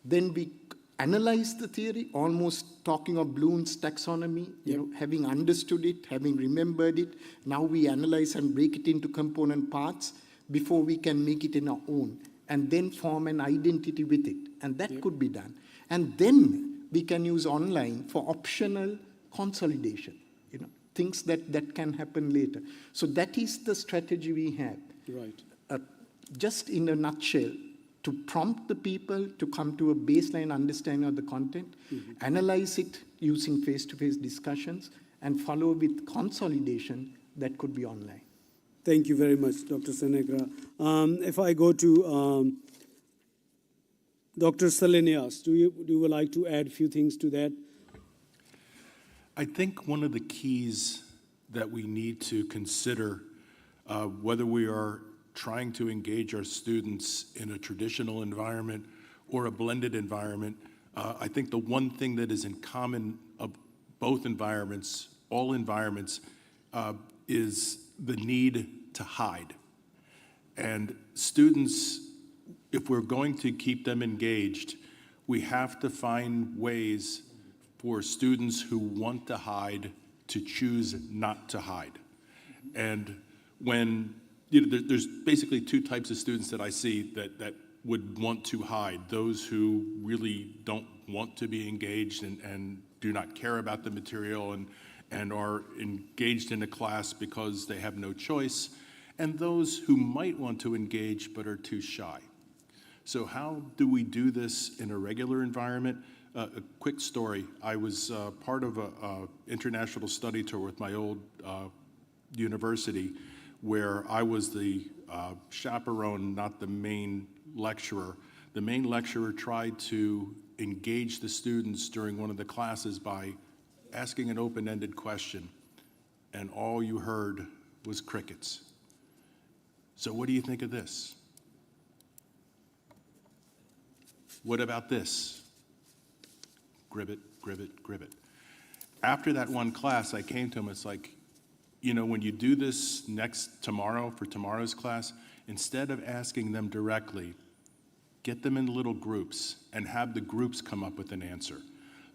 then we analyze the theory, almost talking of Bloom's taxonomy, having understood it, having remembered it. Now we analyze and break it into component parts before we can make it in our own, and then form an identity with it. And that could be done. And then we can use online for optional consolidation, things that can happen later. So that is the strategy we have. Right. Just in a nutshell, to prompt the people to come to a baseline understanding of the content, analyze it using face-to-face discussions, and follow with consolidation that could be online. Thank you very much, Dr. Senegra. If I go to Dr. Salenias, do you like to add a few things to that? I think one of the keys that we need to consider, whether we are trying to engage our students in a traditional environment or a blended environment, I think the one thing that is in common of both environments, all environments, is the need to hide. And students, if we're going to keep them engaged, we have to find ways for students who want to hide to choose not to hide. And when, there's basically two types of students that I see that would want to hide. Those who really don't want to be engaged and do not care about the material and are engaged in a class because they have no choice, and those who might want to engage but are too shy. So how do we do this in a regular environment? A quick story. I was part of an international study tour with my old university, where I was the chaperone, not the main lecturer. The main lecturer tried to engage the students during one of the classes by asking an open-ended question, and all you heard was crickets. So what do you think of this? What about this? Gribbet, gribbet, gribbet. After that one class, I came to him, it's like, when you do this tomorrow for tomorrow's class, instead of asking them directly, get them in little groups and have the groups come up with an answer.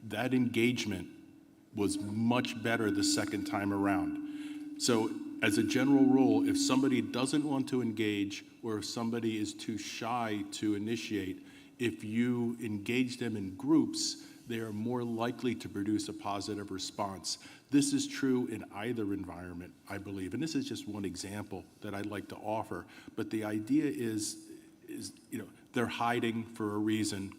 That engagement was much better the second time around. So as a general rule, if somebody doesn't want to engage or if somebody is too shy to initiate, if you engage them in groups, they are more likely to produce a positive response. This is true in either environment, I believe. And this is just one example that I'd like to offer. But the idea is they're hiding for a reason.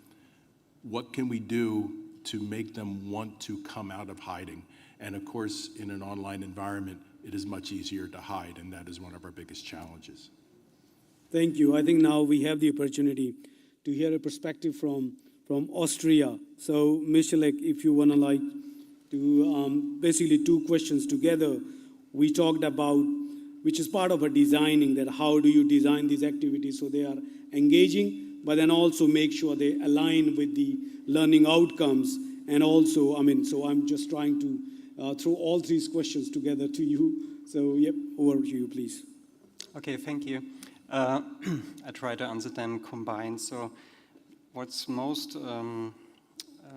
what can we do to make them want to come out of hiding? And of course, in an online environment, it is much easier to hide, and that is one of our biggest challenges. Thank you. I think now we have the opportunity to hear a perspective from Austria. So, Michalek, if you want to like to basically two questions together. We talked about, which is part of a designing, that how do you design these activities so they are engaging, but then also make sure they align with the learning outcomes. And also, so I'm just trying to throw all three questions together to you. So, yep, over to you, please. Okay, thank you. I try to answer them combined. So what's most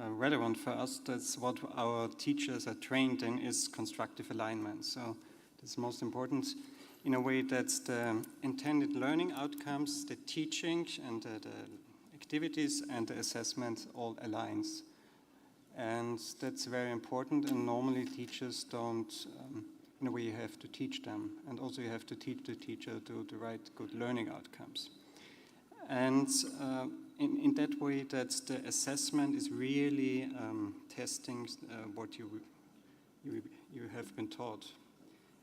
relevant for us, that's what our teachers are trained in, is constructive alignment. So it's most important in a way that the intended learning outcomes, the teaching and the activities and the assessment all aligns. And that's very important, and normally teachers don't, in a way you have to teach them, and also you have to teach the teacher to write good learning outcomes. And in that way, that the assessment is really testing what you have been taught.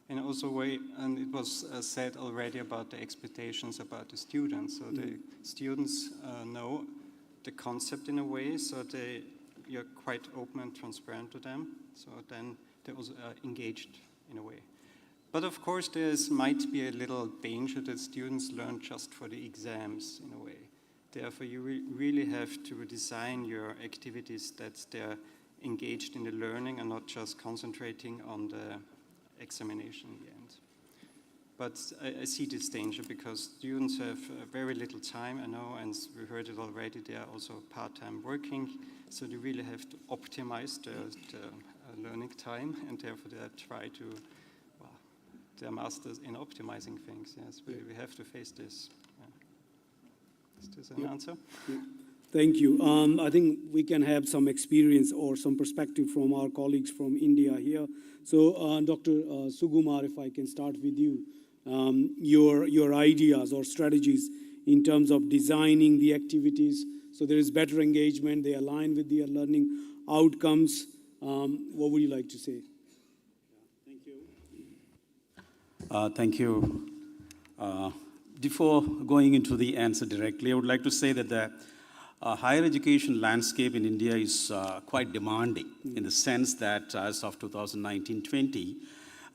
And also, and it was said already about the expectations about the students. So the students know the concept in a way, so you're quite open and transparent to them. So then they also are engaged in a way. But of course, there might be a little danger that students learn just for the exams in a way. Therefore, you really have to design your activities that they're engaged in the learning and not just concentrating on the examination in the end. But I see this danger because students have very little time, I know, and we heard it already, they are also part-time working, so they really have to optimize the learning time, and therefore they try to, they're masters in optimizing things. Yes, we have to face this. Is this an answer? Thank you. I think we can have some experience or some perspective from our colleagues from India here. So, Dr. Sugumar, if I can start with you, your ideas or strategies in terms of designing the activities so there is better engagement, they align with their learning outcomes. What would you like to say? Thank you. Before going into the answer directly, I would like to say that the higher education landscape in India is quite demanding in the sense that as of 2019-20,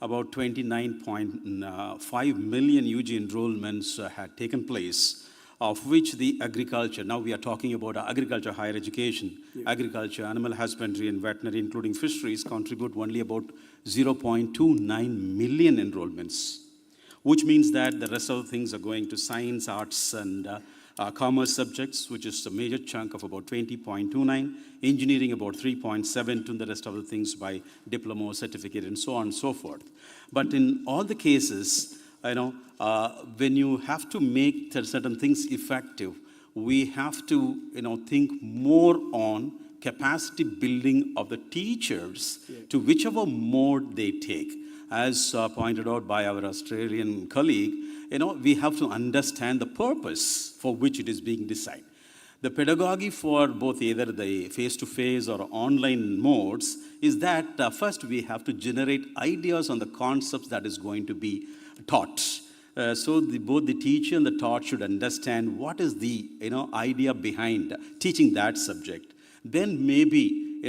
about 29.5 million UG enrollments had taken place, of which the agriculture, now we are talking about agriculture, higher education, agriculture, animal husbandry and veterinary, including fisheries, contribute only about 0.29 million enrollments, which means that the rest of the things are going to science, arts, and commerce subjects, which is a major chunk of about 20.29, engineering about 3.72, and the rest of the things by diploma or certificate, and so on and so forth. But in all the cases, when you have to make certain things effective, we have to, think more on capacity building of the teachers to whichever mode they take. As pointed out by our Australian colleague, we have to understand the purpose for which it is being designed. The pedagogy for both either the face-to-face or online modes is that first we have to generate ideas on the concepts that is going to be taught. So both the teacher and the taught should understand what is the idea behind teaching that subject. Then maybe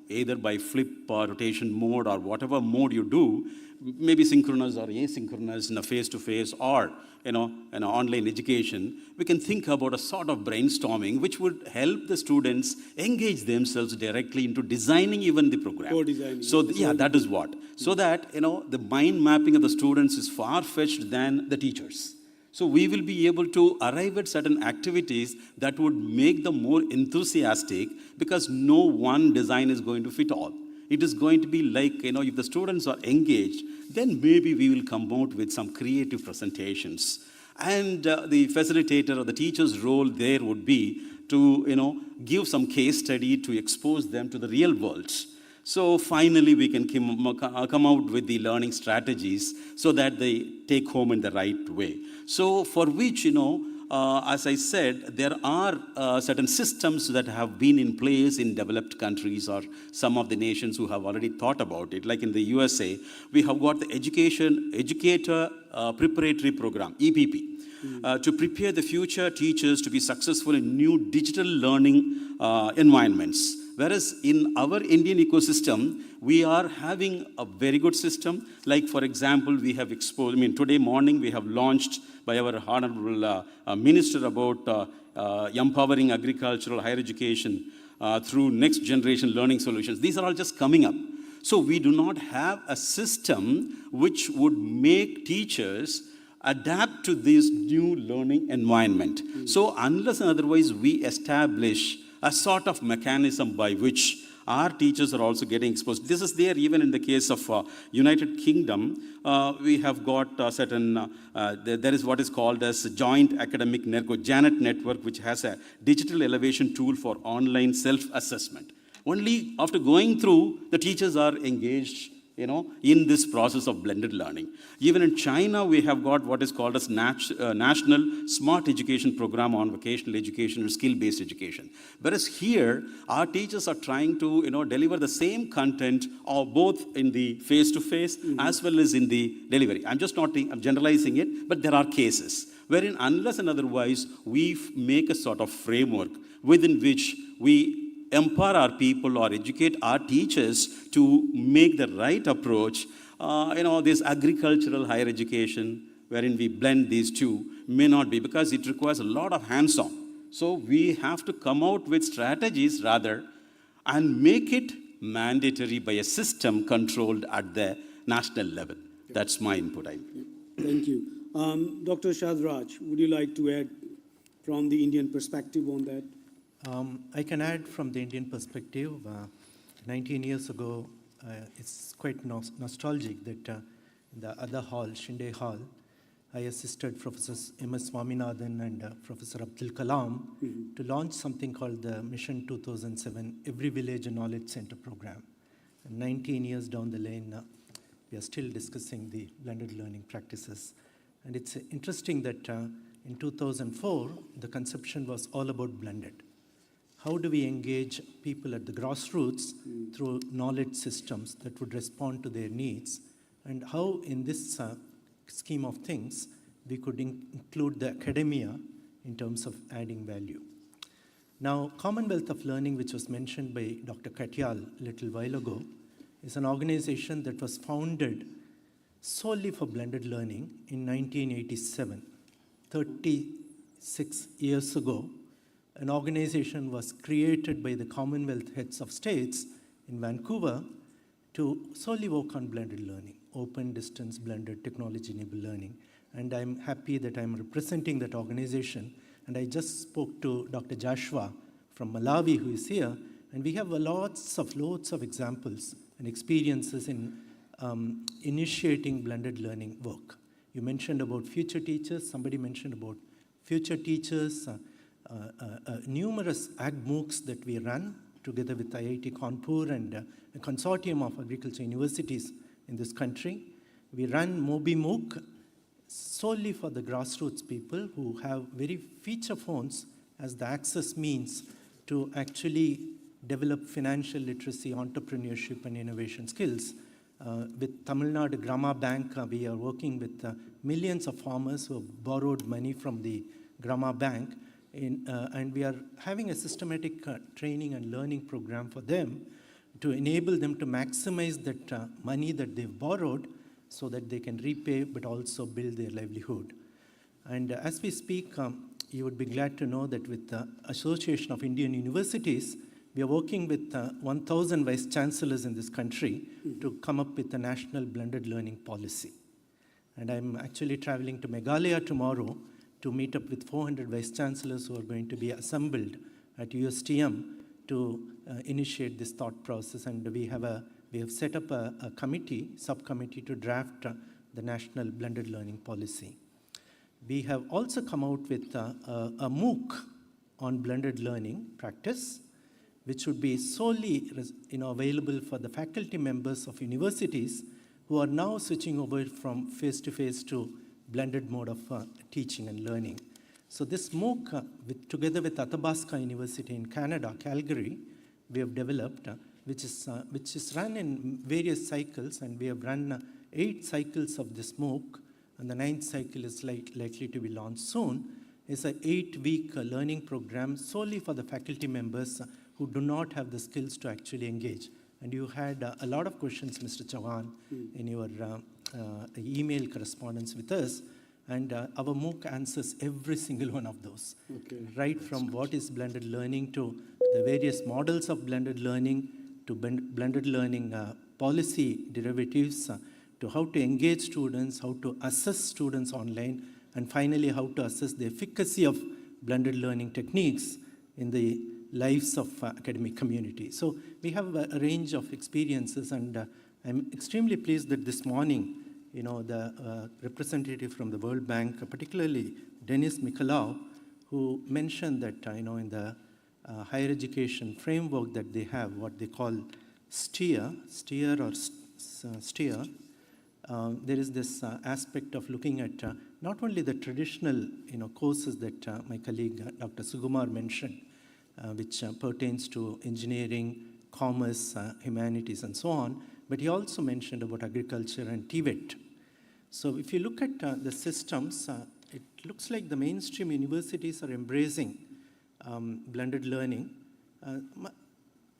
either by flip or rotation mode or whatever mode you do, maybe synchronous or asynchronous in a face-to-face or an online education, we can think about a sort of brainstorming which would help the students engage themselves directly into designing even the program. Co-designing. So that is what. So that the mind mapping of the students is far-fetched than the teachers. So we will be able to arrive at certain activities that would make them more enthusiastic because no one design is going to fit all. It is going to be like, if the students are engaged, then maybe we will come out with some creative presentations. And the facilitator or the teacher's role there would be to, give some case study to expose them to the real world. So finally, we can come out with the learning strategies so that they take home in the right way. So for which, as I said, there are certain systems that have been in place in developed countries or some of the nations who have already thought about it. Like in the USA, we have got the Educator Preparatory Program, EPP. To prepare the future teachers to be successful in new digital learning environments. Whereas in our Indian ecosystem, we are having a very good system. Like, for example, we have today morning we have launched by our Honorable Minister about empowering agricultural higher education through next generation learning solutions. These are all just coming up. So we do not have a system which would make teachers adapt to this new learning environment. So unless and otherwise we establish a sort of mechanism by which our teachers are also getting exposed. This is there even in the case of United Kingdom. We have got certain, there is what is called as Joint Academic Janet Network, which has a digital elevation tool for online self-assessment. Only after going through, the teachers are engaged in this process of blended learning. Even in China, we have got what is called as National Smart Education Program on vocational education or skill-based education. Whereas here, our teachers are trying to deliver the same content both in the face-to-face as well as in the delivery. I'm generalizing it, but there are cases wherein unless and otherwise we make a sort of framework within which we empower our people or educate our teachers to make the right approach. This agricultural higher education, wherein we blend these two, may not be, because it requires a lot of hands-on. So we have to come out with strategies rather and make it mandatory by a system controlled at the national level. That's my input. Thank you. Dr. Shadraj, would you like to add from the Indian perspective on that? I can add from the Indian perspective. 19 years ago, it's quite nostalgic that in the other hall, Shinde Hall, I assisted Professor M.S. Swaminathan and Professor Abdul Kalam to launch something called the Mission 2007 Every Village a Knowledge Center program. And 19 years down the lane, we are still discussing the blended learning practices. And it's interesting that in 2004, the conception was all about blended. How do we engage people at the grassroots through knowledge systems that would respond to their needs? And how, in this scheme of things, we could include the academia in terms of adding value. Now, Commonwealth of Learning, which was mentioned by Dr. Katyal a little while ago, is an organization that was founded solely for blended learning in 1987, 36 years ago. An organization was created by the Commonwealth heads of states in Vancouver to solely work on blended learning, open, distance, blended, technology-enabled learning. And I'm happy that I'm representing that organization. And I just spoke to Dr. Joshua from Malawi, who is here, and we have loads of examples and experiences in initiating blended learning work. You mentioned about future teachers. Somebody mentioned about future teachers. Numerous AgMOOCs that we run together with IIT Kanpur and a consortium of agriculture universities in this country. We run MobiMOOC solely for the grassroots people who have very feature phones as the access means to actually develop financial literacy, entrepreneurship, and innovation skills. With Tamil Nadu Grama Bank, we are working with millions of farmers who have borrowed money from the Grama Bank. And we are having a systematic training and learning program for them to enable them to maximize that money that they've borrowed so that they can repay but also build their livelihood. And as we speak, you would be glad to know that with the Association of Indian Universities, we are working with 1,000 vice chancellors in this country to come up with a national blended learning policy. And I'm actually traveling to Meghalaya tomorrow to meet up with 400 vice chancellors who are going to be assembled at USTM to initiate this thought process. And we have set up a subcommittee to draft the national blended learning policy. We have also come out with a MOOC on blended learning practice, which would be solely available for the faculty members of universities who are now switching over from face-to-face to blended mode of teaching and learning. So this MOOC, together with Athabasca University in Canada, Calgary, we have developed, which is run in various cycles, and we have run 8 cycles of this MOOC, and the 9th cycle is likely to be launched soon. It's an 8-week learning program solely for the faculty members who do not have the skills to actually engage. And you had a lot of questions, Mr. Chauhan, in your email correspondence with us. And our MOOC answers every single one of those. Okay. Right from what is blended learning to the various models of blended learning to blended learning policy derivatives to how to engage students, how to assess students online, and finally how to assess the efficacy of blended learning techniques in the lives of academic community. So we have a range of experiences, and I'm extremely pleased that this morning, the representative from the World Bank, particularly Denis Mikalau, who mentioned that, in the higher education framework that they have, what they call STEER, there is this aspect of looking at not only the traditional, courses that my colleague Dr. Sugumar mentioned, which pertains to engineering, commerce, humanities, and so on, but he also mentioned about agriculture and TVET. So if you look at the systems, it looks like the mainstream universities are embracing blended learning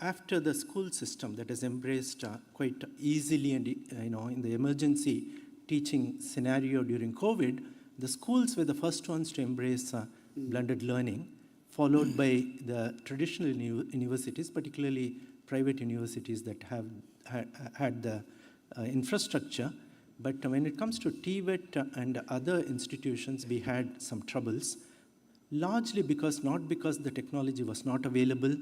after the school system that has embraced quite easily, and in the emergency teaching scenario during COVID, the schools were the first ones to embrace blended learning, followed by the traditional universities, particularly private universities that have had the infrastructure. But when it comes to TVET and other institutions, we had some troubles, largely not because the technology was not available,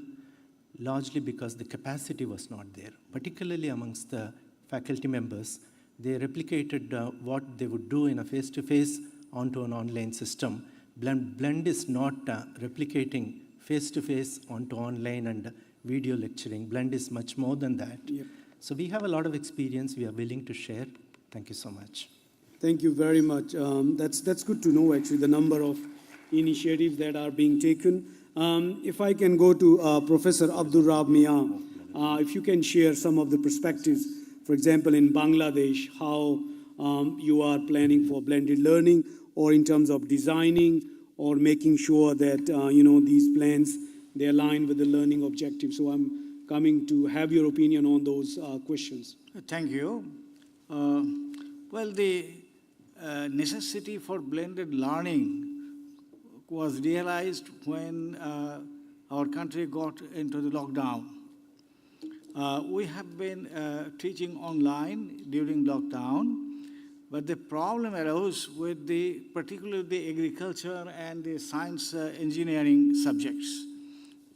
largely because the capacity was not there, particularly amongst the faculty members. They replicated what they would do in a face-to-face onto an online system. Blend is not replicating face-to-face onto online and video lecturing. Blend is much more than that. Yep. So we have a lot of experience we are willing to share. Thank you so much. Thank you very much. That's good to know, actually, the number of initiatives that are being taken. If I can go to Professor Abdul Rab Mia, if you can share some of the perspectives, for example, in Bangladesh, how you are planning for blended learning, or in terms of designing or making sure that, these plans, they align with the learning objectives. So I'm coming to have your opinion on those questions. Thank you. Well, the necessity for blended learning was realized when our country got into the lockdown. We have been teaching online during lockdown, but the problem arose with particularly the agriculture and the science engineering subjects,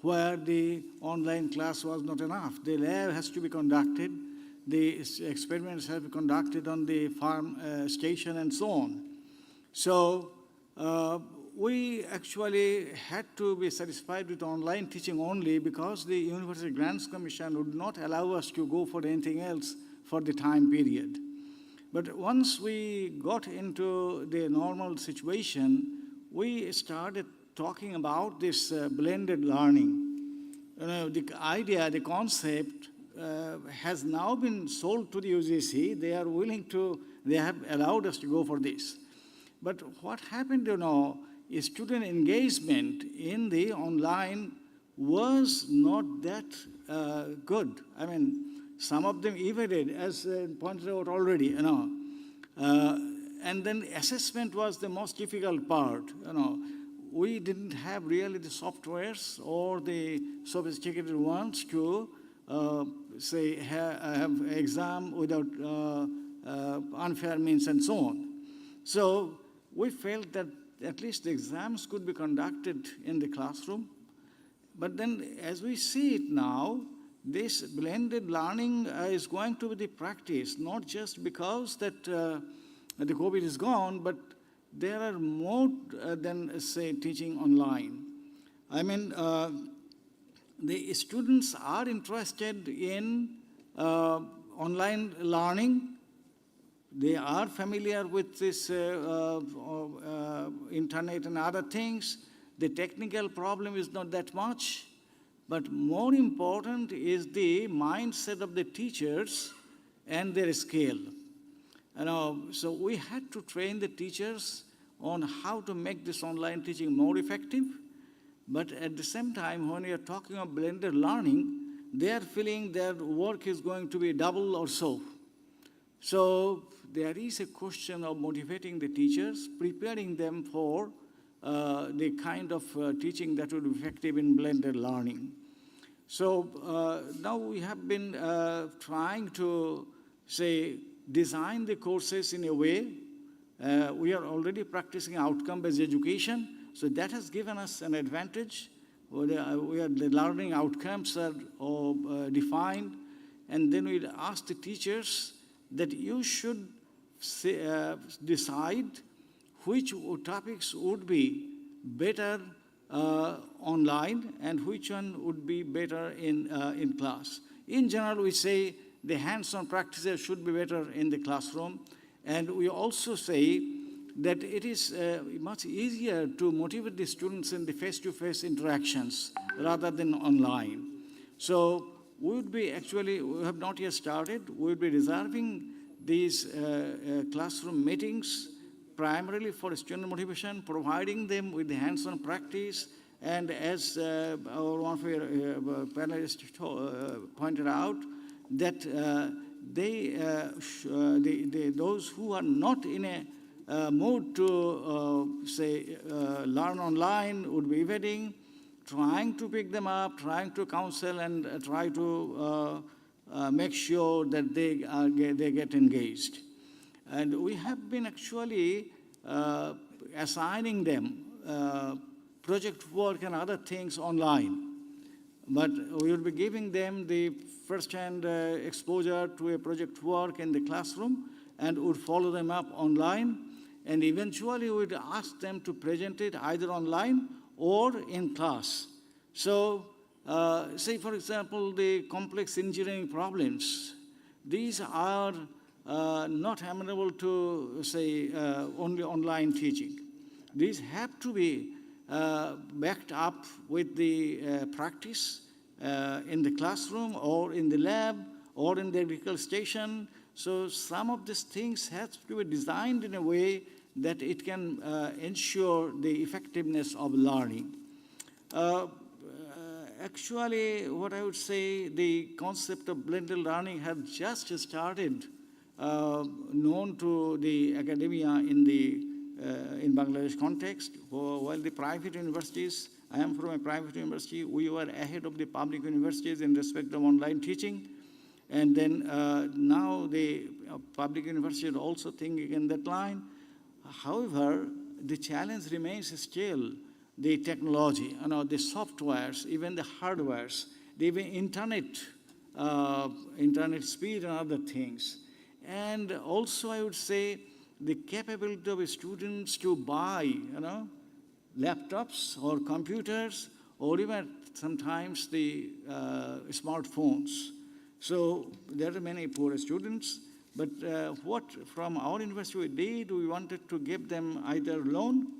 where the online class was not enough. The lab has to be conducted, the experiments have to be conducted on the farm station and so on. So we actually had to be satisfied with online teaching only because the University Grants Commission would not allow us to go for anything else for the time period. But once we got into the normal situation, we started talking about this blended learning. The idea, the concept has now been sold to the UGC. They are willing to, they have allowed us to go for this. But what happened, is student engagement in the online was not that good. I mean, some of them evaded, as pointed out already, and then assessment was the most difficult part. We didn't have really the softwares or the sophisticated ones to say have exam without unfair means and so on. So we felt that at least the exams could be conducted in the classroom. But then as we see it now, this blended learning is going to be the practice, not just because that the COVID is gone, but there are more than, say, teaching online. I mean, the students are interested in online learning they are familiar with this internet and other things. The technical problem is not that much, but more important is the mindset of the teachers and their skill. So we had to train the teachers on how to make this online teaching more effective. But at the same time, when we are talking of blended learning, they are feeling their work is going to be double or so. So there is a question of motivating the teachers, preparing them for the kind of teaching that would be effective in blended learning. So now we have been trying to, design the courses in a way. We are already practicing outcome-based education, so that has given us an advantage. The learning outcomes are defined, and then we ask the teachers that you should decide which topics would be better online and which one would be better in class. In general, we say the hands-on practices should be better in the classroom, and we also say that it is much easier to motivate the students in the face-to-face interactions rather than online. So we would be we have not yet started, we would be reserving these classroom meetings primarily for student motivation, providing them with the hands-on practice, and as one of your panelists pointed out, that those who are not in a mood to, learn online would be evading, trying to pick them up, trying to counsel, and try to make sure that they get engaged. And we have been actually assigning them project work and other things online. But we will be giving them the first-hand exposure to a project work in the classroom and would follow them up online. And eventually, we would ask them to present it either online or in class. So, say, for example, the complex engineering problems. These are not amenable to, only online teaching. These have to be backed up with the practice in the classroom or in the lab or in the electrical station. So some of these things have to be designed in a way that it can ensure the effectiveness of learning. Actually, what I would say, the concept of blended learning has just started known to the academia in Bangladesh context. While the private universities, I am from a private university, we were ahead of the public universities in respect of online teaching. And then now the public universities are also thinking in that line. However, the challenge remains still the technology, the softwares, even the hardwares, even internet speed and other things. And also I would say the capability of students to buy, laptops or computers or even sometimes the smartphones. So there are many poor students, but what from our university we did, we wanted to give them either loan,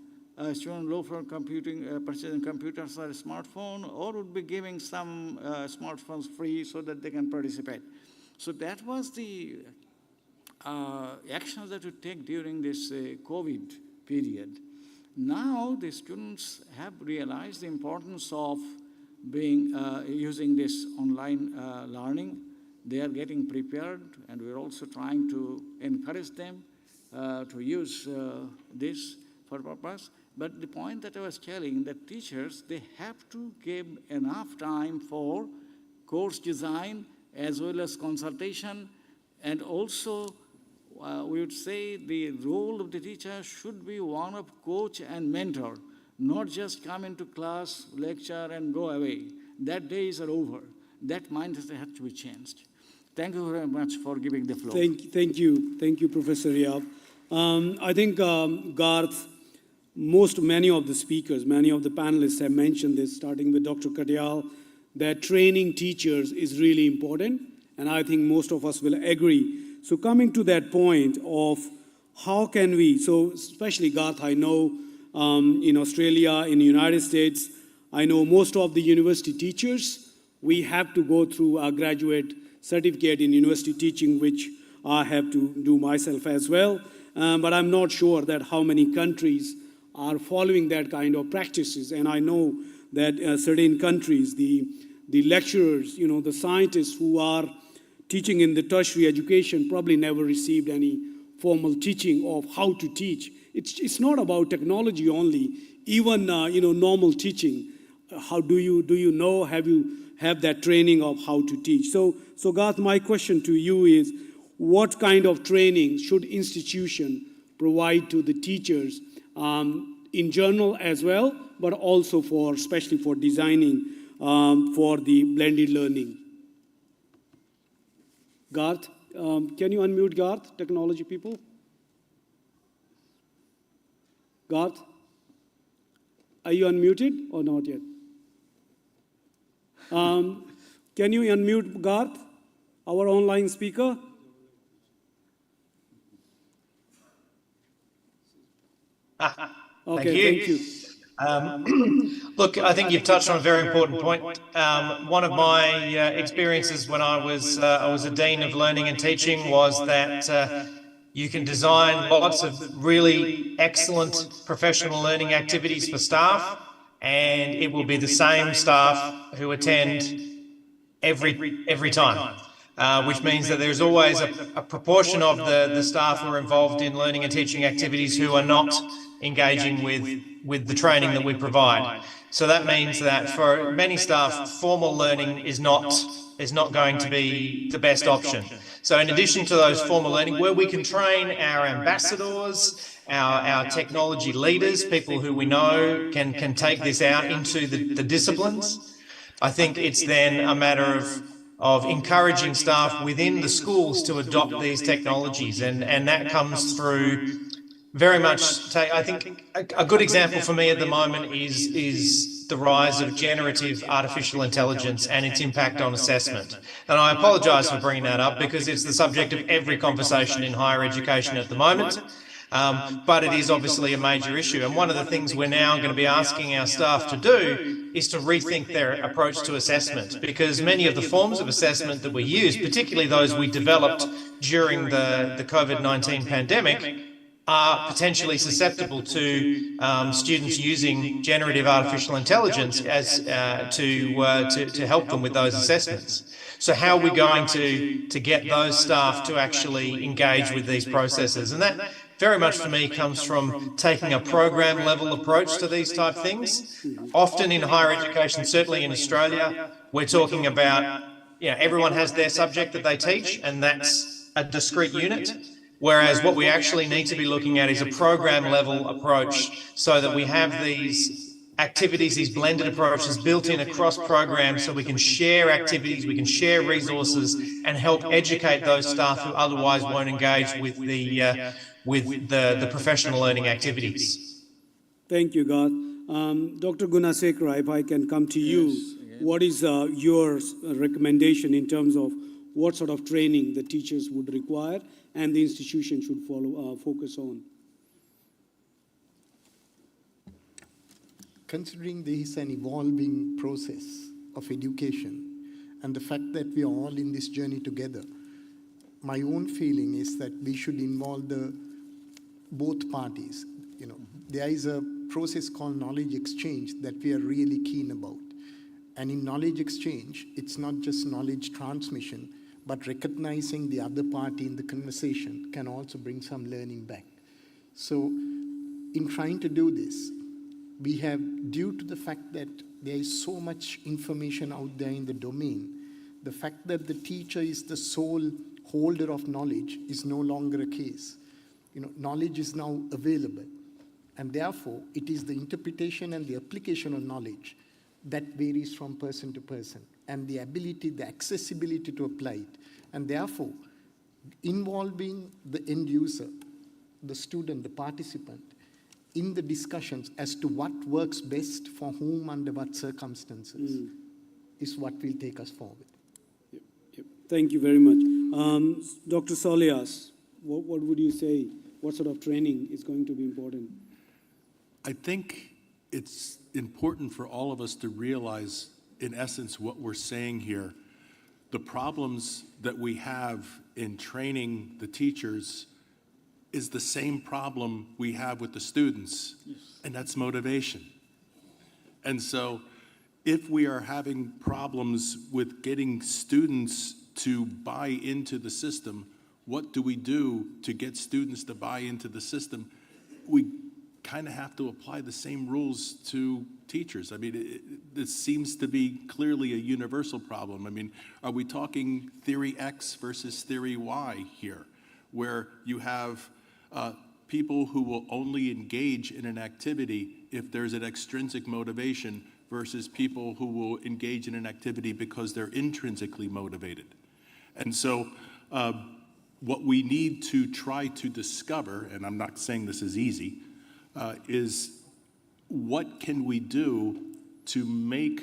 student loan for purchasing computers or a smartphone, or would be giving some smartphones free so that they can participate. So that was the actions that we take during this COVID period. Now the students have realized the importance of using this online learning. They are getting prepared, and we're also trying to encourage them to use this for purpose. But the point that I was telling, that teachers, they have to give enough time for course design as well as consultation, and also we would say the role of the teacher should be one of coach and mentor, not just come into class, lecture, and go away. That days are over. That mindset has to be changed. Thank you very much for giving the floor. Thank you, Professor Riyab. I think Garth, many of the speakers, many of the panelists have mentioned this, starting with Dr. Katyal, that training teachers is really important, and I think most of us will agree So coming to that point of how can we, so especially Garth, I know in Australia, in the United States, I know most of the university teachers, we have to go through a graduate certificate in university teaching, which I have to do myself as well. But I'm not sure that how many countries are following that kind of practices. And I know that certain countries, the lecturers, the scientists who are teaching in the tertiary education probably never received any formal teaching of how to teach. It's not about technology only. Even normal teaching. How do you know? Have that training of how to teach? So Garth, my question to you is, what kind of training should institution provide to the teachers in general as well, but also especially for designing for the blended learning? Garth, can you unmute Garth, technology people? Garth, are you unmuted or not yet? Can you unmute Garth, our online speaker? Okay, thank you. Look, I think you've touched on a very important point. One of my experiences when I was a Dean of Learning and Teaching was that you can design lots of really excellent professional learning activities for staff, and it will be the same staff who attend every time. Which means that there's always a proportion of the staff who are involved in learning and teaching activities who are not engaging with the training that we provide. So that means that for many staff, formal learning is not going to be the best option. So in addition to those formal learning, where we can train our ambassadors, our technology leaders, people who we know can take this out into the disciplines, I think it's then a matter of encouraging staff within the schools to adopt these technologies, and that comes through very much. I think a good example for me at the moment is the rise of generative artificial intelligence and its impact on assessment. And I apologise for bringing that up because it's the subject of every conversation in higher education at the moment. But it is obviously a major issue. And one of the things we're now going to be asking our staff to do is to rethink their approach to assessment, because many of the forms of assessment that we use, particularly those we developed during the COVID-19 pandemic, are potentially susceptible to students using generative artificial intelligence as to help them with those assessments. So how are we going to get those staff to actually engage with these processes? And that very much for me comes from taking a program level approach to these type things. Often in higher education, certainly in Australia, we're talking about, everyone has their subject that they teach, and that's a discrete unit. Whereas what we actually need to be looking at is a program level approach, so that we have these activities, these blended approaches built in across programs, so we can share activities, we can share resources, and help educate those staff who otherwise won't engage with the professional learning activities. Thank you, Garth. Dr. Gunasekara, if I can come to you, what is your recommendation in terms of what sort of training the teachers would require and the institution should focus on? Considering this is an evolving process of education and the fact that we are all in this journey together, my own feeling is that we should involve both parties. There is a process called knowledge exchange that we are really keen about. And in knowledge exchange, it's not just knowledge transmission, but recognizing the other party in the conversation can also bring some learning back. So in trying to do this, we have, due to the fact that there is so much information out there in the domain, the fact that the teacher is the sole holder of knowledge is no longer a case. Knowledge is now available. And therefore, it is the interpretation and the application of knowledge that varies from person to person, and the ability, the accessibility to apply it. And therefore, involving the end user, the student, the participant, in the discussions as to what works best for whom under what circumstances is what will take us forward. Thank you very much. Dr. Solias, what would you say? What sort of training is going to be important? I think it's important for all of us to realize, in essence, what we're saying here. The problems that we have in training the teachers is the same problem we have with the students, and that's motivation. And so if we are having problems with getting students to buy into the system, what do we do to get students to buy into the system? We kind of have to apply the same rules to teachers. I mean, this seems to be clearly a universal problem. I mean, are we talking theory X versus theory Y here, where you have people who will only engage in an activity if there's an extrinsic motivation versus people who will engage in an activity because they're intrinsically motivated? And so what we need to try to discover, and I'm not saying this is easy, is what can we do to make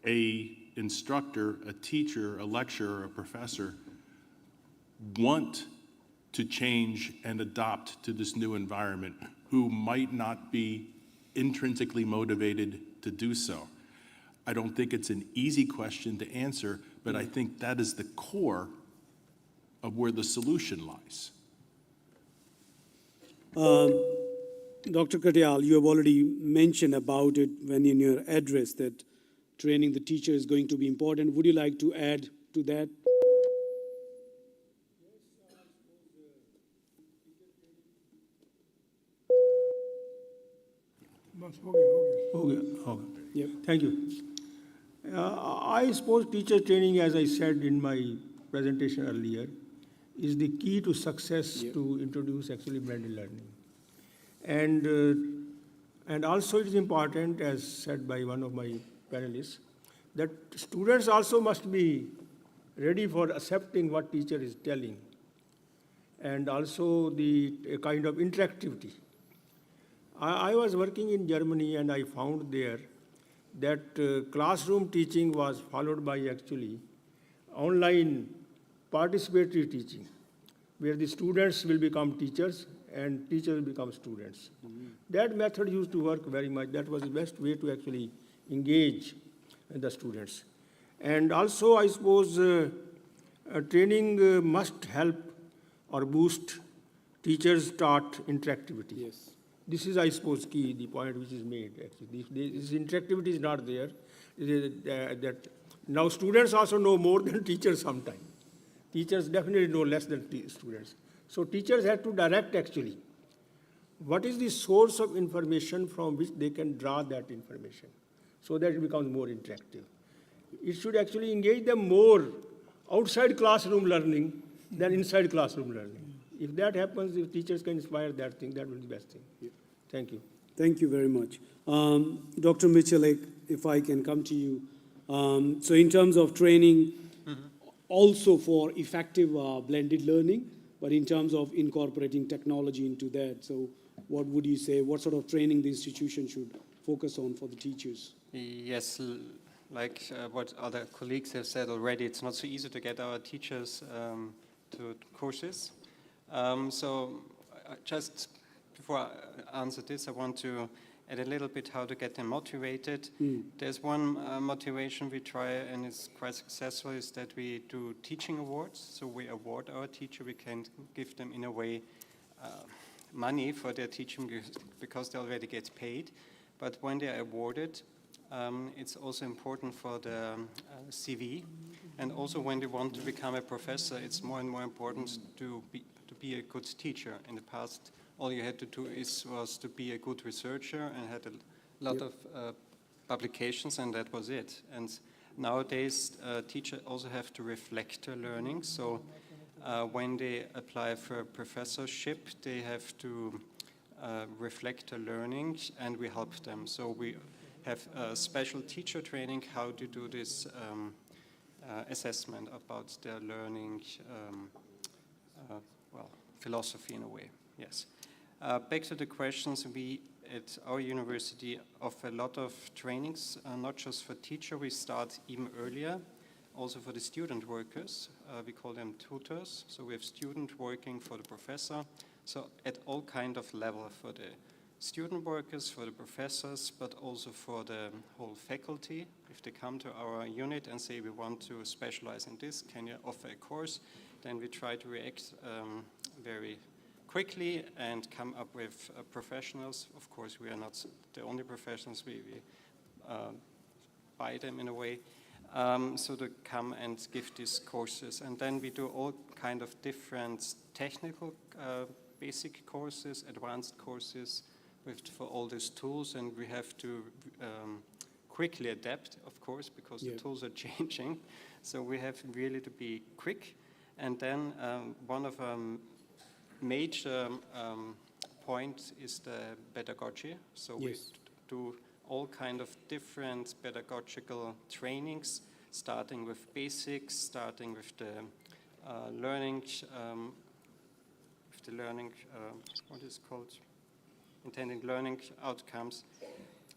a instructor, a teacher, a lecturer, a professor want to change and adopt to this new environment, who might not be intrinsically motivated to do so. I don't think it's an easy question to answer, but I think that is the core of where the solution lies. Dr. Katyal, you have already mentioned about it when in your address that training the teacher is going to be important. Would you like to add to that? Yeah. Thank you. I suppose teacher training, as I said in my presentation earlier, is the key to success to introduce actually blended learning. And also it is important, as said by one of my panelists, that students also must be ready for accepting what teacher is telling, and also the kind of interactivity. I was working in Germany, and I found there that classroom teaching was followed by actually online participatory teaching, where the students will become teachers and teachers will become students. That method used to work very much. That was the best way to actually engage the students. And also, I suppose training must help or boost teachers-taught interactivity. Yes. This is, I suppose, key, the point which is made. Actually, this interactivity is not there. That now students also know more than teachers sometimes. Teachers definitely know less than students. So teachers have to direct actually what is the source of information from which they can draw that information so that it becomes more interactive. It should actually engage them more outside classroom learning than inside classroom learning. If that happens, if teachers can inspire that thing, that will be the best thing. Yeah. Thank you. Thank you very much. Dr. Michalek, if I can come to you. So in terms of training, also for effective blended learning, but in terms of incorporating technology into that, so what would you say, what sort of training the institution should focus on for the teachers? Yes, like what other colleagues have said already, it's not so easy to get our teachers to courses. So just before I answer this, I want to add a little bit how to get them motivated. There's one motivation we try, and it's quite successful, is that we do teaching awards. So we award our teacher. We can give them, in a way, money for their teaching because they already get paid. But when they are awarded, it's also important for the CV. And also when they want to become a professor, it's more and more important to be a good teacher. In the past, all you had to do was to be a good researcher and had a lot of publications, and that was it. And nowadays, teachers also have to reflect their learning. So when they apply for a professorship, they have to reflect their learning, and we help them. So we have special teacher training how to do this assessment about their learning, philosophy in a way, yes. Back to the questions, we at our university offer a lot of trainings, not just for teacher, we start even earlier, also for the student workers. We call them tutors. So we have student working for the professor. So at all kind of level for the student workers, for the professors, but also for the whole faculty. If they come to our unit and say we want to specialize in this, can you offer a course? Then we try to react very quickly and come up with professionals. Of course, we are not the only professionals. We buy them in a way. So to come and give these courses. And then we do all kind of different technical basic courses, advanced courses for all these tools. And we have to quickly adapt, of course, because the tools are changing. So we have really to be quick. And then one of major points is the pedagogy. So we do all kind of different pedagogical trainings, starting with basics, starting with the learning, what is called, intended learning outcomes.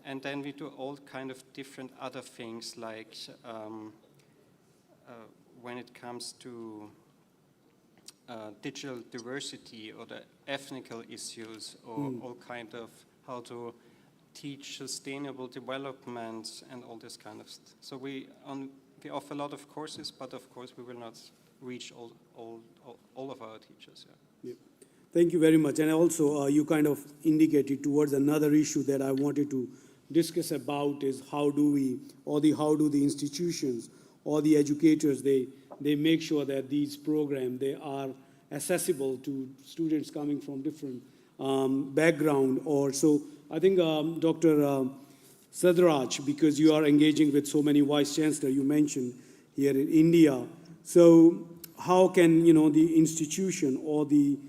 And then we do all kind of different other things, like when it comes to digital diversity or the ethnical issues, or all kind of how to teach sustainable development and all this kind of stuff. So we offer a lot of courses, but of course we will not reach all of our teachers. Yeah. Thank you very much. And also you kind of indicated towards another issue that I wanted to discuss about is how do the institutions or the educators, they make sure that these programs, they are accessible to students coming from different background. Or so I think Dr. Sadraj, because you are engaging with so many vice chancellors you mentioned here in India, so how can the institution or the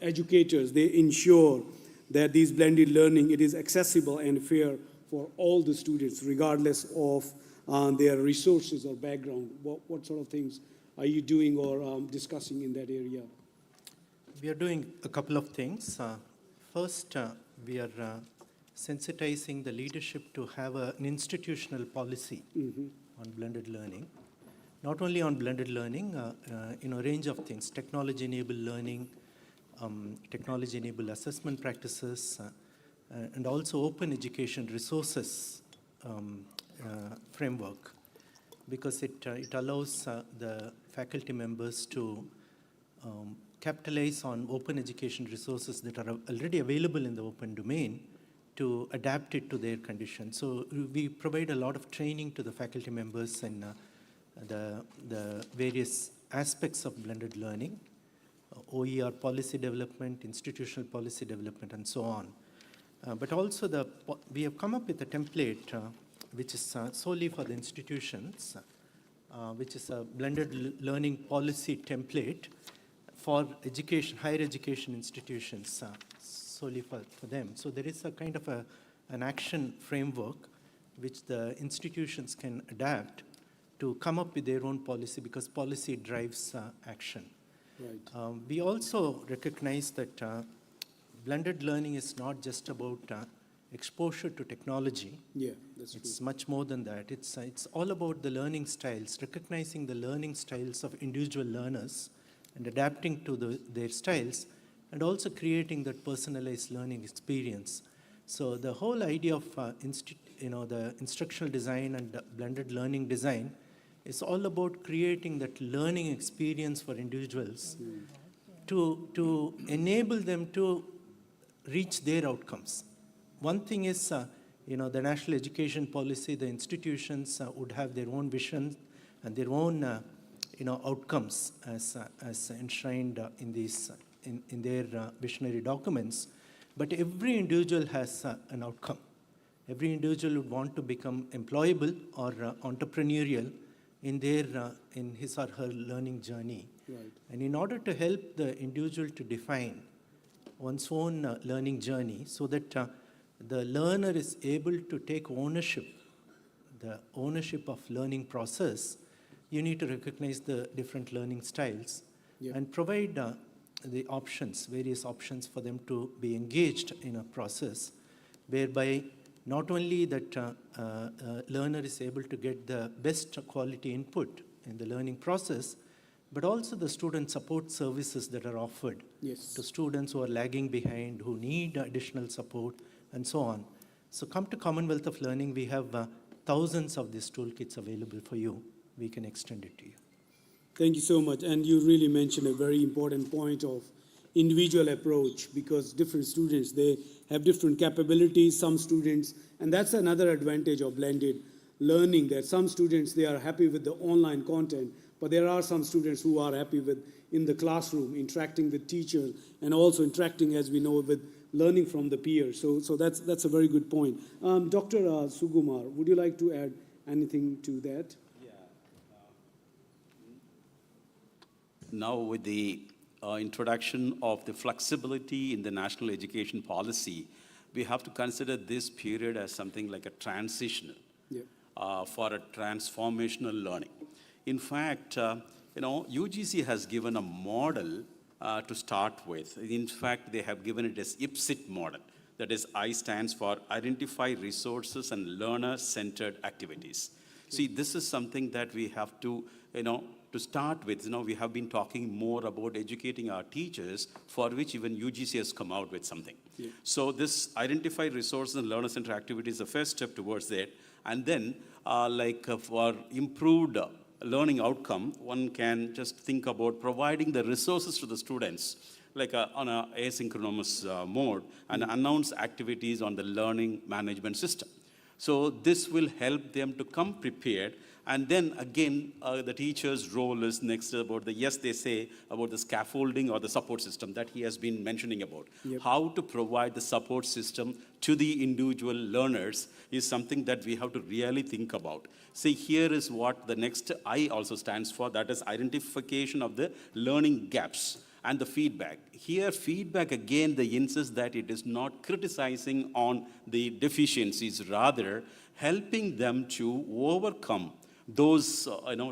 educators, they ensure that these blended learning, it is accessible and fair for all the students, regardless of their resources or background? What sort of things are you doing or discussing in that area? We are doing a couple of things. First, we are sensitizing the leadership to have an institutional policy on blended learning. Not only on blended learning, a range of things, technology-enabled learning, technology-enabled assessment practices, and also open education resources framework, because it allows the faculty members to capitalize on open education resources that are already available in the open domain to adapt it to their conditions. So we provide a lot of training to the faculty members in the various aspects of blended learning, OER policy development, institutional policy development, and so on. But also we have come up with a template which is solely for the institutions, which is a blended learning policy template for education, higher education institutions, solely for them. So there is a kind of an action framework which the institutions can adapt to come up with their own policy, because policy drives action. Right. We also recognize that blended learning is not just about exposure to technology. Yeah, that's It's true. much more than that. It's all about the learning styles, recognizing the learning styles of individual learners and adapting to their styles, and also creating that personalized learning experience. So the whole idea of the instructional design and blended learning design is all about creating that learning experience for individuals to enable them to reach their outcomes. One thing is, the national education policy, the institutions would have their own vision and their own, outcomes as enshrined in their visionary documents. But every individual has an outcome. Every individual would want to become employable or entrepreneurial in his or her learning journey. Right. And in order to help the individual to define one's own learning journey, so that the learner is able to take ownership of learning process, you need to recognize the different learning styles and provide the options, various options for them to be engaged in a process whereby not only that learner is able to get the best quality input in the learning process, but also the student support services that are offered to students who are lagging behind, who need additional support, and so on. So come to Commonwealth of Learning. We have thousands of these toolkits available for you. We can extend it to you. Thank you so much. And you really mentioned a very important point of individual approach, because different students, they have different capabilities, some students, and that's another advantage of blended learning, that some students, they are happy with the online content, but there are some students who are happy with in the classroom, interacting with teachers, and also interacting, as we know, with learning from the peers. So that's a very good point. Dr. Sugumar, would you like to add anything to that? Now with the introduction of the flexibility in the national education policy, we have to consider this period as something like a transitional for a transformational learning. In fact, UGC has given a model to start with. In fact, they have given it as IPSIT model. That is, I stands for Identify Resources and Learner-Centered Activities. See, this is something that we have to, to start with. We have been talking more about educating our teachers, for which even UGC has come out with something. So this Identify Resources and Learner-Centered Activities is the first step towards that. And then, for improved learning outcome, one can just think about providing the resources to the students, like on an asynchronous mode, and announce activities on the learning management system. So this will help them to come prepared. And then again, the teacher's role is next about the, they say about the scaffolding or the support system that he has been mentioning about. How to provide the support system to the individual learners is something that we have to really think about. See, here is what the next I also stands for, that is identification of the learning gaps and the feedback. Here, feedback, again, the insist that it is not criticizing on the deficiencies, rather helping them to overcome those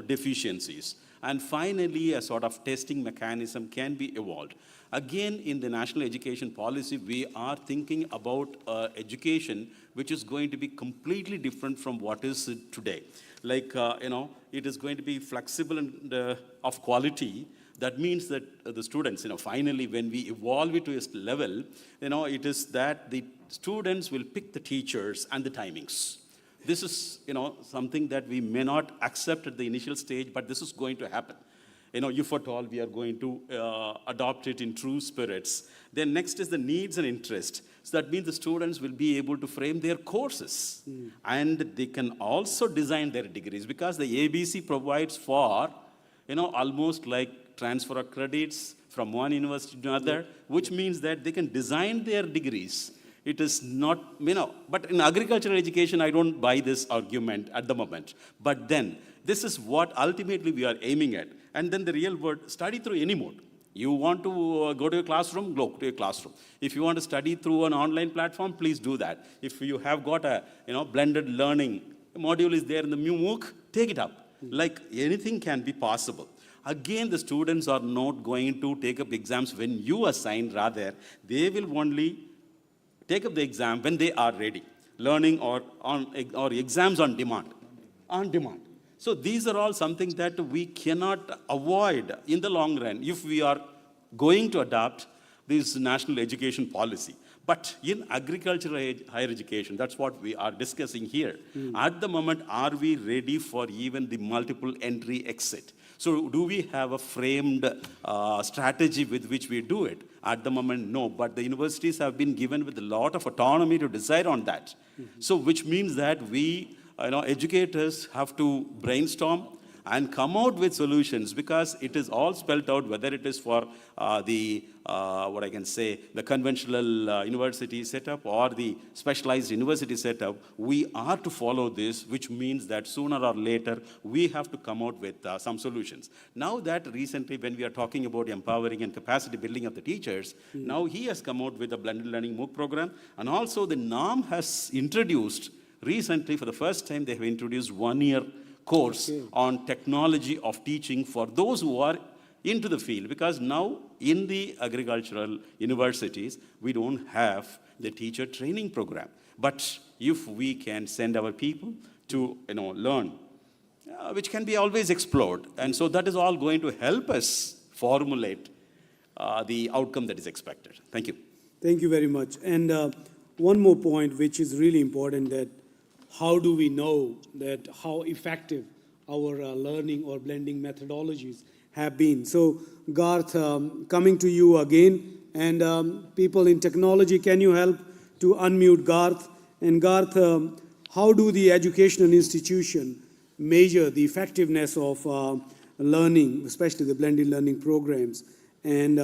deficiencies. And finally, a sort of testing mechanism can be evolved. Again, in the national education policy, we are thinking about education which is going to be completely different from what is today. Like, it is going to be flexible and of quality. That means that the students, finally, when we evolve it to a level, it is that the students will pick the teachers and the timings. This is, something that we may not accept at the initial stage, but this is going to happen. If at all we are going to adopt it in true spirits. Then next is the needs and interest. So that means the students will be able to frame their courses. And they can also design their degrees, because the ABC provides for, almost like transfer of credits from one university to another, which means that they can design their degrees. It is not, but in agricultural education, I don't buy this argument at the moment. But then, this is what ultimately we are aiming at. And then the real word, study through any mode. You want to go to a classroom, go to a classroom. If you want to study through an online platform, please do that. If you have got a, blended learning module is there in the MOOC, take it up. Like anything can be possible. Again, the students are not going to take up exams when you assign, rather, they will only take up the exam when they are ready. Learning or exams on demand. On demand. So these are all something that we cannot avoid in the long run if we are going to adopt this national education policy. But in agricultural higher education, that's what we are discussing here. At the moment, are we ready for even the multiple entry exit? So do we have a framed strategy with which we do it? At the moment, no. But the universities have been given with a lot of autonomy to decide on that. So which means that we, educators have to brainstorm and come out with solutions, because it is all spelled out, whether it is for the conventional university setup or the specialized university setup. We are to follow this, which means that sooner or later, we have to come out with some solutions. Now that recently, when we are talking about empowering and capacity building of the teachers, now he has come out with a blended learning MOOC program, and also the NAM has introduced, recently for the first time, they have introduced 1-year course on technology of teaching for those who are into the field, because now in the agricultural universities, we don't have the teacher training program. But if we can send our people to, learn, which can be always explored. And so that is all going to help us formulate the outcome that is expected. Thank you. Thank you very much. And one more point, which is really important, that how do we know that how effective our learning or blending methodologies have been? So Garth, coming to you again, and people in technology, can you help to unmute Garth? And Garth, how do the educational institution measure the effectiveness of learning, especially the blended learning programs? And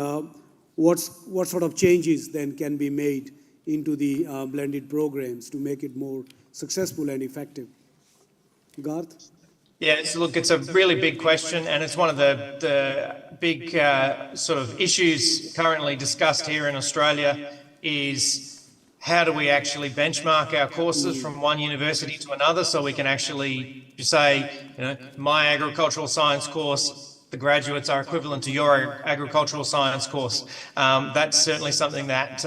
what sort of changes then can be made into the blended programs to make it more successful and effective? Garth? Yeah, it's a really big question, and it's one of the big sort of issues currently discussed here in Australia is how do we actually benchmark our courses from one university to another so we can actually say, my agricultural science course, the graduates are equivalent to your agricultural science course. That's certainly something that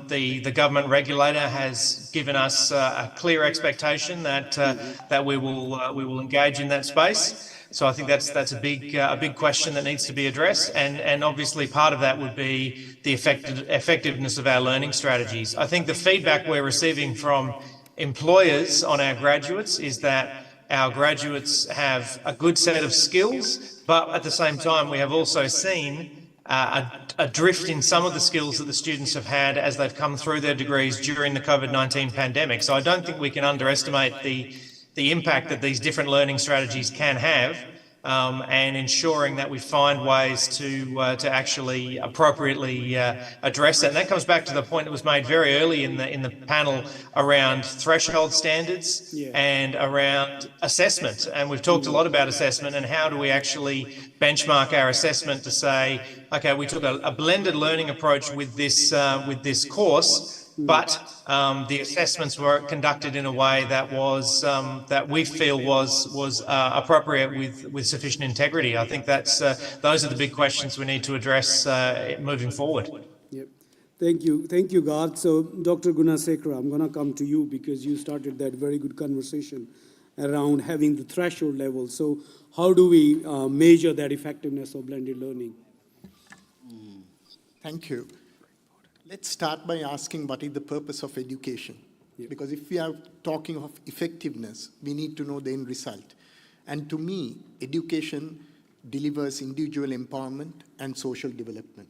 the government regulator has given us a clear expectation that we will engage in that space. So I think that's a big question that needs to be addressed, and obviously part of that would be the effectiveness of our learning strategies. I think the feedback we're receiving from employers on our graduates is that our graduates have a good set of skills, but at the same time we have also seen a drift in some of the skills that the students have had as they've come through their degrees during the COVID-19 pandemic. So I don't think we can underestimate the impact that these different learning strategies can have, and ensuring that we find ways to actually appropriately address that. And that comes back to the point that was made very early in the panel around threshold standards and around assessment. And we've talked a lot about assessment and how do we actually benchmark our assessment to say, okay, we took a blended learning approach with this course, but the assessments were conducted in a way that was that we feel was appropriate with sufficient integrity. I think those are the big questions we need to address moving forward. Yep. Thank you, Garth. So, Dr. Gunasekara, I'm going to come to you because you started that very good conversation around having the threshold level. So, how do we measure that effectiveness of blended learning? Thank you. Let's start by asking what is the purpose of education. Because if we are talking of effectiveness, we need to know the end result. And to me, education delivers individual empowerment and social development.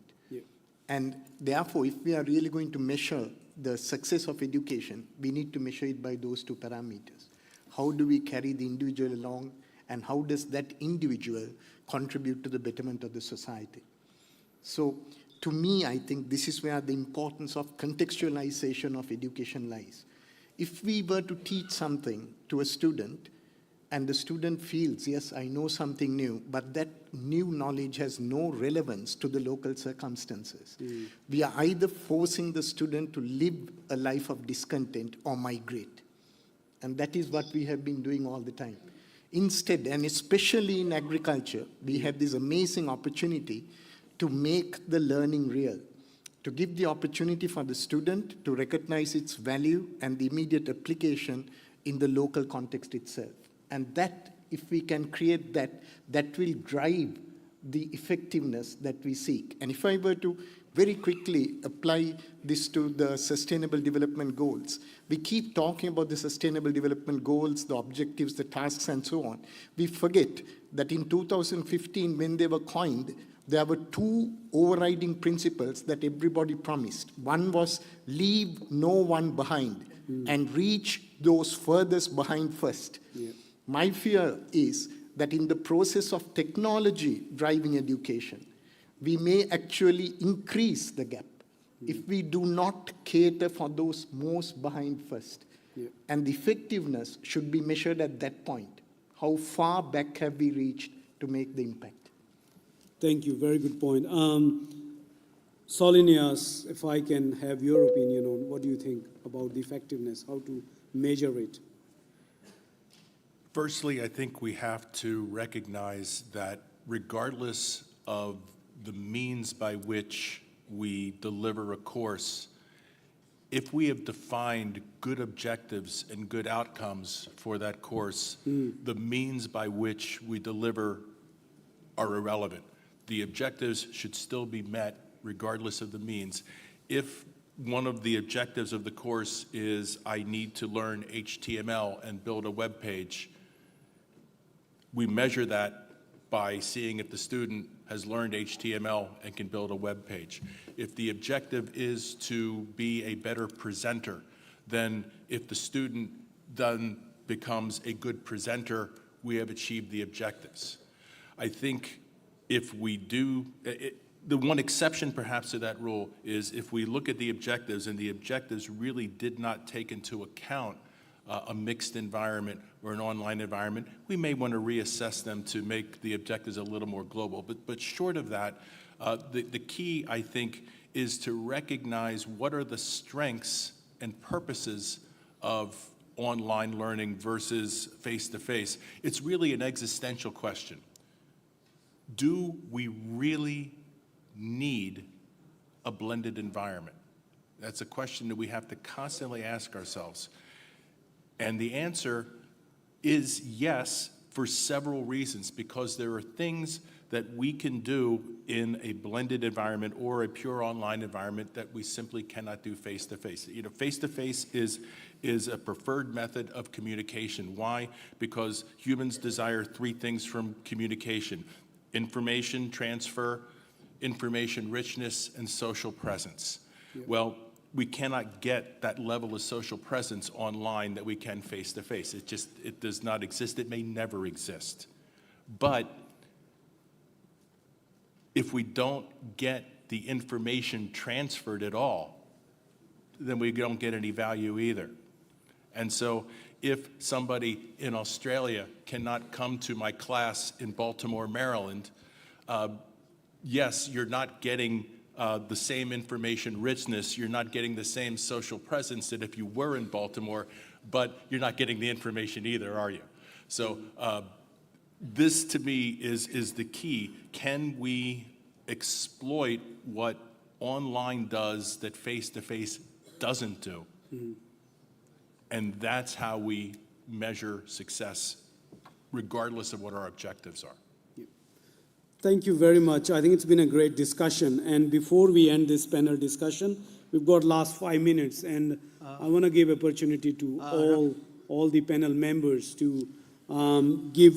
And therefore, if we are really going to measure the success of education, we need to measure it by those two parameters. How do we carry the individual along, and how does that individual contribute to the betterment of the society? So, to me, I think this is where the importance of contextualization of education lies. If we were to teach something to a student, and the student feels, yes, I know something new, but that new knowledge has no relevance to the local circumstances, we are either forcing the student to live a life of discontent or migrate. And that is what we have been doing all the time. Instead, and especially in agriculture, we have this amazing opportunity to make the learning real, to give the opportunity for the student to recognize its value and the immediate application in the local context itself. And that, if we can create that, that will drive the effectiveness that we seek. And if I were to very quickly apply this to the Sustainable Development Goals, we keep talking about the Sustainable Development Goals, the objectives, the tasks, and so on. We forget that in 2015, when they were coined, there were two overriding principles that everybody promised. One was leave no one behind and reach those furthest behind first. My fear is that in the process of technology driving education, we may actually increase the gap if we do not cater for those most behind first. And the effectiveness should be measured at that point. How far back have we reached to make the impact? Thank you. Very good point. Solinias, if I can have your opinion on what do you think about the effectiveness, how to measure it? Firstly, I think we have to recognize that regardless of the means by which we deliver a course, if we have defined good objectives and good outcomes for that course, the means by which we deliver are irrelevant. The objectives should still be met regardless of the means. If one of the objectives of the course is I need to learn HTML and build a web page, we measure that by seeing if the student has learned HTML and can build a web page. If the objective is to be a better presenter, then if the student then becomes a good presenter, we have achieved the objectives. I think if we do, the one exception perhaps to that rule is if we look at the objectives and the objectives really did not take into account a mixed environment or an online environment, we may want to reassess them to make the objectives a little more global. But short of that, the key, I think, is to recognize what are the strengths and purposes of online learning versus face-to-face. It's really an existential question. Do we really need a blended environment? That's a question that we have to constantly ask ourselves. And the answer is yes, for several reasons, because there are things that we can do in a blended environment or a pure online environment that we simply cannot do face-to-face. You know, face-to-face is a preferred method of communication. Why? Because humans desire three things from communication: information transfer, information richness, and social presence. Well, we cannot get that level of social presence online that we can face-to-face. It does not exist. It may never exist. But if we don't get the information transferred at all, then we don't get any value either. And so if somebody in Australia cannot come to my class in Baltimore, Maryland, yes, you're not getting the same information richness, you're not getting the same social presence that if you were in Baltimore, but you're not getting the information either, are you? So this to me is the key. Can we exploit what online does that face-to-face doesn't do? And that's how we measure success, regardless of what our objectives are. Thank you very much. I think it's been a great discussion. And before we end this panel discussion, we've got last 5 minutes, and I want to give opportunity to all the panel members to give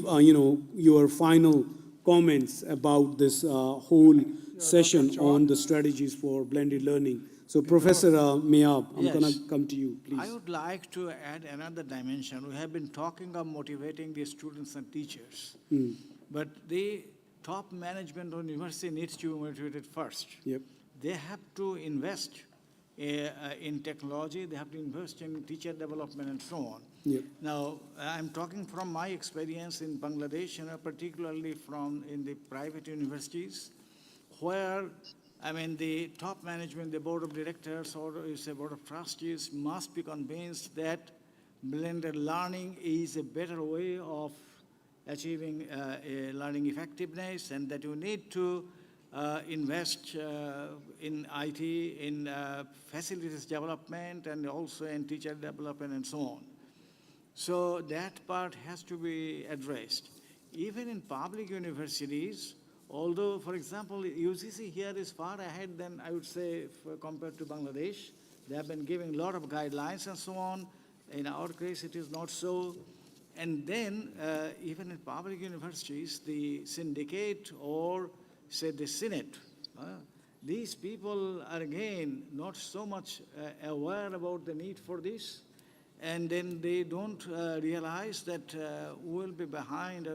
your final comments about this whole session on the strategies for blended learning. So, Professor Mayab, I'm going to come to you, please. I would like to add another dimension. We have been talking of motivating the students and teachers, but the top management of university needs to be motivated first. Yep. They have to invest in technology, they have to invest in teacher development and so on. Yep. Now, I'm talking from my experience in Bangladesh, particularly in the private universities, where, I mean, the top management, the board of directors or the board of trustees must be convinced that blended learning is a better way of achieving learning effectiveness, and that you need to invest in IT, in facilities development, and also in teacher development and so on. So that part has to be addressed. Even in public universities, although, for example, UCC here is far ahead than, I would say, compared to Bangladesh. They have been giving a lot of guidelines and so on. In our case, it is not so. And then, even in public universities, the syndicate or, say, the Senate, these people are, again, not so much aware about the need for this. And then they don't realize that we'll be behind,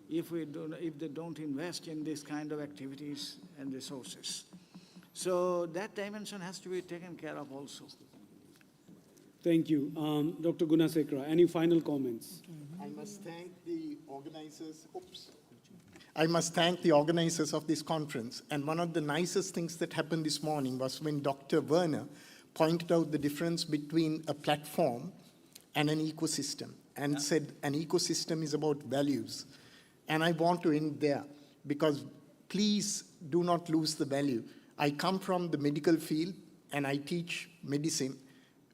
if they don't invest in this kind of activities and resources. So that dimension has to be taken care of also. Thank you. Dr. Gunasekara, any final comments? I must thank the organizers. I must thank the organizers of this conference. And one of the nicest things that happened this morning was when Dr. Werner pointed out the difference between a platform and an ecosystem, and said an ecosystem is about values. And I want to end there, because please do not lose the value. I come from the medical field and I teach medicine.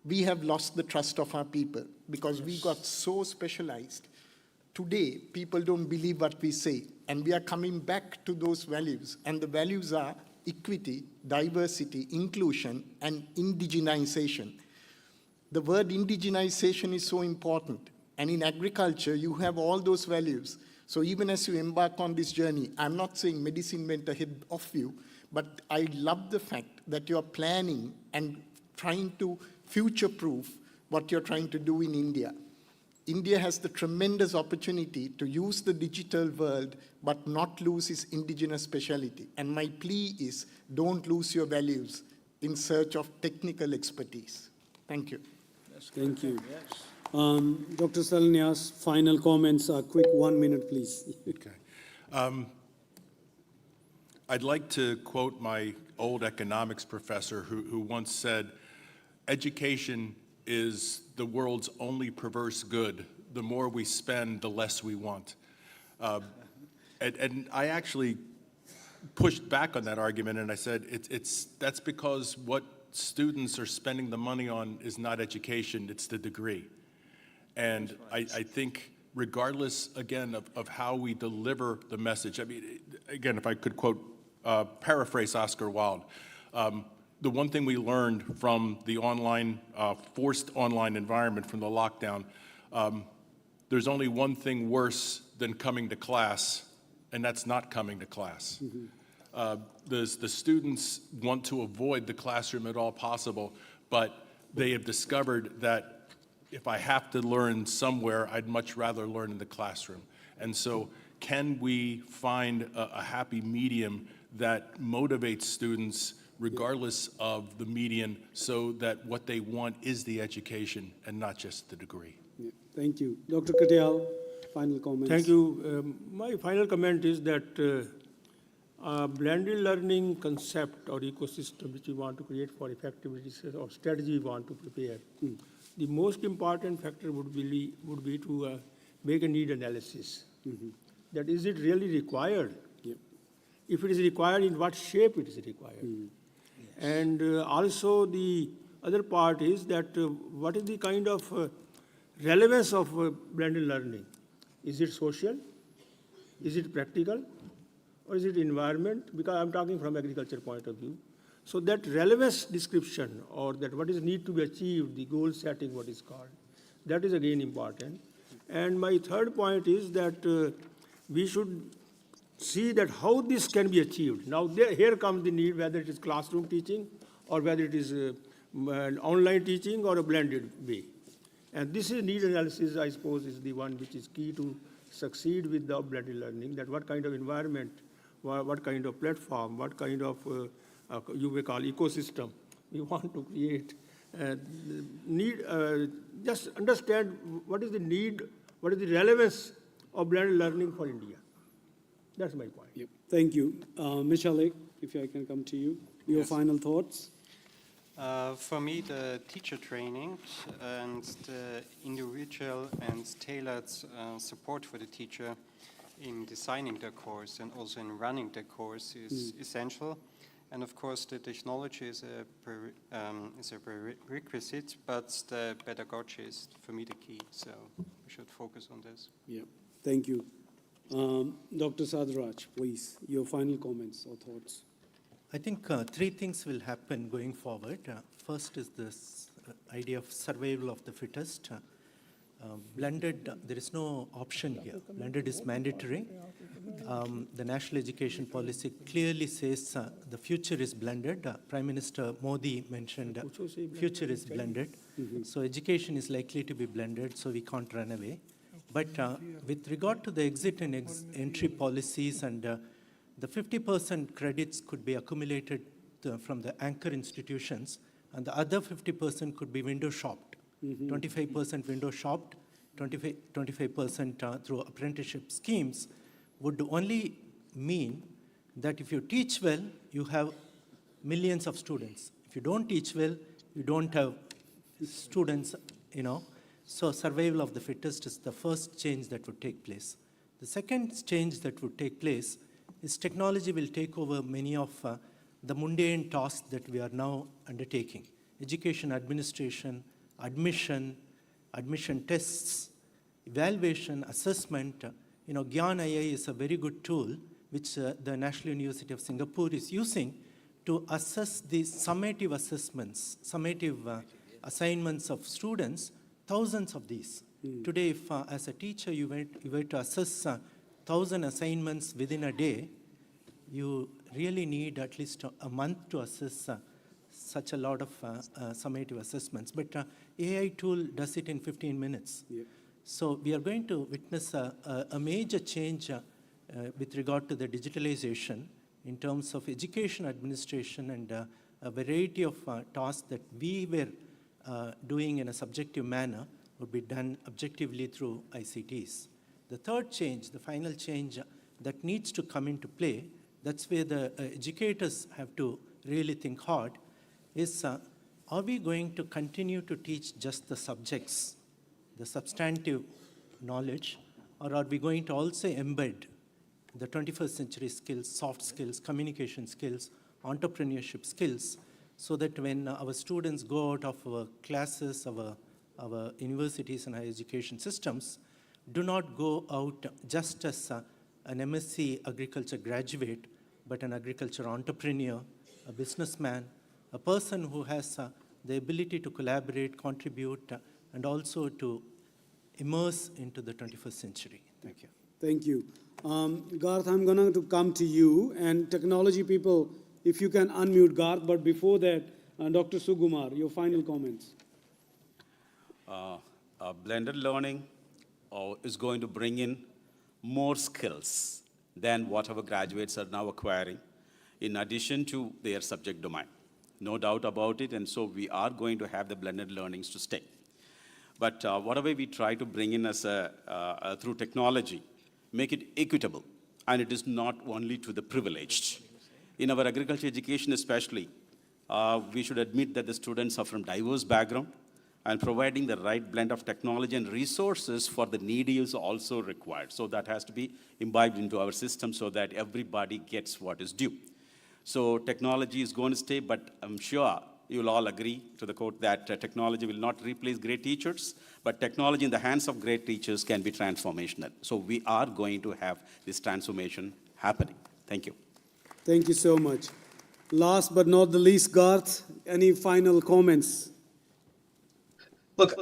we have lost the trust of our people because we got so specialized. Today, people don't believe what we say, and we are coming back to those values, and the values are equity, diversity, inclusion, and indigenization. The word indigenization is so important, and in agriculture, you have all those values. So even as you embark on this journey, I'm not saying medicine went ahead of you, but I love the fact that you're planning and trying to future-proof what you're trying to do in India. India has the tremendous opportunity to use the digital world, but not lose its indigenous speciality. And my plea is, don't lose your values in search of technical expertise. Thank you. Thank you. Dr. Salnias, final comments, quick 1 minute, please. Okay. I'd like to quote my old economics professor who once said, education is the world's only perverse good. The more we spend, the less we want. And I actually pushed back on that argument, and I said, that's because what students are spending the money on is not education, it's the degree. And I think regardless, again, of how we deliver the message, I mean, again, if I could quote, paraphrase Oscar Wilde, the one thing we learned from the online, forced online environment, from the lockdown, there's only one thing worse than coming to class, and that's not coming to class. The students want to avoid the classroom at all possible, but they have discovered that if I have to learn somewhere, I'd much rather learn in the classroom. And so can we find a happy medium that motivates students regardless of the median, so that what they want is the education and not just the degree? Yeah. Thank you. Dr. Katyal, final comments. Thank you. My final comment is that blended learning concept or ecosystem which we want to create for effectivity or strategy we want to prepare, the most important factor would be to make a need analysis. That is it really required? Yep. If it is required, in what shape it is required? And also the other part is that what is the kind of relevance of blended learning? Is it social? Is it practical? Or is it environment? Because I'm talking from agriculture point of view. So that relevance description, or that what is need to be achieved, the goal setting, what is called, that is again important. And my third point is that we should see that how this can be achieved. Now here comes the need, whether it is classroom teaching or whether it is an online teaching or a blended way. And this is need analysis, I suppose, is the one which is key to succeed with the blended learning, that what kind of environment, what kind of platform, what kind of, you may call ecosystem we want to create. Just understand what is the need, what is the relevance of blended learning for India. That's my point. Yep. Thank you. Michelle, if I can come to you. Your final thoughts? For me, the teacher training and the individual and tailored support for the teacher in designing the course and also in running the course is essential. And of course, the technology is a prerequisite, but the pedagogy is, for me, the key. So we should focus on this. Yeah. Thank you. Dr. Sadraj, please, your final comments or thoughts. I think three things will happen going forward. First is this idea of survival of the fittest. Blended, there is no option here. Blended is mandatory. The national education policy clearly says the future is blended. Prime Minister Modi mentioned future is blended. So education is likely to be blended, so we can't run away. But with regard to the exit and entry policies, and the 50% credits could be accumulated from the anchor institutions, and the other 50% could be window shopped. 25% window shopped, 25% through apprenticeship schemes would only mean that if you teach well, you have millions of students. If you don't teach well, you don't have students, So survival of the fittest is the first change that would take place. The second change that would take place is technology will take over many of the mundane tasks that we are now undertaking, education administration, admission tests, evaluation, assessment. Gyan AI is a very good tool which the National University of Singapore is using to assess the summative assessments, assignments of students, thousands of these. Today, if as a teacher you were to assess 1,000 assignments within a day, you really need at least a month to assess such a lot of summative assessments. But AI tool does it in 15 minutes. Yeah. So we are going to witness a major change with regard to the digitalization in terms of education administration, and a variety of tasks that we were doing in a subjective manner would be done objectively through ICTs. The third change, the final change that needs to come into play, that's where the educators have to really think hard, is are we going to continue to teach just the subjects, the substantive knowledge, or are we going to also embed the 21st century skills, soft skills, communication skills, entrepreneurship skills, so that when our students go out of our classes, our universities and higher education systems, do not go out just as an MSc agriculture graduate, but an agriculture entrepreneur, a businessman, a person who has the ability to collaborate, contribute, and also to immerse into the 21st century. Thank you. Thank you. Garth, I'm going to come to you, and technology people, if you can unmute Garth, but before that, Dr. Sugumar, your final comments. Blended learning is going to bring in more skills than what our graduates are now acquiring, in addition to their subject domain. No doubt about it, and so we are going to have the blended learnings to stay. But whatever we try to bring in as through technology, make it equitable, and it is not only to the privileged. In our agriculture education especially, we should admit that the students are from diverse background, and providing the right blend of technology and resources for the needy is also required. So that has to be imbibed into our system so that everybody gets what is due. So technology is going to stay, but I'm sure you'll all agree to the quote that technology will not replace great teachers, but technology in the hands of great teachers can be transformational. So we are going to have this transformation happening. Thank you. Thank you so much. Last but not the least, Garth, any final comments? Look,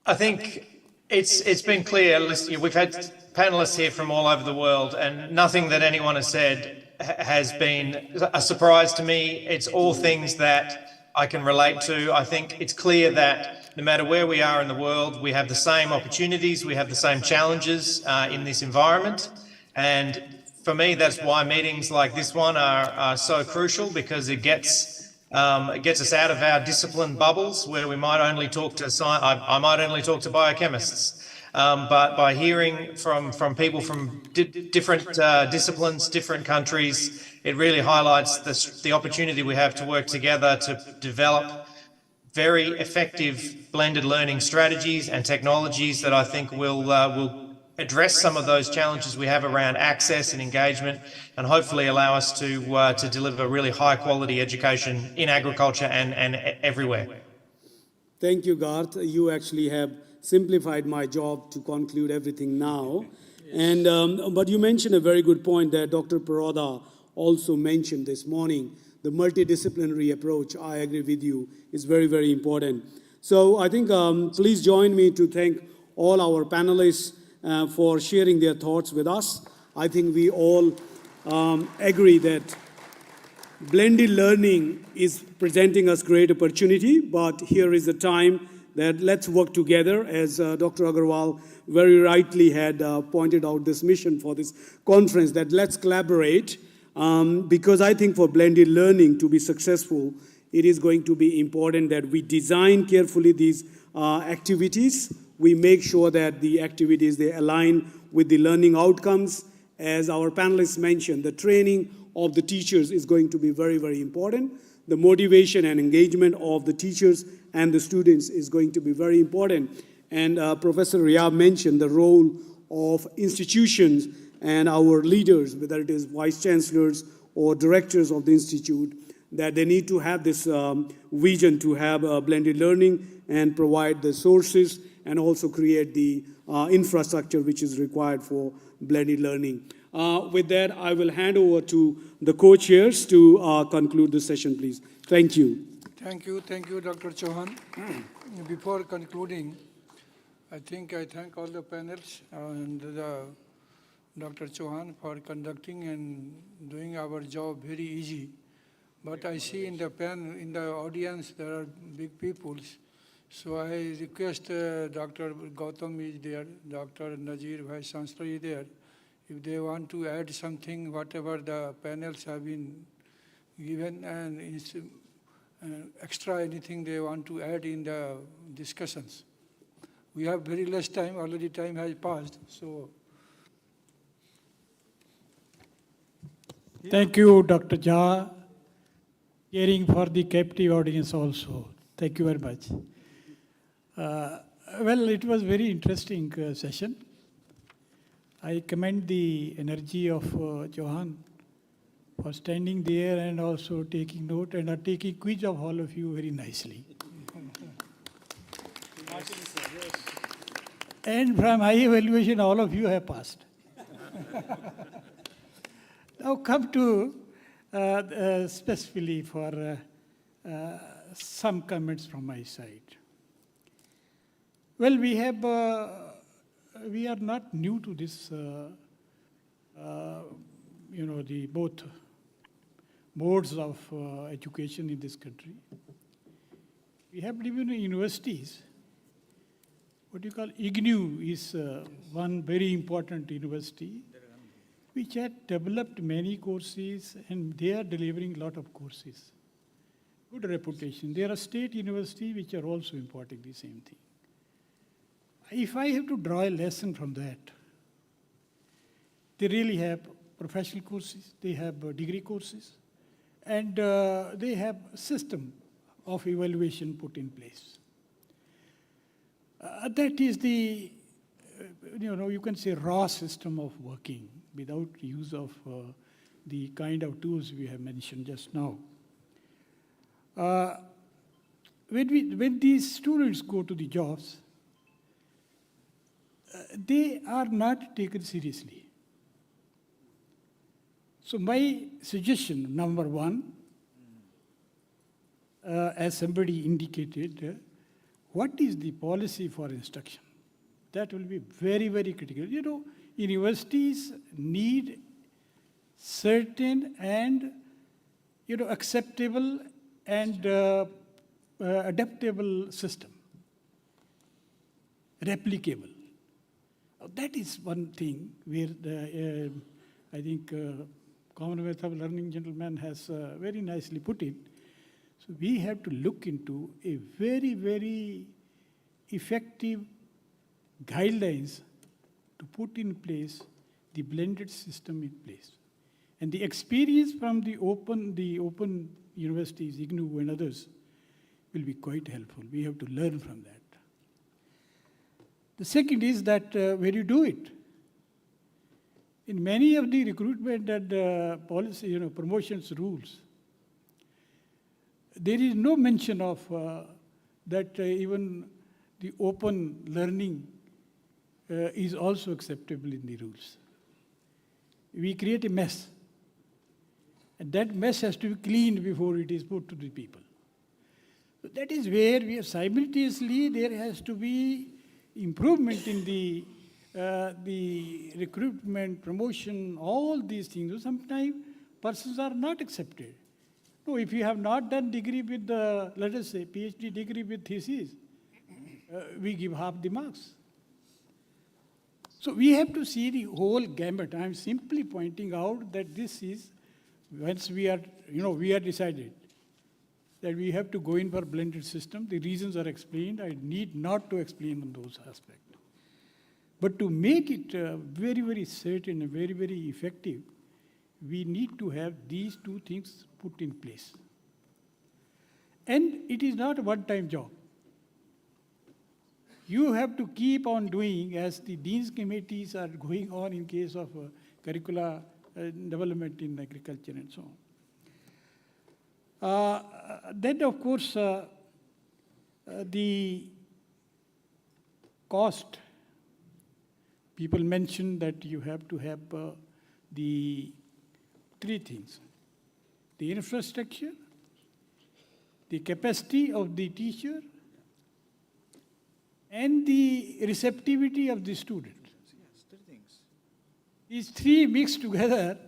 I think it's been clear. Listen, we've had panelists here from all over the world, and nothing that anyone has said has been a surprise to me. It's all things that I can relate to. I think it's clear that no matter where we are in the world, we have the same opportunities, we have the same challenges in this environment. And for me, that's why meetings like this one are so crucial, because it gets us out of our discipline bubbles where we might only talk to I might only talk to biochemists. But by hearing from people from different disciplines, different countries, it really highlights the opportunity we have to work together to develop very effective blended learning strategies and technologies that I think will address some of those challenges we have around access and engagement, and hopefully allow us to deliver really high quality education in agriculture and everywhere. Thank you, Garth. You actually have simplified my job to conclude everything now. And but you mentioned a very good point that Dr. Paroda also mentioned this morning. The multidisciplinary approach, I agree with you, is very, very important. So I think please join me to thank all our panelists for sharing their thoughts with us. I think we all agree that blended learning is presenting us great opportunity, but here is the time that let's work together, as Dr. Agarwal very rightly had pointed out this mission for this conference, that let's collaborate, because I think for blended learning to be successful, it is going to be important that we design carefully these activities. We make sure that the activities, they align with the learning outcomes. As our panelists mentioned, the training of the teachers is going to be very, very important. The motivation and engagement of the teachers and the students is going to be very important. And Professor Riyab mentioned the role of institutions and our leaders, whether it is vice chancellors or directors of the institute, that they need to have this vision to have blended learning and provide the sources and also create the infrastructure which is required for blended learning. With that, I will hand over to the co-chairs to conclude the session, please. Thank you. Thank you, Dr. Chauhan. Before concluding, I thank all the panels and Dr. Chauhan for conducting and doing our job very easy. But I see in the audience, there are big peoples. So I request Dr. Gautam is there, Dr. Nazir, Vice Chancellor is there. If they want to add something, whatever the panels have been given, and extra anything they want to add in the discussions. We have very less time, already time has passed, so. Thank you, Dr. Jha, caring for the captive audience also. Thank you very much. Well, it was very interesting session. I commend the energy of Chauhan for standing there and also taking note and are taking quiz of all of you very nicely. And from high evaluation, all of you have passed. Now come to specifically for some comments from my side. Well, we are not new to this, the both modes of education in this country. We have even universities. What you call IGNU is one very important university which had developed many courses, and they are delivering a lot of courses. Good reputation. There are state universities which are also imparting the same thing. If I have to draw a lesson from that, they really have professional courses, they have degree courses, and they have a system of evaluation put in place. That is the, you can say raw system of working without use of the kind of tools we have mentioned just now. When these students go to the jobs, they are not taken seriously. So my suggestion, number one, as somebody indicated, what is the policy for instruction? That will be very, very critical. Universities need certain and, acceptable and adaptable system, replicable. That is one thing where I think Commonwealth of Learning gentleman has very nicely put it. So we have to look into a very, very effective guidelines to put in place the blended system in place. And the experience from the open universities, IGNU and others, will be quite helpful. We have to learn from that. The second is that where you do it. In many of the recruitment and policy, promotions rules, there is no mention of that even the open learning is also acceptable in the rules. We create a mess. And that mess has to be cleaned before it is put to the people. So that is where we have simultaneously, there has to be improvement in the recruitment, promotion, all these things. So sometimes persons are not accepted. No, if you have not done degree with the, let us say, PhD degree with thesis, we give half the marks. So we have to see the whole gamut. I'm simply pointing out that this is, once we are, we are decided that we have to go in for blended system. The reasons are explained. I need not to explain on those aspects. But to make it very, very certain and very, very effective, we need to have these two things put in place. And it is not a one-time job. You have to keep on doing as the dean's committees are going on in case of curricula development in agriculture and so on. Then, of course, the cost. People mentioned that you have to have the three things: the infrastructure, the capacity of the teacher, and the receptivity of the student. These three mixed together,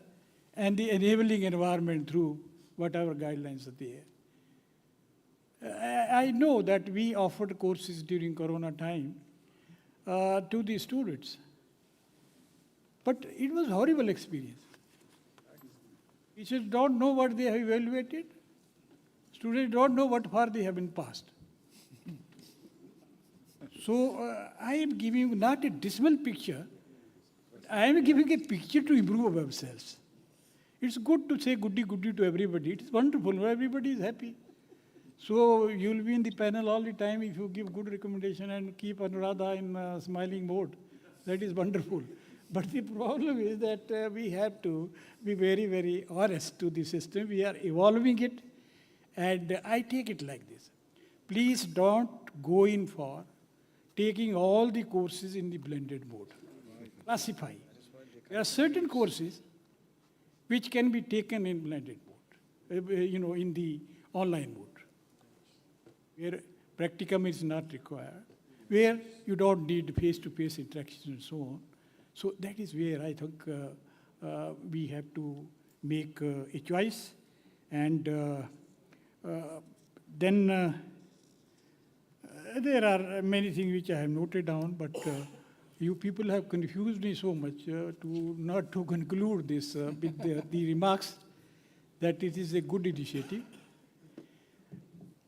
and the enabling environment through whatever guidelines are there. I know that we offered courses during Corona time to the students, but it was a horrible experience. Teachers don't know what they have evaluated. Students don't know what far they have been passed. So I am giving not a dismal picture, I am giving a picture to improve ourselves. It's good to say goody to everybody. It's wonderful, everybody is happy. So you'll be in the panel all the time if you give good recommendation and keep Anuradha in smiling mode. That is wonderful. But the problem is that we have to be very, very honest to the system. We are evolving it, and I take it like this. Please don't go in for taking all the courses in the blended mode. Classify. There are certain courses which can be taken in blended mode, in the online mode, where practicum is not required, where you don't need face-to-face interaction and so on. So that is where I think we have to make a choice. And then there are many things which I have noted down, but you people have confused me so much to not to conclude this with the remarks that it is a good initiative.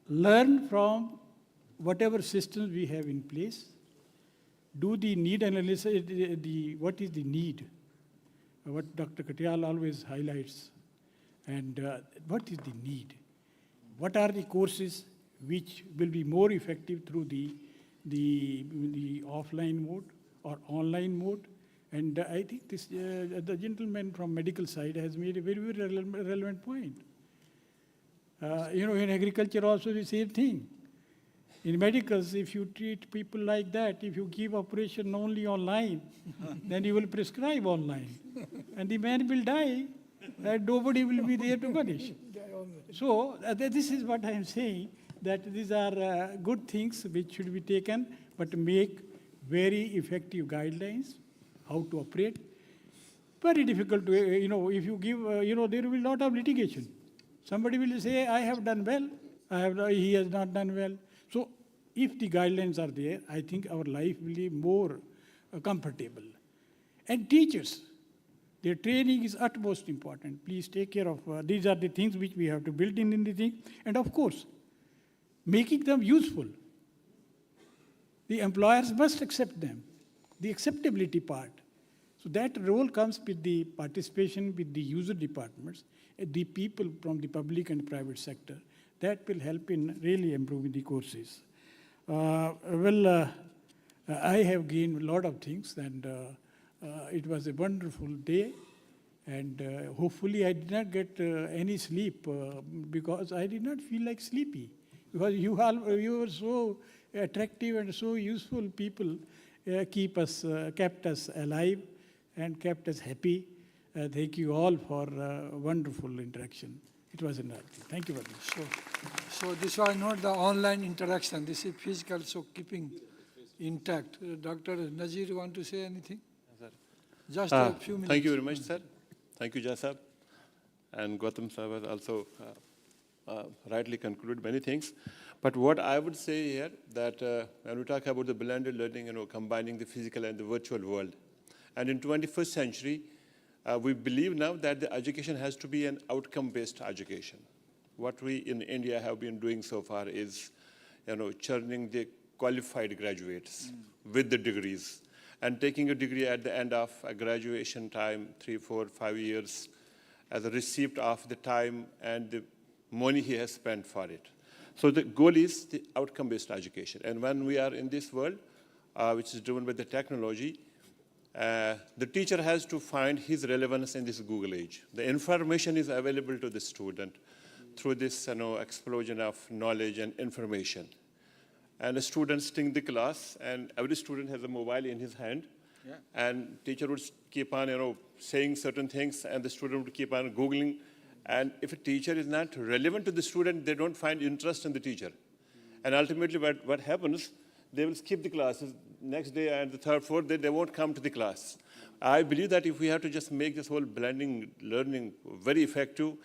Learn from whatever systems we have in place. Do the need analysis, what is the need, what Dr. Katyal always highlights, and what is the need? What are the courses which will be more effective through the offline mode or online mode? And I think this, the gentleman from medical side has made a very, very relevant point. In agriculture also the same thing. In medicals, if you treat people like that, if you give operation only online, then you will prescribe online. And the man will die, and nobody will be there to punish. So this is what I am saying, that these are good things which should be taken, but make very effective guidelines, how to operate. Very difficult to, if you give, there will be a lot of litigation. Somebody will say, I have done well, he has not done well. So if the guidelines are there, I think our life will be more comfortable. And teachers, their training is utmost important. Please take care of, these are the things which we have to build in the thing. And of course, making them useful. The employers must accept them, the acceptability part. So that role comes with the participation with the user departments, the people from the public and private sector. That will help in really improving the courses. I have gained a lot of things, and it was a wonderful day. And hopefully I did not get any sleep because I did not feel like sleepy. Because you were so attractive and so useful people, kept us alive and kept us happy. Thank you all for wonderful interaction. It was a nice. Thank you very much. So this was not the online interaction. This is physical, so keeping intact. Dr. Nazir, you want to say anything? Yes, Just a few minutes. Thank you very much, sir. Thank you, Jasab. And Gautam sir was also rightly concluded many things. But what I would say here, that when we talk about the blended learning, combining the physical and the virtual world, and in 21st century, we believe now that the education has to be an outcome-based education. What we in India have been doing so far is, churning the qualified graduates with the degrees, and taking a degree at the end of a graduation time, 3, 4, 5 years, as a receipt of the time and the money he has spent for it. So the goal is the outcome-based education. And when we are in this world, which is driven by the technology, the teacher has to find his relevance in this Google age. The information is available to the student. through this explosion of knowledge and information. And the students sting the class, and every student has a mobile in his hand. Yeah. And teacher would keep on saying certain things, and the student would keep on Googling. And if a teacher is not relevant to the student, they don't find interest in the teacher. And ultimately what happens, they will skip the classes. Next day and the third, fourth day, they won't come to the class. I believe that if we have to just make this whole blending learning very effective,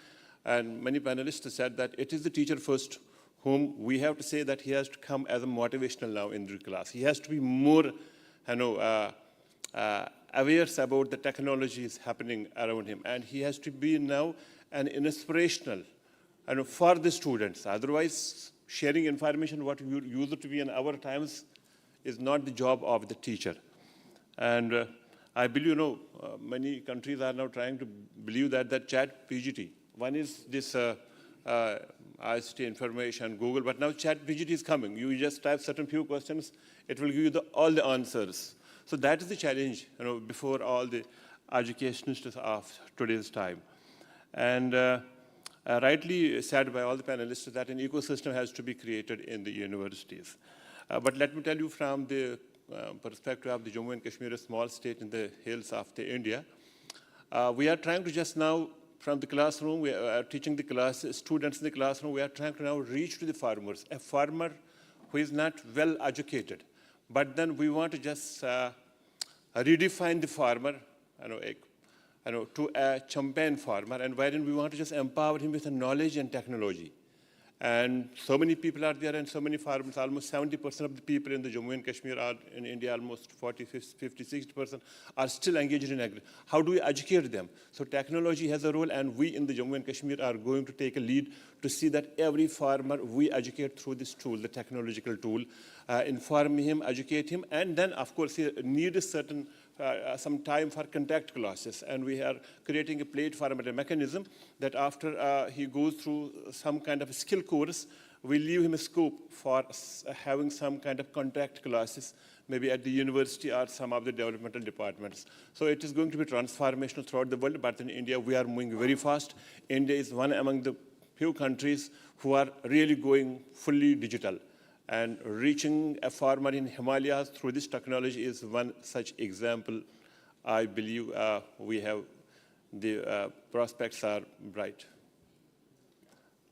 and many panelists said that it is the teacher first whom we have to say that he has to come as a motivational now in the class. He has to be more aware about the technologies happening around him. And he has to be now an inspirational for the students. Otherwise, sharing information what used to be in our times is not the job of the teacher. And I believe, many countries are now trying to believe that chat PGT. One is this ICT information, Google, but now chat PGT is coming. You just type certain few questions, it will give you all the answers. So that is the challenge, before all the educationists of today's time. And rightly said by all the panelists that an ecosystem has to be created in the universities. But let me tell you from the perspective of the Jammu and Kashmir, a small state in the hills of India, we are trying to just now, from the classroom, we are teaching the students in the classroom, we are trying to now reach to the farmers. A farmer who is not well educated, but then we want to just redefine the farmer, to a champion farmer, and wherein we want to just empower him with the knowledge and technology. And so many people are there, and so many farmers, almost 70% of the people in the Jammu and Kashmir are in India, almost 40, 50, 60% are still engaged in agriculture. How do we educate them? So technology has a role, and we in the Jammu and Kashmir are going to take a lead to see that every farmer we educate through this tool, the technological tool, inform him, educate him, and then of course he needs certain some time for contact classes, and we are creating a platform and a mechanism that after he goes through some kind of a skill course, we leave him a scope for having some kind of contact classes, maybe at the university or some of the developmental departments. So it is going to be transformational throughout the world, but in India we are moving very fast. India is one among the few countries who are really going fully digital. And reaching a farmer in Himalayas through this technology is one such example. I believe we have the prospects are bright.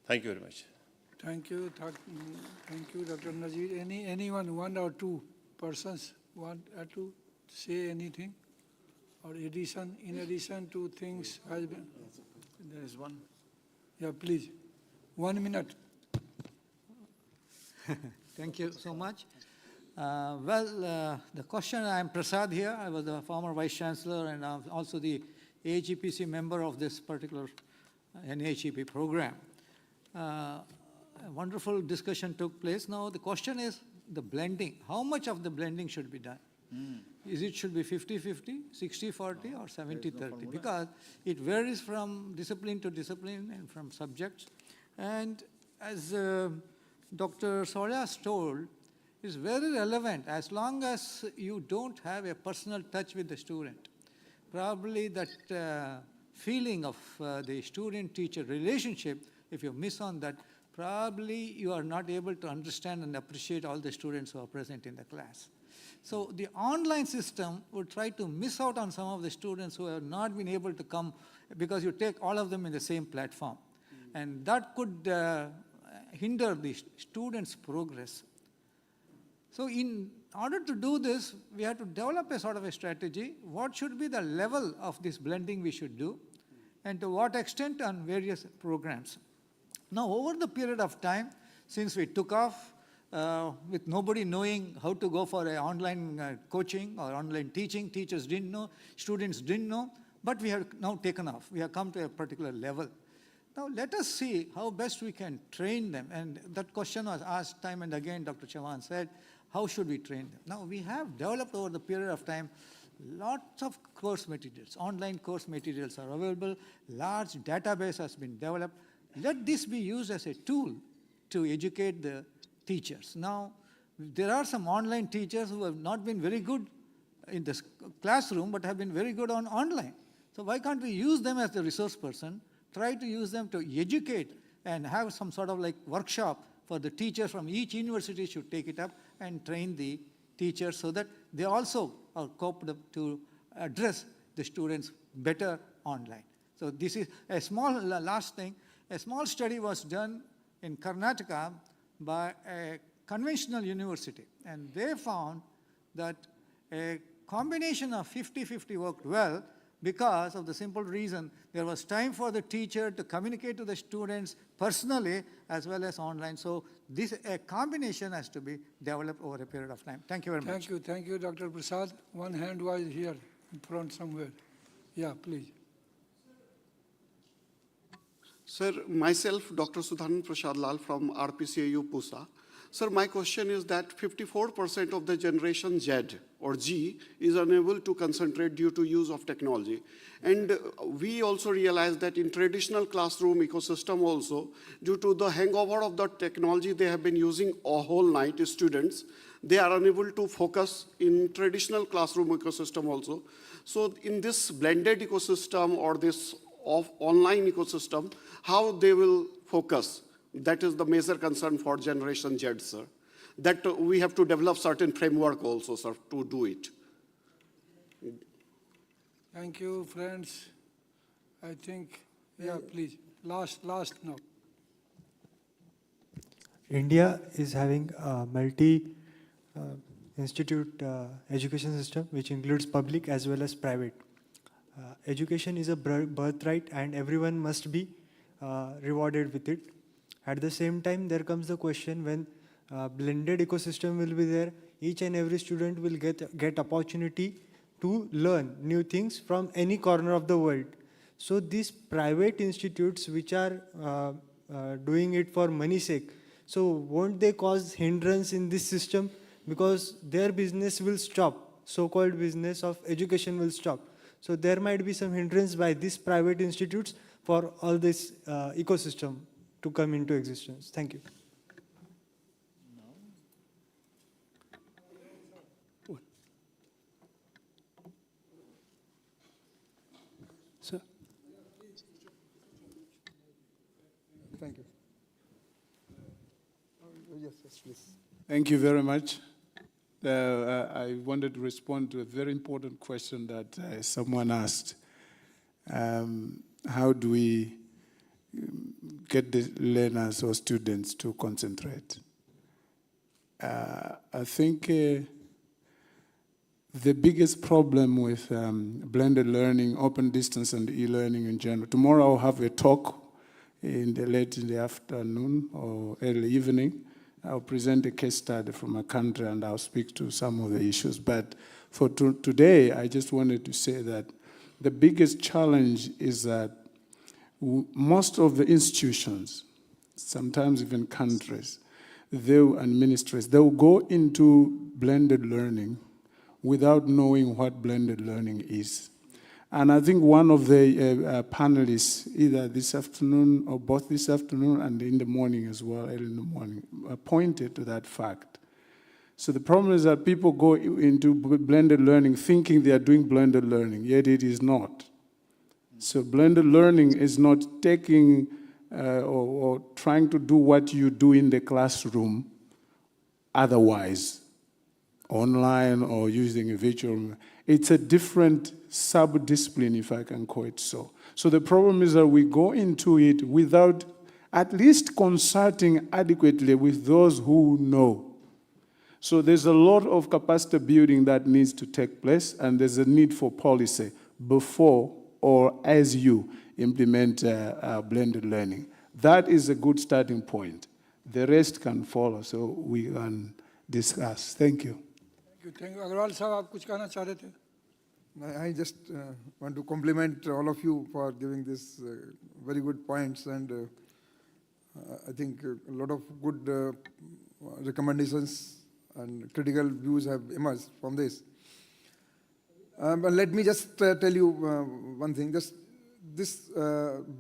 Thank you very much. Thank you, Dr. Nazir. Anyone, one or two persons want to say anything or in addition to things has been? There is one. Yeah, please. 1 minute. Thank you so much. The question, I am Prasad here. I was the former Vice Chancellor and I'm also the AGPC member of this particular NHEP program. A wonderful discussion took place. Now the question is the blending. How much of the blending should be done? Should be 50-50, 60-40 or 70-30? Because it varies from discipline to discipline and from subjects. And as Dr. Soryas told, is very relevant as long as you don't have a personal touch with the student. Probably that feeling of the student-teacher relationship, if you miss on that, probably you are not able to understand and appreciate all the students who are present in the class. So the online system would try to miss out on some of the students who have not been able to come because you take all of them in the same platform. And that could hinder the students' progress. So in order to do this, we have to develop a sort of a strategy. What should be the level of this blending we should do, and to what extent on various programs. Now, over the period of time, since we took off with nobody knowing how to go for an online coaching or online teaching, teachers didn't know, students didn't know, but we have now taken off. We have come to a particular level. Now, let us see how best we can train them. And that question was asked time and again, Dr. Chauhan said, how should we train them? Now, we have developed over the period of time lots of course materials. Online course materials are available. Large database has been developed. Let this be used as a tool to educate the teachers. Now, there are some online teachers who have not been very good in the classroom, but have been very good on online. So why can't we use them as the resource person, try to use them to educate and have some sort of like workshop for the teachers from each university should take it up and train the teachers so that they also are coped up to address the students better online. So this is a small, last thing, a small study was done in Karnataka by a conventional university, and they found that a combination of 50-50 worked well because of the simple reason there was time for the teacher to communicate to the students personally as well as online. So this a combination has to be developed over a period of time. Thank you very much. Thank you, Dr. Prasad. One hand was here in front somewhere. Yeah, please. Sir, myself, Dr. Sudhanan Prasad Lal from RPCAU Pusa. Sir, my question is that 54% of the generation Z or G is unable to concentrate due to use of technology. And we also realize that in traditional classroom ecosystem also, due to the hangover of the technology they have been using a whole night, students, they are unable to focus in traditional classroom ecosystem also. So in this blended ecosystem or this online ecosystem, how they will focus? That is the major concern for Generation Z, sir. That we have to develop certain framework also, sir, to do it. Thank you, friends. I think, yeah, please. Last now. India is having a multi-institute education system, which includes public as well as private. Education is a birthright and everyone must be rewarded with it. At the same time, there comes the question when blended ecosystem will be there, each and every student will get opportunity to learn new things from any corner of the world. So these private institutes which are doing it for money's sake, so won't they cause hindrance in this system? Because their business will stop, so-called business of education will stop. So there might be some hindrance by these private institutes for all this ecosystem to come into existence. Thank you. Sir. Thank you. Yes, please. Thank you very much. I wanted to respond to a very important question that someone asked. How do we get the learners or students to concentrate? I think the biggest problem with blended learning, open distance and e-learning in general, tomorrow I'll have a talk late in the afternoon or early evening. I'll present a case study from a country and I'll speak to some of the issues. But for today, I just wanted to say that the biggest challenge is that most of the institutions, sometimes even countries, and ministries, they'll go into blended learning without knowing what blended learning is. And I think one of the panelists, either this afternoon or both this afternoon and in the morning as well, early in the morning, pointed to that fact. So the problem is that people go into blended learning thinking they are doing blended learning, yet it is not. So blended learning is not taking or trying to do what you do in the classroom otherwise, online or using a virtual. It's a different sub-discipline, if I can call it so. So the problem is that we go into it without at least consulting adequately with those who know. So there's a lot of capacity building that needs to take place, and there's a need for policy before or as you implement blended learning. That is a good starting point. The rest can follow, so we can discuss. Thank you. Thank you. Agarwal sahab, aap kuch कहना चाह रहे थे? I just want to compliment all of you for giving this very good points, and I think a lot of good recommendations and critical views have emerged from this. But let me just tell you one thing. This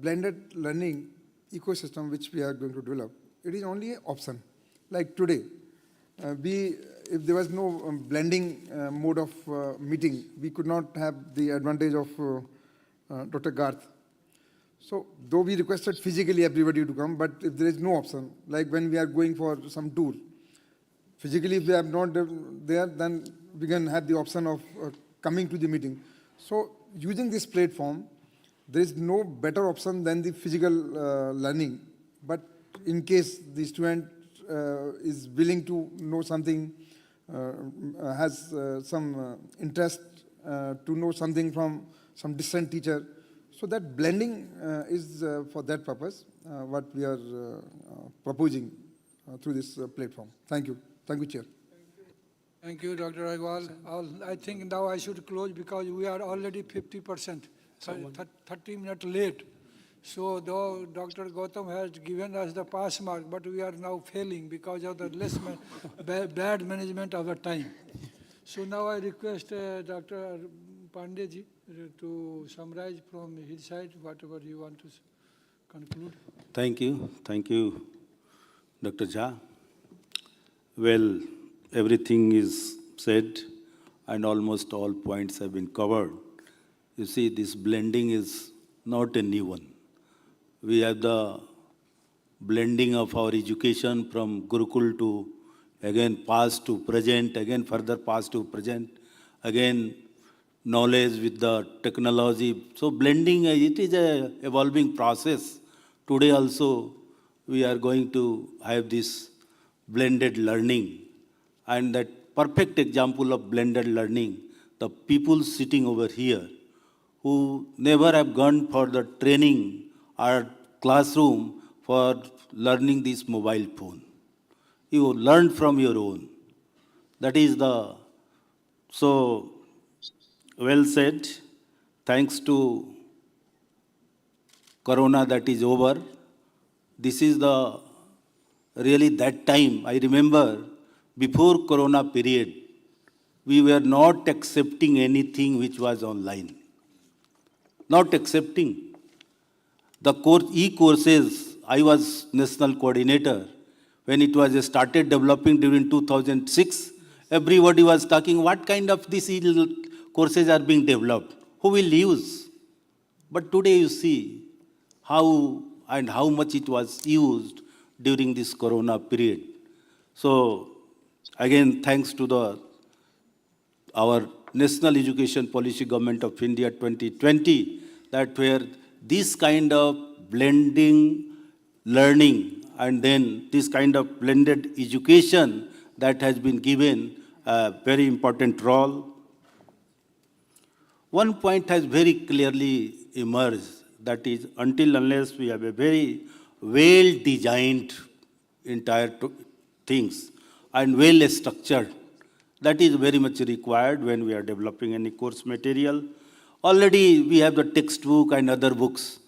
blended learning ecosystem which we are going to develop, it is only an option. Like today, if there was no blending mode of meeting, we could not have the advantage of Dr. Garth. So though we requested physically everybody to come, but if there is no option, like when we are going for some tour, physically if we are not there, then we can have the option of coming to the meeting. So using this platform, there is no better option than the physical learning. But in case the student is willing to know something, has some interest to know something from some distant teacher, so that blending is for that purpose what we are proposing through this platform. Thank you. Thank you, Chair. Thank you, Dr. Agarwal. I think now I should close because we are already 50%, 30 minutes late. So though Dr. Gautam has given us the pass mark, but we are now failing because of the bad management of the time. So now I request Dr. Pandeyji to summarize from his side whatever you want to conclude. Thank you. Thank you, Dr. Jha. Well, everything is said and almost all points have been covered. You see, this blending is not a new one. We have the blending of our education from Gurukul to again past to present, again further past to present, again knowledge with the technology. So blending, it is an evolving process. Today also we are going to have this blended learning. And that perfect example of blended learning, the people sitting over here who never have gone for the training or classroom for learning this mobile phone. You learn from your own. That is the, so well said. Thanks to Corona that is over. This is the, really that time, I remember before Corona period, we were not accepting anything which was online. Not accepting. The e-courses, I was national coordinator. When it was started developing during 2006, everybody was talking what kind of these courses are being developed, who will use. But today you see how and how much it was used during this Corona period. So again, thanks to our National Education Policy Government of India 2020, that where this kind of blending learning and then this kind of blended education that has been given a very important role. One point has very clearly emerged, that is until unless we have a very well-designed entire things and well-structured, that is very much required when we are developing any course material. Already we have the textbook and other books.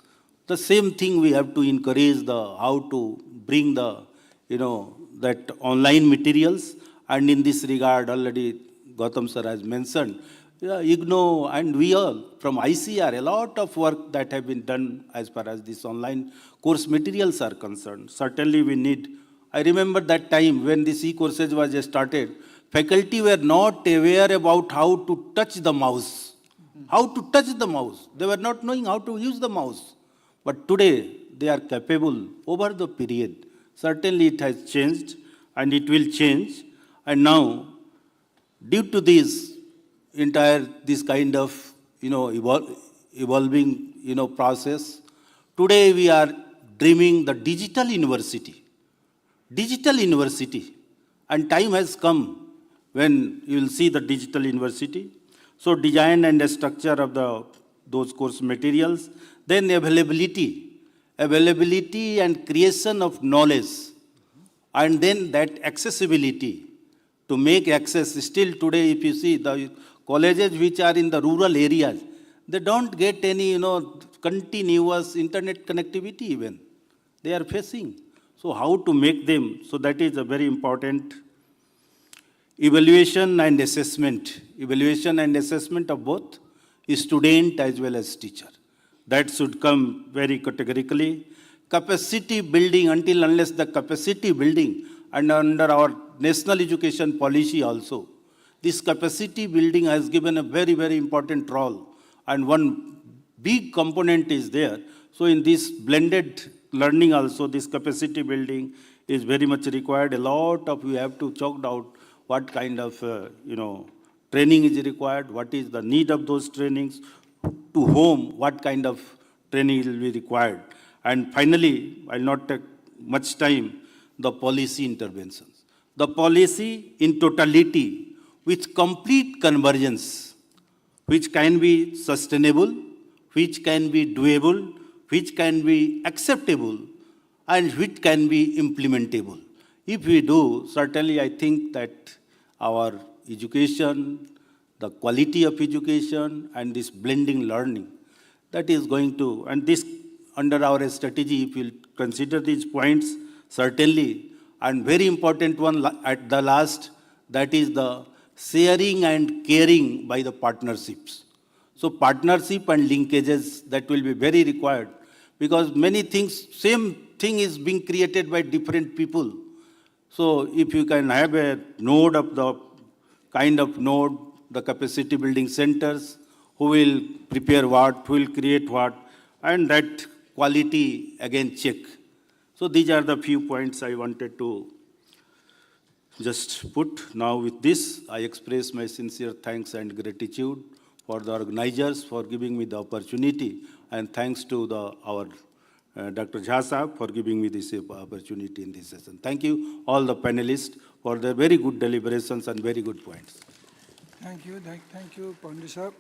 The same thing we have to encourage how to bring that online materials. And in this regard, already Gautam sir has mentioned, IGNO and we all from ICR, a lot of work that have been done as far as this online course materials are concerned. Certainly we need, I remember that time when this e-courses was started, faculty were not aware about how to touch the mouse. How to touch the mouse. They were not knowing how to use the mouse. But today, they are capable over the period. Certainly it has changed and it will change. And now, due to this kind of, evolving, process, today we are dreaming the digital university. Digital university. And time has come when you will see the digital university. So design and the structure of those course materials, then availability and creation of knowledge, and then that accessibility to make access. Still today, if you see the colleges which are in the rural areas, they don't get any, continuous internet connectivity even. They are facing. So how to make them? So that is a very important. Evaluation and assessment of both student as well as teacher. That should come very categorically. Capacity building, until unless the capacity building, and under our national education policy also, this capacity building has given a very, very important role. And one big component is there. So in this blended learning also, this capacity building is very much required. A lot of you have to chalk out what kind of, training is required, what is the need of those trainings, to whom, what kind of training will be required. And finally, I'll not take much time, the policy interventions. The policy in totality with complete convergence, which can be sustainable, which can be doable, which can be acceptable, and which can be implementable. If we do, certainly I think that our education, the quality of education, and this blending learning, that is going to, and this under our strategy, if we'll consider these points, certainly, and very important one at the last, that is the sharing and caring by the partnerships. So partnership and linkages, that will be very required, because many things, same thing is being created by different people. So if you can have a node of the kind of node, the capacity building centers, who will prepare what, who will create what, and that quality again check. So these are the few points I wanted to just put. Now with this, I express my sincere thanks and gratitude for the organizers for giving me the opportunity, and thanks to our Dr. Jha Sahab for giving me this opportunity in this session. Thank you all the panelists for their very good deliberations and very good points. Thank you, Pandit Sahab.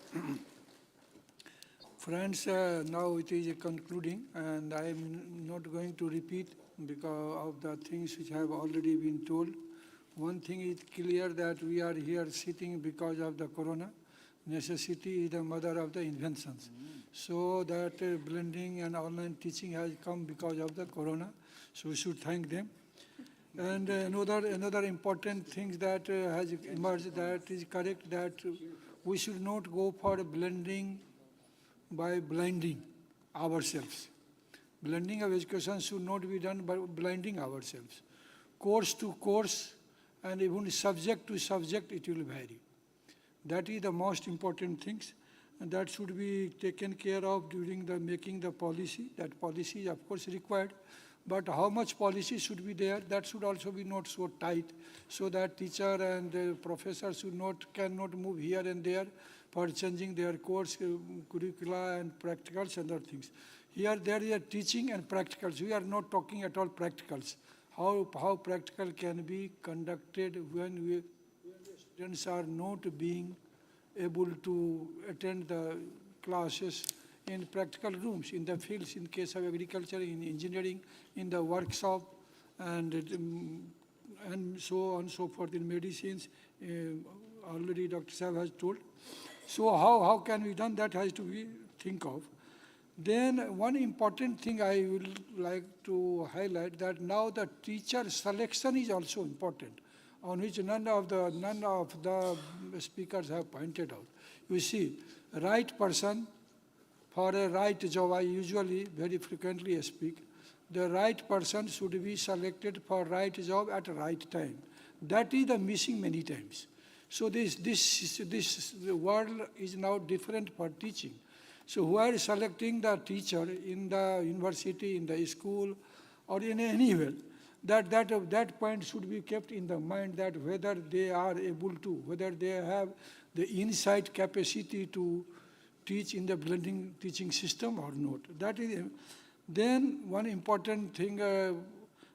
Friends, now it is concluding, and I am not going to repeat because of the things which have already been told. One thing is clear, that we are here sitting because of the corona. Necessity is the mother of the inventions. So that blending and online teaching has come because of the corona. So we should thank them. And another important thing that has emerged, that is correct, that we should not go for blending by blinding ourselves. Blending of education should not be done by blinding ourselves. Course to course and even subject to subject, it will vary. That is the most important things, and that should be taken care of during the making the policy. That policy is of course required, but how much policy should be there, that should also be not so tight, so that teacher and professor cannot move here and there for changing their course, curricula and practicals and other things. Here there is a teaching and practicals. We are not talking at all practicals. How practical can be conducted when students are not being able to attend the classes in practical rooms, in the fields, in case of agriculture, in engineering, in the workshop, and so on and so forth, in medicines. Already Dr. Sahab has told. So how can be done, that has to be think of. Then one important thing I would like to highlight, that now the teacher selection is also important, on which none of the speakers have pointed out. You see, right person for a right job, I usually very frequently speak, the right person should be selected for right job at right time. That is the missing many times. So this world is now different for teaching. So who are selecting the teacher in the university, in the school, or in anywhere, that point should be kept in the mind, that whether they are able to, whether they have the insight capacity to teach in the blending teaching system or not. That is. Then one important thing,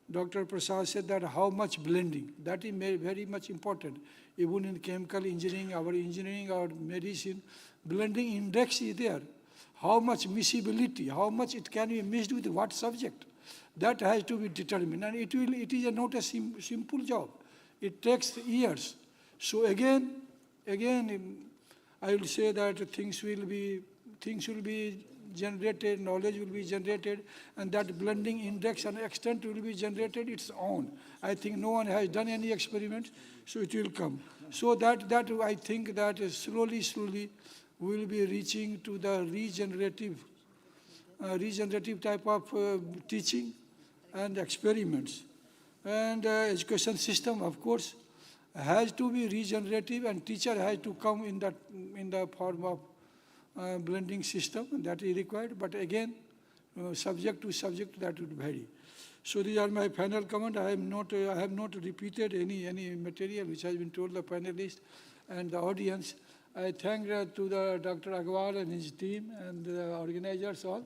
Dr. Prasad said, that how much blending, that is very much important. Even in chemical engineering, our medicine, blending index is there. How much miscibility, how much it can be mixed with what subject, that has to be determined. And it is not a simple job. It takes years. So again, I will say that things will be generated, knowledge will be generated, and that blending index and extent will be generated its own. I think no one has done any experiments, so it will come. So that I think that slowly we will be reaching to the regenerative type of teaching and experiments. And education system, of course, has to be regenerative, and teacher has to come in the form of blending system, that is required. But again, subject to subject, that would vary. So these are my final comment. I have not repeated any material which has been told the panelists and the audience. I thank to the Dr. Agrawal and his team and the organizers all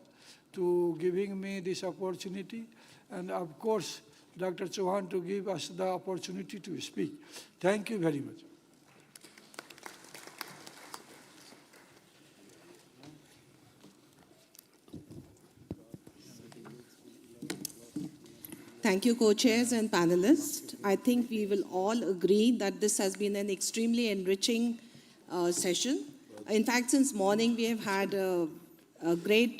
to giving me this opportunity, and of course Dr. Chauhan to give us the opportunity to speak. Thank you very much. Thank you, co-chairs and panelists. I think we will all agree that this has been an extremely enriching session. In fact, since morning we have had a great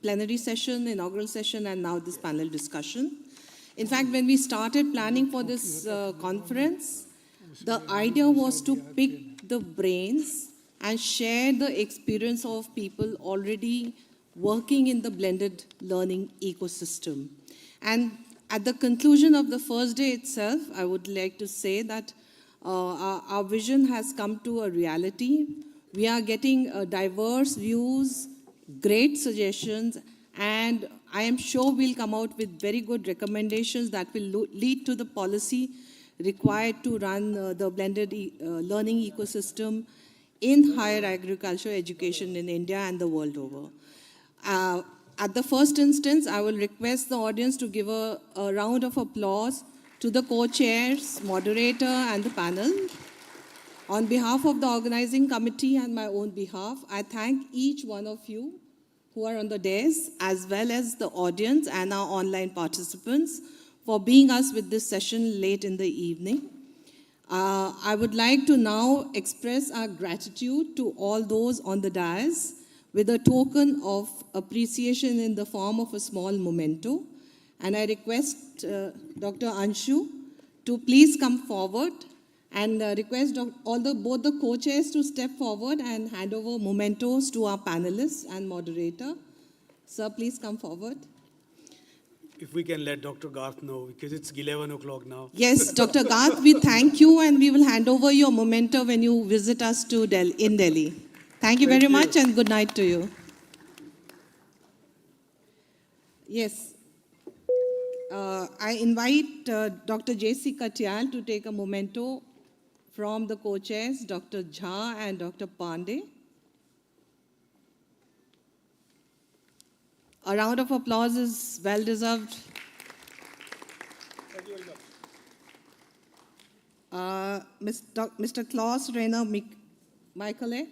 plenary session, inaugural session, and now this panel discussion. In fact, when we started planning for this conference, the idea was to pick the brains and share the experience of people already working in the blended learning ecosystem. And at the conclusion of the first day itself, I would like to say that our vision has come to a reality. We are getting diverse views, great suggestions, and I am sure we'll come out with very good recommendations that will lead to the policy required to run the blended learning ecosystem in higher agriculture education in India and the world over. At the first instance, I will request the audience to give a round of applause to the co-chairs, moderator, and the panel. On behalf of the organizing committee and my own behalf, I thank each one of you who are on the dais, as well as the audience and our online participants for being us with this session late in the evening. I would like to now express our gratitude to all those on the dais with a token of appreciation in the form of a small memento. And I request Dr. Anshu to please come forward and request both the co-chairs to step forward and hand over mementos to our panelists and moderator. Sir, please come forward. If we can let Dr. Garth know, because it's 11 o'clock now. Yes, Dr. Garth, we thank you, and we will hand over your memento when you visit us to in Delhi. Thank you very much, and good night to you. Yes. I invite Dr. J.C. Katyal to take a memento from the co-chairs, Dr. Jha and Dr. Pandey. A round of applause is well deserved. Thank you very much. Mr. Klaus Rainer Michaele.